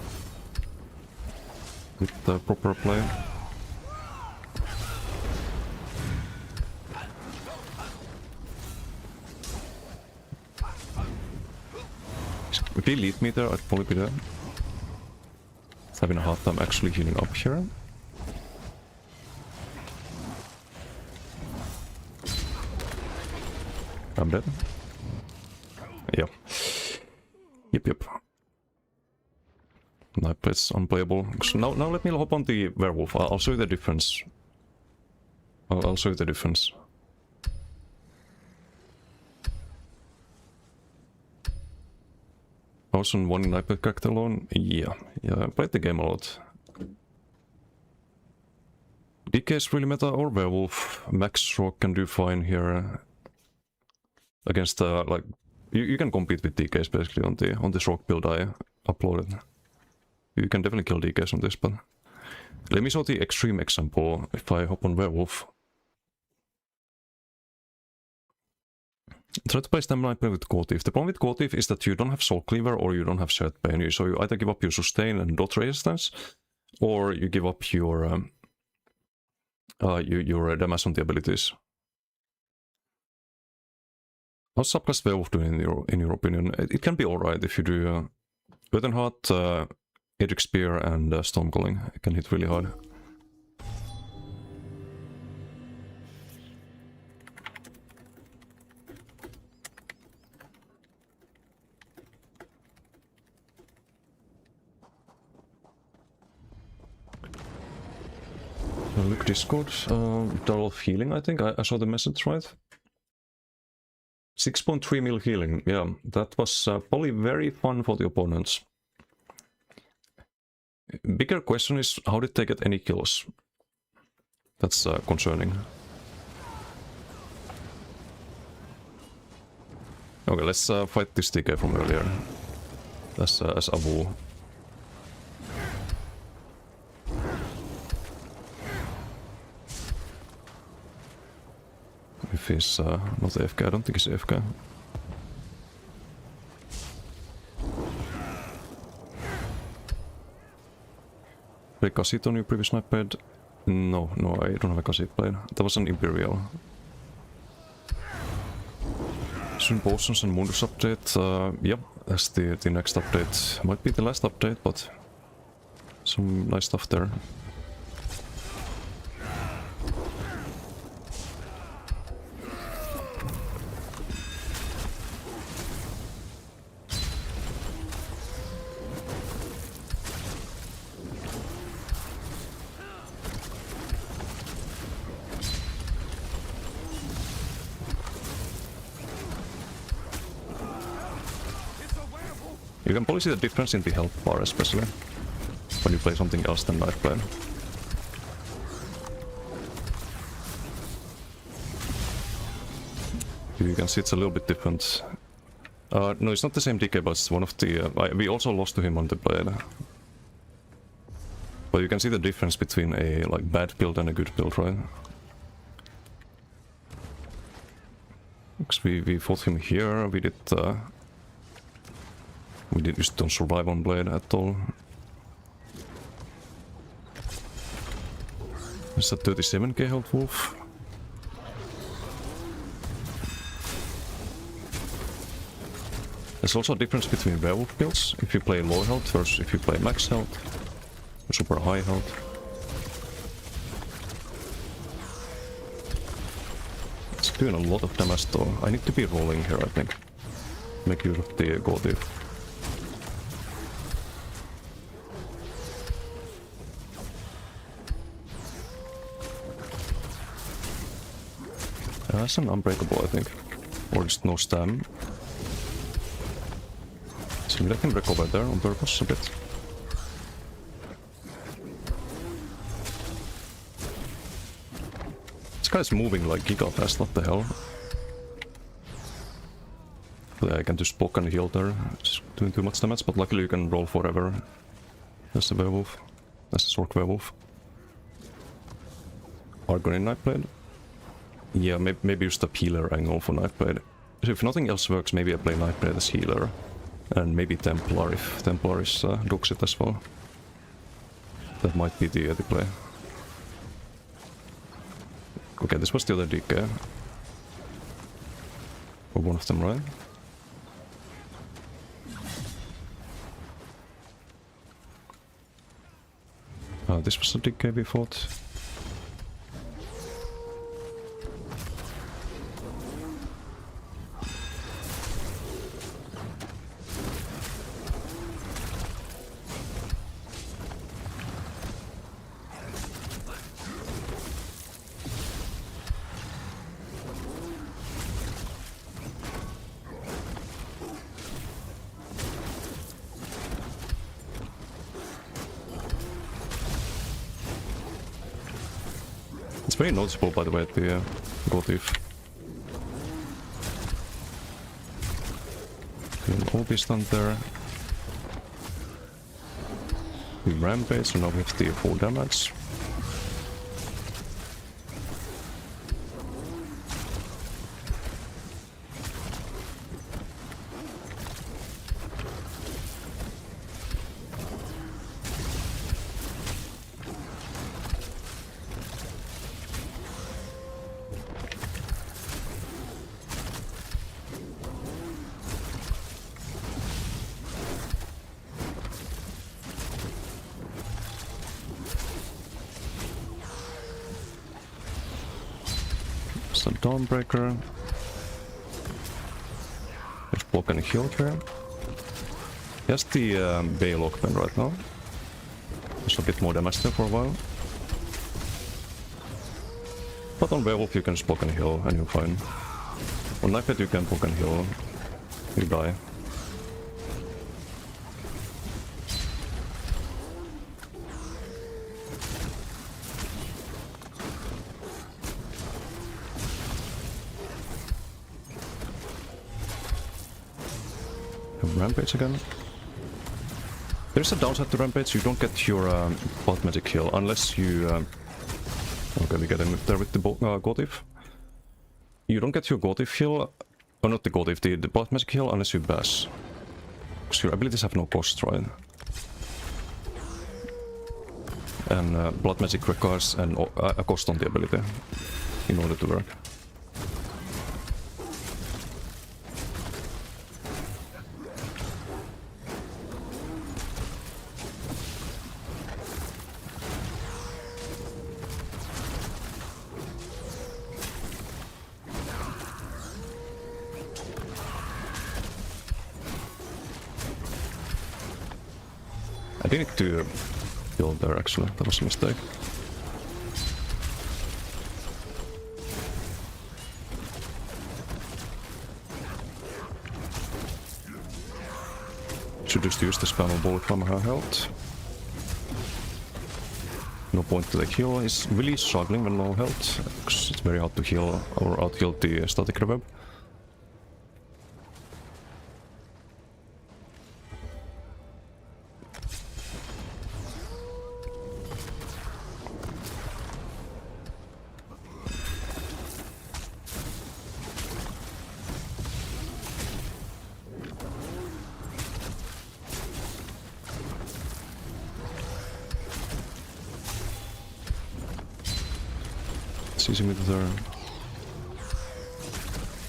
With the proper play. If he lead me there, I'd probably be there. Having a hard time actually healing up here. I'm dead. Yeah. Yep. Night Blade's unplayable. So now let me hop on the werewolf. I'll show you the difference. I'll show you the difference. I was on one Night Blade character alone. Yeah, I played the game a lot. DK is really meta or werewolf. Max Rock can do fine here. Against like you can compete with DKs basically on this rock build I uploaded. You can definitely kill DKs on this, but let me show the extreme example if I hop on werewolf. Try to play Stamina Night Blade with Core Thief. The problem with Core Thief is that you don't have Soul Cleaver or you don't have Shared Pain. So you either give up your sustain and dot resistance, or you give up your damage on the abilities. How's subclass Werewolf doing in your opinion? It can be alright if you do Earthenheart, Edric Spear and Stormcalling. It can hit really hard. Look, Discord, double of healing, I think. I saw the message, right? 6.3 mil healing, yeah, that was probably very fun for the opponents. Bigger question is, how did they get any kills? That's concerning. Okay, let's fight this TK from earlier. That's as Avu. If he's not AFK, I don't think he's AFK. Play Kassit on your previous Night Blade? No, I don't have a Kassit blade. That was an Imperial. Soon Potions and Mundus update. Yep, that's the next update. Might be the last update, but some nice stuff there. You can probably see the difference in the health bar, especially when you play something else than Night Blade. You can see it's a little bit different. No, it's not the same DK, but it's one of the... we also lost to him on the blade. But you can see the difference between a bad build and a good build, right? Because we fought him here, we did... We just don't survive on blade at all. Is that 37k health wolf? There's also a difference between werewolf builds, if you play low health versus if you play max health, or super high health. It's doing a lot of damage though. I need to be rolling here, I think. Make use of the Gothi. That's an unbreakable, I think. Or just no stam. So let him recover there on purpose a bit. This guy's moving like giga fast, what the hell? Yeah, I can just poke and heal there. It's doing too much damage, but luckily you can roll forever. That's the werewolf. That's the Sorc werewolf. Argon Nightblade. Yeah, maybe use the healer angle for Nightblade. So if nothing else works, maybe I play Nightblade as healer. And maybe Templar if Templar is Doxit as well. That might be the play. Okay, this was the other DK. Or one of them, right? This was the DK we fought. It's very noticeable, by the way, at the Gothi. All this done there. We rampage, so now we have the 4 damage. Some Dawnbreaker. There's block and heal here. He has the Bay Lockman right now. There's a bit more damage there for a while. But on Werewolf you can just block and heal and you're fine. On Knifehead you can block and heal. You die. Rampage again. There's a downside to Rampage, you don't get your Blood Magic heal unless you... okay, we get him there with the Gotif. You don't get your Gotif heal, or not the Gotif, the Blood Magic heal unless you bash. Because your abilities have no cost, right? And Blood Magic requires a cost on the ability in order to work. I didn't do kill there actually, that was a mistake. Should just use the spam of bullet from her health. No point to take heal, he's really struggling with low health, because it's very hard to heal or out-heal the static revive. CC mid there.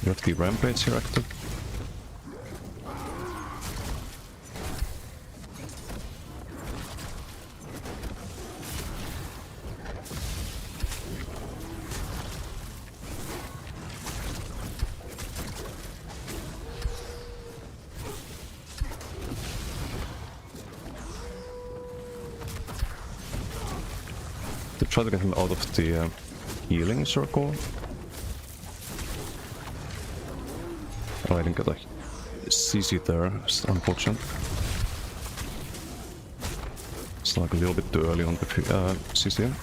You have the rampage here active. To try to get him out of the healing circle. Oh, I didn't get like CC there. It's unfortunate. It's like a little bit too early on the CC.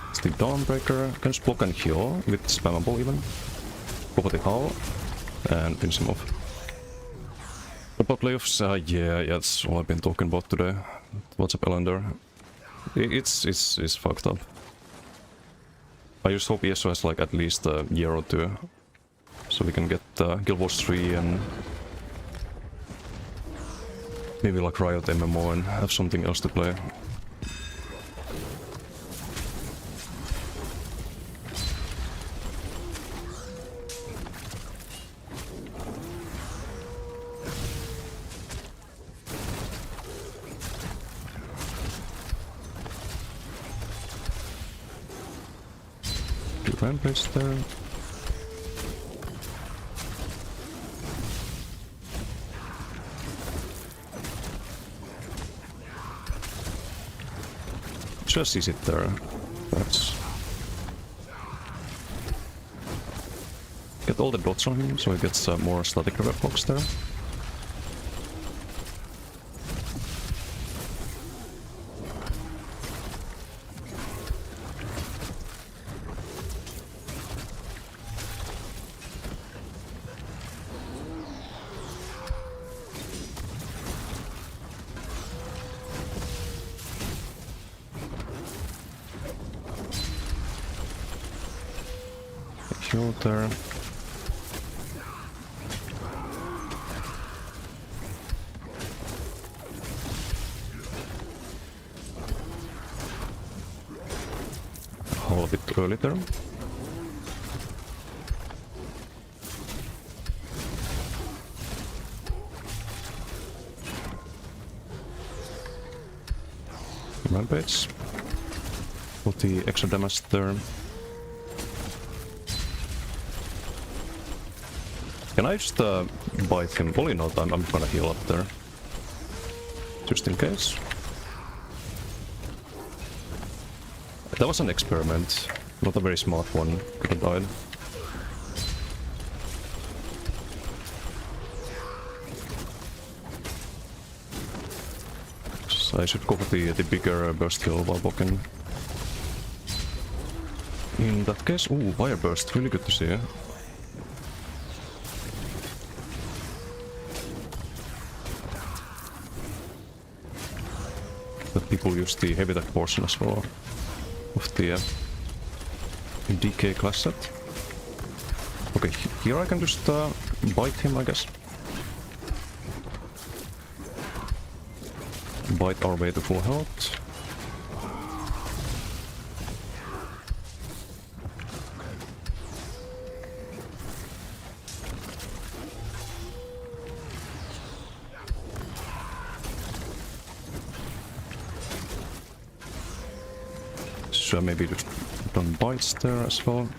It's the Dawnbreaker. Can just block and heal with spammable even. Go for the Howl and finish him off. About playoffs, yeah, that's all I've been talking about today. What's up, Elander? It's fucked up. I just hope ESO has like at least a year or two, so we can get Guild Wars 3 and maybe like Riot MMO and have something else to play. Rampage there. Just is it there. That's get all the dots on him so he gets more static rev blocks there. There. A bit early there. Rampage. Put the extra damage there. Can I just bite him? Probably not, I'm gonna heal up there. Just in case. That was an experiment. Not a very smart one. Could have died. So I should go for the bigger burst heal while blocking. In that case, ooh, fire burst, really good to see. That people use the heavy attack portion as well of the DK class set. Okay, here I can just bite him, I guess. Bite our way to full health. So maybe just done bites there as well.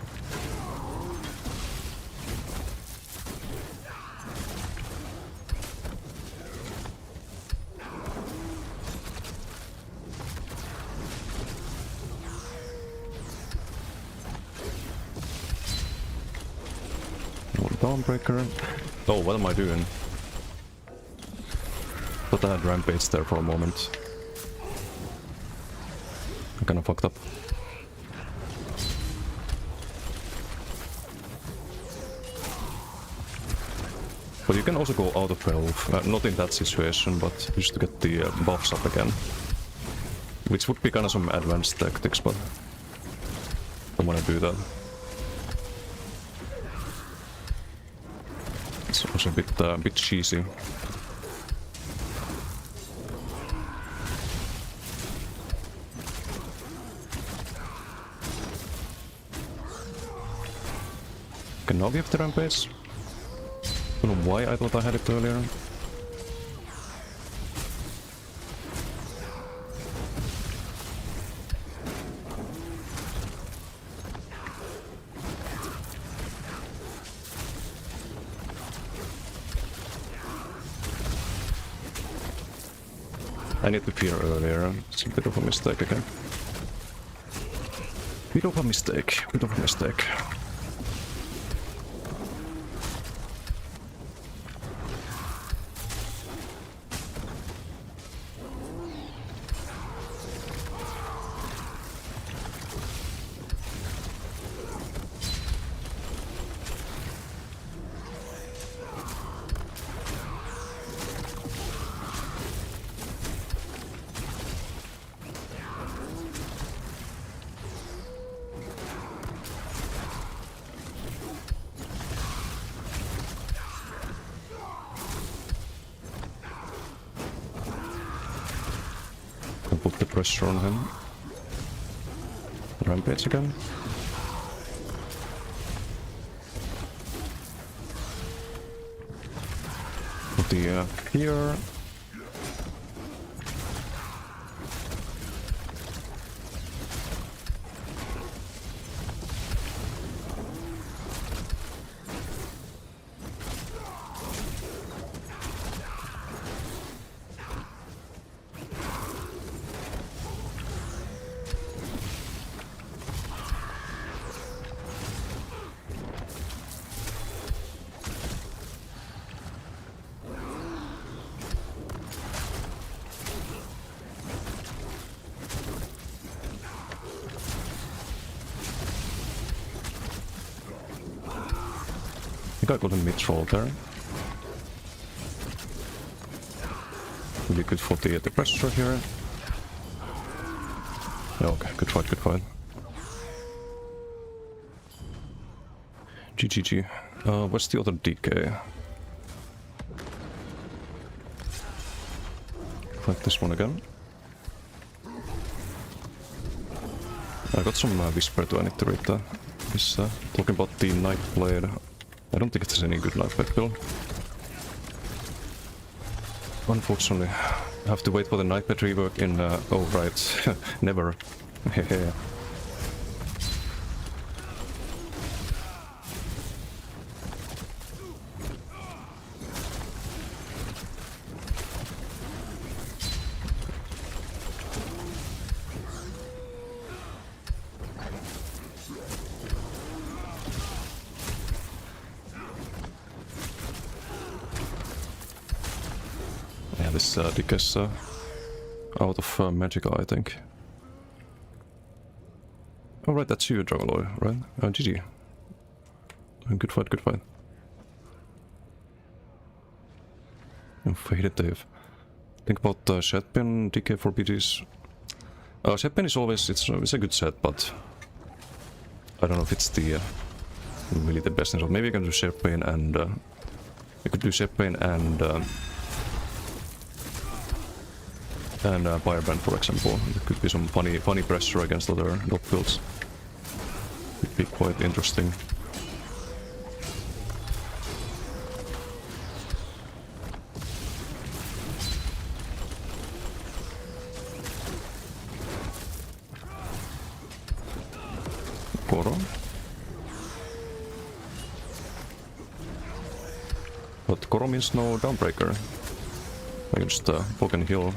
Dawnbreaker. Oh, what am I doing? Thought I had Rampage there for a moment. I kinda fucked up. But you can also go out of 12, not in that situation, but just to get the buffs up again. Which would be kinda some advanced tactics, but I don't wanna do that. It's also a bit cheesy. Okay, now we have the rampage. Don't know why I thought I had it earlier. I need to peer earlier. It's a bit of a mistake again. Bit of a mistake. Bit of a mistake. Put the pressure on him. Rampage again. Put the here. I think I got a mid-roll there. Really good for the pressure here. Okay, good fight, good fight. GGG. What's the other DK? Fight this one again. I got some Whisper too, I need to read that. He's talking about the Nightblade. I don't think it's any good Nightblade build. Unfortunately, I have to wait for the Nightblade rework in... oh right, never. Hehe. This Dick is out of Magicka, I think. Oh right, that's you, Dragaloy, right? GG. Good fight, good fight. And Faded Dave. Think about Shetpin, DK for BGs. Shetpin is always, it's a good set, but I don't know if it's the really the best. Maybe you can do Shetpin and you could do Shetpin and Firebrand, for example. There could be some funny pressure against other dot builds. Would be quite interesting. Koro. But Koro means no Dawnbreaker. I can just poke and heal.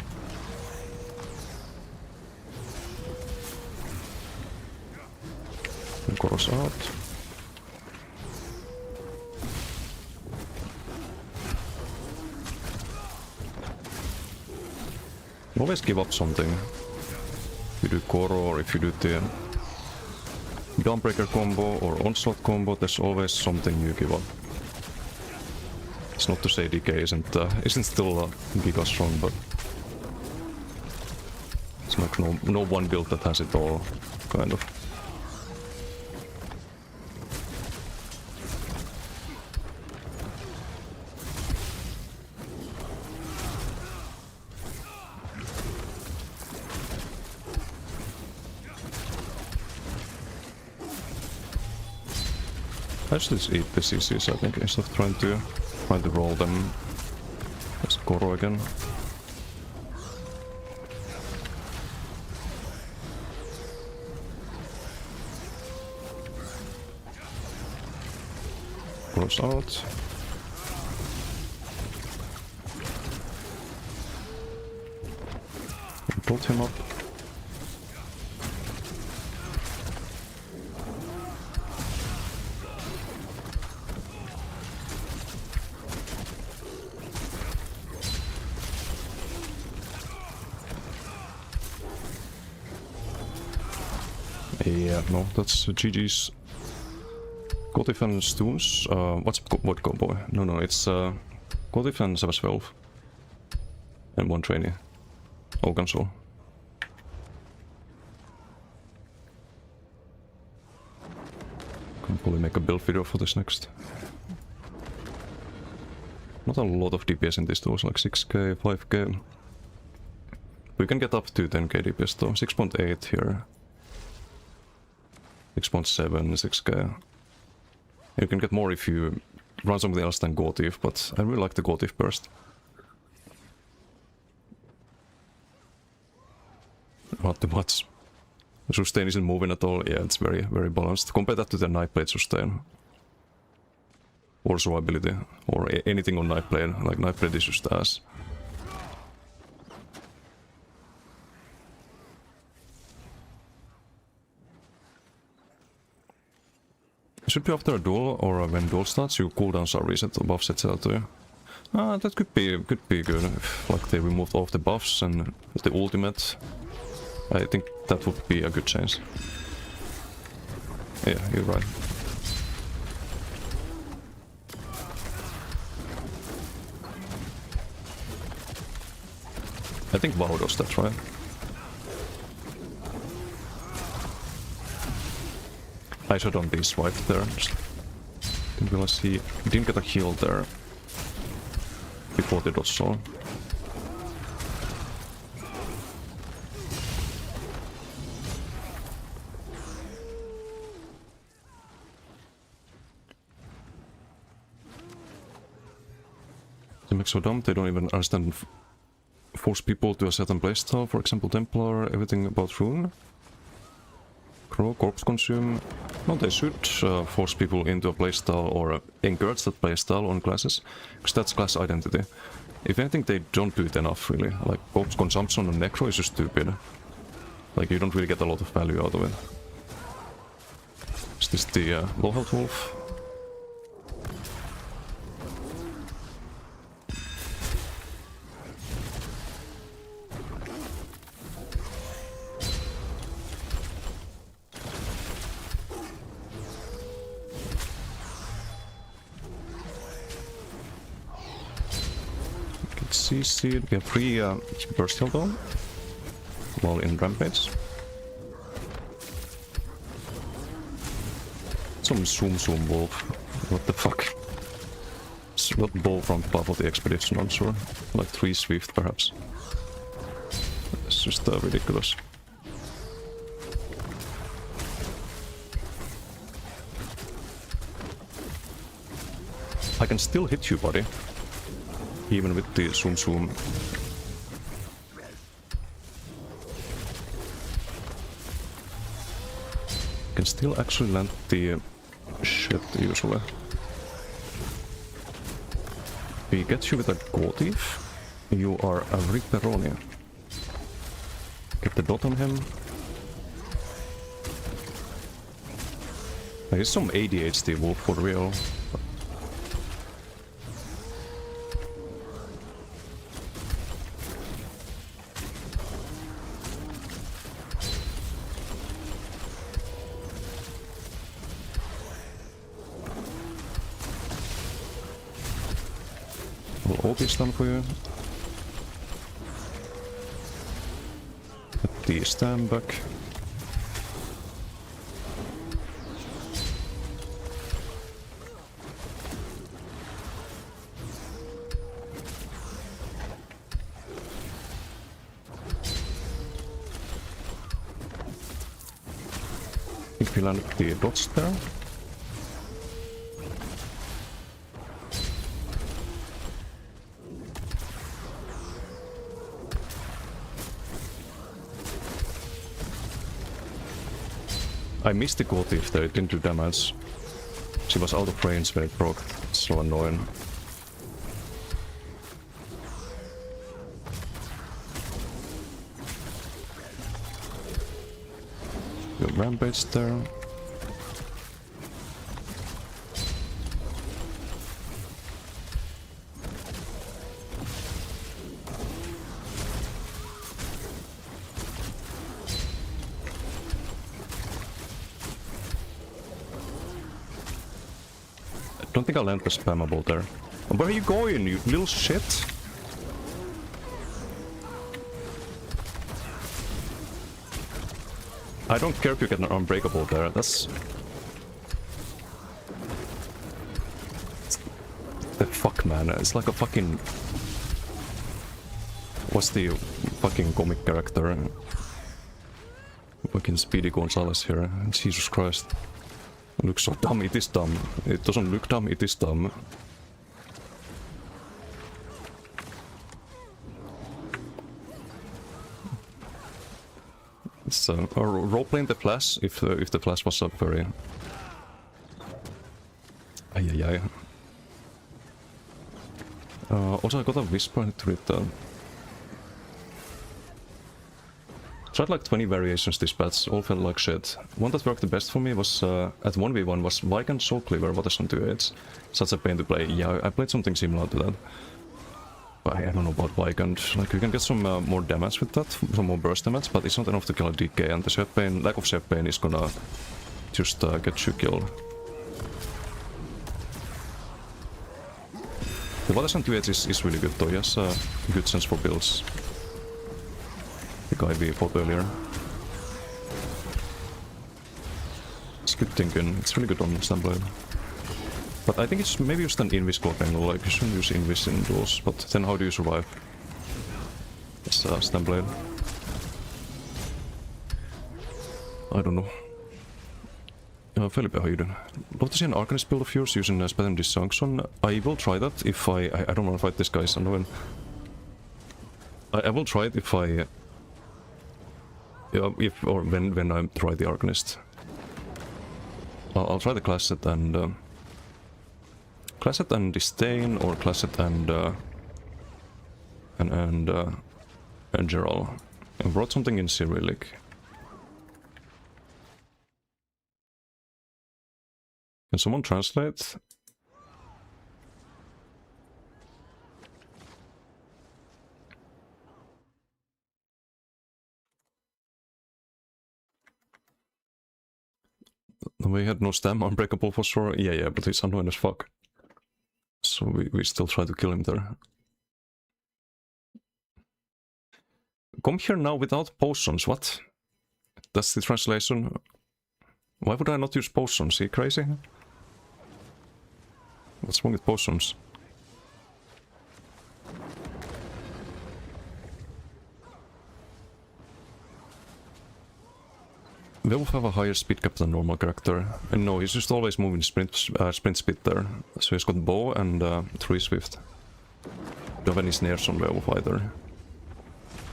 Koro's out. Always give up something. If you do Koro or if you do the Dawnbreaker combo or Onslaught combo, there's always something you give up. It's not to say DK isn't still giga strong, but it's like no one build that has it all, kind of. I should just eat the CCs, I think, instead of trying to roll them as Goro again. Goro's out. Pulled him up. Yeah, no, that's GG's. Gotif and Stoons. What combo? No, it's Gotif and Savage 12. And one trainee. Ogan Soul. Can probably make a build video for this next. Not a lot of DPS in this though, it's like 6k, 5k. We can get up to 10k DPS though. 6.8 here. 6.7, 6k. You can get more if you run something else than Gotif, but I really like the Gotif burst. Not too much. The sustain isn't moving at all. Yeah, it's very, very balanced. Compare that to the Nightblade sustain. Or survivability. Or anything on Nightblade. Like, Nightblade is just ass. It should be after a duel, or when duel starts, your cooldowns are reset, buffs etc. That could be good. If, like, they removed all of the buffs and the ultimate. I think that would be a good change. Yeah, you're right. I think WoW does that, right? I should on be swiped there. Just didn't realize he didn't get a heal there before the dodge saw. They make so dumb, they don't even understand force people to a certain playstyle, for example Templar, everything about Rune. Crow, Corpse Consume. No, they should force people into a playstyle or encourage that playstyle on classes, because that's class identity. If anything, they don't do it enough, really. Like, Corpse Consumption on Necro is just stupid. Like, you don't really get a lot of value out of it. Is this the low health wolf? CC, we have 3 burst heal though, while in Rampage. Some Zoom Wolf. What the fuck? It's not Bull from Path of the Expedition, I'm sure. Like 3 Swift perhaps. It's just ridiculous. I can still hit you, buddy. Even with the Zoom. Can still actually land the shit usually. We get you with a Gotif. You are a Ripperoni. Get the dot on him. There is some ADHD wolf for real. OP stun for you. Get the stand back. I think we landed the dots there. I missed the goal thief there, it didn't do damage. She was out of range when it broke. So annoying. Good rampage there. I don't think I'll land the spammable there. Where are you going, you little shit? I don't care if you get an unbreakable there, that's... The fuck, man, it's like a fucking... What's the fucking comic character? Fucking Speedy Gonzales here, Jesus Christ. It looks so dumb, it is dumb. It doesn't look dumb, it is dumb. It's role-playing the Flash, if the Flash was a very... Ay. Also I got a whisper to read down. Tried like 20 variations this patch, all felt like shit. One that worked the best for me was, at 1v1 was Vikand Soul Cleaver, what is on 2H. Such a pain to play. Yeah, I played something similar to that. But I don't know about Vikand. Like, you can get some more damage with that, some more burst damage, but it's not enough to kill a DK, and the Shed Pain, lack of Shed Pain is gonna just get you killed. The what is on 2H is really good though, he has a good sense for builds. The guy we fought earlier. It's good thinking, it's really good on Stamblade. But I think it's maybe just an Invis clock angle, like you shouldn't use Invis in duels, but then how do you survive? It's Stamblade. I don't know. Felipe, how you doing? Love to see an Arcanist build of yours using Spectrum Disjunction. I will try that if I don't want to fight this guy, it's annoying. I will try it if I... or when I try the Arcanist. I'll try the class set and Disdain, or class set and Gerald. I brought something in Cyrillic. Can someone translate? We had no stam unbreakable for sure. Yeah, but he's annoying as fuck. So we still try to kill him there. Come here now without potions, what? That's the translation. Why would I not use potions? Are you crazy? What's wrong with potions? Werewolf have a higher speed cap than normal character. And no, he's just always moving sprint speed there. So he's got bow and 3 swift. Don't have any snares on Werewolf either.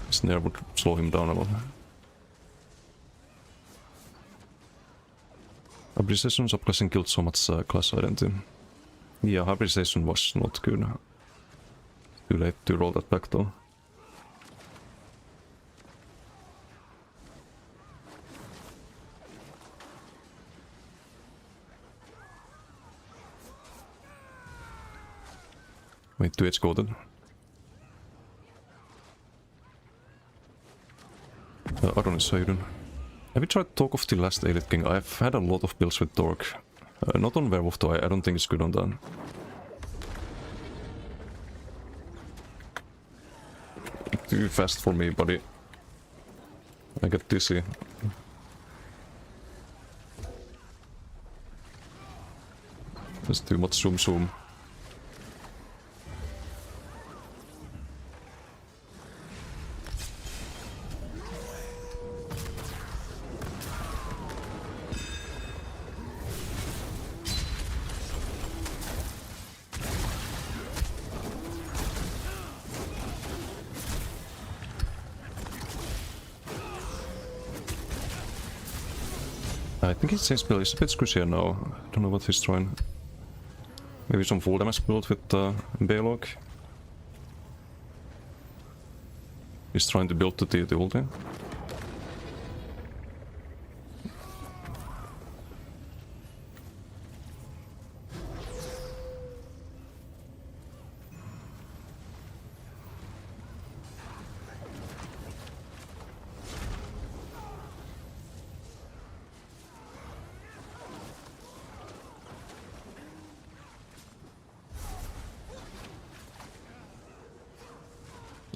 Snare would slow him down a lot. Hybridization subclassing killed so much class identity. Yeah, hybridization was not good. Too late to roll that back though. Wait, 2H goaded. Adonis, how you doing? Have you tried Talk of the Last Elite King? I've had a lot of builds with Torque. Not on Werewolf though, I don't think it's good on that. Too fast for me, buddy. I get dizzy. There's too much zoom. I think his spell is a bit squishier now. I don't know what he's trying. Maybe some full damage build with Balog. He's trying to build the ulti.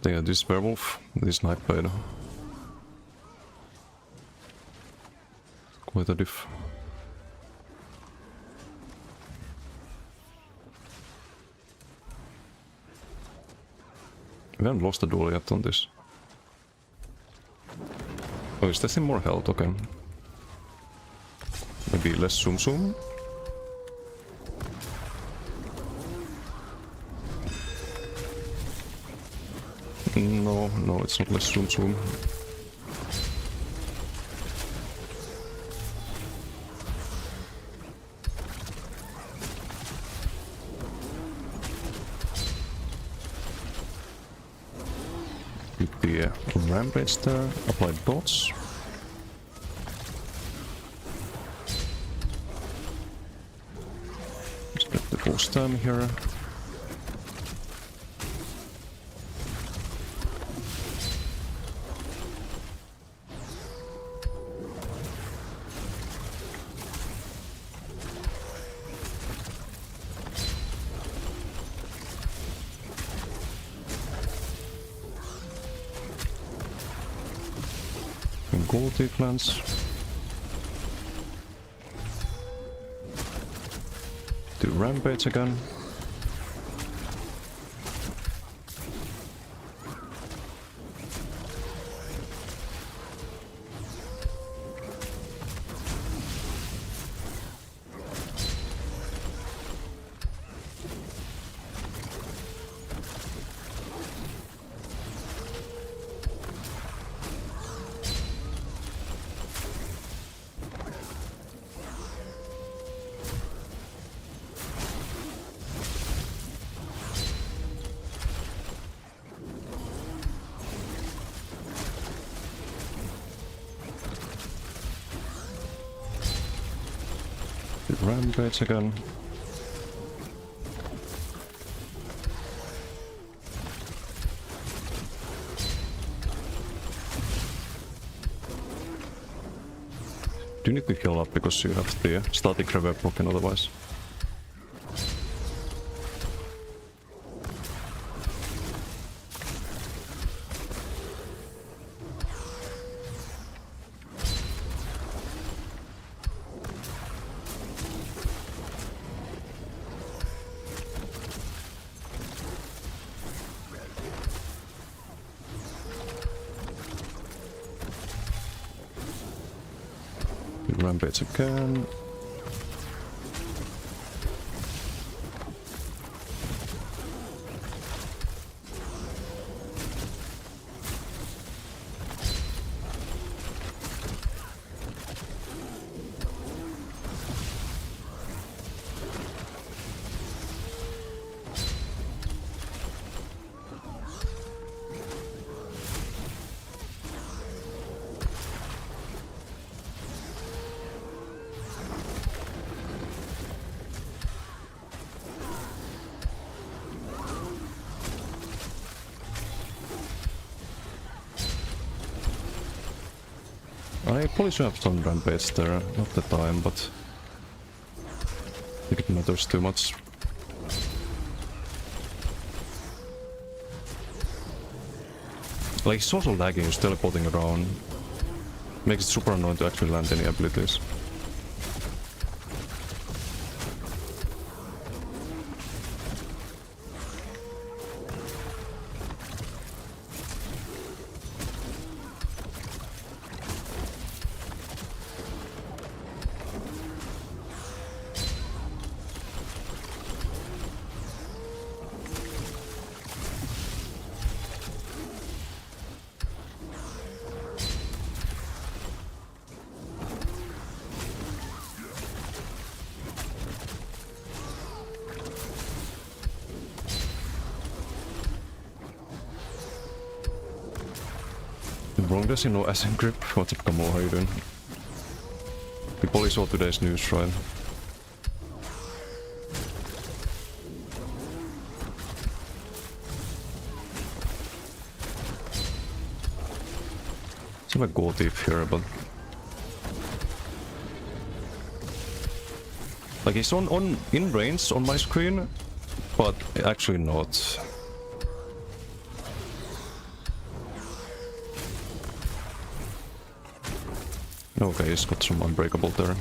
Yeah, this werewolf, this Nightblade. Quite a diff. We haven't lost the duel yet on this. Oh, is testing more health? Okay. Maybe less zoom zoom? No, it's not less zoom zoom. With the rampage there, apply dots. Let's get the full stam here. Gold plants. Do rampage again. Rampage again. Do you need to heal up because you have the static reverb broken otherwise? Rampage again. I probably should have done rampage there, not the time, but I think it matters too much. Like, it's also lagging, it's teleporting around. Makes it super annoying to actually land any abilities. Wrong does no Ascent Grip. What's up, Kamo? How you doing? We probably saw today's news, right? Seems like Gold Thief here, but like he's on in range on my screen, but actually not. Okay, he's got some unbreakable there.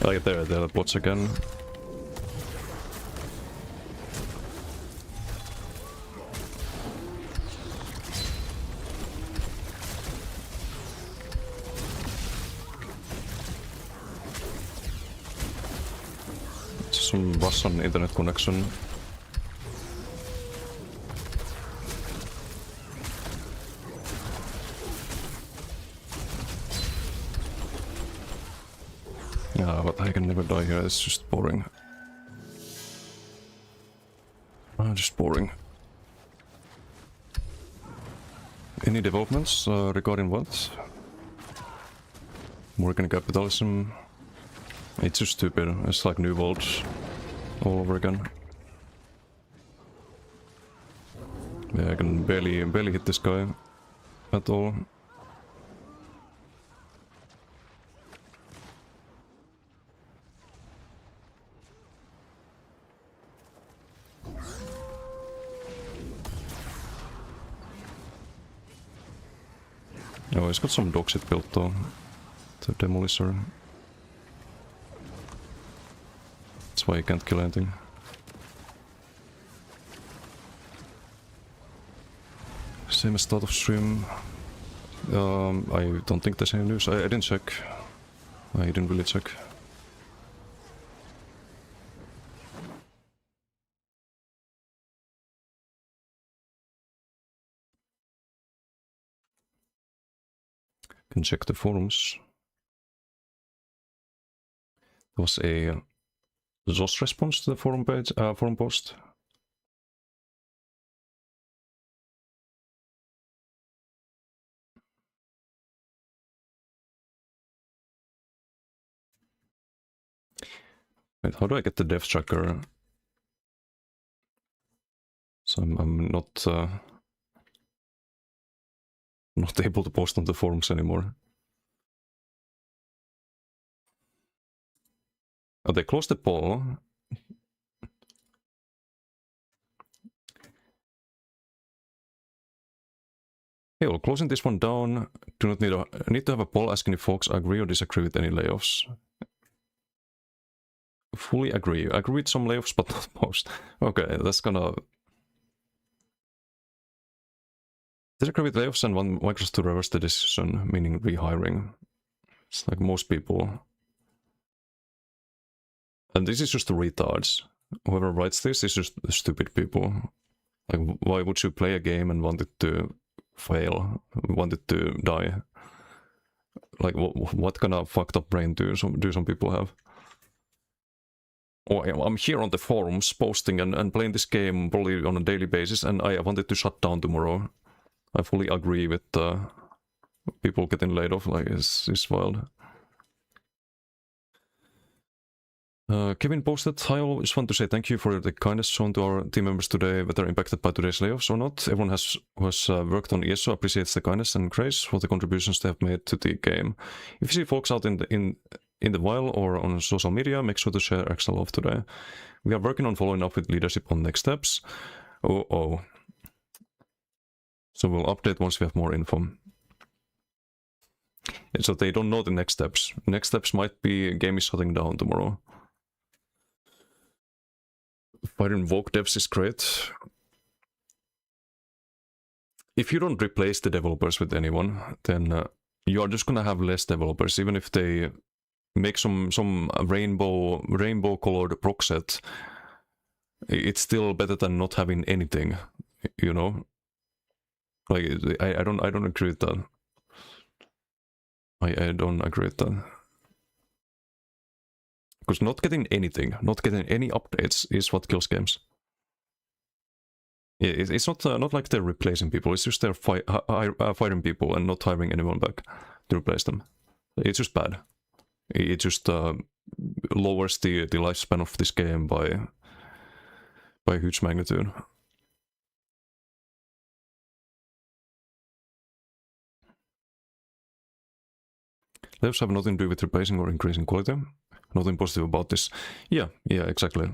Like there are bots again. Some Russian internet connection. Yeah, but I can never die here, it's just boring. Just boring. Any developments regarding what? Morgan capitalism. It's just stupid. It's like New World all over again. Yeah, I can barely hit this guy at all. Oh, he's got some dog shit built though. The Demolisher. That's why he can't kill anything. Same as start of stream. I don't think there's any news. I didn't check. I didn't really check. Can check the forums. There was a ZOS response to the forum page, forum post. Wait, how do I get the dev tracker? So I'm not able to post on the forums anymore. Oh, they closed the poll. Hey, well, closing this one down. Do not need to have a poll asking if folks agree or disagree with any layoffs. Fully agree. I agree with some layoffs, but not most. Okay, that's gonna disagree with layoffs and want Microsoft to reverse the decision, meaning rehiring. It's like most people. And this is just the retards. Whoever writes this is just the stupid people. Like, why would you play a game and want it to fail? Want it to die? Like, what kind of fucked up brain do some people have? Oh, I'm here on the forums posting and playing this game probably on a daily basis, and I wanted to shut down tomorrow. I fully agree with people getting laid off. Like, it's wild. Kevin posted, "Hi all, just want to say thank you for the kindness shown to our team members today, whether impacted by today's layoffs or not. Everyone who has worked on ESO appreciates the kindness and grace for the contributions they have made to the game. If you see folks out in the wild or on social media, make sure to share extra love today. We are working on following up with leadership on next steps." Oh. So we'll update once we have more info. And so they don't know the next steps. Next steps might be game is shutting down tomorrow. Fighting Vogue devs is great. If you don't replace the developers with anyone, then you are just gonna have less developers, even if they make some rainbow colored proc set, it's still better than not having anything, you know. Like I don't agree with that. I don't agree with that. Because not getting anything, not getting any updates is what kills games. It's not like they're replacing people. It's just they're firing people and not hiring anyone back to replace them. It's just bad. It just lowers the lifespan of this game by a huge magnitude. Layers have nothing to do with replacing or increasing quality. Nothing positive about this. Yeah, exactly.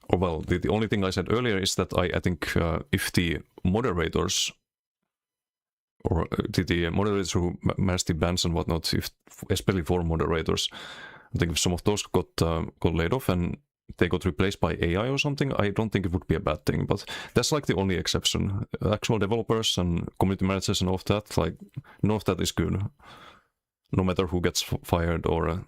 Or well, the only thing I said earlier is that I think if the moderators or the moderators who manage the bans and whatnot, if especially for moderators, I think if some of those got laid off and they got replaced by AI or something, I don't think it would be a bad thing. But that's like the only exception. Actual developers and community managers and all of that, like none of that is good. No matter who gets fired or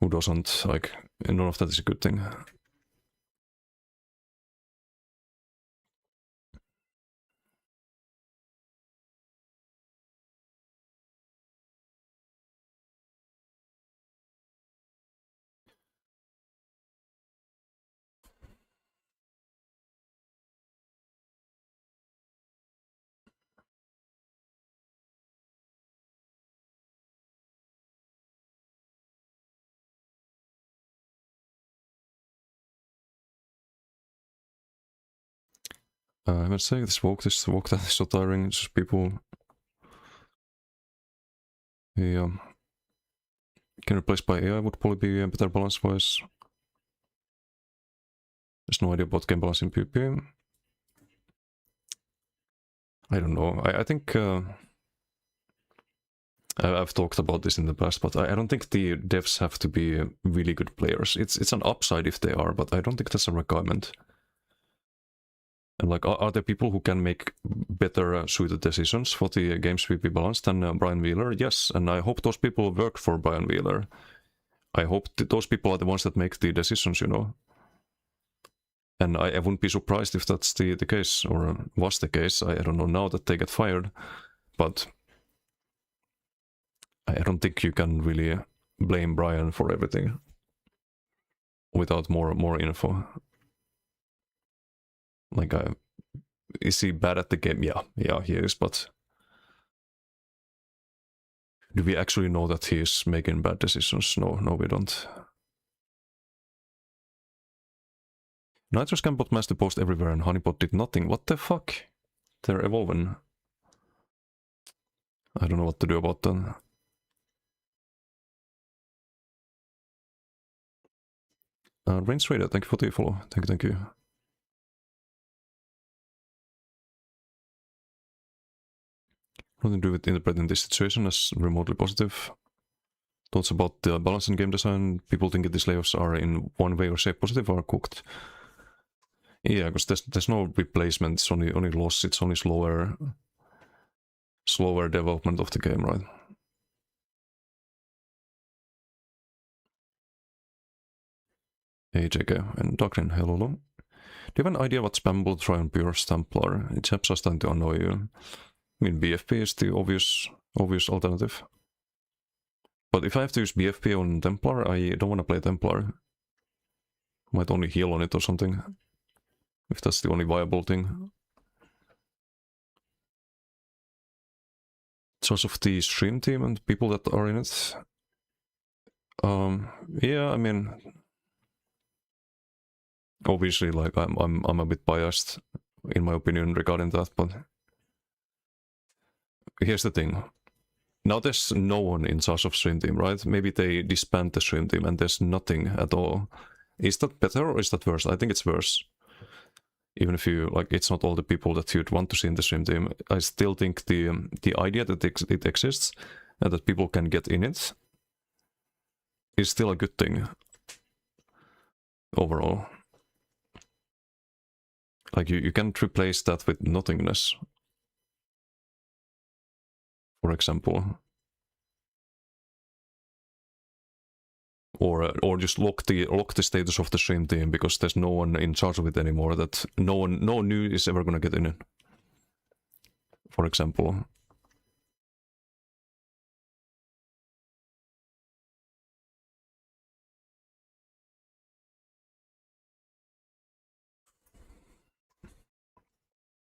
who doesn't, like none of that is a good thing. I must say, this walk that is so tiring. It's just people. Yeah. Can replace by AI would probably be a better balance wise. There's no idea about game balance in PvP. I don't know. I think I've talked about this in the past, but I don't think the devs have to be really good players. It's an upside if they are, but I don't think that's a requirement. And like, are there people who can make better suited decisions for the game's PvP balance than Brian Wheeler? Yes, and I hope those people work for Brian Wheeler. I hope those people are the ones that make the decisions, you know. And I wouldn't be surprised if that's the case, or was the case. I don't know now that they get fired, but I don't think you can really blame Brian for everything without more info. Like, is he bad at the game? Yeah, he is, but do we actually know that he is making bad decisions? No, we don't. Nitro's Campbot managed to post everywhere and Honeypot did nothing. What the fuck? They're evolving. I don't know what to do about that. Rains Radio, thank you for the follow. Thank you. Nothing to do with interpreting this situation as remotely positive. Thoughts about the balance in game design. People think these layoffs are in one way or shape positive or cooked. Yeah, because there's no replacement. It's only loss. It's only slower development of the game, right? Hey JK and Doctrine, hello. Do you have an idea what spammable to try on Pure Templar? It helps us starting to annoy you. I mean, BFP is the obvious alternative. But if I have to use BFP on Templar, I don't want to play Templar. Might only heal on it or something. If that's the only viable thing. Source of the stream team and people that are in it. Yeah, I mean, obviously, like I'm a bit biased in my opinion regarding that, but here's the thing. Now there's no one in charge of stream team, right? Maybe they disband the stream team and there's nothing at all. Is that better or is that worse? I think it's worse. Even if you, like, it's not all the people that you'd want to see in the stream team. I still think the idea that it exists and that people can get in it is still a good thing overall. Like, you can't replace that with nothingness, for example. or just lock the status of the stream team because there's no one in charge of it anymore. That no one new is ever gonna get in it. For example.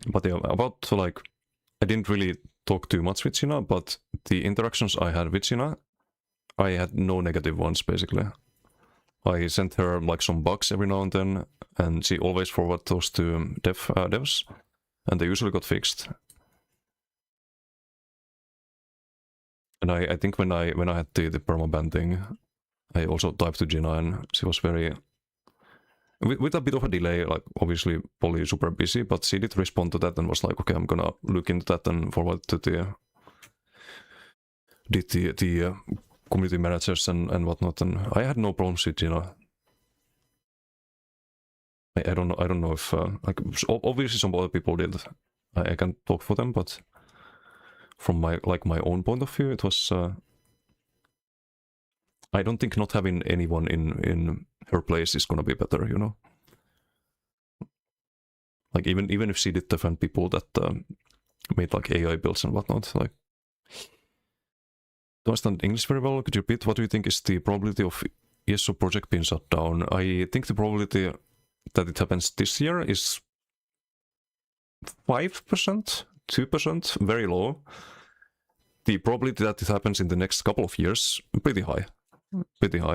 But yeah, about like, I didn't really talk too much with Gina, but the interactions I had with Gina, I had no negative ones basically. I sent her like some bugs every now and then, and she always forwarded those to devs, and they usually got fixed. And I think when I had the permaban thing, I also typed to Gina, and she was very, with a bit of a delay, like obviously probably super busy, but she did respond to that and was like, okay, I'm gonna look into that and forward to the community managers and whatnot. And I had no problems with Gina. I don't know if like obviously some other people did. I can't talk for them, but from my own point of view, it was. I don't think not having anyone in her place is gonna be better, you know. Like even if she did defend people that made like AI builds and whatnot, like. Don't understand English very well. Could you repeat what do you think is the probability of ESO project being shut down? I think the probability that it happens this year is 5%, 2%, very low. The probability that it happens in the next couple of years, pretty high,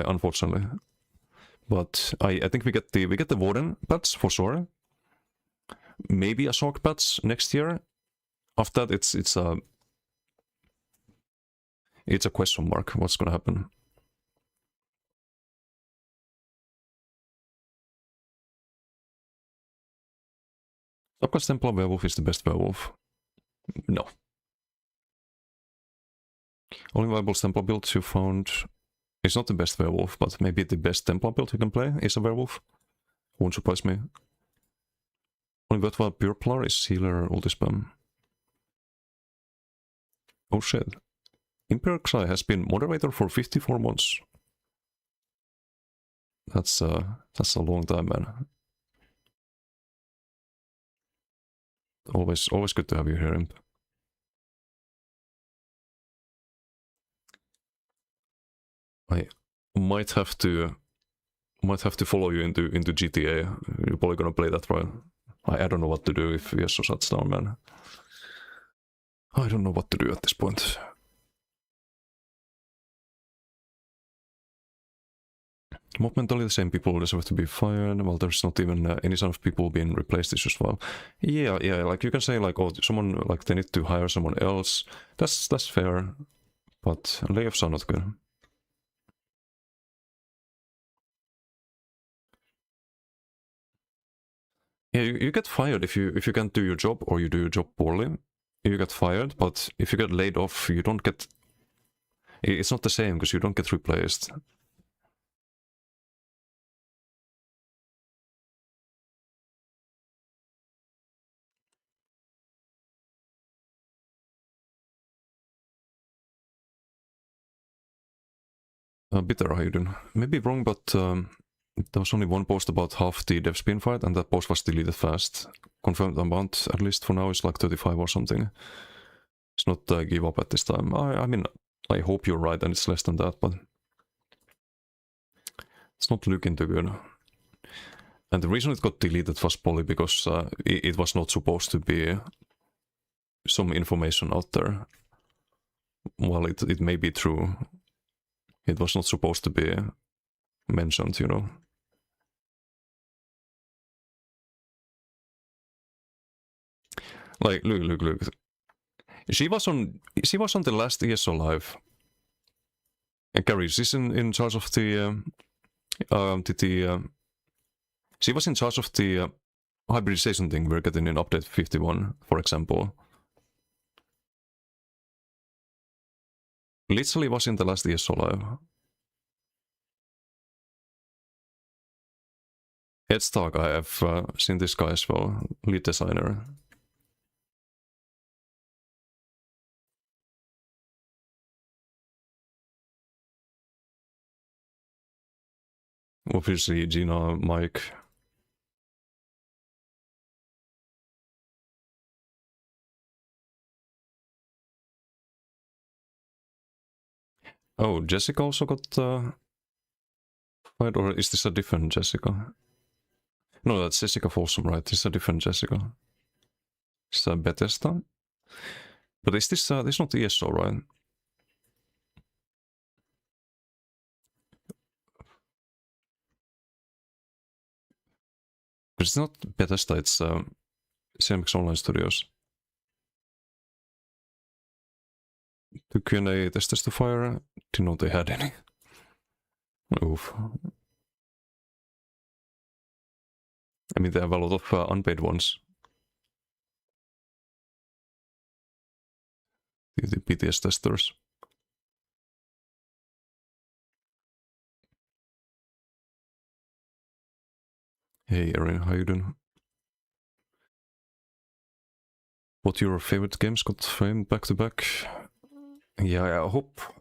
unfortunately. But I think we get the Warden patch for sure. Maybe a Sork patch next year. After that, it's a question mark. What's gonna happen? Subclass Templar Werewolf is the best werewolf. No. Only viable Templar build you found is not the best werewolf, but maybe the best Templar build you can play is a werewolf. Won't surprise me. Only worthwhile Purplar is healer ulti-spam. Oh shit. Imperial Xai has been moderator for 54 months. That's a long time, man. Always good to have you here, Imp. I might have to follow you into GTA. You're probably gonna play that, right? I don't know what to do if ESO shuts down, man. I don't know what to do at this point. Mob mentality, the same people deserve to be fired. Well, there's not even any sign of people being replaced as well. Yeah, like you can say like, oh, someone, like they need to hire someone else. That's fair, but layoffs are not good. Yeah, you get fired if you can't do your job or you do your job poorly. You get fired, but if you get laid off, you don't get. It's not the same because you don't get replaced. Bitter, how you doing? Maybe wrong, but there was only one post about half the devs being fired, and that post was deleted fast. Confirmed amount, at least for now, is like 35 or something. It's not give up at this time. I mean, I hope you're right and it's less than that, but it's not looking too good. And the reason it got deleted was probably because it was not supposed to be some information out there. Well, it may be true. It was not supposed to be mentioned, you know. Like, look. She was on the last ESO live. And Carrie, she's in charge of the she was in charge of the hybridization thing we're getting in update 51, for example. Literally was in the last ESO live. Headstock, I have seen this guy as well, lead designer. Obviously, Gina, Mike. Oh, Jessica also got fired, or is this a different Jessica? No, that's Jessica Folsom, right? This is a different Jessica. It's Bethesda. But is this not ESO, right? But it's not Bethesda, it's CMX Online Studios. The Q&A testers to fire? Didn't know they had any. Oof. I mean, they have a lot of unpaid ones. The BTS testers. Hey Erin, how you doing? What your favorite games got framed back to back? Yeah,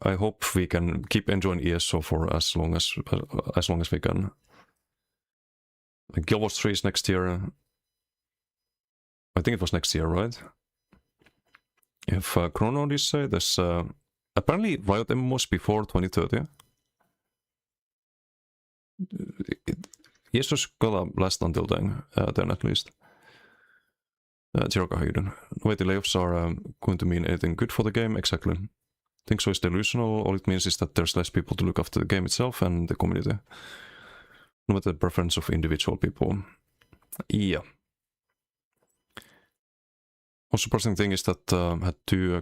I hope we can keep enjoying ESO for as long as we can. Guild Wars 3 is next year. I think it was next year, right? If Chrono Odyssey, there's apparently Riot MMOs before 2030. ESO's gonna last until then at least. Jiroka, how you doing? No way the layoffs are going to mean anything good for the game, exactly. I think so is delusional. All it means is that there's less people to look after the game itself and the community. No matter the preference of individual people. Yeah. One surprising thing is that had two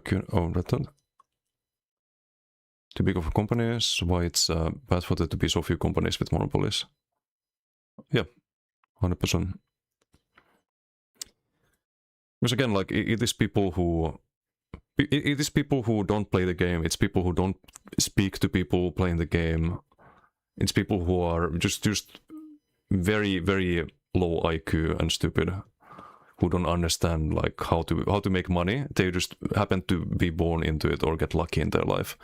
too big of companies. Why it's bad for there to be so few companies with monopolies. Yeah, 100%. Because again, like it is people who don't play the game. It's people who don't speak to people playing the game. It's people who are just very, very low IQ and stupid, who don't understand like how to make money. They just happen to be born into it or get lucky in their life.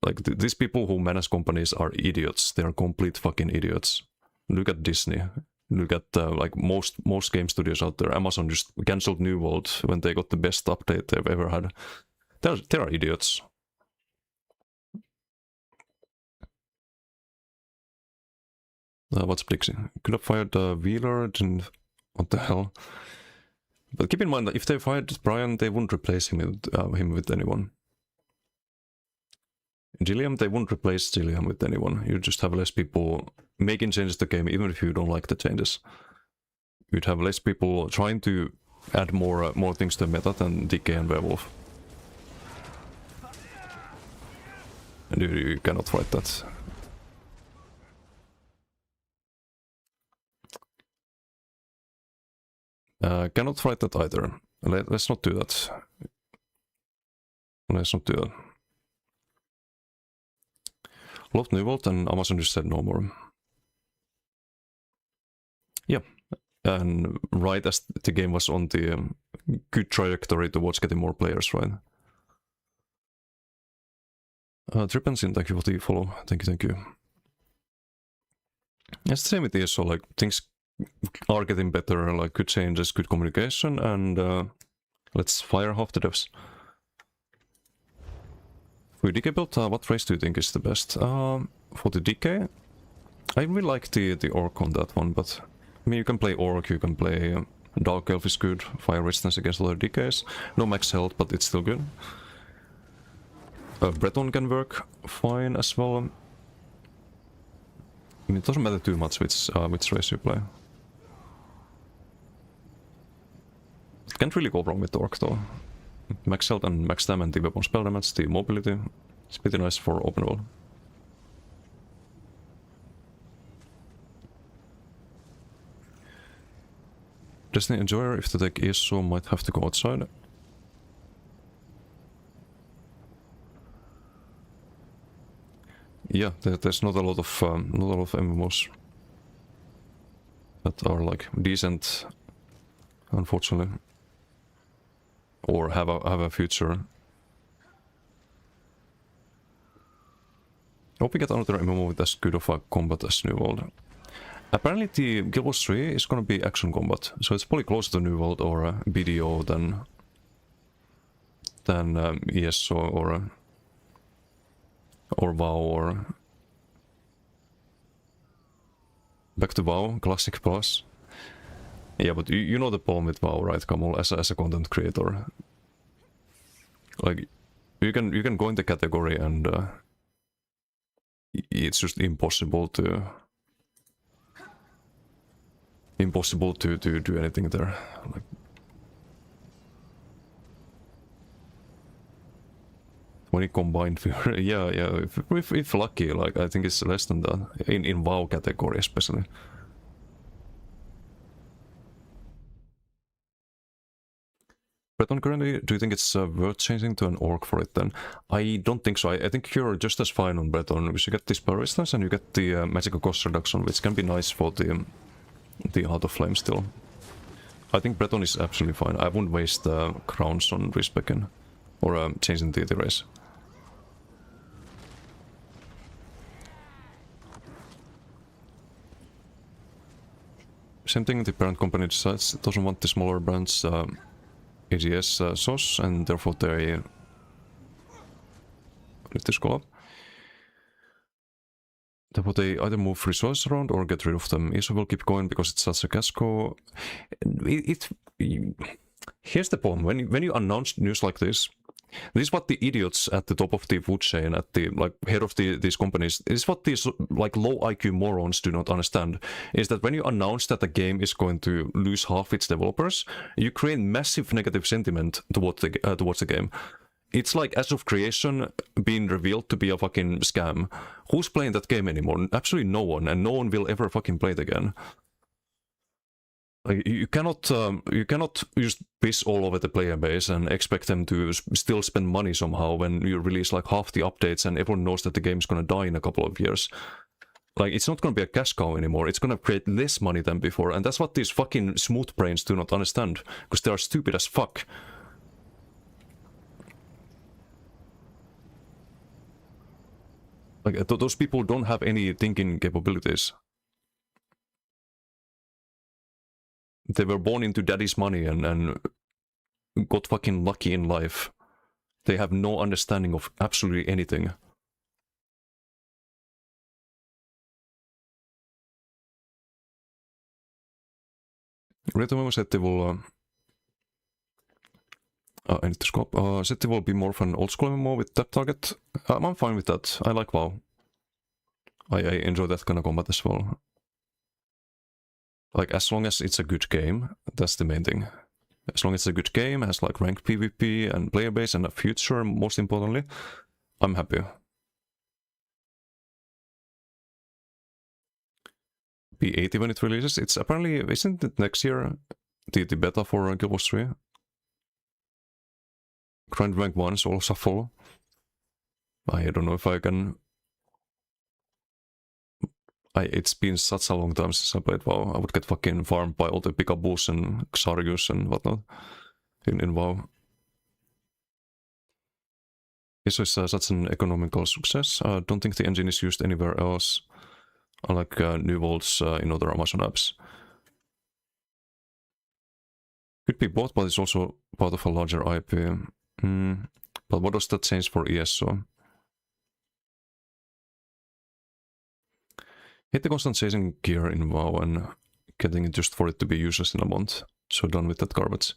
Like these people who manage companies are idiots. They are complete fucking idiots. Look at Disney. Look at like most game studios out there. Amazon just cancelled New World when they got the best update they've ever had. They are idiots. What's Dixie? Could have fired Wheeler. Didn't. What the hell? But keep in mind that if they fired Brian, they wouldn't replace him with anyone. Gilliam, they wouldn't replace Gilliam with anyone. You just have less people making changes to the game, even if you don't like the changes. You'd have less people trying to add more things to the meta than DK and Werewolf. And you cannot fight that. Cannot fight that either. Let's not do that. Let's not do that. Loved New World and Amazon just said no more. Yeah, and right as the game was on the good trajectory towards getting more players, right? Tripensin, thank you for the follow. Thank you. It's the same with ESO, like things are getting better, like good changes, good communication, and let's fire half the devs. For DK build, what race do you think is the best? For the DK, I really like the Orc on that one, but I mean, you can play Orc, you can play Dark Elf is good, fire resistance against other DKs. No max health, but it's still good. Breton can work fine as well. I mean, it doesn't matter too much which race you play. Can't really go wrong with Orc though. Max health and max damage and the weapon spell damage, the mobility. It's pretty nice for open world. Destiny Enjoyer, if the deck is so, might have to go outside. Yeah, there's not a lot of MMOs that are like decent, unfortunately. Or have a future. hope we get another MMO with as good of a combat as New World. Apparently the Guild Wars 3 is gonna be action combat, so it's probably closer to New World or BDO than ESO or WoW or back to WoW, Classic Plus. Yeah, but you know the problem with WoW, right, Kamul, as a content creator. Like, you can go in the category and it's just impossible to do anything there. Like, 20 combined viewer, yeah. If lucky, like I think it's less than that in WoW category especially. Breton currently, do you think it's worth changing to an orc for it then? I don't think so. I think you're just as fine on Breton because you get this power resistance and you get the magical cost reduction, which can be nice for the Heart of Flame still. I think Breton is absolutely fine. I wouldn't waste crowns on respecking or changing the race. Same thing, the parent company decides it doesn't want the smaller brands AGS sauce, and therefore they let this go up. Therefore they either move resources around or get rid of them. ESO will keep going because it's such a cash cow. Here's the problem, when you announce news like this is what the idiots at the top of the food chain, at the like head of these companies, this is what these like low IQ morons do not understand, is that when you announce that the game is going to lose half its developers, you create massive negative sentiment towards the game. It's like As of Creation being revealed to be a fucking scam. Who's playing that game anymore? Absolutely no one, and no one will ever fucking play it again. Like, you cannot just piss all over the player base and expect them to still spend money somehow when you release like half the updates and everyone knows that the game's gonna die in a couple of years. Like, it's not gonna be a cash cow anymore, it's gonna create less money than before, and that's what these fucking smooth brains do not understand, because they are stupid as fuck. Like, those people don't have any thinking capabilities. They were born into daddy's money and got fucking lucky in life. They have no understanding of absolutely anything. Retomemo said they will... I need to scope. Said they will be more of an old school MMO with tap target. I'm fine with that. I like WoW. I enjoy that kind of combat as well. Like, as long as it's a good game, that's the main thing. As long as it's a good game, has like ranked PvP and player base and a future, most importantly, I'm happy. Be 80 when it releases. It's apparently, isn't it next year, the beta for Guild Wars 3? Grind rank 1 is also full. I don't know if I can... It's been such a long time since I played WoW. I would get fucking farmed by all the Pikaboos and Xarius and whatnot in WoW. ESO is such an economical success. Don't think the engine is used anywhere else, unlike New Worlds in other Amazon apps. Could be both, but it's also part of a larger IP. But what does that change for ESO? Hate the constant chasing gear in WoW and getting it just for it to be useless in a month. So done with that garbage.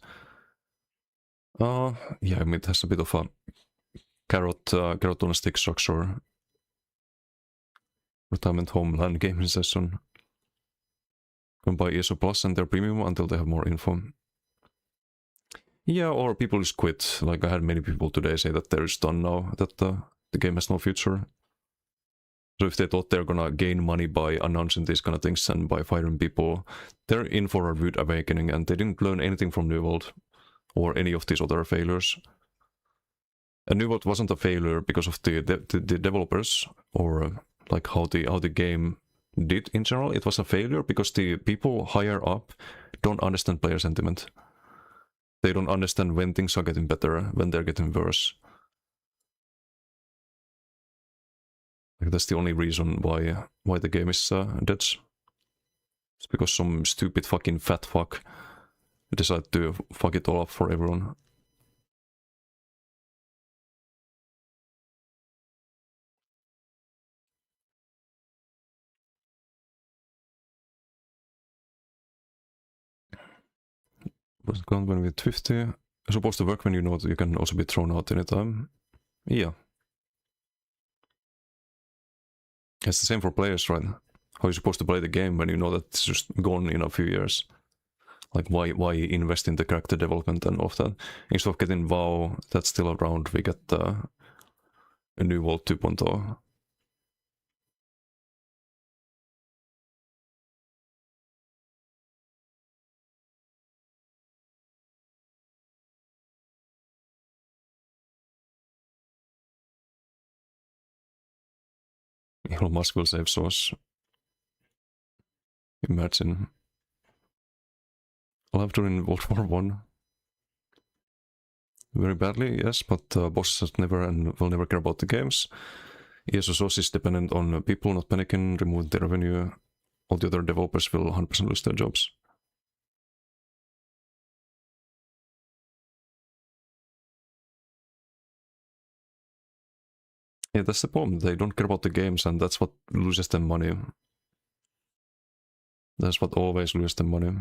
Yeah, I mean, it has a bit of a carrot on a stick structure. Retirement homeland gaming session. You can buy ESO Plus and their premium until they have more info. Yeah, or people just quit. Like, I had many people today say that they're just done now, that the game has no future. So if they thought they're gonna gain money by announcing these kind of things and by firing people, they're in for a rude awakening, and they didn't learn anything from New World or any of these other failures. And New World wasn't a failure because of the developers or like how the game did in general. It was a failure because the people higher up don't understand player sentiment. They don't understand when things are getting better, when they're getting worse. Like that's the only reason why the game is dead. It's because some stupid fucking fat fuck decided to fuck it all up for everyone. Was it gone when we're 50? It's supposed to work when you know that you can also be thrown out anytime. Yeah. It's the same for players, right? How are you supposed to play the game when you know that it's just gone in a few years? Like, why invest in the character development and all of that? Instead of getting WoW, that's still around, we get a new Vault 2.0. Elon Musk will save Source. Imagine. I'll have to in World War 1. Very badly, yes, but bosses never and will never care about the games. ESO Source is dependent on people not panicking, remove the revenue. All the other developers will 100% lose their jobs. Yeah, that's the problem. They don't care about the games, and that's what loses them money. That's what always loses them money.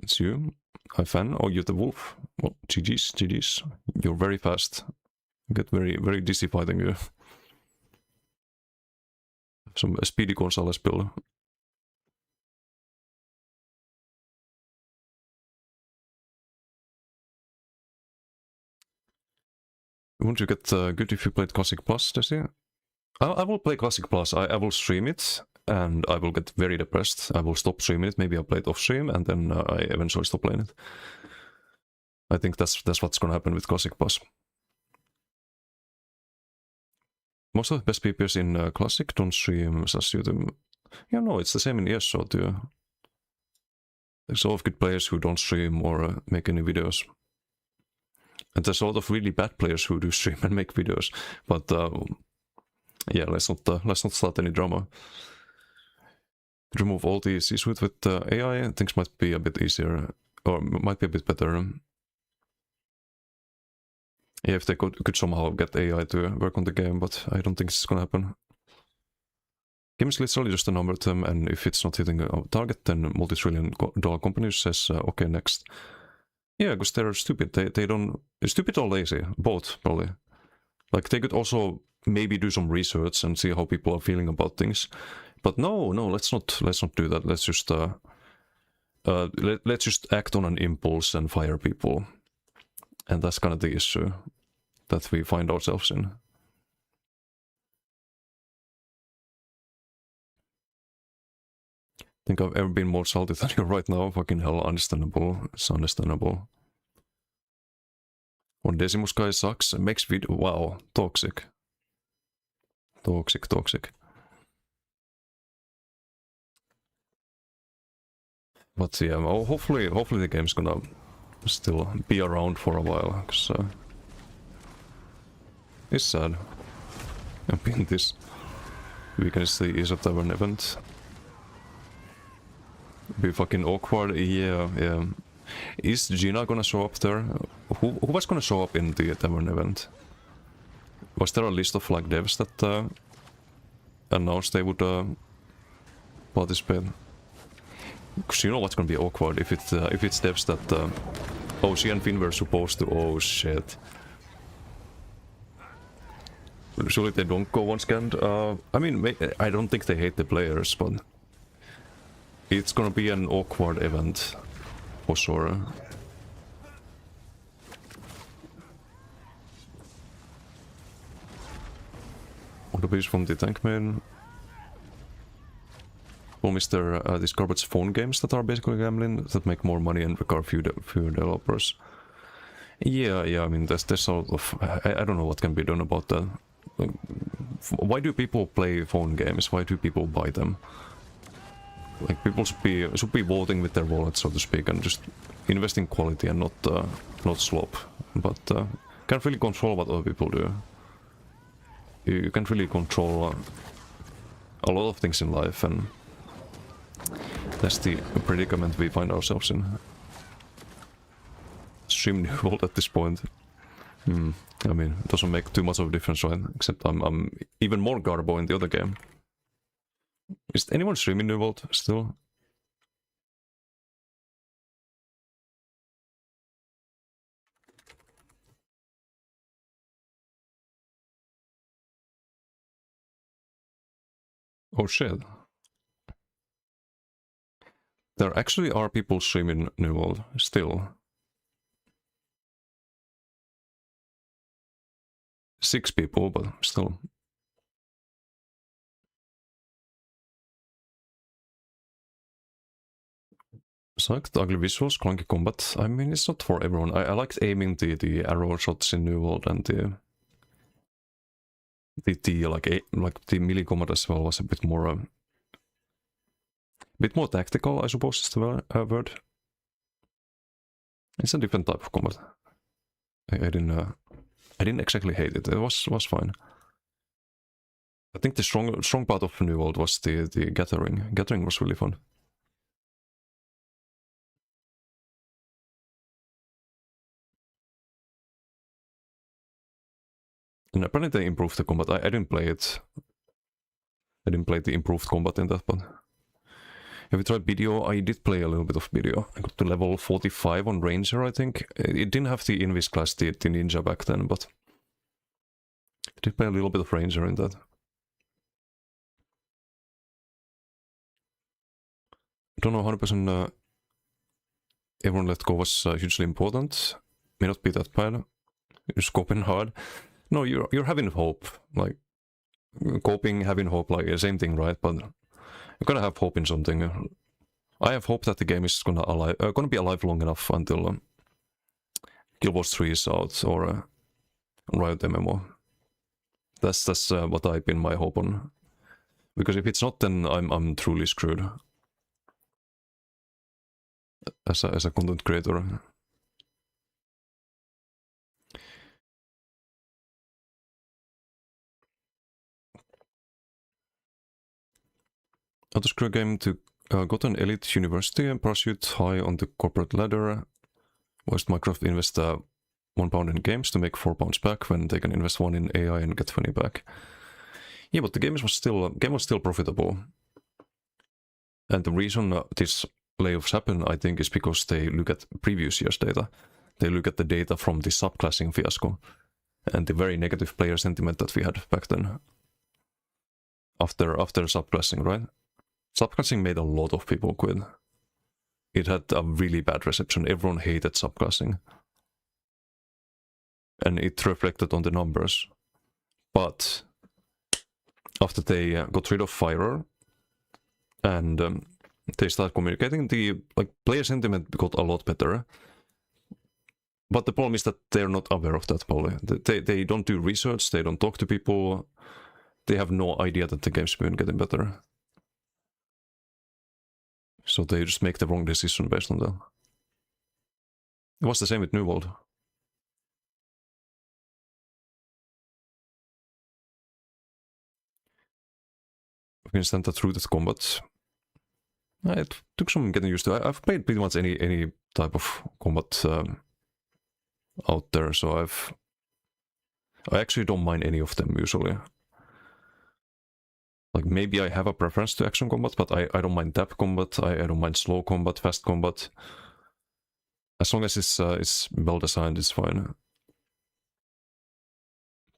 It's you, a fan. Oh, you're the wolf. Well, GG's, GG's. You're very fast. You get very, very dizzy fighting you. Some Speedy Gonzalez build. Wouldn't you get good if you played Classic Plus, Desi? I will play Classic Plus. I will stream it, and I will get very depressed. I will stop streaming it. Maybe I'll play it off stream, and then I eventually stop playing it. I think that's what's gonna happen with Classic Plus. Most of the best PPs in Classic don't stream as YouTube. Yeah, no, it's the same in ESO too. There's a lot of good players who don't stream or make any videos. And there's a lot of really bad players who do stream and make videos. But yeah, let's not start any drama. Remove all the C-suite with AI, things might be a bit easier, or might be a bit better. Yeah, if they could somehow get AI to work on the game, but I don't think it's gonna happen. Game is literally just a number to them, and if it's not hitting a target, then multi-trillion-dollar company says, okay, next. Yeah, because they're stupid. They don't... Stupid or lazy, both, probably. Like, they could also maybe do some research and see how people are feeling about things. But no, let's not do that. Let's just act on an impulse and fire people. And that's kind of the issue that we find ourselves in. Think I've ever been more salty than you right now? Fucking hell, understandable. It's understandable. One Decimus guy sucks and makes video. Wow, toxic. Toxic. But yeah, well, hopefully the game's gonna still be around for a while, because it's sad. I've been this weekend is the ESO Tavern event. Be fucking awkward, yeah. Is Gina gonna show up there? Who was gonna show up in the Tavern event? Was there a list of like devs that announced they would participate? Because you know what's gonna be awkward if it's devs that OC and Finn were supposed to. Oh shit. Surely they don't go unscanned. I mean, I don't think they hate the players, but it's gonna be an awkward event for sure. What a piece from the tank main. Well, Mr. These garbage phone games that are basically gambling that make more money and require few developers. Yeah, I mean there's sort of I don't know what can be done about that. Like, why do people play phone games? Why do people buy them? Like people should be voting with their wallet, so to speak, and just invest in quality and not slop. But can't really control what other people do. You can't really control a lot of things in life, and that's the predicament we find ourselves in. Stream New World at this point. I mean, it doesn't make too much of a difference, right? Except I'm even more garbo in the other game. Is anyone streaming New World still? Oh shit. There actually are people streaming New World still. 6 people, but still. Sucked, ugly visuals, clunky combat. I mean, it's not for everyone. I liked aiming the arrow shots in New World, and the melee combat as well was a bit more tactical, I suppose is the word. It's a different type of combat. I didn't exactly hate it. It was fine. I think the strong part of New World was the gathering. Gathering was really fun. And apparently they improved the combat. I didn't play it. I didn't play the improved combat in that, but have you tried video? I did play a little bit of video. I got to level 45 on Ranger, I think. It didn't have the Invis class, the ninja back then, but I did play a little bit of Ranger in that. I don't know 100% everyone let go was hugely important. May not be that bad. You're scoping hard. No, you're having hope. Like, coping, having hope, like the same thing, right? But you're gonna have hope in something. I have hope that the game is gonna be alive long enough until Guild Wars 3 is out, or Riot MMO. That's what I pin my hope on. Because if it's not, then I'm truly screwed as a content creator. Auto screw game to go to an elite university and pursuit high on the corporate ladder. Whilst Microsoft invest £1 in games to make £4 back when they can invest 1 in AI and get 20 back. Yeah, but the game was still profitable. And the reason these layoffs happen, I think, is because they look at previous year's data. They look at the data from the subclassing fiasco and the very negative player sentiment that we had back then. After subclassing, right? Subclassing made a lot of people quit. It had a really bad reception. Everyone hated subclassing. And it reflected on the numbers. But after they got rid of Firer and they started communicating, the player sentiment got a lot better. But the problem is that they're not aware of that probably. They don't do research, they don't talk to people. They have no idea that the game's been getting better. So they just make the wrong decision based on that. It was the same with New World. We can stand that through that combat. It took some getting used to. I've played pretty much any type of combat out there, so I actually don't mind any of them usually. Like, maybe I have a preference to action combat, but I don't mind tap combat, I don't mind slow combat, fast combat. As long as it's well designed, it's fine.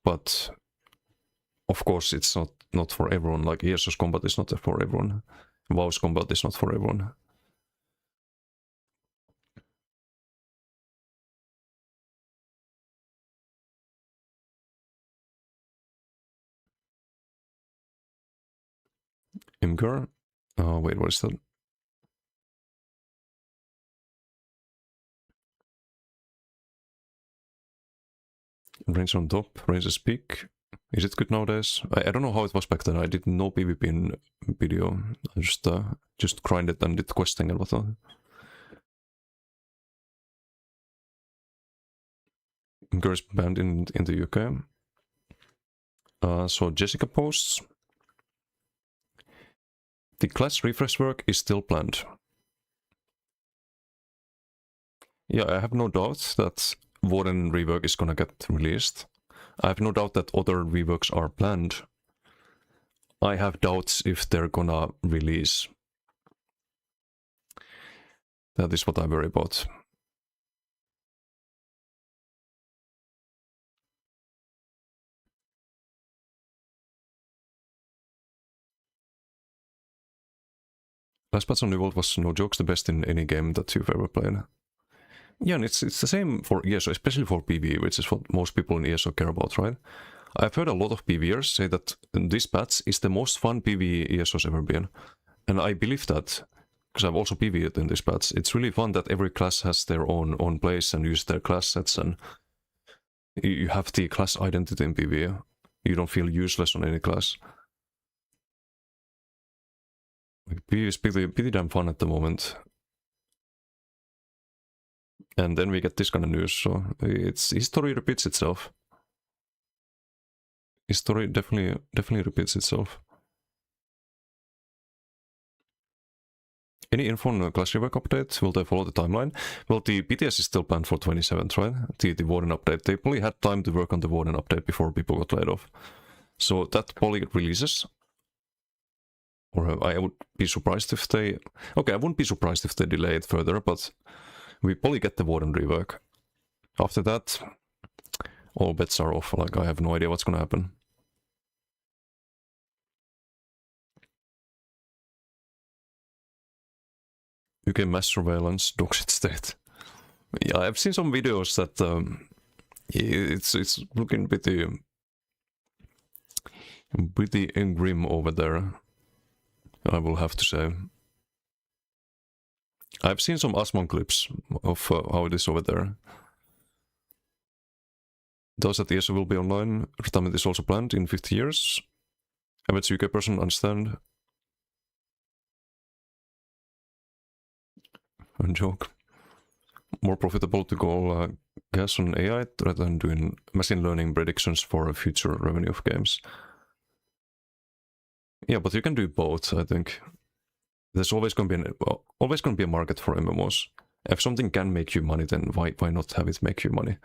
But of course it's not for everyone. Like, Heroes combat is not for everyone. WoW's combat is not for everyone. Imgur? Wait, what is that? Range on top, Ranger's peak. Is it good nowadays? I don't know how it was back then. I did no PvP in video. I just grinded and did questing and whatnot. Imgur is banned in the UK. So Jessica posts. The class refresh work is still planned. Yeah, I have no doubt that Warden rework is gonna get released. I have no doubt that other reworks are planned. I have doubts if they're gonna release. That is what I worry about. Last Patch on New World was no jokes the best in any game that you've ever played. Yeah, and it's the same for ESO, especially for PvE, which is what most people in ESO care about, right? I've heard a lot of PvEers say that this patch is the most fun PvE ESO's ever been. And I believe that, because I've also PvE'd in this patch. It's really fun that every class has their own place and use their class sets, and you have the class identity in PvE. You don't feel useless on any class. Like, PvE is pretty damn fun at the moment. And then we get this kind of news, so history repeats itself. History definitely repeats itself. Any info on the class rework update? Will they follow the timeline? Well, the BTS is still planned for 27th, right? The Warden update. They probably had time to work on the Warden update before people got laid off. So that probably releases. Or I would be surprised if they... Okay, I wouldn't be surprised if they delay it further, but we probably get the Warden rework. After that, all bets are off. Like, I have no idea what's gonna happen. UK mass surveillance, Doxit state. Yeah, I've seen some videos that it's looking pretty grim over there, I will have to say. I've seen some Asmon clips of how it is over there. Those at ESO will be online. Retirement is also planned in 50 years. Average UK person understand. A joke. More profitable to go gas on AI rather than doing machine learning predictions for future revenue of games. Yeah, but you can do both, I think. There's always going to be a market for MMOs. If something can make you money, then why not have it make you money?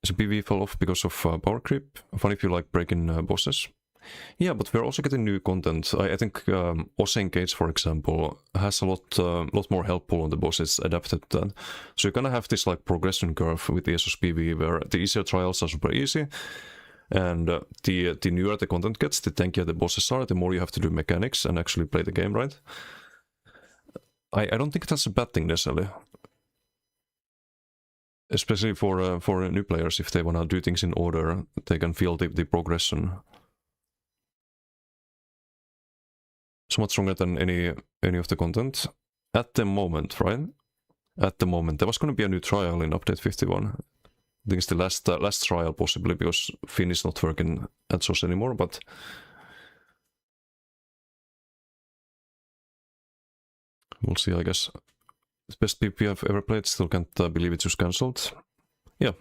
So PvE fell off because of power creep. Fun if you like breaking bosses. Yeah, but we're also getting new content. I think Ossa Engage, for example, has a lot more help pool on the bosses adapted to that. So you're gonna have this like progression curve with ESO's PvE where the easier trials are super easy, and the newer the content gets, the tankier the bosses are, the more you have to do mechanics and actually play the game right. I don't think that's a bad thing necessarily. Especially for new players, if they wanna do things in order, they can feel the progression. So much stronger than any of the content at the moment, right? At the moment, there was going to be a new trial in update 51. I think it's the last trial possibly because Finn is not working at SOS anymore, but we'll see, I guess. The best PvP I've ever played, still can't believe it was cancelled. Yeah.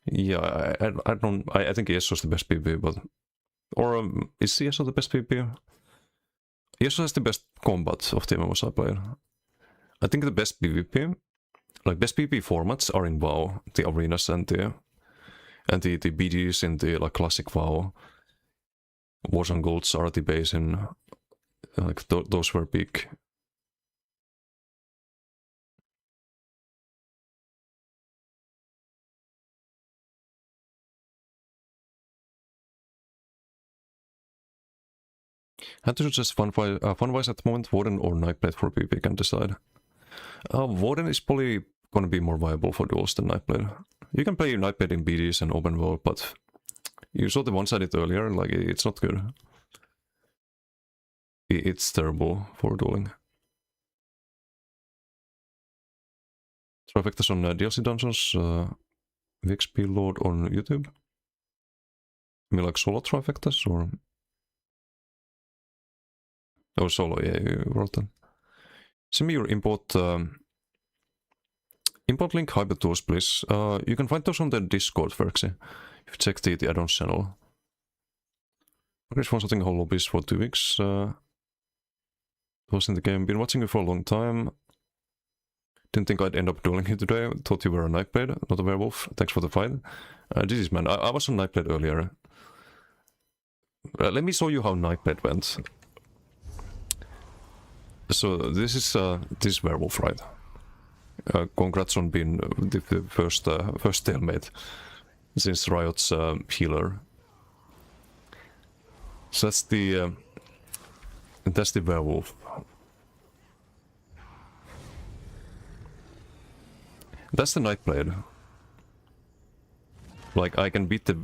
Yeah, I think ESO is the best PvP, but... Or is ESO the best PvP? ESO has the best combat of the MMOs I played. I think the best PvP, like best PvP formats are in WoW, the arenas and the BDs in the like classic WoW. Warzone Golds are the base in, like those were big. Had to suggest Funwise at the moment, Warden or Nightblade for PvP can decide. Warden is probably gonna be more viable for duels than Nightblade. You can play Nightblade in BDs and open world, but you saw the ones I did earlier, like it's not good. It's terrible for dueling. Trifectas on DLC dungeons, VXP Lord on YouTube. You mean like solo trifectas or? Oh, solo, yeah, you wrote them. send me your import link Hyper Tools, please. You can find those on the Discord, Verxy. If you check the add-ons channel. Progress for something whole lobbies for 2 weeks. Was in the game. Been watching you for a long time. Didn't think I'd end up dueling you today. Thought you were a Nightblade, not a werewolf. Thanks for the fight. This is man. I was on Nightblade earlier. Let me show you how Nightblade went. So this is werewolf, right? Congrats on being the first stalemate since Riot's healer. So that's the werewolf. That's the Nightblade. Like I can beat the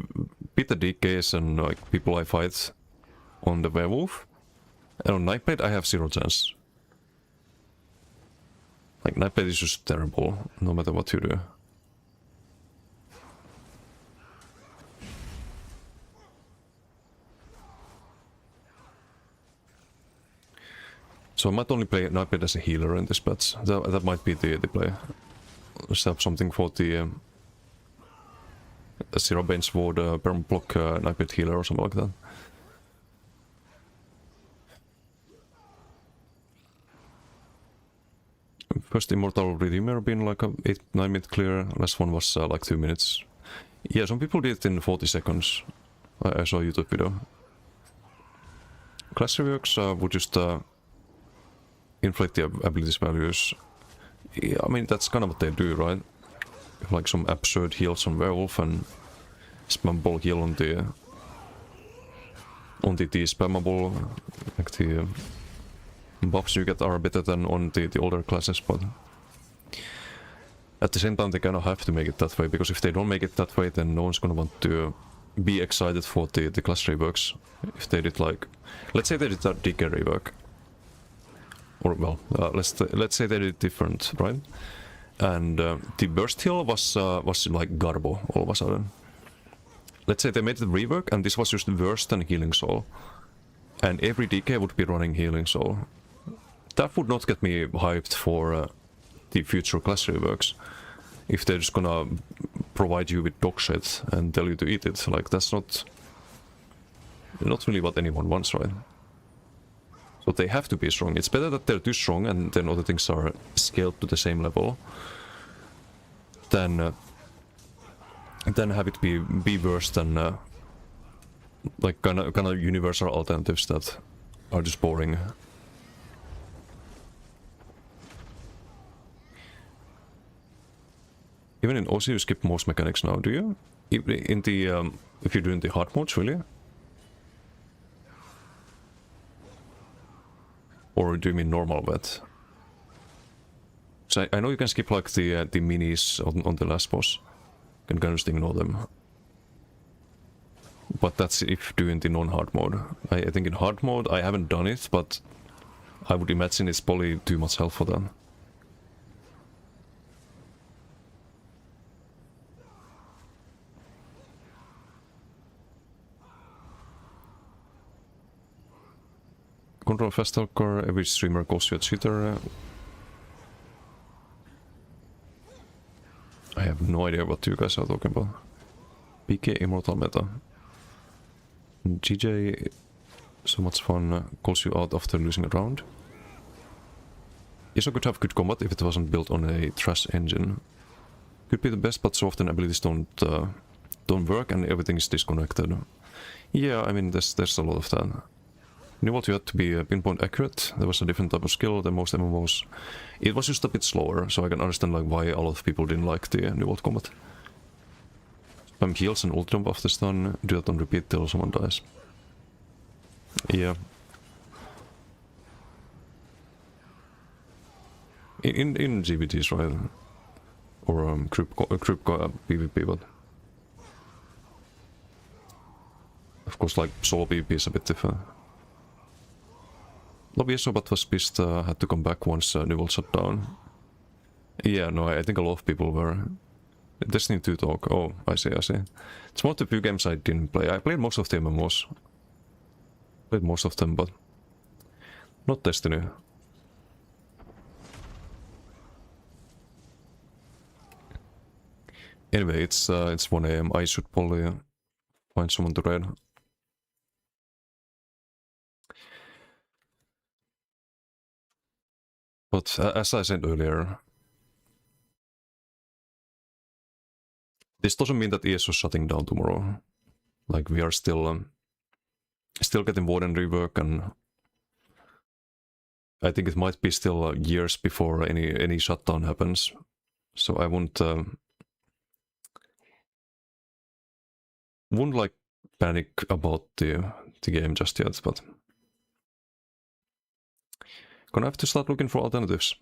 DKs and like people I fight on the werewolf, and on Nightblade I have 0 chance. Like Nightblade is just terrible, no matter what you do. So I might only play Nightblade as a healer in this patch. That might be the play. Let's have something for the Zero Bane Sword, Perm Block Nightblade healer or something like that. First Immortal Redeemer been like a 8-9 minute clear. Last one was like 2 minutes. Yeah, some people did it in 40 seconds. I saw a YouTube video. Class reworks would just inflate the abilities values. Yeah, I mean that's kind of what they do, right? Like some absurd heals on werewolf and spammable heal on the spammable, like the buffs you get are better than on the older classes, but at the same time they kind of have to make it that way, because if they don't make it that way then no one's gonna want to be excited for the class reworks. If they did like, let's say they did that DK rework, or well, let's say they did different, right? And the burst heal was like Garbo all of a sudden. Let's say they made the rework and this was just worse than Healing Soul, and every DK would be running Healing Soul. That would not get me hyped for the future class reworks. If they're just gonna provide you with dog shit and tell you to eat it, like that's not really what anyone wants, right? So they have to be strong. It's better that they're too strong and then other things are scaled to the same level than have it be worse than like kind of universal alternatives that are just boring. Even in OC you skip most mechanics now, do you? In the if you're doing the hard modes, really? Or do you mean normal vet? So I know you can skip like the minis on the last boss. You can kind of just ignore them. But that's if doing the non-hard mode. I think in hard mode I haven't done it, but I would imagine it's probably too much help for them. Control fast talker, every streamer calls you a cheater. I have no idea what you guys are talking about. PK Immortal Meta. GJ, so much fun, calls you out after losing a round. ISO could have good combat if it wasn't built on a trash engine. Could be the best, but so often abilities don't work and everything is disconnected. Yeah, I mean there's a lot of that. New World you had to be pinpoint accurate. There was a different type of skill than most MMOs. It was just a bit slower, so I can understand like why a lot of people didn't like the New World combat. Spam heals and ult jump after stun, do that on repeat till someone dies. Yeah. In GVTs, right? Or group PvP, but of course like solo PvP is a bit different. Lobby but was pissed, had to come back once New World shut down. Yeah, no, I think a lot of people were. Destiny 2 talk, oh, I see. It's one of the few games I didn't play. I played most of the MMOs. Played most of them, but not Destiny. Anyway, it's 1 AM. I should probably find someone to raid. But as I said earlier, this doesn't mean that ES was shutting down tomorrow. Like, we are still getting Warden rework, and I think it might be still years before any shutdown happens. So I wouldn't like panic about the game just yet, but gonna have to start looking for alternatives.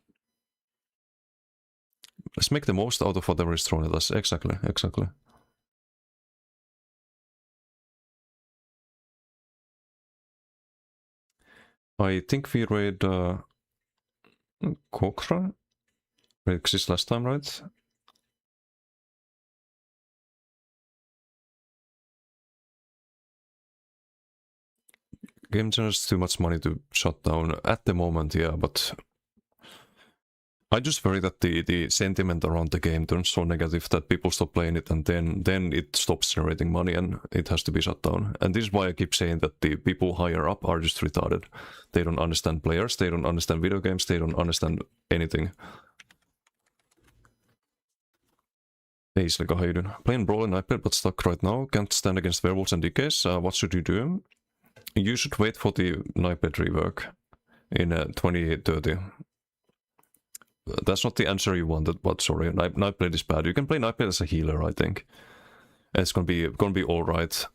Let's make the most out of whatever is thrown at us. Exactly. I think we raid Kokra. It exists last time, right? Game generates too much money to shut down at the moment, yeah, but I just worry that the sentiment around the game turns so negative that people stop playing it, and then it stops generating money and it has to be shut down. And this is why I keep saying that the people higher up are just retarded. They don't understand players, they don't understand video games, they don't understand anything. Hey Sligo, how you doing? Playing Brawl in iPad but stuck right now. Can't stand against werewolves and DKs. What should you do? You should wait for the Nightblade rework in 2030. That's not the answer you wanted, but sorry, Nightblade is bad. You can play Nightblade as a healer, I think. And it's gonna be all right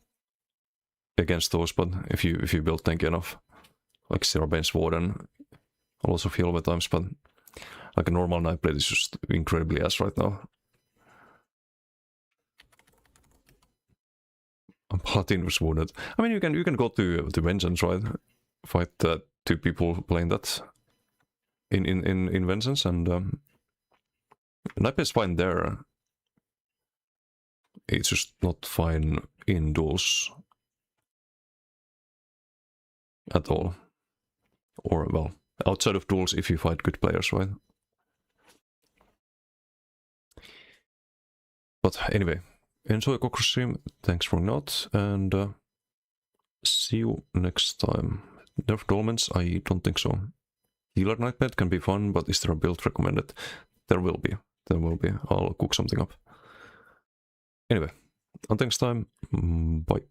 against those, but if you build tanky enough, like Zero Bane's Warden, I'll also heal over times, but like a normal Nightblade is just incredibly ass right now. Paladin was wounded. I mean, you can go to Vengeance, right? Fight 2 people playing that in Vengeance, and Nightblade is fine there. It's just not fine in duels at all. Or, well, outside of duels if you fight good players, right? But anyway, enjoy Kokra stream, thanks for not, and see you next time. Nerf Dolmens? I don't think so. Healer Nightblade can be fun, but is there a build recommended? There will be. I'll cook something up. Anyway, until next time, bye.